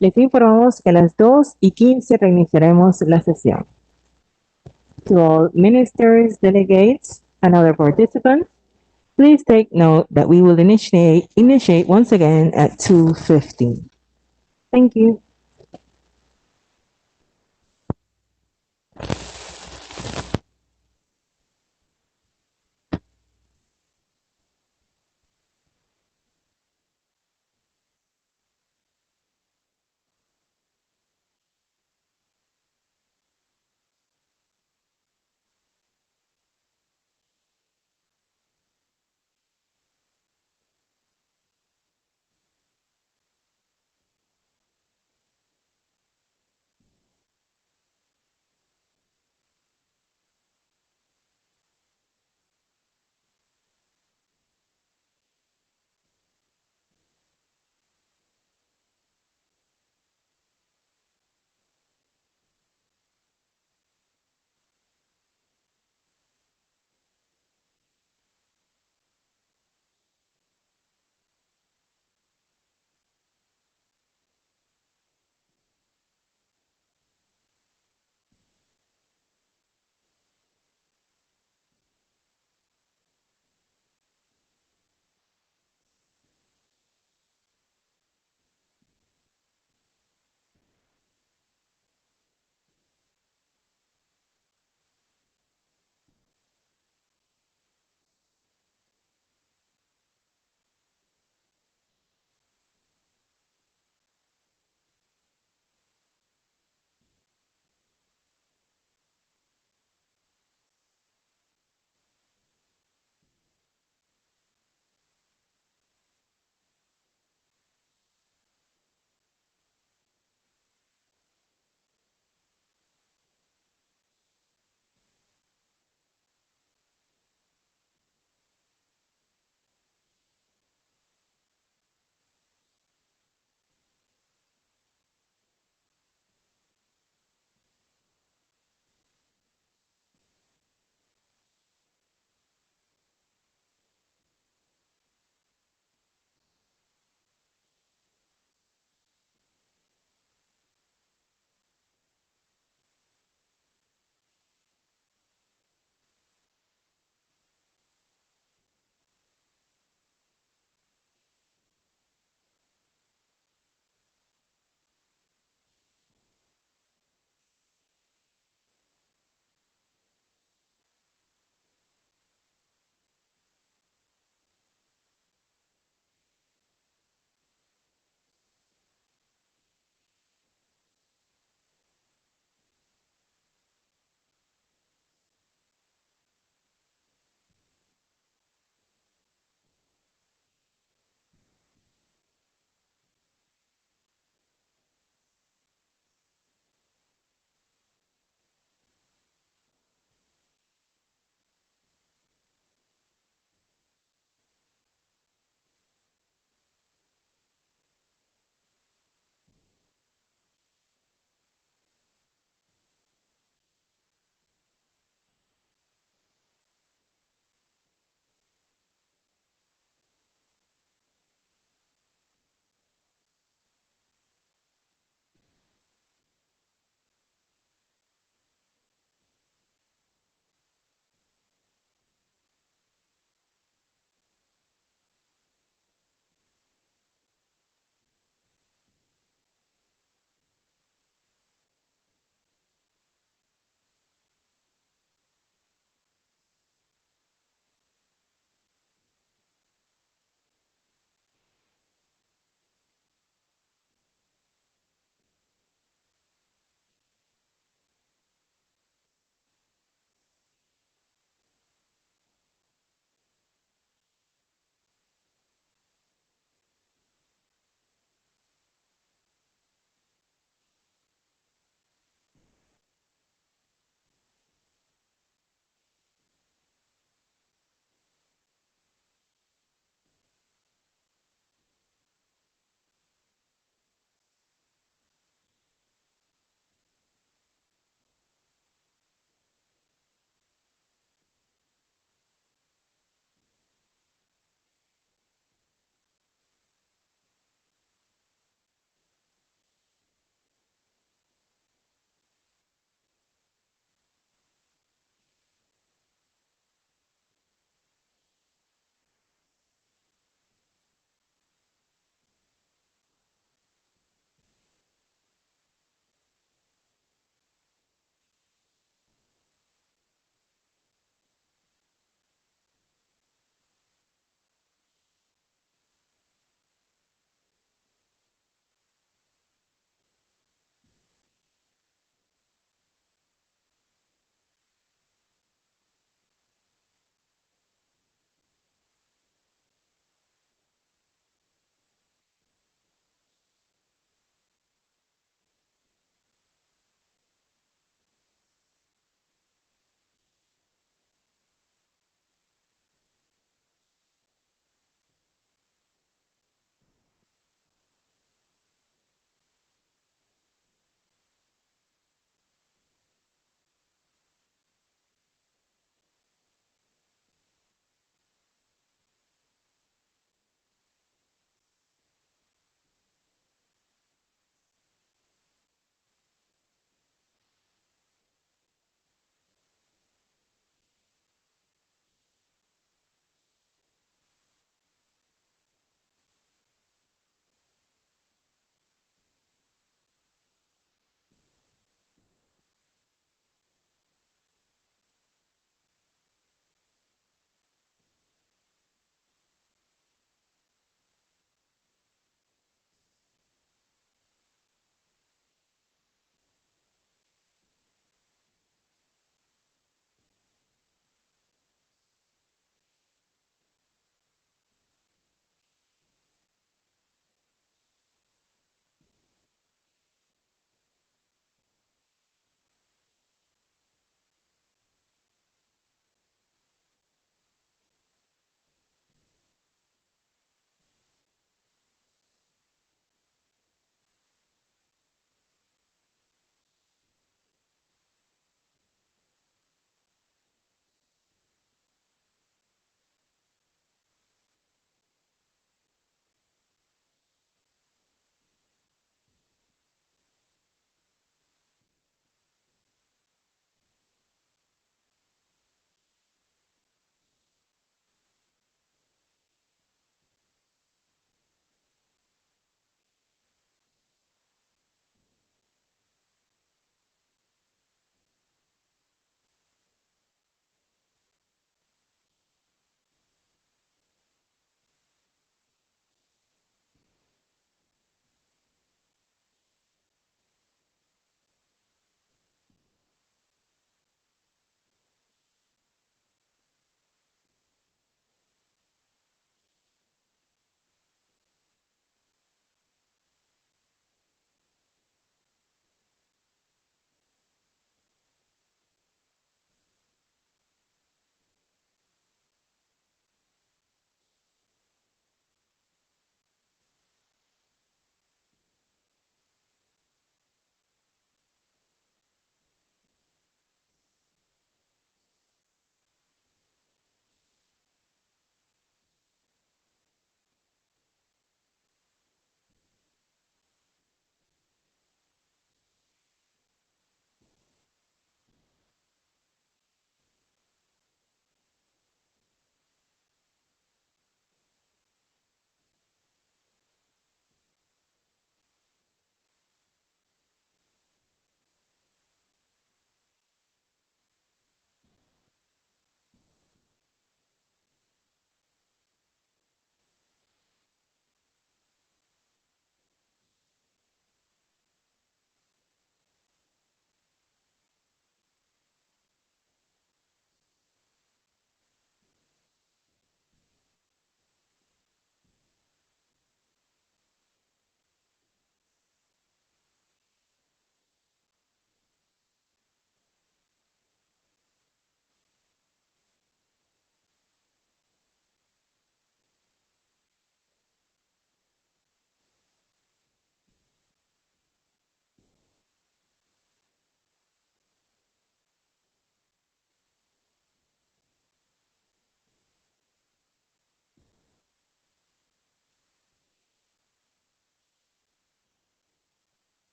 N: Les informamos que a las 2:15 reiniciaremos la sesión. To all ministers, delegates, and other participants, please take note that we will initiate once again at 2:15. Thank you.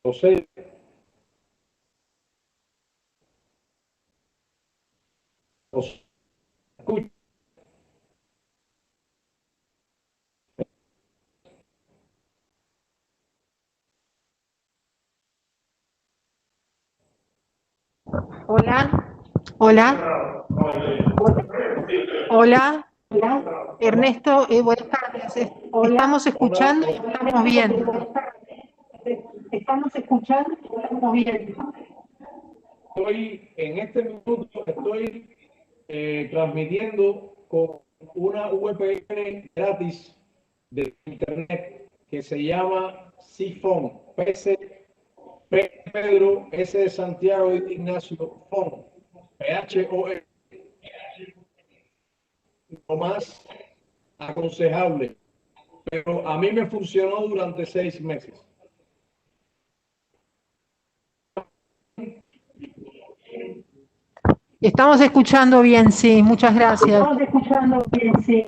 R: José. José.
A: Hola, hola, hola, Ernesto, buenas tardes. Estamos escuchando y estamos viendo. Estamos escuchando y estamos viendo.
R: Estoy, en este minuto, estoy transmitiendo con una VPN gratis de internet que se llama Cifon, P Pedro, S de Santiago y de Ignacio, PHON, PHON, lo más aconsejable, pero a mí me funcionó durante 6 meses.
A: Estamos escuchando bien, sí, muchas gracias.
R: Estamos escuchando bien, sí.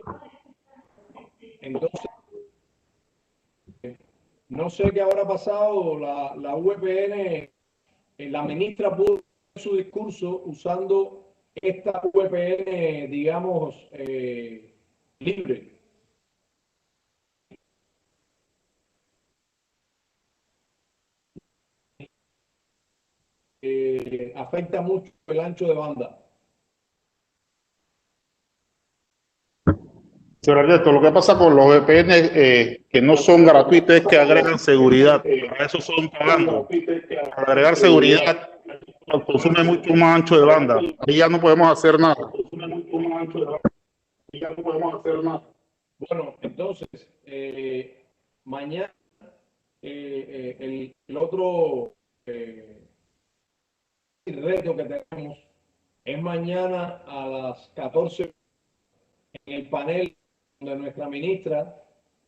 R: Entonces, no sé qué habrá pasado, la VPN, la ministra pudo hacer su discurso usando esta VPN, digamos, libre. Afecta mucho el ancho de banda.
O: Señor Ernesto, lo que pasa con los VPN que no son gratuitos es que agregan seguridad. Para eso son pagando. Para agregar seguridad consume mucho más ancho de banda. Ahí ya no podemos hacer nada.
R: Bueno, entonces, mañana el otro reto que tenemos es mañana a las 14 en el panel donde nuestra ministra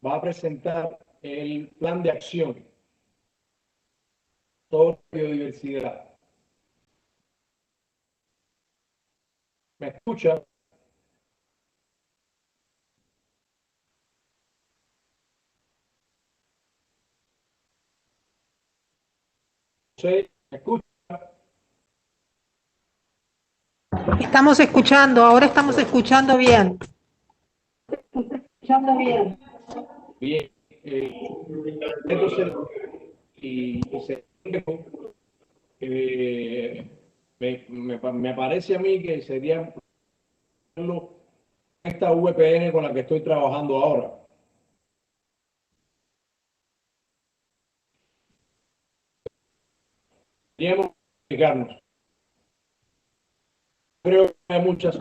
R: va a presentar el plan de acción sobre biodiversidad. ¿Me escucha? ¿Me escucha?
A: Estamos escuchando, ahora estamos escuchando bien.
R: Escuchando bien. Bien. Entonces, me parece a mí que sería esta VPN con la que estoy trabajando ahora. Queríamos explicarnos. Creo que hay muchas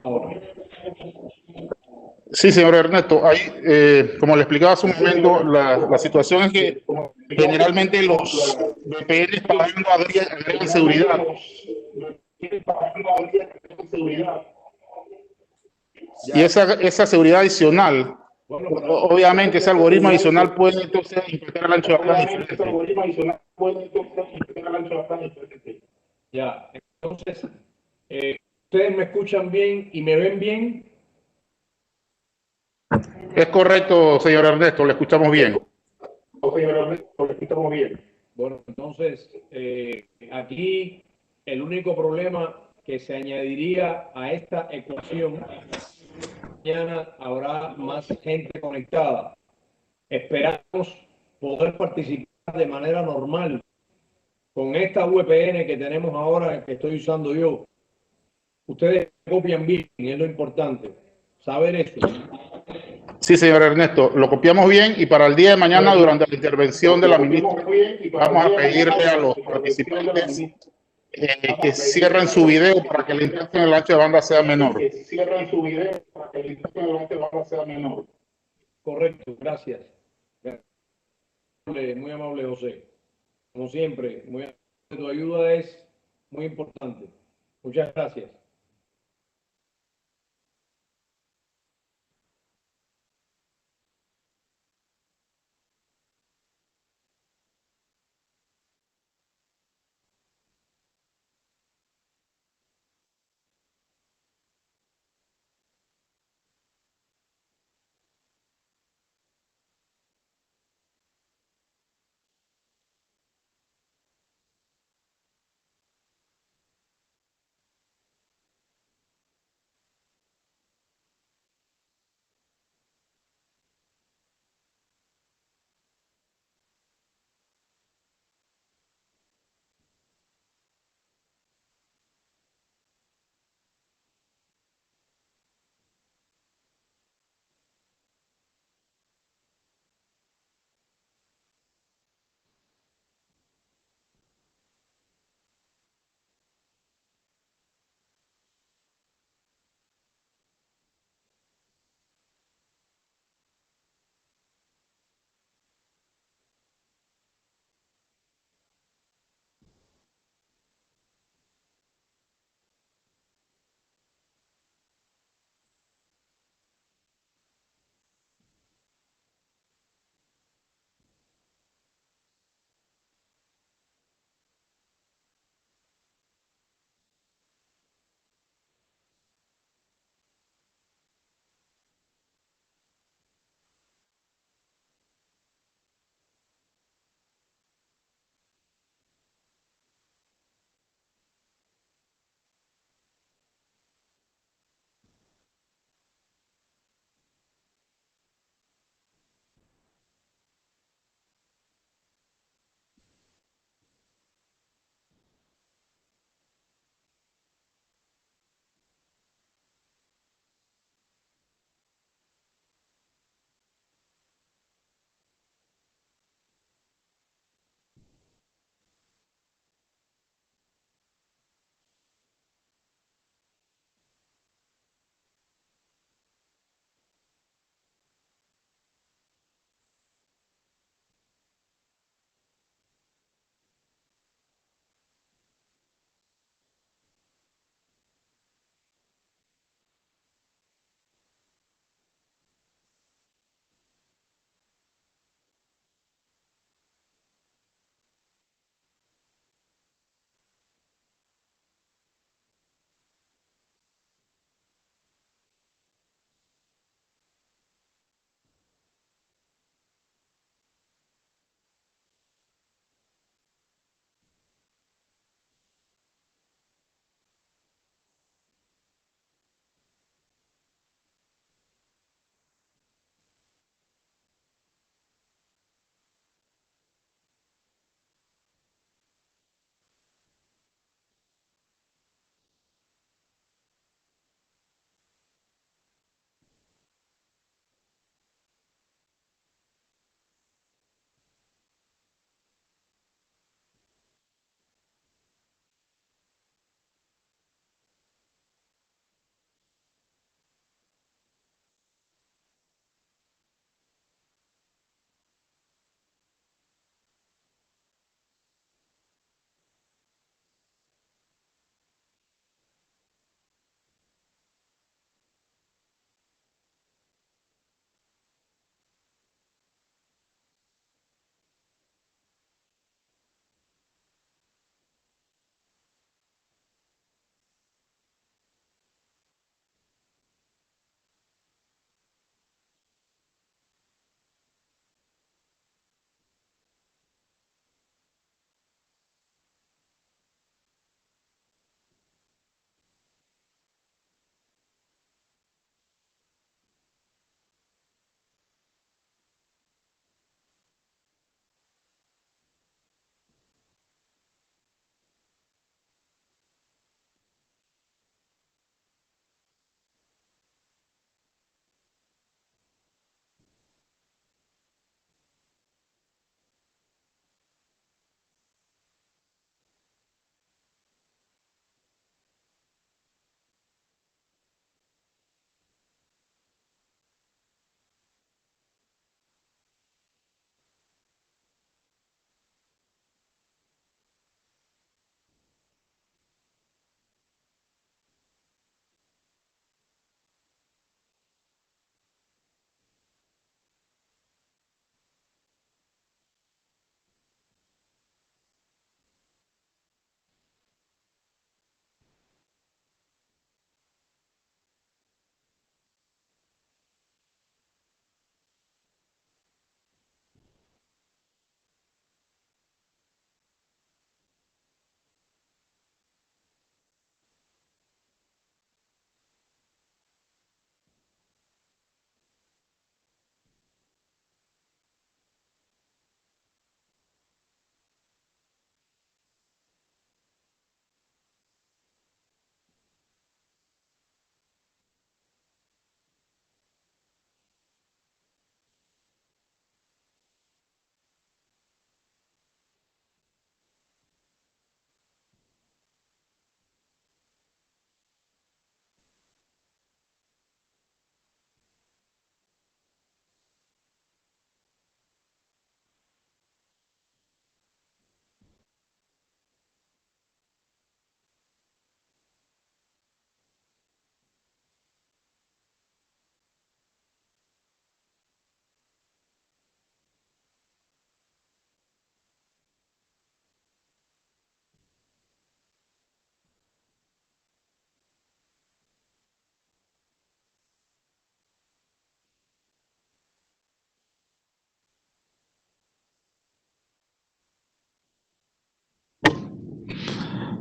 R: ahora.
O: Sí, señor Ernesto, ahí, como le explicaba hace un momento, la situación es que generalmente los VPN pagando agregan seguridad. Y esa seguridad adicional, obviamente ese algoritmo adicional puede entonces impactar el ancho de banda diferente.
R: Ya, entonces, ustedes me escuchan bien y me ven bien.
O: Es correcto, señor Ernesto, le escuchamos bien.
R: Bueno, entonces, aquí el único problema que se añadiría a esta ecuación, mañana habrá más gente conectada. Esperamos poder participar de manera normal con esta VPN que tenemos ahora, que estoy usando yo. Ustedes copian bien, es lo importante, saber eso.
O: Sí, señor Ernesto, lo copiamos bien y para el día de mañana, durante la intervención de la ministra, vamos a pedirle a los participantes que cierren su video para que el impacto en el ancho de banda sea menor.
R: Correcto, gracias. Muy amable, José. Como siempre, tu ayuda es muy importante. Muchas gracias.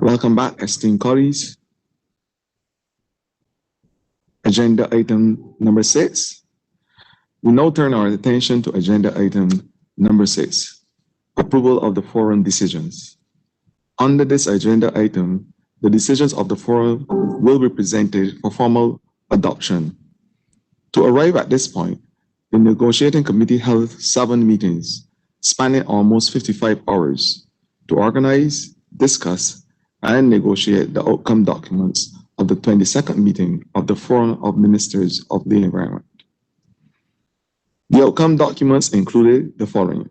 C: Welcome back, esteemed colleagues. Agenda item number 6. We now turn our attention to agenda item number 6, approval of the forum decisions. Under this agenda item, the decisions of the forum will be presented for formal adoption. To arrive at this point, the negotiating committee held 7 meetings spanning almost 55 hours to organize, discuss, and negotiate the outcome documents of the 22nd meeting of the Forum of Ministers of the Environment. The outcome documents included the following: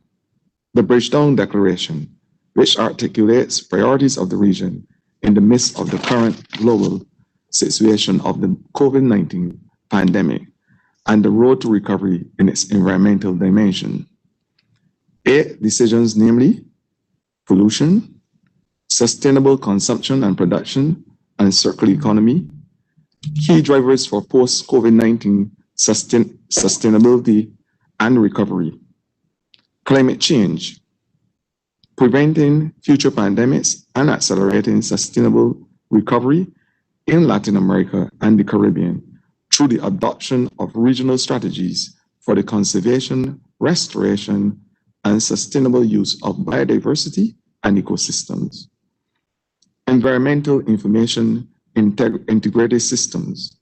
C: the Bridgetown Declaration, which articulates priorities of the region in the midst of the current global situation of the COVID-19 pandemic and the road to recovery in its environmental dimension. 8 decisions, namely pollution, sustainable consumption and production, and circular economy, key drivers for post-COVID-19 sustainability and recovery, climate change, preventing future pandemics and accelerating sustainable recovery in Latin America and the Caribbean through the adoption of regional strategies for the conservation, restoration, and sustainable use of biodiversity and ecosystems. Environmental information integrated systems,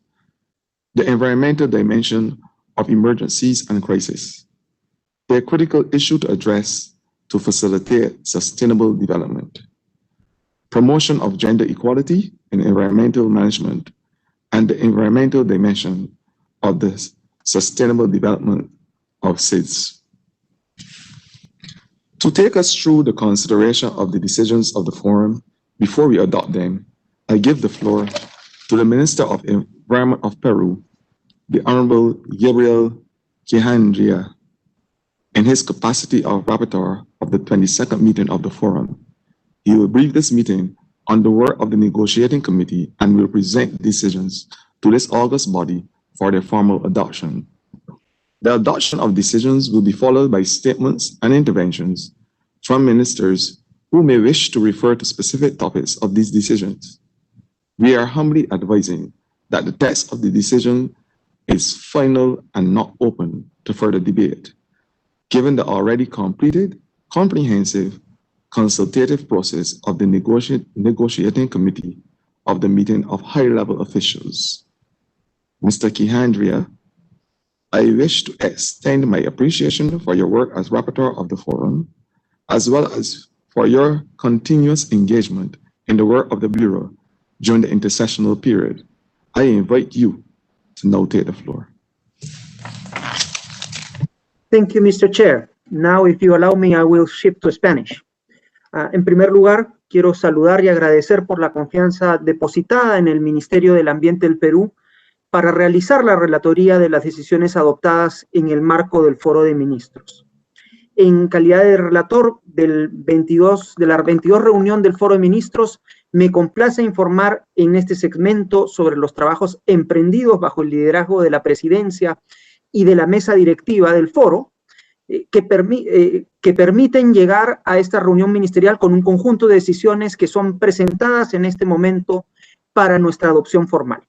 C: the environmental dimension of emergencies and crises, a critical issue to address to facilitate sustainable development, promotion of gender equality in environmental management, and the environmental dimension of the sustainable development of SIDS. To take us through the consideration of the decisions of the forum before we adopt them, I give the floor to the Minister of Environment of Peru, the Honorable Gabriel Quijandria, in his capacity of rapporteur of the 22nd meeting of the forum. He will brief this meeting on the work of the negotiating committee and will present decisions to this august body for their formal adoption. The adoption of decisions will be followed by statements and interventions from ministers who may wish to refer to specific topics of these decisions. We are humbly advising that the text of the decision is final and not open to further debate, given the already completed, comprehensive, consultative process of the negotiating committee of the meeting of high-level officials. Mr. Quijandria, I wish to extend my appreciation for your work as rapporteur of the forum, as well as for your continuous engagement in the work of the Bureau during the intercessional period. I invite you to now take the floor.
E: Thank you, Mr. Chair. Now, if you allow me, I will shift to Spanish. En primer lugar, quiero saludar y agradecer por la confianza depositada en el Ministerio del Ambiente del Perú para realizar la relatoría de las decisiones adoptadas en el marco del Foro de Ministros. En calidad de relator de la 22 reunión del Foro de Ministros, me complace informar en este segmento sobre los trabajos emprendidos bajo el liderazgo de la Presidencia y de la mesa directiva del Foro, que permiten llegar a esta reunión ministerial con un conjunto de decisiones que son presentadas en este momento para nuestra adopción formal.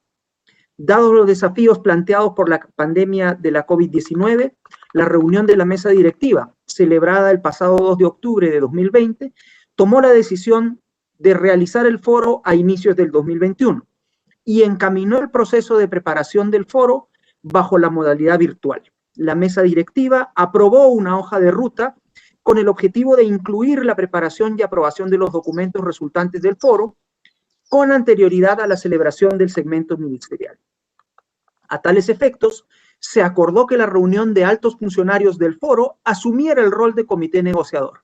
E: Dados los desafíos planteados por la pandemia de la COVID-19, la reunión de la mesa directiva, celebrada el pasado 2 de octubre de 2020, tomó la decisión de realizar el foro a inicios del 2021 y encaminó el proceso de preparación del foro bajo la modalidad virtual. La mesa directiva aprobó una hoja de ruta con el objetivo de incluir la preparación y aprobación de los documentos resultantes del foro con anterioridad a la celebración del segmento ministerial. A tales efectos, se acordó que la reunión de altos funcionarios del foro asumiera el rol de comité negociador,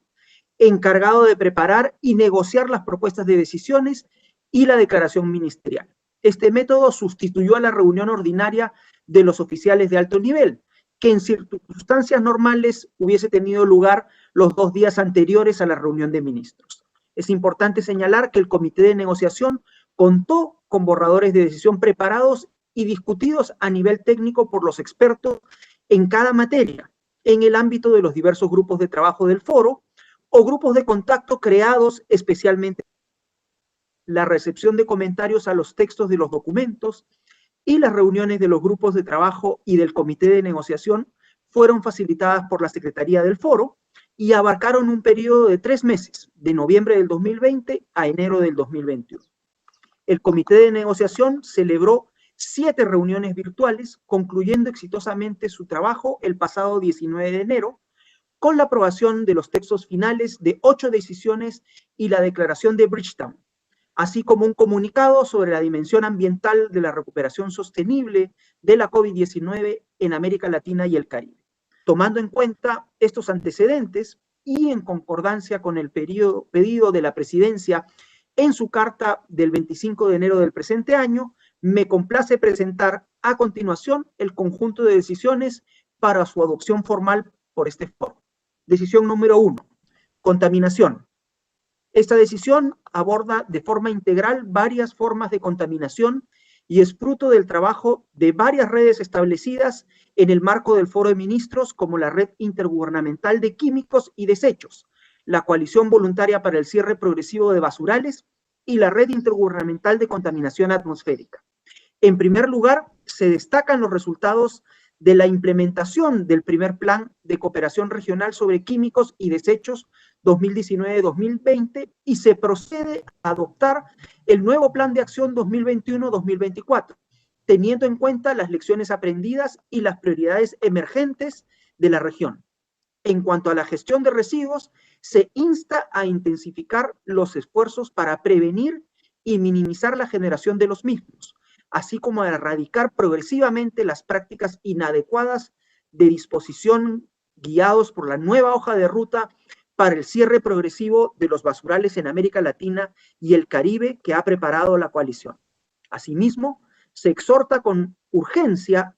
E: encargado de preparar y negociar las propuestas de decisiones y la declaración ministerial. Este método sustituyó a la reunión ordinaria de los oficiales de alto nivel, que en circunstancias normales hubiese tenido lugar los 2 días anteriores a la reunión de ministros. Es importante señalar que el comité de negociación contó con borradores de decisión preparados y discutidos a nivel técnico por los expertos en cada materia, en el ámbito de los diversos grupos de trabajo del foro o grupos de contacto creados especialmente la recepción de comentarios a los textos de los documentos y las reuniones de los grupos de trabajo y del comité de negociación fueron facilitadas por la Secretaría del Foro y abarcaron un periodo de 3 meses, de noviembre del 2020 a enero del 2021. El comité de negociación celebró 7 reuniones virtuales, concluyendo exitosamente su trabajo el pasado 19 de enero, con la aprobación de los textos finales de 8 decisiones y la declaración de Bridgetown, así como un comunicado sobre la dimensión ambiental de la recuperación sostenible de la COVID-19 en América Latina y el Caribe. Tomando en cuenta estos antecedentes y en concordancia con el pedido de la Presidencia en su carta del 25 de enero del presente año, me complace presentar a continuación el conjunto de decisiones para su adopción formal por este foro. Decisión número 1, contaminación. Esta decisión aborda de forma integral varias formas de contaminación y es fruto del trabajo de varias redes establecidas en el marco del Foro de Ministros, como la Red Intergubernamental de Químicos y Desechos, la Coalición Voluntaria para el Cierre Progresivo de Basurales y la Red Intergubernamental de Contaminación Atmosférica. En primer lugar, se destacan los resultados de la implementación del primer Plan de Cooperación Regional sobre Químicos y Desechos 2019-2020 y se procede a adoptar el nuevo Plan de Acción 2021-2024, teniendo en cuenta las lecciones aprendidas y las prioridades emergentes de la región. En cuanto a la gestión de residuos, se insta a intensificar los esfuerzos para prevenir y minimizar la generación de los mismos, así como a erradicar progresivamente las prácticas inadecuadas de disposición guiados por la nueva hoja de ruta para el cierre progresivo de los basurales en América Latina y el Caribe que ha preparado la coalición. Asimismo, se exhorta con urgencia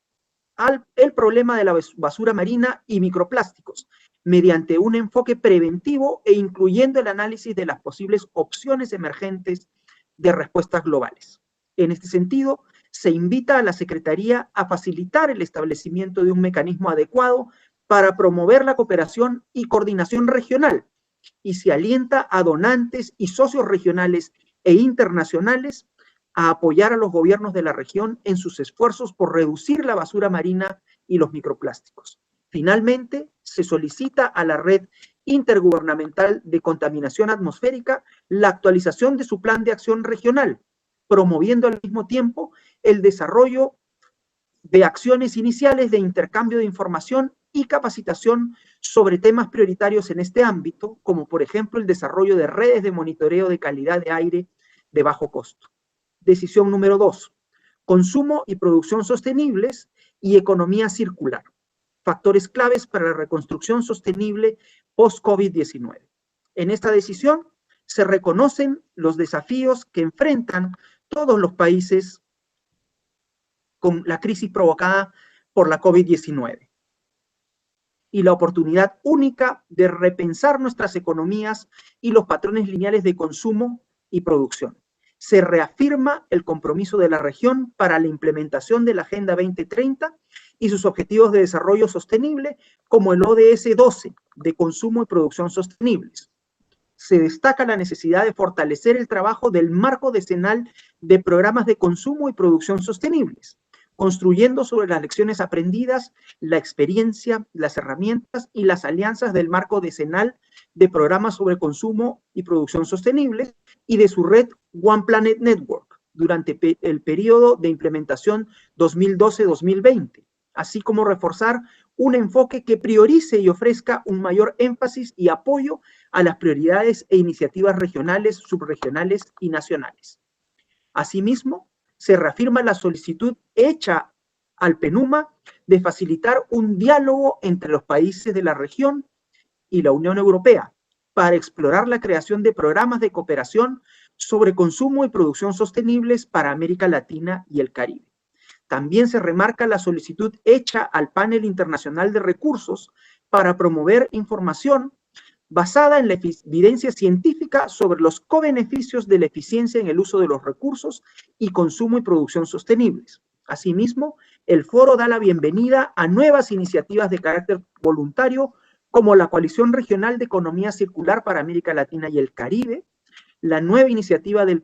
E: el problema de la basura marina y microplásticos, mediante un enfoque preventivo e incluyendo el análisis de las posibles opciones emergentes de respuestas globales. En este sentido, se invita a la Secretaría a facilitar el establecimiento de un mecanismo adecuado para promover la cooperación y coordinación regional, y se alienta a donantes y socios regionales e internacionales a apoyar a los gobiernos de la región en sus esfuerzos por reducir la basura marina y los microplásticos. Finalmente, se solicita a la Red Intergubernamental de Contaminación Atmosférica la actualización de su plan de acción regional, promoviendo al mismo tiempo el desarrollo de acciones iniciales de intercambio de información y capacitación sobre temas prioritarios en este ámbito, como por ejemplo el desarrollo de redes de monitoreo de calidad de aire de bajo costo. Decisión número 2, consumo y producción sostenibles y economía circular, factores claves para la reconstrucción sostenible post-COVID-19. En esta decisión se reconocen los desafíos que enfrentan todos los países con la crisis provocada por la COVID-19 y la oportunidad única de repensar nuestras economías y los patrones lineales de consumo y producción. Se reafirma el compromiso de la región para la implementación de la Agenda 2030 y sus Objetivos de Desarrollo Sostenible, como el ODS 12 de consumo y producción sostenibles. Se destaca la necesidad de fortalecer el trabajo del marco decenal de programas de consumo y producción sostenibles, construyendo sobre las lecciones aprendidas, la experiencia, las herramientas y las alianzas del marco decenal de programas sobre consumo y producción sostenibles y de su red One Planet Network durante el periodo de implementación 2012-2020, así como reforzar un enfoque que priorice y ofrezca un mayor énfasis y apoyo a las prioridades e iniciativas regionales, subregionales y nacionales. Asimismo, se reafirma la solicitud hecha al PNUMA de facilitar un diálogo entre los países de la región y la Unión Europea para explorar la creación de programas de cooperación sobre consumo y producción sostenibles para América Latina y el Caribe. También se remarca la solicitud hecha al Panel Internacional de Recursos para promover información basada en la evidencia científica sobre los cobeneficios de la eficiencia en el uso de los recursos y consumo y producción sostenibles. Asimismo, el foro da la bienvenida a nuevas iniciativas de carácter voluntario como la Coalición Regional de Economía Circular para América Latina y el Caribe, la nueva iniciativa del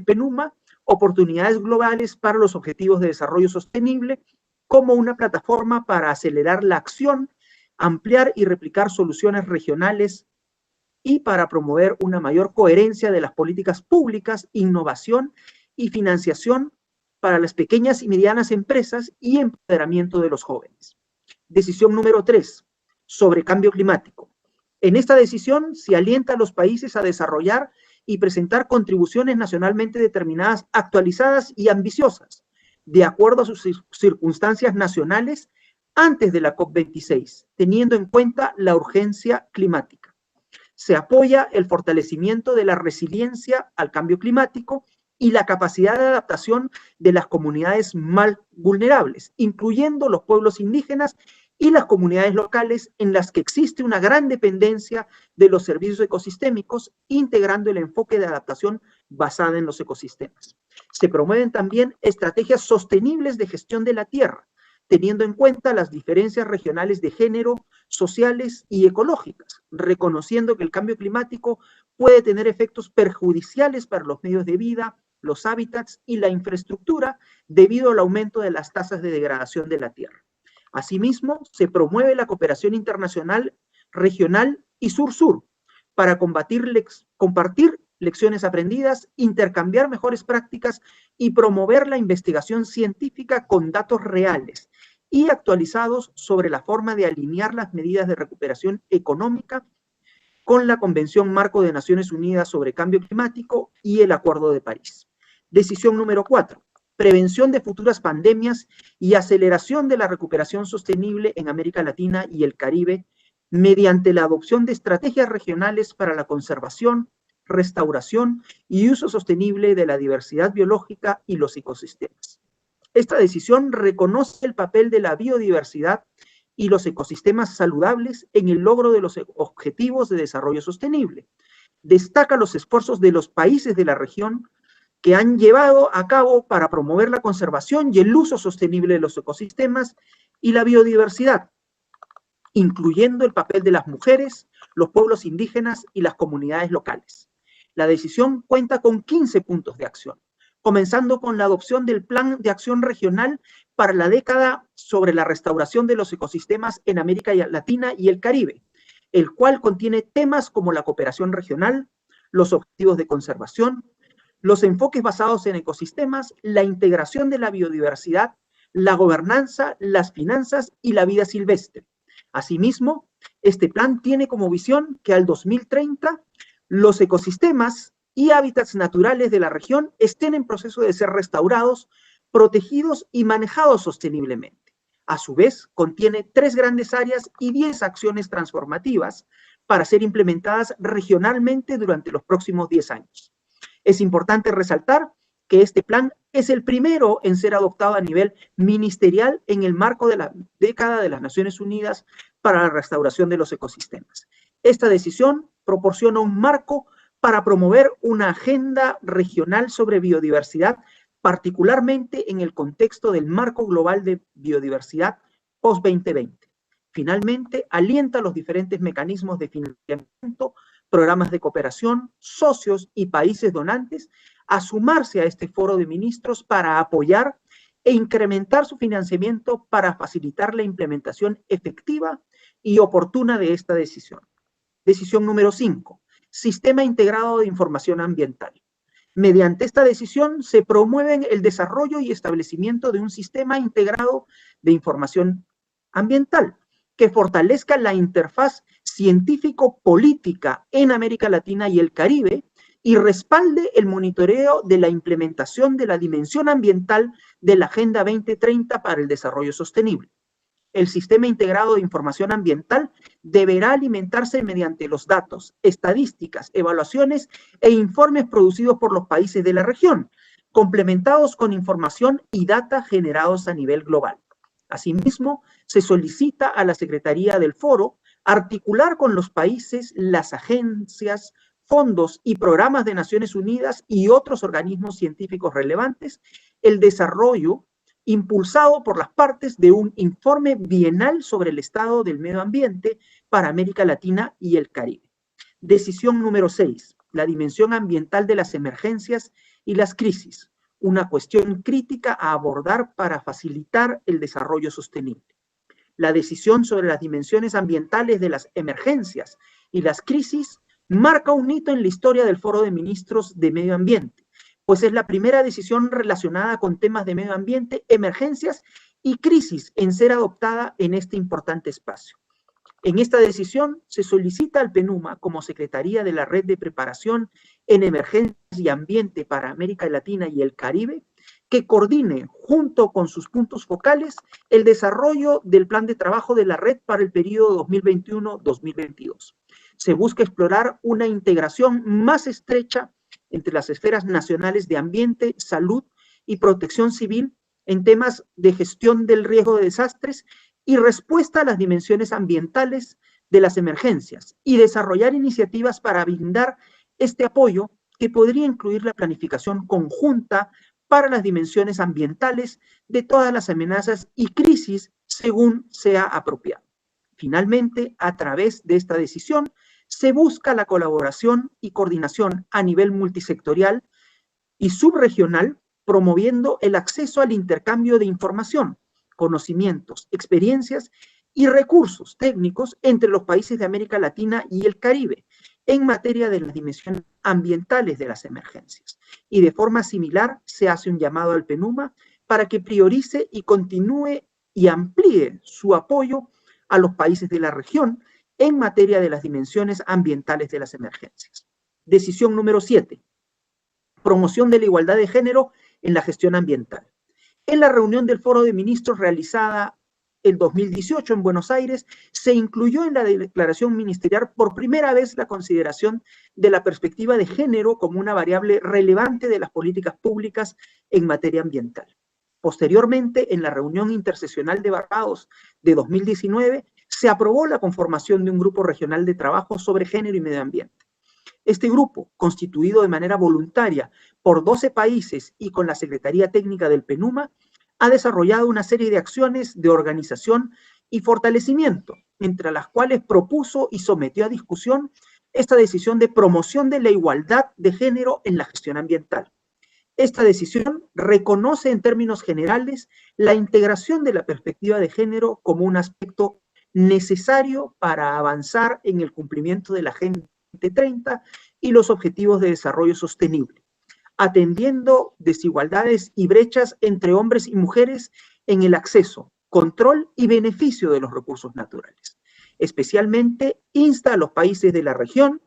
E: PNUMA, oportunidades globales para los Objetivos de Desarrollo Sostenible, como una plataforma para acelerar la acción, ampliar y replicar soluciones regionales y para promover una mayor coherencia de las políticas públicas, innovación y financiación para las pequeñas y medianas empresas y empoderamiento de los jóvenes. Decisión número 3, sobre cambio climático. En esta decisión se alienta a los países a desarrollar y presentar contribuciones nacionalmente determinadas, actualizadas y ambiciosas, de acuerdo a sus circunstancias nacionales antes de la COP26, teniendo en cuenta la urgencia climática. Se apoya el fortalecimiento de la resiliencia al cambio climático y la capacidad de adaptación de las comunidades más vulnerables, incluyendo los pueblos indígenas y las comunidades locales en las que existe una gran dependencia de los servicios ecosistémicos, integrando el enfoque de adaptación basada en los ecosistemas. Se promueven también estrategias sostenibles de gestión de la tierra, teniendo en cuenta las diferencias regionales de género, sociales y ecológicas, reconociendo que el cambio climático puede tener efectos perjudiciales para los medios de vida, los hábitats y la infraestructura debido al aumento de las tasas de degradación de la tierra. Asimismo, se promueve la cooperación internacional, regional y sur-sur para compartir lecciones aprendidas, intercambiar mejores prácticas y promover la investigación científica con datos reales y actualizados sobre la forma de alinear las medidas de recuperación económica con la Convención Marco de Naciones Unidas sobre Cambio Climático y el Acuerdo de París. Decisión número 4. Prevención de futuras pandemias y aceleración de la recuperación sostenible en América Latina y el Caribe mediante la adopción de estrategias regionales para la conservación, restauración y uso sostenible de la diversidad biológica y los ecosistemas. Esta decisión reconoce el papel de la biodiversidad y los ecosistemas saludables en el logro de los Objetivos de Desarrollo Sostenible. Destaca los esfuerzos de los países de la región que han llevado a cabo para promover la conservación y el uso sostenible de los ecosistemas y la biodiversidad, incluyendo el papel de las mujeres, los pueblos indígenas y las comunidades locales. La decisión cuenta con 15 puntos de acción, comenzando con la adopción del Plan de Acción Regional para la década sobre la restauración de los ecosistemas en América Latina y el Caribe, el cual contiene temas como la cooperación regional, los objetivos de conservación, los enfoques basados en ecosistemas, la integración de la biodiversidad, la gobernanza, las finanzas y la vida silvestre. Asimismo, este plan tiene como visión que al 2030 los ecosistemas y hábitats naturales de la región estén en proceso de ser restaurados, protegidos y manejados sosteniblemente. A su vez, contiene 3 grandes áreas y 10 acciones transformativas para ser implementadas regionalmente durante los próximos 10 años. Es importante resaltar que este plan es el primero en ser adoptado a nivel ministerial en el marco de la década de las Naciones Unidas para la restauración de los ecosistemas. Esta decisión proporciona un marco para promover una agenda regional sobre biodiversidad, particularmente en el contexto del marco global de biodiversidad post-2020. Finalmente, alienta los diferentes mecanismos de financiamiento, programas de cooperación, socios y países donantes a sumarse a este foro de ministros para apoyar e incrementar su financiamiento para facilitar la implementación efectiva y oportuna de esta decisión. Decisión número 5. Sistema integrado de información ambiental. Mediante esta decisión se promueven el desarrollo y establecimiento de un sistema integrado de información ambiental que fortalezca la interfaz científico-política en América Latina y el Caribe y respalde el monitoreo de la implementación de la dimensión ambiental de la Agenda 2030 para el Desarrollo Sostenible. El sistema integrado de información ambiental deberá alimentarse mediante los datos, estadísticas, evaluaciones e informes producidos por los países de la región, complementados con información y data generados a nivel global. Asimismo, se solicita a la Secretaría del Foro articular con los países, las agencias, fondos y programas de Naciones Unidas y otros organismos científicos relevantes el desarrollo impulsado por las partes de un informe bienal sobre el estado del medio ambiente para América Latina y el Caribe. Decisión número 6. la dimensión ambiental de las emergencias y las crisis, una cuestión crítica a abordar para facilitar el desarrollo sostenible. La decisión sobre las dimensiones ambientales de las emergencias y las crisis marca un hito en la historia del Foro de Ministros de Medio Ambiente, pues es la primera decisión relacionada con temas de medio ambiente, emergencias y crisis en ser adoptada en este importante espacio. En esta decisión se solicita al PNUMA, como Secretaría de la Red de Preparación en Emergencias y Ambiente para América Latina y el Caribe, que coordine, junto con sus puntos focales, el desarrollo del plan de trabajo de la red para el periodo 2021-2022. Se busca explorar una integración más estrecha entre las esferas nacionales de ambiente, salud y protección civil en temas de gestión del riesgo de desastres y respuesta a las dimensiones ambientales de las emergencias, y desarrollar iniciativas para brindar este apoyo que podría incluir la planificación conjunta para las dimensiones ambientales de todas las amenazas y crisis según sea apropiado. Finalmente, a través de esta decisión, se busca la colaboración y coordinación a nivel multisectorial y subregional, promoviendo el acceso al intercambio de información, conocimientos, experiencias y recursos técnicos entre los países de América Latina y el Caribe en materia de las dimensiones ambientales de las emergencias. Y de forma similar se hace un llamado al PNUMA para que priorice y continúe y amplíe su apoyo a los países de la región en materia de las dimensiones ambientales de las emergencias. Decisión número 7. Promoción de la igualdad de género en la gestión ambiental. En la reunión del Foro de Ministros realizada el 2018 en Buenos Aires, se incluyó en la declaración ministerial por primera vez la consideración de la perspectiva de género como una variable relevante de las políticas públicas en materia ambiental. Posteriormente, en la reunión interseccional de Barbados de 2019, se aprobó la conformación de un grupo regional de trabajo sobre género y medio ambiente. Este grupo, constituido de manera voluntaria por 12 países y con la Secretaría Técnica del PNUMA, ha desarrollado una serie de acciones de organización y fortalecimiento, entre las cuales propuso y sometió a discusión esta decisión de promoción de la igualdad de género en la gestión ambiental. Esta decisión reconoce en términos generales la integración de la perspectiva de género como un aspecto necesario para avanzar en el cumplimiento de la Agenda 2030 y los Objetivos de Desarrollo Sostenible, atendiendo desigualdades y brechas entre hombres y mujeres en el acceso, control y beneficio de los recursos naturales. Especialmente insta a los países de la región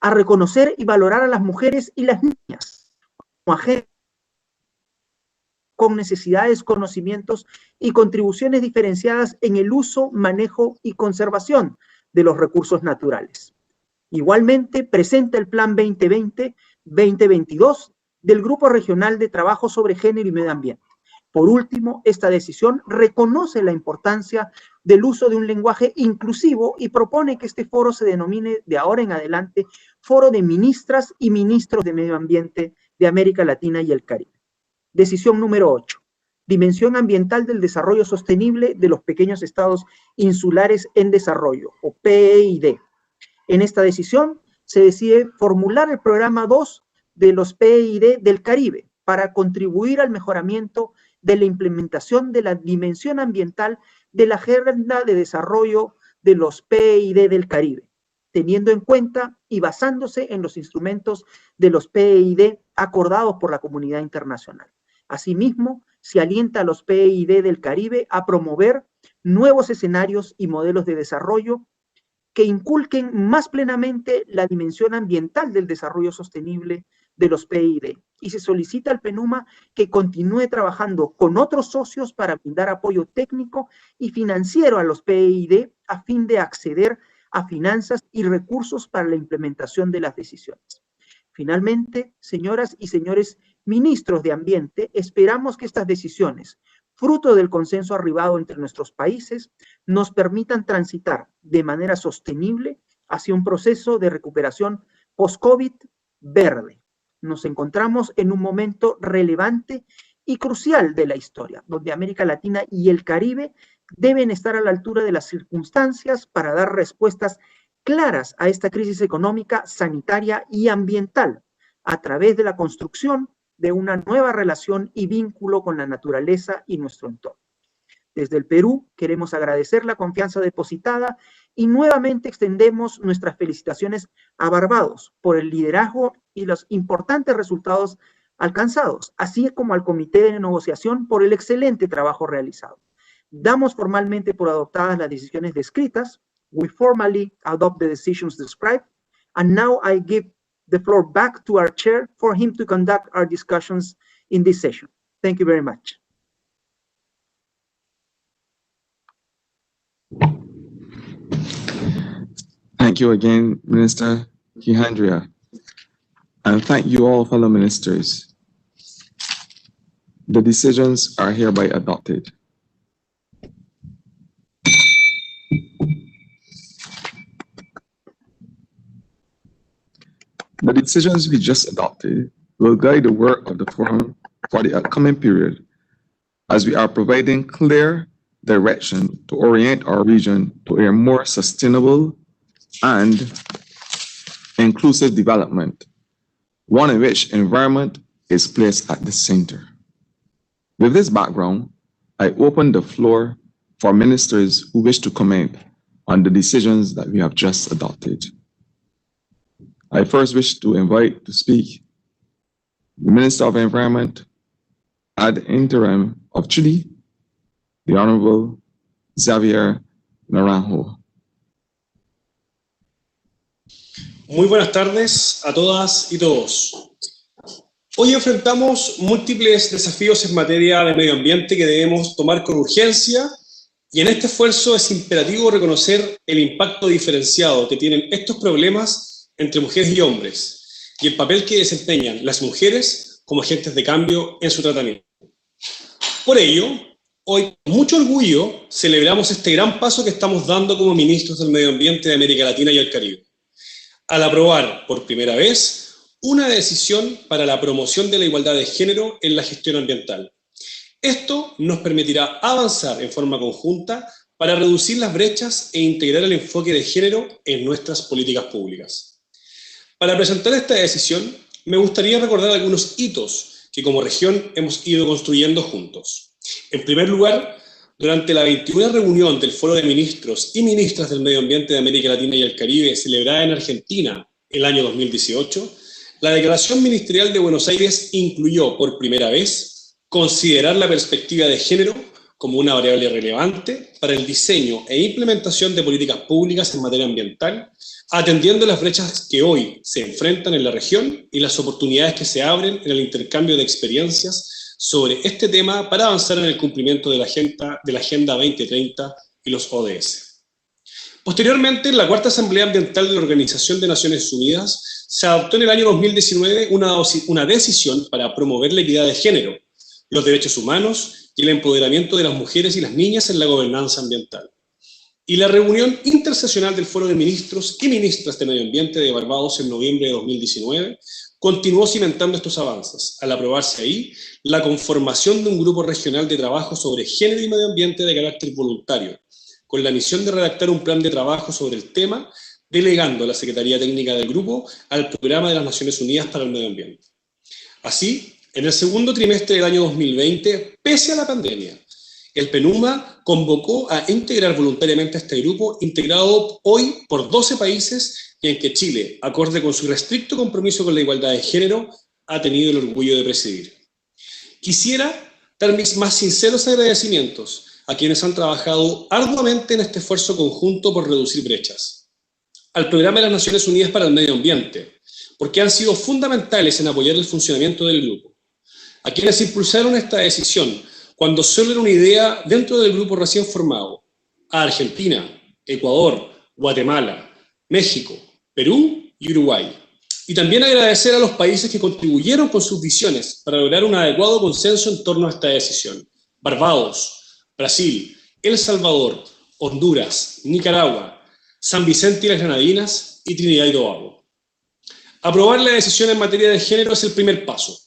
E: a reconocer y valorar a las mujeres y las niñas como agentes con necesidades, conocimientos y contribuciones diferenciadas en el uso, manejo y conservación de los recursos naturales. Igualmente, presenta el Plan 2020-2022 del Grupo Regional de Trabajo sobre Género y Medio Ambiente. Por último, esta decisión reconoce la importancia del uso de un lenguaje inclusivo y propone que este foro se denomine de ahora en adelante Foro de Ministras y Ministros de Medio Ambiente de América Latina y el Caribe. Decisión número 8. Dimensión ambiental del desarrollo sostenible de los pequeños estados insulares en desarrollo, o PEID. En esta decisión se decide formular el programa 2 de los PEID del Caribe para contribuir al mejoramiento de la implementación de la dimensión ambiental de la Agenda de Desarrollo de los PEID del Caribe, teniendo en cuenta y basándose en los instrumentos de los PEID acordados por la comunidad internacional. Asimismo, se alienta a los PEID del Caribe a promover nuevos escenarios y modelos de desarrollo que inculquen más plenamente la dimensión ambiental del desarrollo sostenible de los PEID. Y se solicita al PNUMA que continúe trabajando con otros socios para brindar apoyo técnico y financiero a los PEID a fin de acceder a finanzas y recursos para la implementación de las decisiones. Finalmente, señoras y señores ministros de Ambiente, esperamos que estas decisiones, fruto del consenso arribado entre nuestros países, nos permitan transitar de manera sostenible hacia un proceso de recuperación post-COVID verde. Nos encontramos en un momento relevante y crucial de la historia, donde América Latina y el Caribe deben estar a la altura de las circunstancias para dar respuestas claras a esta crisis económica, sanitaria y ambiental a través de la construcción de una nueva relación y vínculo con la naturaleza y nuestro entorno. Desde el Perú queremos agradecer la confianza depositada y nuevamente extendemos nuestras felicitaciones a Barbados por el liderazgo y los importantes resultados alcanzados, así como al Comité de Negociación por el excelente trabajo realizado. Damos formalmente por adoptadas las decisiones descritas. We formally adopt the decisions described, and now I give the floor back to our chair for him to conduct our discussions in this session. Thank you very much.
C: Thank you again, Minister Kihandria. And thank you all, fellow ministers. The decisions are hereby adopted. The decisions we just adopted will guide the work of the forum for the upcoming period, as we are providing clear direction to orient our region to a more sustainable and inclusive development, one in which environment is placed at the center. With this background, I open the floor for ministers who wish to comment on the decisions that we have just adopted. I first wish to invite to speak the Minister of Environment ad interim of Chile, the Honorable Xavier Naranjo.
V: Muy buenas tardes a todas y todos. Hoy enfrentamos múltiples desafíos en materia de medio ambiente que debemos tomar con urgencia, y en este esfuerzo es imperativo reconocer el impacto diferenciado que tienen estos problemas entre mujeres y hombres, y el papel que desempeñan las mujeres como agentes de cambio en su tratamiento. Por ello, hoy con mucho orgullo celebramos este gran paso que estamos dando como ministros del Medio Ambiente de América Latina y el Caribe, al aprobar por primera vez una decisión para la promoción de la igualdad de género en la gestión ambiental. Esto nos permitirá avanzar en forma conjunta para reducir las brechas e integrar el enfoque de género en nuestras políticas públicas. Para presentar esta decisión, me gustaría recordar algunos hitos que como región hemos ido construyendo juntos. En primer lugar, durante la 21ª reunión del Foro de Ministros y Ministras del Medio Ambiente de América Latina y el Caribe, celebrada en Argentina el año 2018, la Declaración Ministerial de Buenos Aires incluyó por primera vez considerar la perspectiva de género como una variable relevante para el diseño e implementación de políticas públicas en materia ambiental, atendiendo las brechas que hoy se enfrentan en la región y las oportunidades que se abren en el intercambio de experiencias sobre este tema para avanzar en el cumplimiento de la Agenda 2030 y los ODS. Posteriormente, en la Cuarta Asamblea Ambiental de la Organización de Naciones Unidas, se adoptó en el año 2019 una decisión para promover la equidad de género, los derechos humanos y el empoderamiento de las mujeres y las niñas en la gobernanza ambiental. Y la reunión interseccional del Foro de Ministros y Ministras de Medio Ambiente de Barbados en noviembre de 2019 continuó cimentando estos avances, al aprobarse ahí la conformación de un grupo regional de trabajo sobre género y medio ambiente de carácter voluntario, con la misión de redactar un plan de trabajo sobre el tema, delegando la Secretaría Técnica del grupo al Programa de las Naciones Unidas para el Medio Ambiente. Así, en el segundo trimestre del año 2020, pese a la pandemia, el PNUMA convocó a integrar voluntariamente a este grupo, integrado hoy por 12 países, y en que Chile, acorde con su restricto compromiso con la igualdad de género, ha tenido el orgullo de presidir. Quisiera dar mis más sinceros agradecimientos a quienes han trabajado arduamente en este esfuerzo conjunto por reducir brechas. Al Programa de las Naciones Unidas para el Medio Ambiente, porque han sido fundamentales en apoyar el funcionamiento del grupo. A quienes impulsaron esta decisión cuando solo era una idea dentro del grupo recién formado. A Argentina, Ecuador, Guatemala, México, Perú y Uruguay. Y también agradecer a los países que contribuyeron con sus visiones para lograr un adecuado consenso en torno a esta decisión. Barbados, Brasil, El Salvador, Honduras, Nicaragua, San Vicente y las Granadinas y Trinidad y Tobago. Aprobar la decisión en materia de género es el primer paso,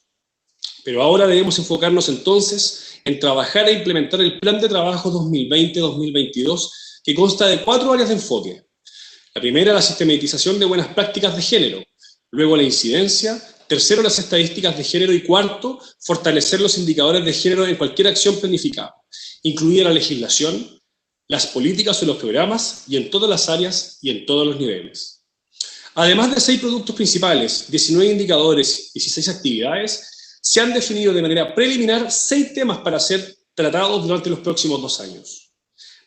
V: pero ahora debemos enfocarnos entonces en trabajar e implementar el Plan de Trabajo 2020-2022 que consta de 4 áreas de enfoque: La primera, la sistematización de buenas prácticas de género. Luego, la incidencia. Tercero, las estadísticas de género. Y cuarto, fortalecer los indicadores de género en cualquier acción planificada, incluida la legislación, las políticas o los programas, y en todas las áreas y en todos los niveles. Además de 6 productos principales, 19 indicadores y 16 actividades, se han definido de manera preliminar 6 temas para ser tratados durante los próximos 2 años.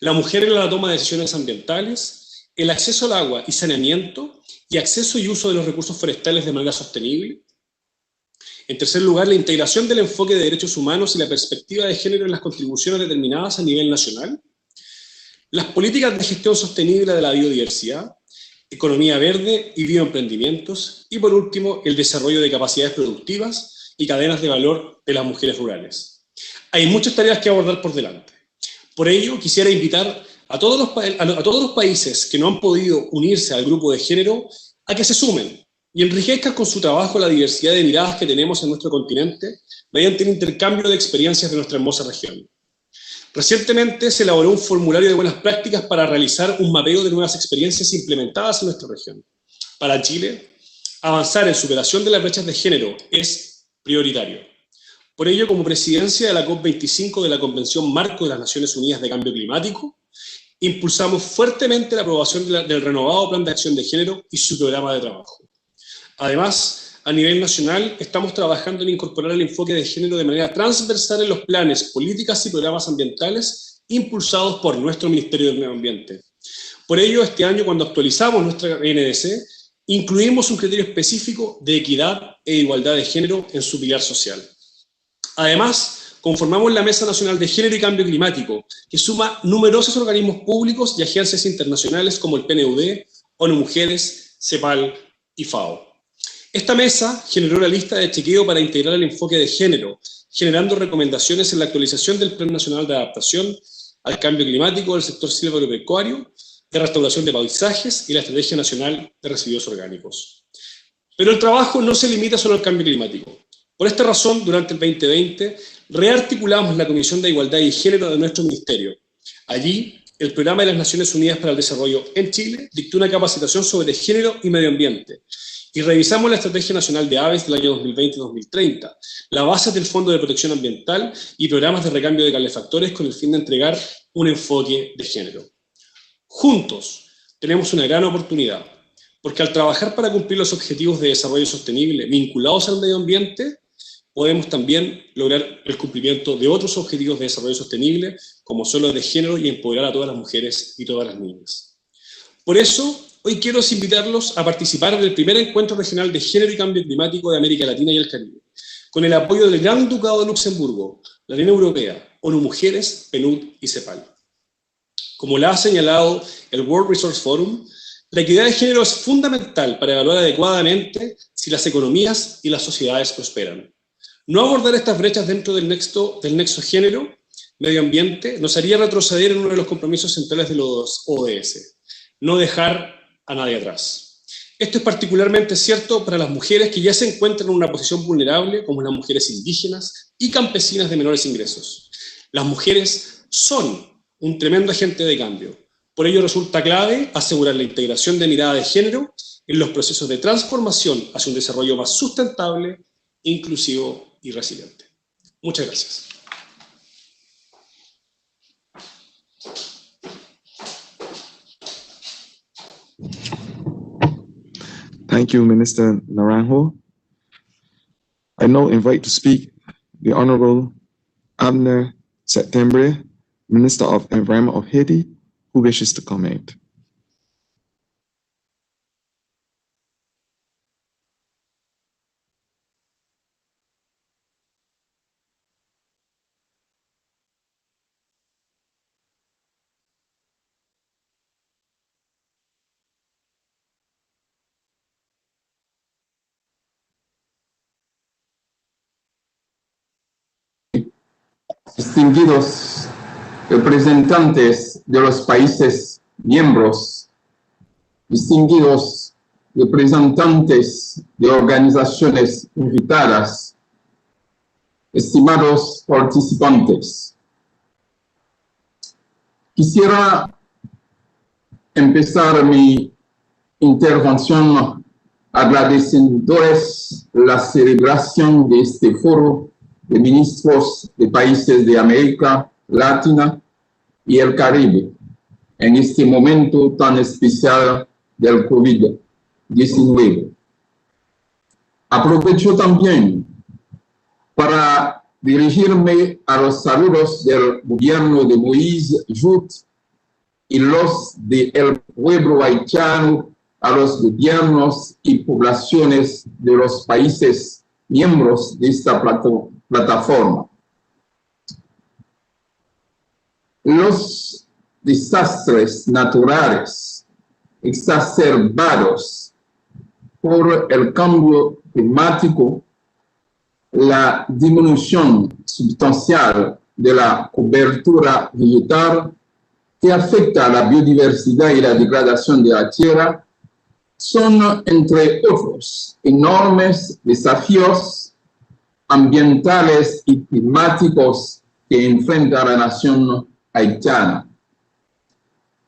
V: La mujer en la toma de decisiones ambientales, el acceso al agua y saneamiento, y acceso y uso de los recursos forestales de manera sostenible. En tercer lugar, la integración del enfoque de derechos humanos y la perspectiva de género en las contribuciones determinadas a nivel nacional. Las políticas de gestión sostenible de la biodiversidad, economía verde y bioemprendimientos. Y por último, el desarrollo de capacidades productivas y cadenas de valor de las mujeres rurales. Hay muchas tareas que abordar por delante. Por ello, quisiera invitar a todos los países que no han podido unirse al grupo de género a que se sumen y enriquezcan con su trabajo la diversidad de miradas que tenemos en nuestro continente mediante el intercambio de experiencias de nuestra hermosa región. Recientemente se elaboró un formulario de buenas prácticas para realizar un mapeo de nuevas experiencias implementadas en nuestra región. Para Chile, avanzar en superación de las brechas de género es prioritario. Por ello, como presidencia de la COP25 de la Convención Marco de las Naciones Unidas de Cambio Climático, impulsamos fuertemente la aprobación del renovado Plan de Acción de Género y su programa de trabajo. Además, a nivel nacional, estamos trabajando en incorporar el enfoque de género de manera transversal en los planes, políticas y programas ambientales impulsados por nuestro Ministerio del Medio Ambiente. Por ello, este año, cuando actualizamos nuestra NDC, incluimos un criterio específico de equidad e igualdad de género en su pilar social. Además, conformamos la Mesa Nacional de Género y Cambio Climático, que suma numerosos organismos públicos y agencias internacionales como el PNUD, ONU Mujeres, CEPAL y FAO. Esta mesa generó la lista de chequeo para integrar el enfoque de género, generando recomendaciones en la actualización del Plan Nacional de Adaptación al Cambio Climático del sector silvícola-pecuario, de restauración de paisajes y la Estrategia Nacional de Residuos Orgánicos. Pero el trabajo no se limita solo al cambio climático. Por esta razón, durante el 2020, rearticulamos la Comisión de Igualdad y Género de nuestro ministerio. Allí, el Programa de las Naciones Unidas para el Desarrollo en Chile dictó una capacitación sobre género y medio ambiente, y revisamos la Estrategia Nacional de Aves del año 2020-2030, la base del Fondo de Protección Ambiental y programas de recambio de calefactores con el fin de entregar un enfoque de género. Juntos tenemos una gran oportunidad, porque al trabajar para cumplir los objetivos de desarrollo sostenible vinculados al medio ambiente, podemos también lograr el cumplimiento de otros objetivos de desarrollo sostenible, como son los de género y empoderar a todas las mujeres y todas las niñas. Por eso, hoy quiero invitarlos a participar del primer encuentro regional de género y cambio climático de América Latina y el Caribe, con el apoyo del Gran Ducado de Luxemburgo, la Unión Europea, ONU Mujeres, PNUD y CEPAL. Como la ha señalado el World Resource Forum, la equidad de género es fundamental para evaluar adecuadamente si las economías y las sociedades prosperan. No abordar estas brechas dentro del nexo género, medio ambiente, nos haría retroceder en uno de los compromisos centrales de los ODS, no dejar a nadie atrás. Esto es particularmente cierto para las mujeres que ya se encuentran en una posición vulnerable, como las mujeres indígenas y campesinas de menores ingresos. Las mujeres son un tremendo agente de cambio. Por ello resulta clave asegurar la integración de mirada de género en los procesos de transformación hacia un desarrollo más sustentable, inclusivo y resiliente. Muchas gracias.
C: Thank you, Minister Naranjo. I now invite to speak the Honorable Abner Septembre, Minister of Environment of Haiti, who wishes to comment.
P: Distinguidos representantes de los países miembros, distinguidos representantes de organizaciones invitadas, estimados participantes, quisiera empezar mi intervención agradeciéndoles la celebración de este foro de ministros de países de América, Latina y el Caribe, en este momento tan especial del COVID-19. Aprovecho también para dirigirme a los saludos del gobierno de Moïse Jout y los del pueblo haitiano, a los gobiernos y poblaciones de los países miembros de esta plataforma. Los desastres naturales exacerbados por el cambio climático, la disminución sustancial de la cobertura vegetal que afecta a la biodiversidad y la degradación de la tierra, son, entre otros, enormes desafíos ambientales y climáticos que enfrenta la nación haitiana.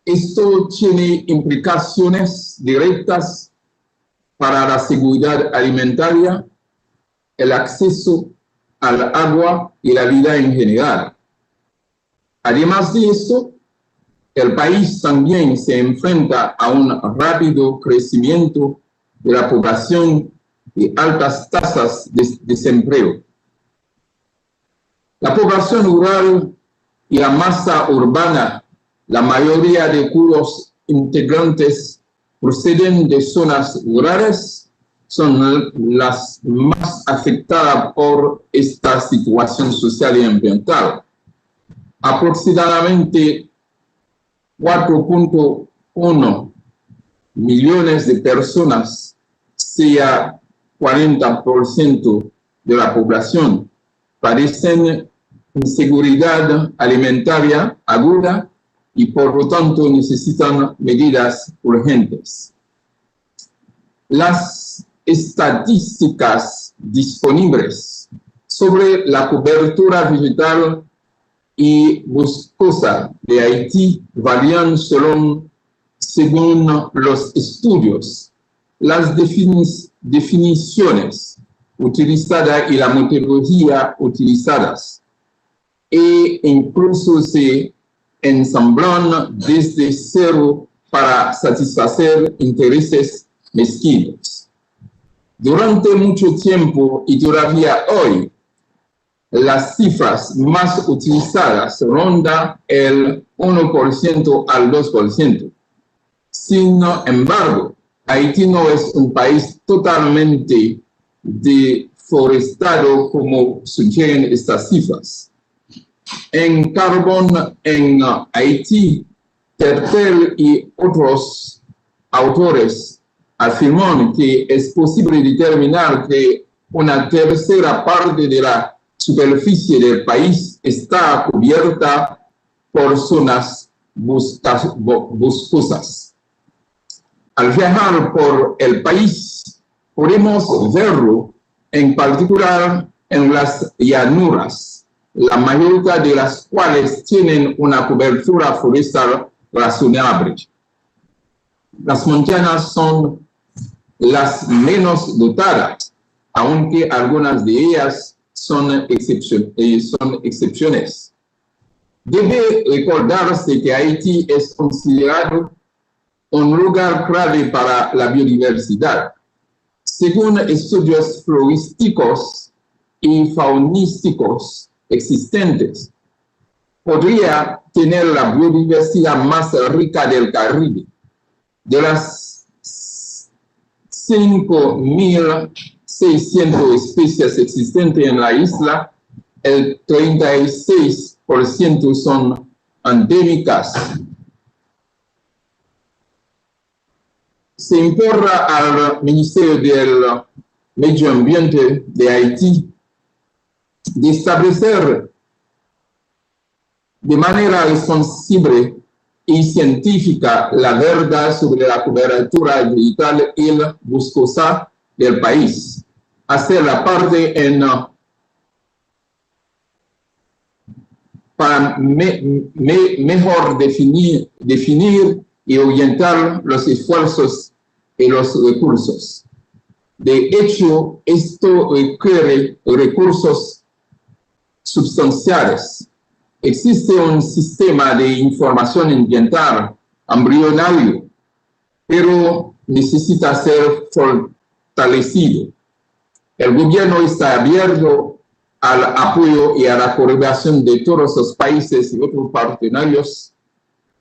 P: Esto tiene implicaciones directas para la seguridad alimentaria, el acceso al agua y la vida en general. Además de esto, el país también se enfrenta a un rápido crecimiento de la población y altas tasas de desempleo. La población rural y la masa urbana, la mayoría de cuyos integrantes proceden de zonas rurales, son las más afectadas por esta situación social y ambiental. Aproximadamente 4.1 millones de personas, sea 40% de la población, padecen inseguridad alimentaria aguda y por lo tanto necesitan medidas urgentes. Las estadísticas disponibles sobre la cobertura vegetal y boscosa de Haití varían según los estudios, las definiciones utilizadas y la metodología utilizadas, e incluso se ensamblan desde cero para satisfacer intereses mezquinos. Durante mucho tiempo y todavía hoy, las cifras más utilizadas rondan el 1% al 2%. Sin embargo, Haití no es un país totalmente deforestado como sugieren estas cifras. En carbón en Haití, Tertel y otros autores afirman que es posible determinar que una tercera parte de la superficie del país está cubierta por zonas boscosas. Al viajar por el país, podemos verlo en particular en las llanuras, la mayoría de las cuales tienen una cobertura forestal razonable. Las montañas son las menos dotadas, aunque algunas de ellas son excepciones. Debe recordarse que Haití es considerado un lugar clave para la biodiversidad. Según estudios florísticos y faunísticos existentes, podría tener la biodiversidad más rica del Caribe. De las 5.600 especies existentes en la isla, el 36% son endémicas. Se importa al Ministerio del Medio Ambiente de Haití de establecer de manera responsable y científica la verdad sobre la cobertura vegetal y boscosa del país, hacer la parte en para mejor definir y orientar los esfuerzos y los recursos. De hecho, esto requiere recursos sustanciales. Existe un sistema de información ambiental embrionario, pero necesita ser fortalecido. El gobierno está abierto al apoyo y a la colaboración de todos los países y otros partenarios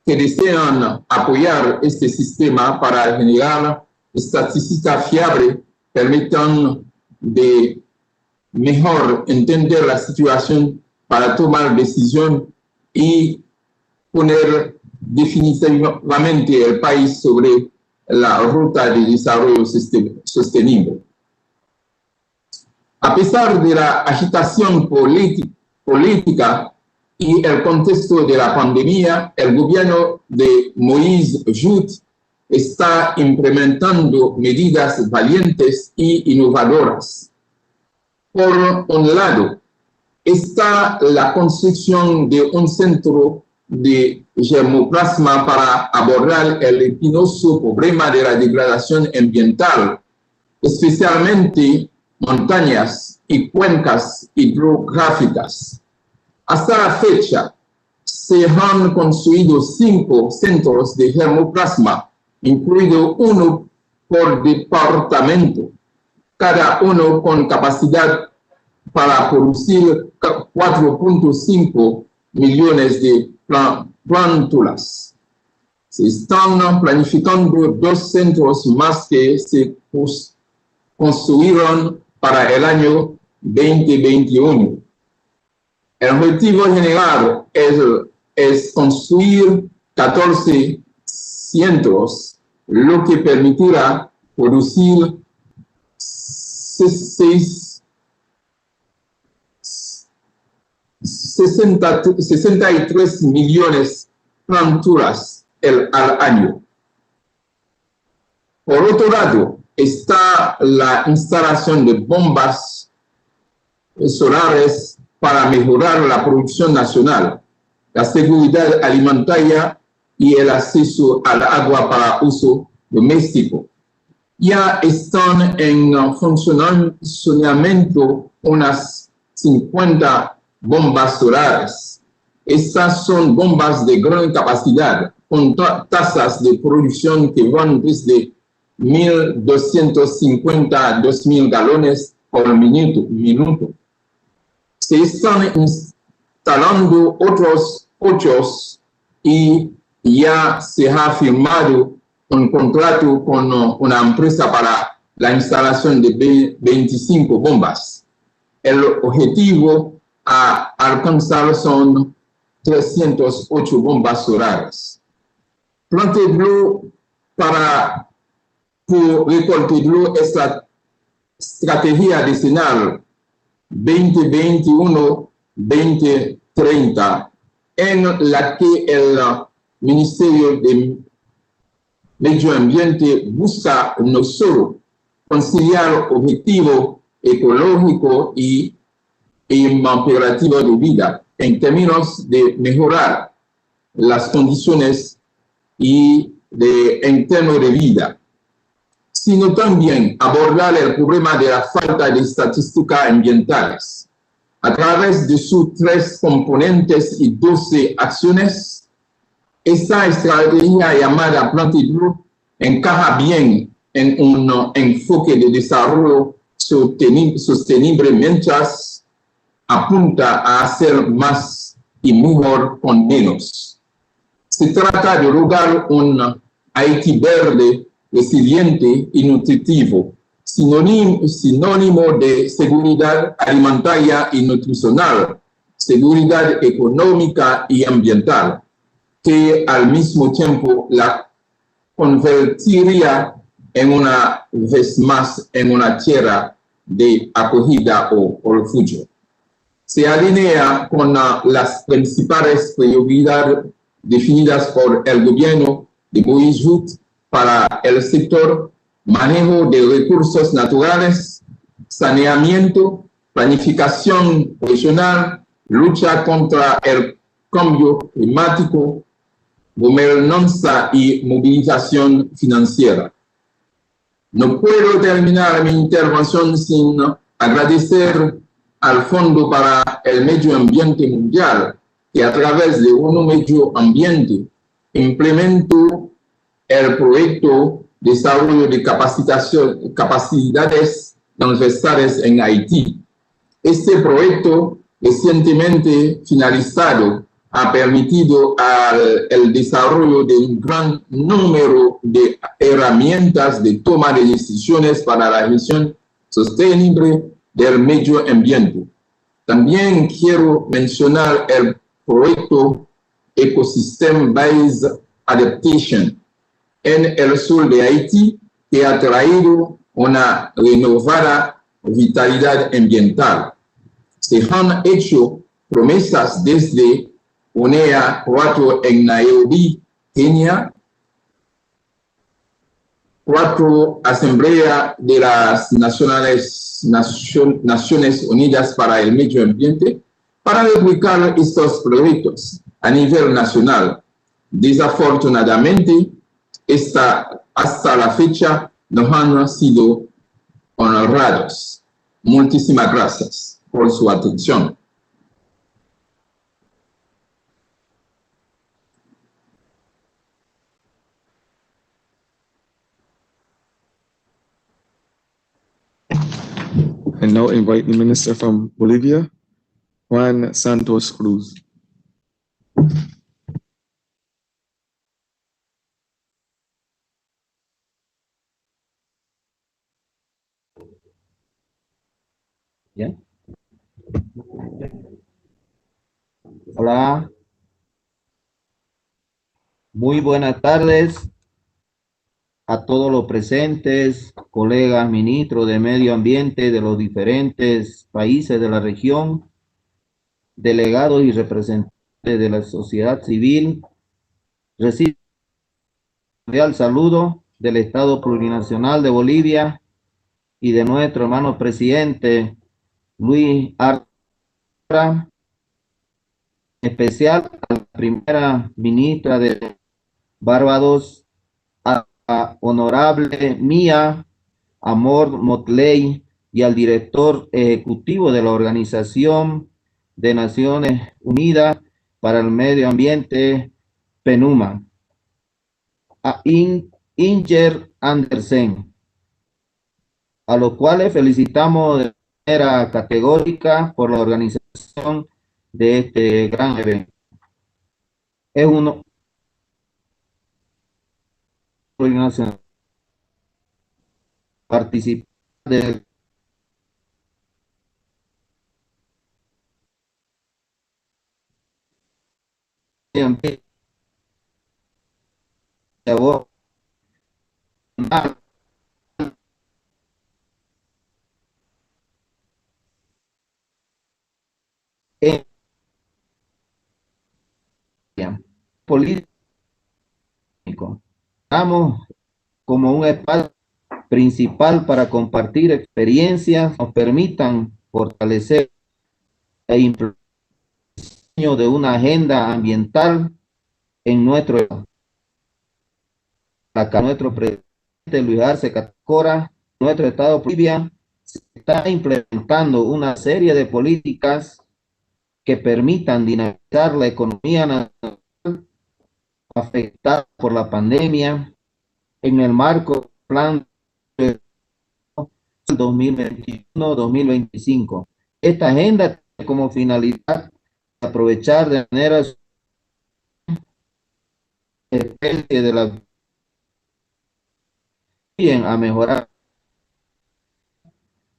P: que desean apoyar este sistema para generar estadísticas fiables, permitan de mejor entender la situación para tomar decisión y poner definitivamente el país sobre la ruta de desarrollo sostenible. A pesar de la agitación política y el contexto de la pandemia, el gobierno de Moïse Jout está implementando medidas valientes y innovadoras. Por un lado, está la construcción de un centro de germoplasma para abordar el espinoso problema de la degradación ambiental, especialmente montañas y cuencas hidrográficas. Hasta la fecha, se han construido 5 centros de germoplasma, incluido uno por departamento, cada uno con capacidad para producir 4.5 millones de plántulas. Se están planificando 2 centros más que se construyeron para el año 2021. El objetivo general es construir 14 centros, lo que permitirá producir 63 millones de plántulas al año. Por otro lado, está la instalación de bombas solares para mejorar la producción nacional, la seguridad alimentaria y el acceso al agua para uso doméstico. Ya están en funcionamiento unas 50 bombas solares. Estas son bombas de gran capacidad, con tasas de producción que van desde 1.250 a 2.000 galones por minuto. Se están instalando otros 8 y ya se ha firmado un contrato con una empresa para la instalación de 25 bombas. El objetivo a alcanzar son 308 bombas solares. Plantearlo para recortarlo es la estrategia decenal 2021-2030, en la que el Ministerio de Medio Ambiente busca no solo conciliar objetivos ecológicos y imperativo de vida en términos de mejorar las condiciones y de entorno de vida, sino también abordar el problema de la falta de estadísticas ambientales. A través de sus 3 componentes y 12 acciones, esta estrategia llamada Plantearlo encaja bien en un enfoque de desarrollo sostenible mientras apunta a hacer más y mejor con menos. Se trata de lograr un Haití verde, resiliente y nutritivo, sinónimo de seguridad alimentaria y nutricional, seguridad económica y ambiental, que al mismo tiempo la convertiría en una vez más en una tierra de acogida o refugio. Se alinea con las principales prioridades definidas por el gobierno de Moïse Jout para el sector: manejo de recursos naturales, saneamiento, planificación regional, lucha contra el cambio climático, gobernanza y movilización financiera. No puedo terminar mi intervención sin agradecer al Fondo para el Medio Ambiente Mundial, que a través de un Medio Ambiente implementó el proyecto de desarrollo de capacidades transversales en Haití. Este proyecto recientemente finalizado ha permitido el desarrollo de un gran número de herramientas de toma de decisiones para la gestión sostenible del medio ambiente. También quiero mencionar el proyecto Ecosystem Based Adaptation en el sur de Haití, que ha traído una renovada vitalidad ambiental. Se han hecho promesas desde UNEA 4 en Nairobi, Kenia, 4 Asamblea de las Naciones Unidas para el Medio Ambiente, para replicar estos proyectos a nivel nacional. Desafortunadamente, hasta la fecha no han sido honrados. Muchísimas gracias por su atención.
C: And now invite the Minister from Bolivia, Juan Santos Cruz.
F: ¿Ya? Hola. Muy buenas tardes a todos los presentes, colegas ministros de Medio Ambiente de los diferentes países de la región, delegados y representantes de la sociedad civil. Recibo un cordial saludo del Estado Plurinacional de Bolivia y de nuestro hermano presidente Luis Arce, en especial a la primera ministra de Barbados, a honorable Mía Amor Motley, y al director ejecutivo de la Organización de Naciones Unidas para el Medio Ambiente, PNUMA, a Inger Andersen, a los cuales felicitamos de manera categórica por la organización de este gran evento. Es uno participar del ambiente político. Estamos como un espacio principal para compartir experiencias que nos permitan fortalecer e implementar de una agenda ambiental en nuestro presidente Luis Arce Catacora, nuestro estado de Bolivia, se está implementando una serie de políticas que permitan dinamizar la economía nacional afectada por la pandemia en el marco del plan 2021-2025. Esta agenda tiene como finalidad aprovechar de manera especie de la a mejorar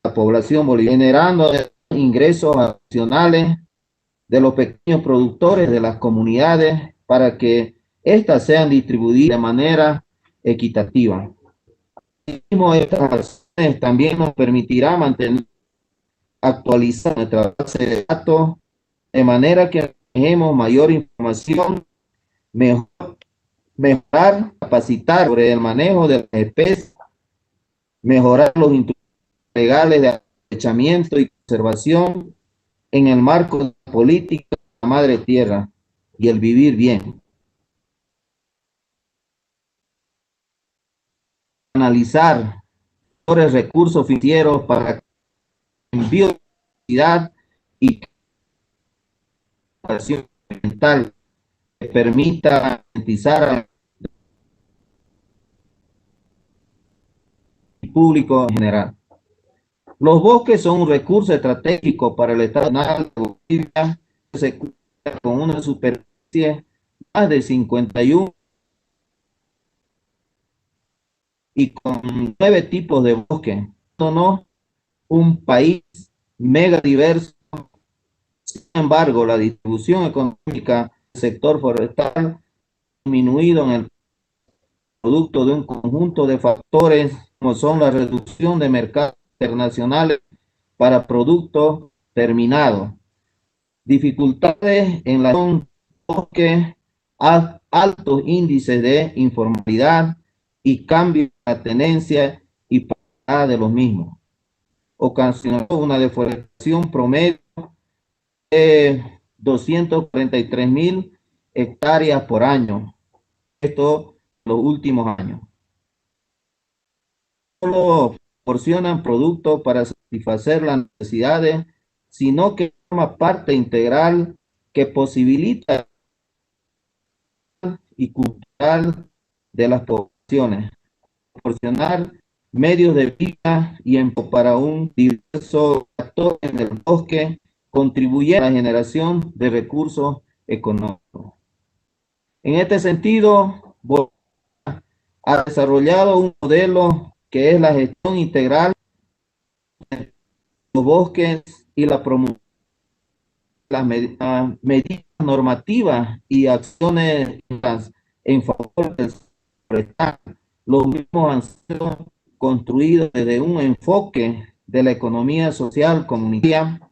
F: la población boliviana, generando ingresos adicionales de los pequeños productores de las comunidades para que éstas sean distribuidas de manera equitativa. Estas acciones también nos permitirá mantener actualizar nuestra base de datos de manera que tengamos mayor información, mejorar, capacitar sobre el manejo de las especies, mejorar los instrumentos legales de aprovechamiento y conservación en el marco de la política de la madre tierra y el vivir bien. Analizar recursos financieros para biodiversidad y acción ambiental que permita garantizar al público en general. Los bosques son un recurso estratégico para el Estado Nacional de Bolivia, que se cuenta con una superficie más de 51 y con 9 tipos de bosque. No, un país mega diverso. Sin embargo, la distribución económica del sector forestal ha disminuido en el producto de un conjunto de factores como son la reducción de mercados internacionales para productos terminados, dificultades en la bosque, altos índices de informalidad y cambio en la tenencia y propiedad de los mismos. Ocasionó una deforestación promedio de 243.000 hectáreas por año. Esto en los últimos años. Solo proporcionan productos para satisfacer las necesidades, sino que forma parte integral que posibilita y cultural de las poblaciones, proporcionar medios de vida y para un diverso actor en el bosque, contribuye a la generación de recursos económicos. En este sentido, ha desarrollado un modelo que es la gestión integral de los bosques y la promoción de las medidas normativas y acciones en favor del forestal. Los mismos han sido construidos desde un enfoque de la economía social comunitaria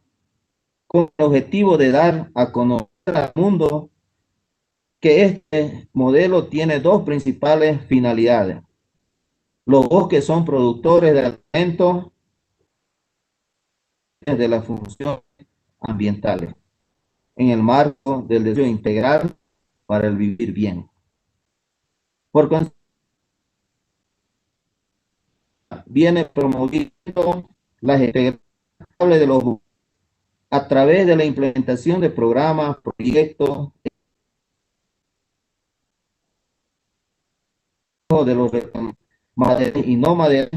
F: con el objetivo de dar a conocer al mundo que este modelo tiene dos principales finalidades. Los bosques son productores de alimentos de las funciones ambientales en el marco del desarrollo integral para el vivir bien. Por consiguiente, viene promoviendo la gestión de los bosques a través de la implementación de programas, proyectos de los madereros y no madereros,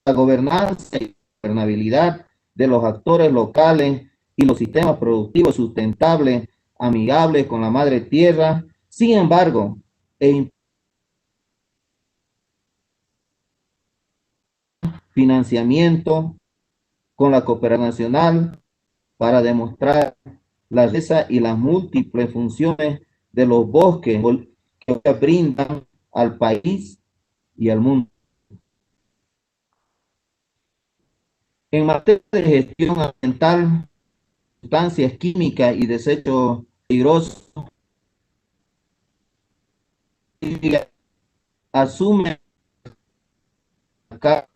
F: la gobernanza y gobernabilidad de los actores locales y los sistemas productivos sustentables, amigables con la madre tierra. Sin embargo, financiamiento con la cooperación nacional para demostrar la riqueza y las múltiples funciones de los bosques que brindan al país y al mundo. En materia de gestión ambiental, sustancias químicas y desechos peligrosos, asume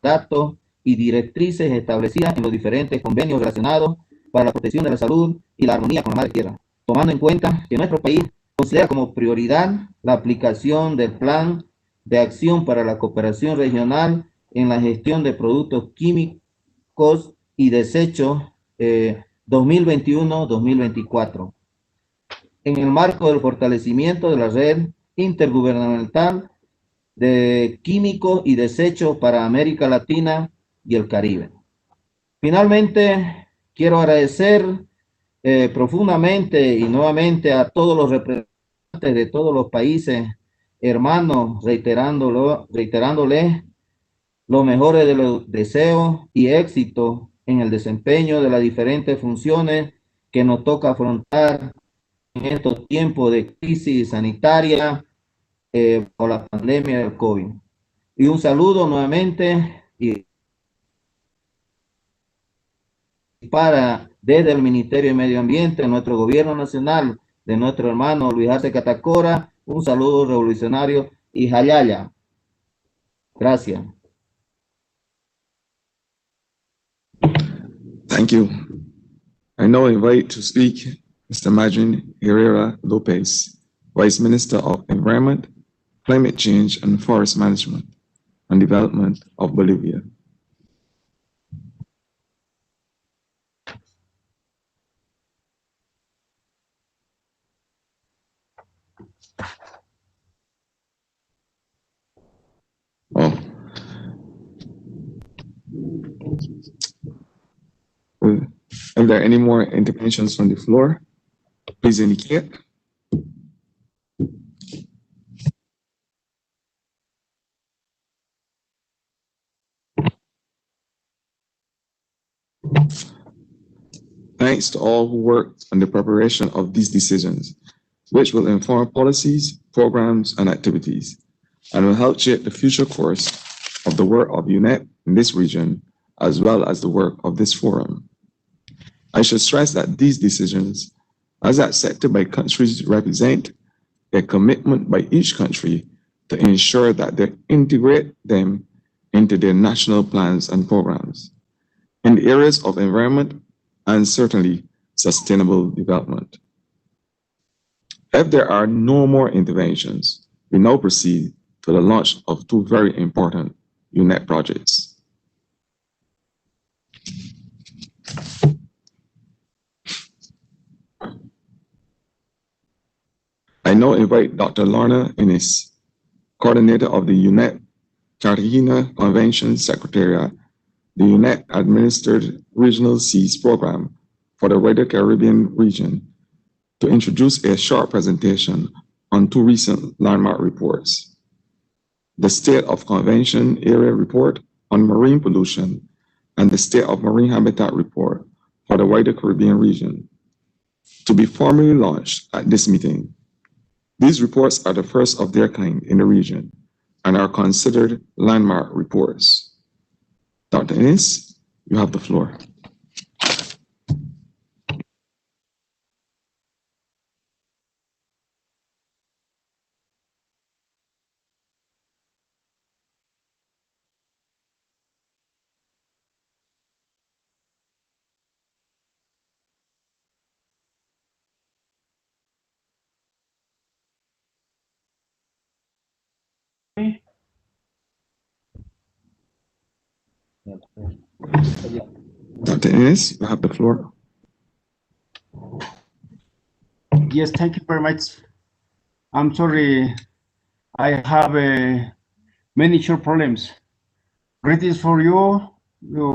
F: datos y directrices establecidas en los diferentes convenios relacionados para la protección de la salud y la armonía con la madre tierra, tomando en cuenta que nuestro país considera como prioridad la aplicación del Plan de Acción para la Cooperación Regional en la gestión de productos químicos y desechos 2021-2024. En el marco del fortalecimiento de la red intergubernamental de químicos y desechos para América Latina y el Caribe. Finalmente, quiero agradecer profundamente y nuevamente a todos los representantes de todos los países hermanos, reiterándoles los mejores de los deseos y éxitos en el desempeño de las diferentes funciones que nos toca afrontar en estos tiempos de crisis sanitaria por la pandemia del COVID. Y un saludo nuevamente desde el Ministerio de Medio Ambiente, nuestro gobierno nacional, de nuestro hermano Luis Arce Catacora, un saludo revolucionario y Jayaya. Gracias.
C: Thank you. I now invite to speak Mr. Madrin Herrera Lopez, Vice Minister of Environment, Climate Change and Forest Management and Development of Bolivia. Are there any more interventions from the floor? Please indicate. Thanks to all who worked on the preparation of these decisions, which will inform policies, programs, and activities, and will help shape the future course of the work of UNEP in this region, as well as the work of this forum. I should stress that these decisions, as accepted by countries, represent a commitment by each country to ensure that they integrate them into their national plans and programs in the areas of environment and certainly sustainable development. If there are no more interventions, we now proceed to the launch of two very important UNEP projects. I now invite Dr. Lorna Innes, coordinator of the UNEP Cartagena Convention Secretariat, the UNEP administered Regional Seas Program for the wider Caribbean region, to introduce a short presentation on two recent landmark reports: the State of Convention Area Report on Marine Pollution and the State of Marine Habitat Report for the wider Caribbean region, to be formally launched at this meeting. These reports are the first of their kind in the region and are considered landmark reports. Dr. Innes, you have the floor. Dr. Innes, you have the floor.
U: Yes, thank you very much. I'm sorry, I have many short problems. Greetings for you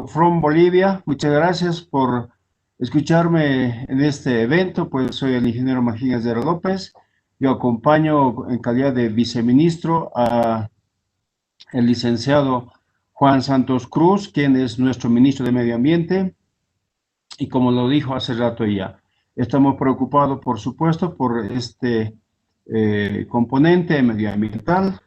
U: from Bolivia. Muchas gracias por escucharme en este evento. Pues soy el ingeniero Magín Azera López. Yo acompaño en calidad de viceministro a el licenciado Juan Santos Cruz, quien es nuestro ministro de Medio Ambiente. Y como lo dijo hace rato ya, estamos preocupados, por supuesto, por este componente medioambiental,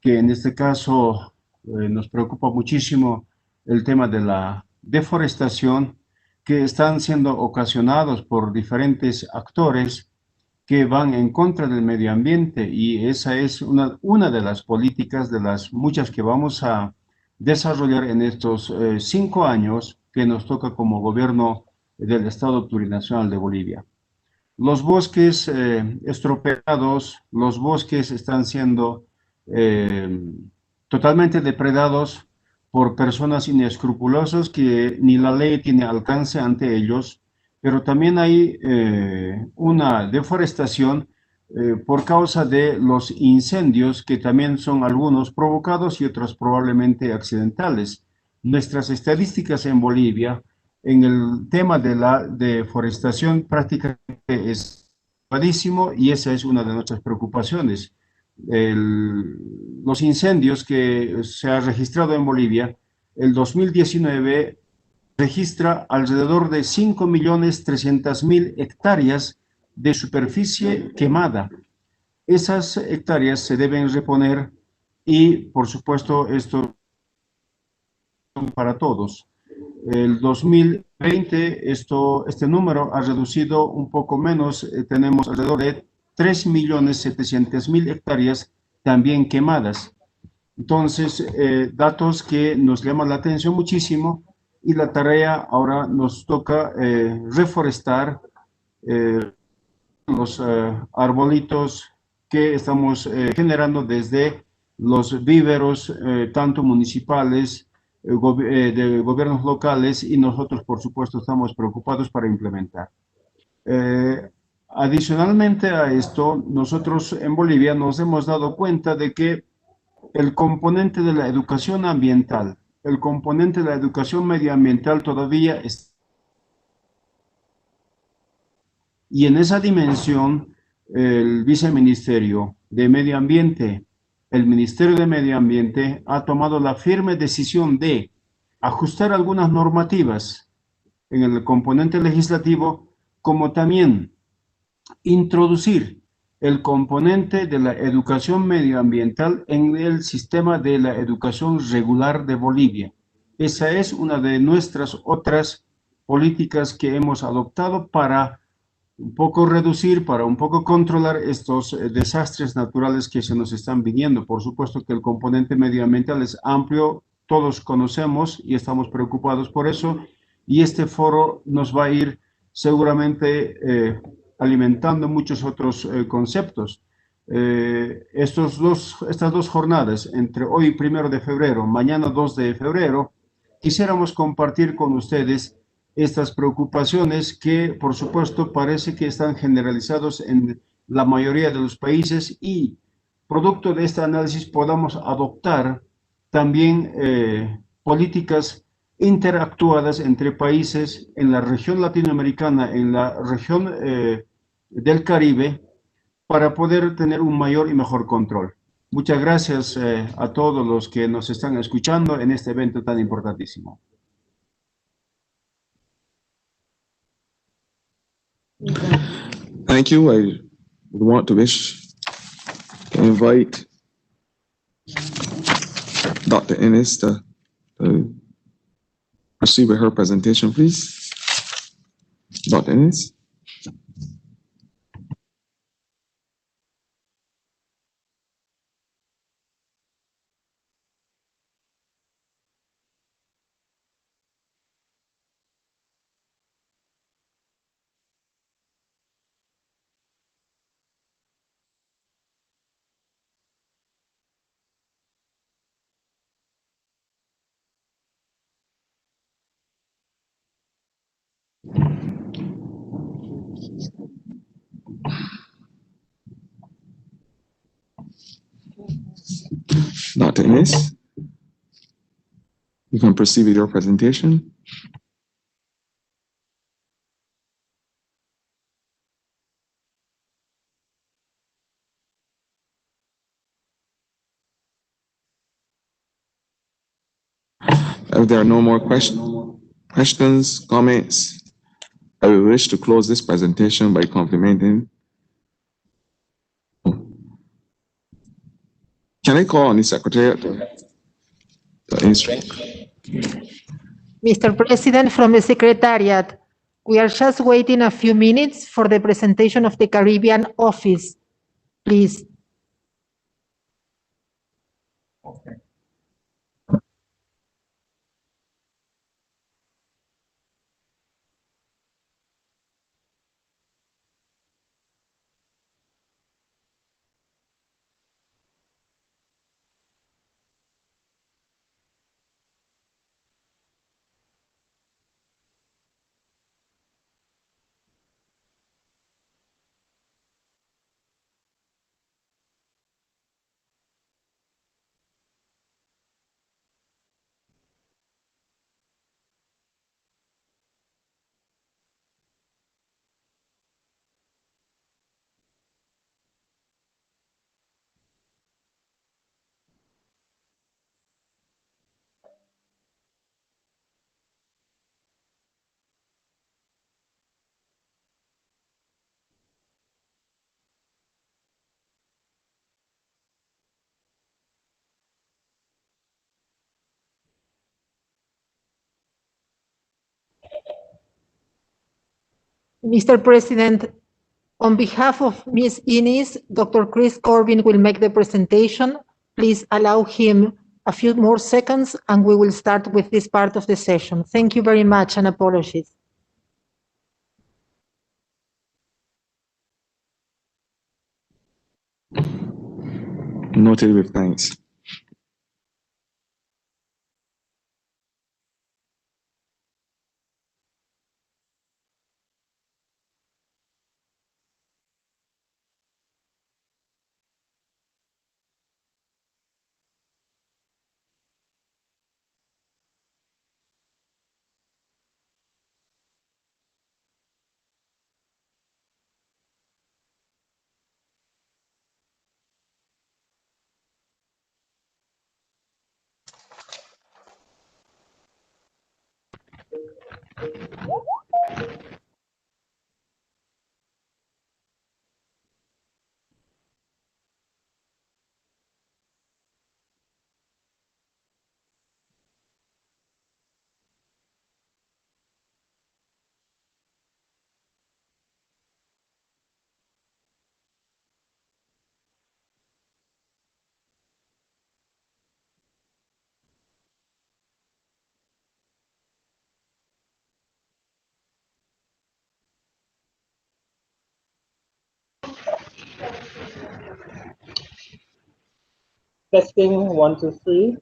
U: que en este caso nos preocupa muchísimo el tema de la deforestación, que están siendo ocasionados por diferentes actores que van en contra del medio ambiente, y esa es una de las políticas de las muchas que vamos a desarrollar en estos 5 años que nos toca como gobierno del Estado Plurinacional de Bolivia. Los bosques estropeados, los bosques están siendo totalmente depredados por personas inescrupulosas que ni la ley tiene alcance ante ellos, pero también hay una deforestación por causa de los incendios, que también son algunos provocados y otros probablemente accidentales. Nuestras estadísticas en Bolivia en el tema de la deforestación prácticamente es elevadísimo, y esa es una de nuestras preocupaciones. Los incendios que se ha registrado en Bolivia, el 2019 registra alrededor de 5.300.000 hectáreas de superficie quemada. Esas hectáreas se deben reponer y, por supuesto, esto para todos. El 2020 este número ha reducido un poco menos, tenemos alrededor de 3.700.000 hectáreas también quemadas. Entonces, datos que nos llaman la atención muchísimo, y la tarea ahora nos toca reforestar los arbolitos que estamos generando desde los viveros, tanto municipales, de gobiernos locales, y nosotros, por supuesto, estamos preocupados para implementar. Adicionalmente a esto, nosotros en Bolivia nos hemos dado cuenta de que el componente de la educación ambiental
Q: el componente de la educación medioambiental todavía está. Y en esa dimensión, el Viceministerio de Medio Ambiente, el Ministerio de Medio Ambiente ha tomado la firme decisión de ajustar algunas normativas en el componente legislativo, como también introducir el componente de la educación medioambiental en el sistema de la educación regular de Bolivia. Esa es una de nuestras otras políticas que hemos adoptado para un poco reducir, para un poco controlar estos desastres naturales que se nos están viniendo. Por supuesto que el componente medioambiental es amplio, todos conocemos y estamos preocupados por eso, y este foro nos va a ir seguramente alimentando muchos otros conceptos. Estas dos jornadas, entre hoy 1 de febrero, mañana 2 de febrero, quisiéramos compartir con ustedes estas preocupaciones que, por supuesto, parece que están generalizados en la mayoría de los países, y producto de este análisis podamos adoptar también políticas interactuadas entre países en la región latinoamericana, en la región del Caribe, para poder tener un mayor y mejor control. Muchas gracias a todos los que nos están escuchando en este evento tan importantísimo.
C: Thank you. I would want to invite Dr. Ennis to proceed with her presentation, please. Dr. Ennis. Dr. Ennis, you can proceed with your presentation. If there are no more questions, comments, I will wish to close this presentation by complimenting. Can I call on the Secretariat to instruct?
A: Mr. President, from the Secretariat, we are just waiting a few minutes for the presentation of the Caribbean office, please.
Q: Okay.
A: Mr. President, on behalf of Ms. Innes, Dr. Chris Corbin will make the presentation. Please allow him a few more seconds and we will start with this part of the session. Thank you very much and apologies.
C: Noted with thanks.
D: Testing, 1, 2, 3.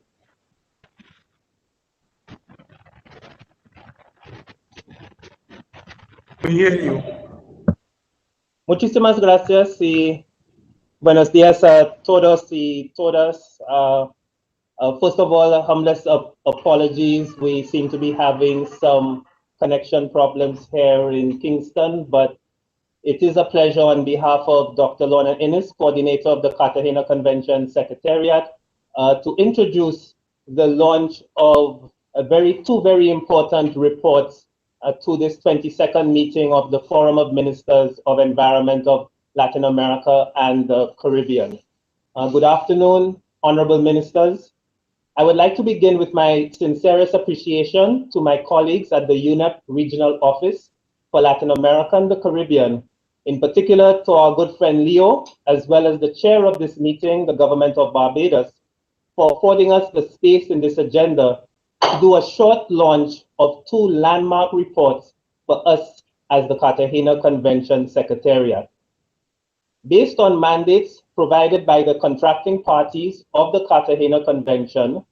U: We hear you.
D: Muchísimas gracias y buenos días a todos y todas. First of all, humblest apologies. We seem to be having some connection problems here in Kingston, but it is a pleasure on behalf of Dr. Lorna Innes, coordinator of the Cartagena Convention Secretariat, to introduce the launch of two very important reports to this 22nd meeting of the Forum of Ministers of Environment of Latin America and the Caribbean. Good afternoon, honorable ministers. I would like to begin with my sincerest appreciation to my colleagues at the UNEP Regional Office for Latin America and the Caribbean, in particular to our good friend Leo, as well as the chair of this meeting, the government of Barbados, for affording us the space in this agenda to do a short launch of two landmark reports for us as the Cartagena Convention Secretariat. Based on mandates provided by the contracting parties of the Cartagena Convention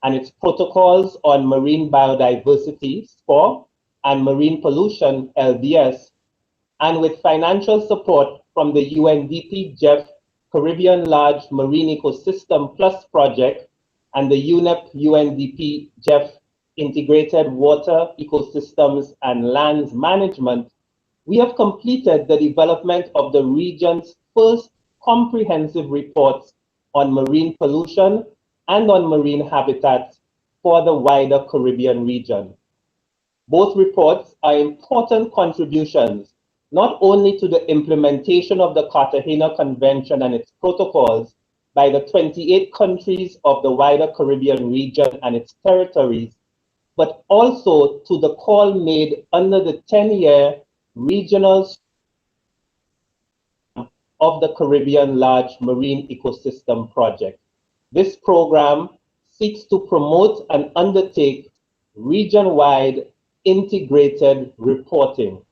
D: and its protocols on marine biodiversity, SPOR, and marine pollution, LBS, and with financial support from the UNDP GEF Caribbean Large Marine Ecosystem Plus project and the UNEP UNDP GEF Integrated Water Ecosystems and Lands Management, we have completed the development of the region's first comprehensive reports on marine pollution and on marine habitats for the wider Caribbean region. Both reports are important contributions not only to the implementation of the Cartagena Convention and its protocols by the 28 countries of the wider Caribbean region and its territories, but also to the call made under the 10-year regional of the Caribbean Large Marine Ecosystem Project. This program seeks to promote and undertake region-wide integrated reporting,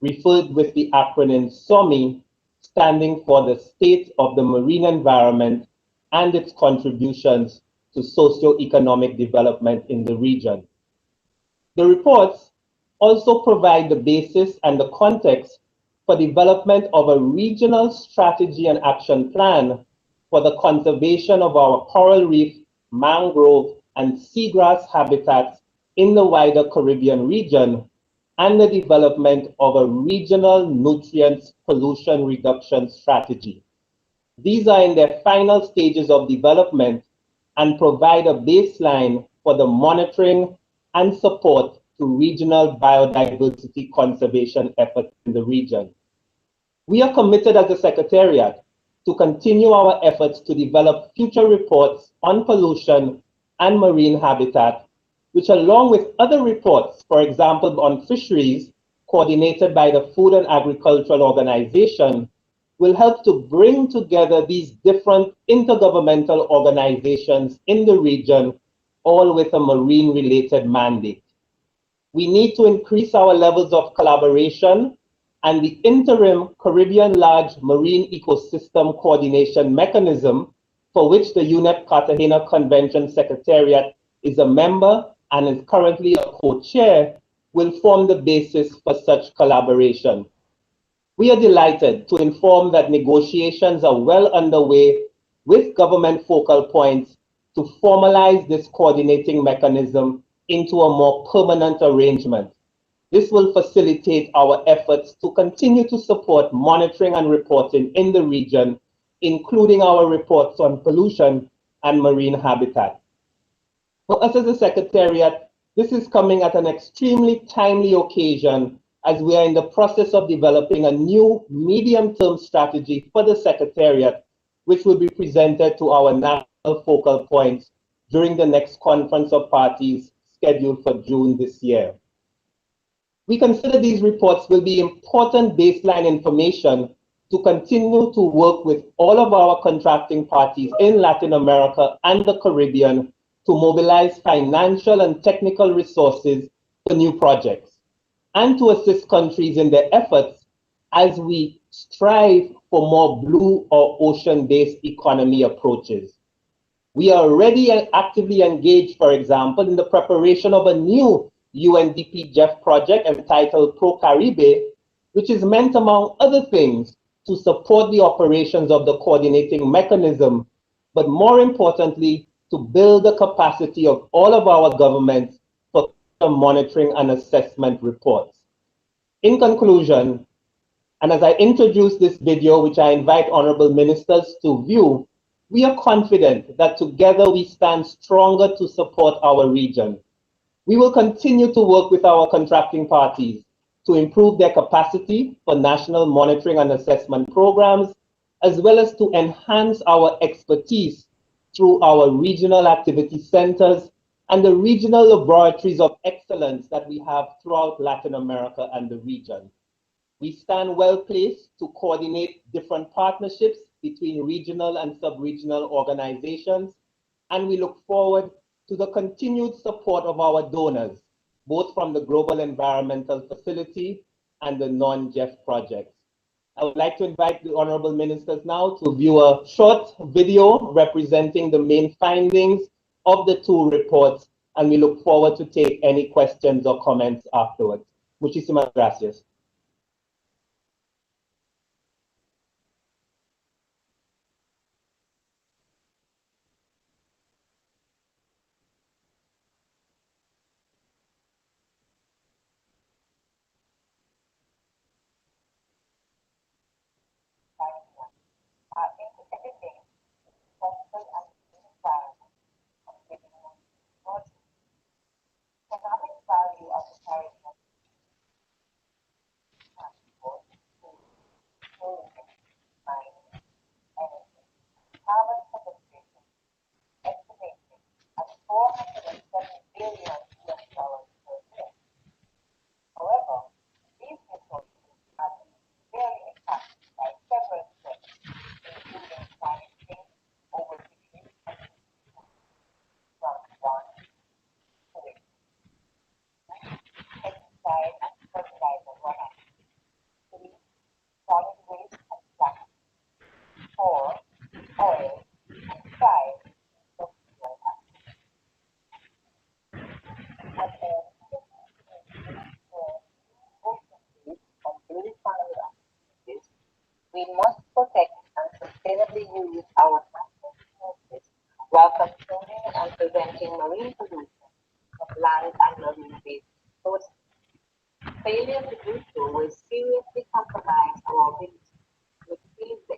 D: referred with the acronym SOMI, standing for the State of the Marine Environment and its contributions to socio-economic development in the region. The reports also provide the basis and the context for development of a regional strategy and action plan for the conservation of our coral reef, mangrove, and seagrass habitats in the wider Caribbean region, and the development of a regional nutrients pollution reduction strategy. These are in their final stages of development and provide a baseline for the monitoring and support to regional biodiversity conservation efforts in the region. We are committed as a Secretariat to continue our efforts to develop future reports on pollution and marine habitat, which along with other reports, for example, on fisheries, coordinated by the Food and Agricultural Organization, will help to bring together these different intergovernmental organizations in the region, all with a marine-related mandate. We need to increase our levels of collaboration, and the interim Caribbean Large Marine Ecosystem Coordination Mechanism, for which the UNEP Cartagena Convention Secretariat is a member and is currently a co-chair, will form the basis for such collaboration. We are delighted to inform that negotiations are well underway with government focal points to formalize this coordinating mechanism into a more permanent arrangement. This will facilitate our efforts to continue to support monitoring and reporting in the region, including our reports on pollution and marine habitat. For us as a Secretariat, This is coming at an extremely timely occasion as we are in the process of developing a new medium-term strategy for the Secretariat, which will be presented to our national focal points during the next Conference of Parties scheduled for June this year. We consider these reports will be important baseline information to continue to work with all of our contracting parties in Latin America and the Caribbean to mobilize financial and technical resources for new projects and to assist countries in their efforts as we strive for more blue or ocean-based economy approaches. We are already actively engaged, for example, in the preparation of a new UNDP JEF project entitled Pro-Caribe, which is meant, among other things, to support the operations of the coordinating mechanism, but more importantly, to build the capacity of all of our governments for monitoring and assessment reports. In conclusion, and as I introduce this video, which I invite honorable ministers to view, we are confident that together we stand stronger to support our region. We will continue to work with our contracting parties to improve their capacity for national monitoring and assessment programs, as well as to enhance our expertise through our regional activity centers and the regional laboratories of excellence that we have throughout Latin America and the region. We stand well placed to coordinate different partnerships between regional and sub-regional organizations, and we look forward to the continued support of our donors, both from the Global Environmental Facility and the non-JEF projects. I would like to invite the honorable ministers now to view a short video representing the main findings of the two reports, and we look forward to take any questions or comments afterwards. Muchísimas gracias.
G: We must protect and sustainably use our natural resources while consuming and preventing marine pollution of land and marine-based sources. Failure to do so will seriously compromise our ability to achieve the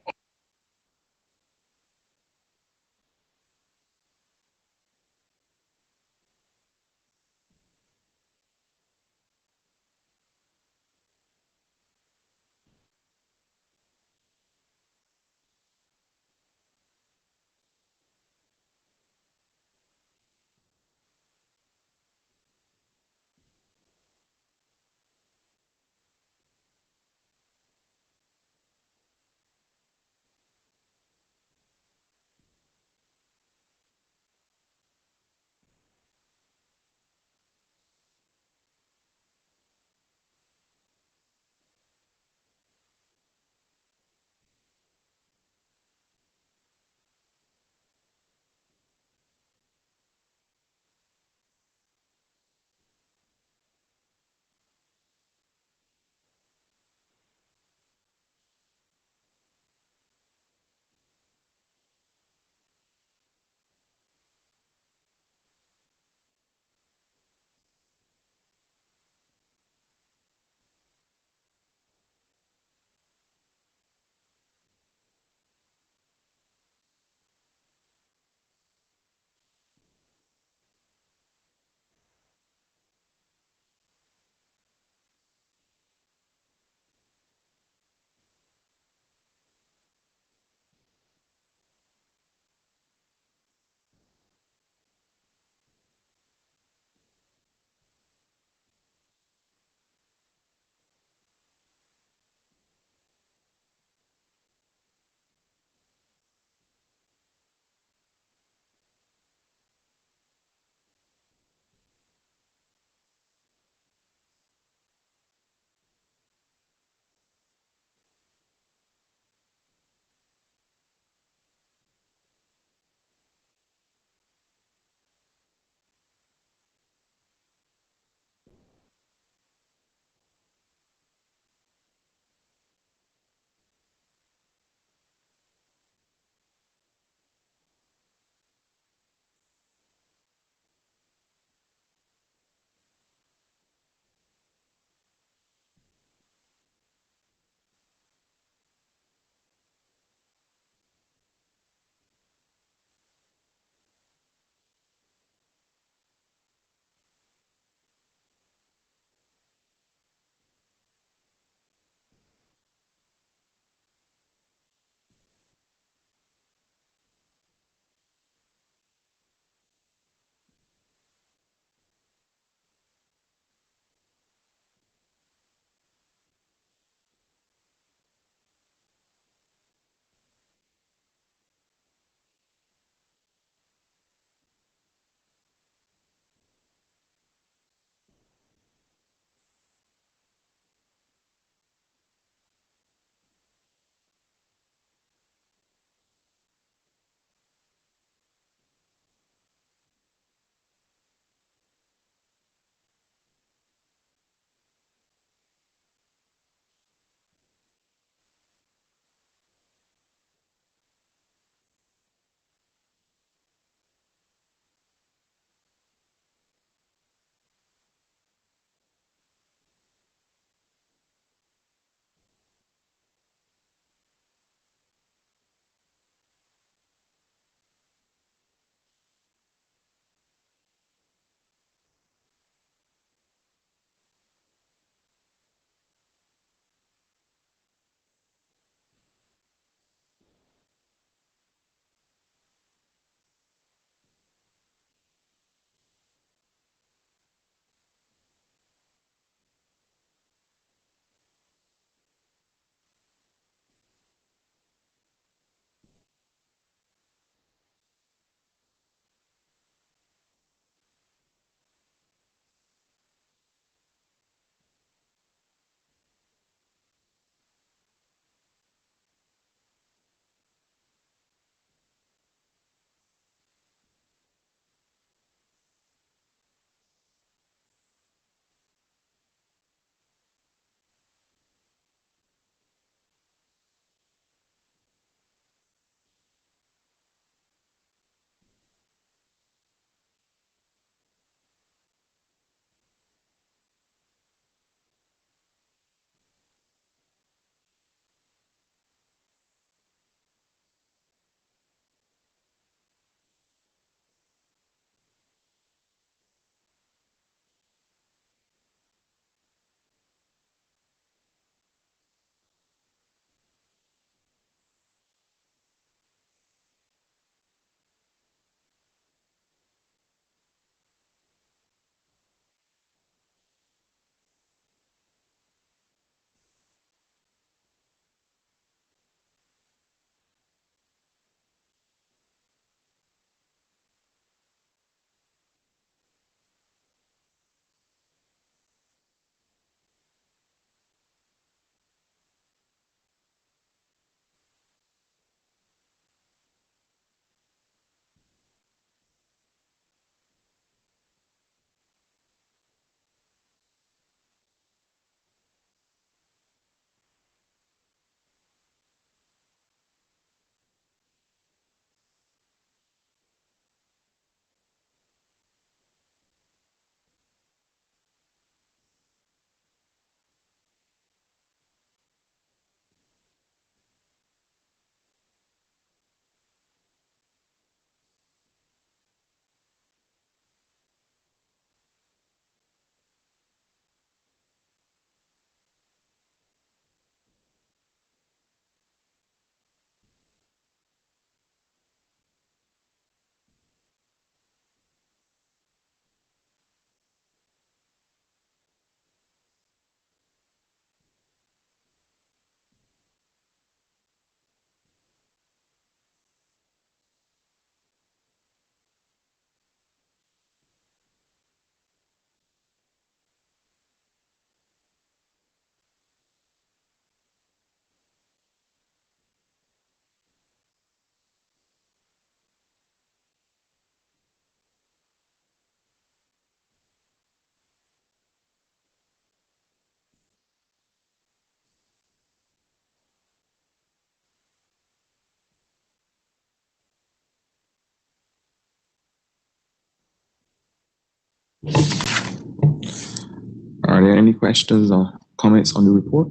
C: Are there any questions or comments on the report?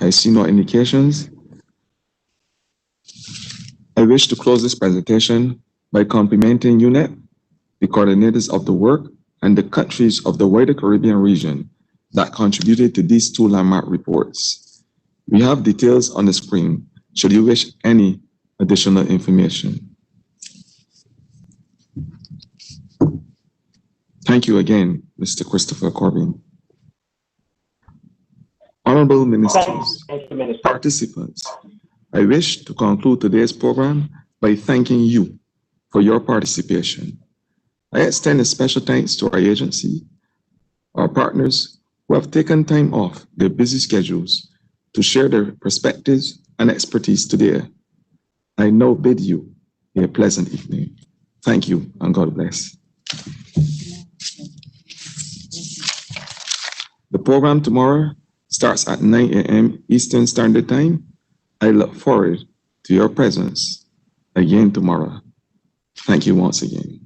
C: I see no indications. I wish to close this presentation by complimenting UNEP, the coordinators of the work, and the countries of the wider Caribbean region that contributed to these two landmark reports. We have details on the screen, should you wish any additional information. Thank you again, Mr. Christopher Corbin. Honorable ministers, participants, I wish to conclude today's program by thanking you for your participation. I extend a special thanks to our agency, our partners who have taken time off their busy schedules to share their perspectives and expertise today. I now bid you a pleasant evening. Thank you and God bless. The program tomorrow starts at 9 a.m. Eastern Standard Time. I look forward to your presence again tomorrow. Thank you once again.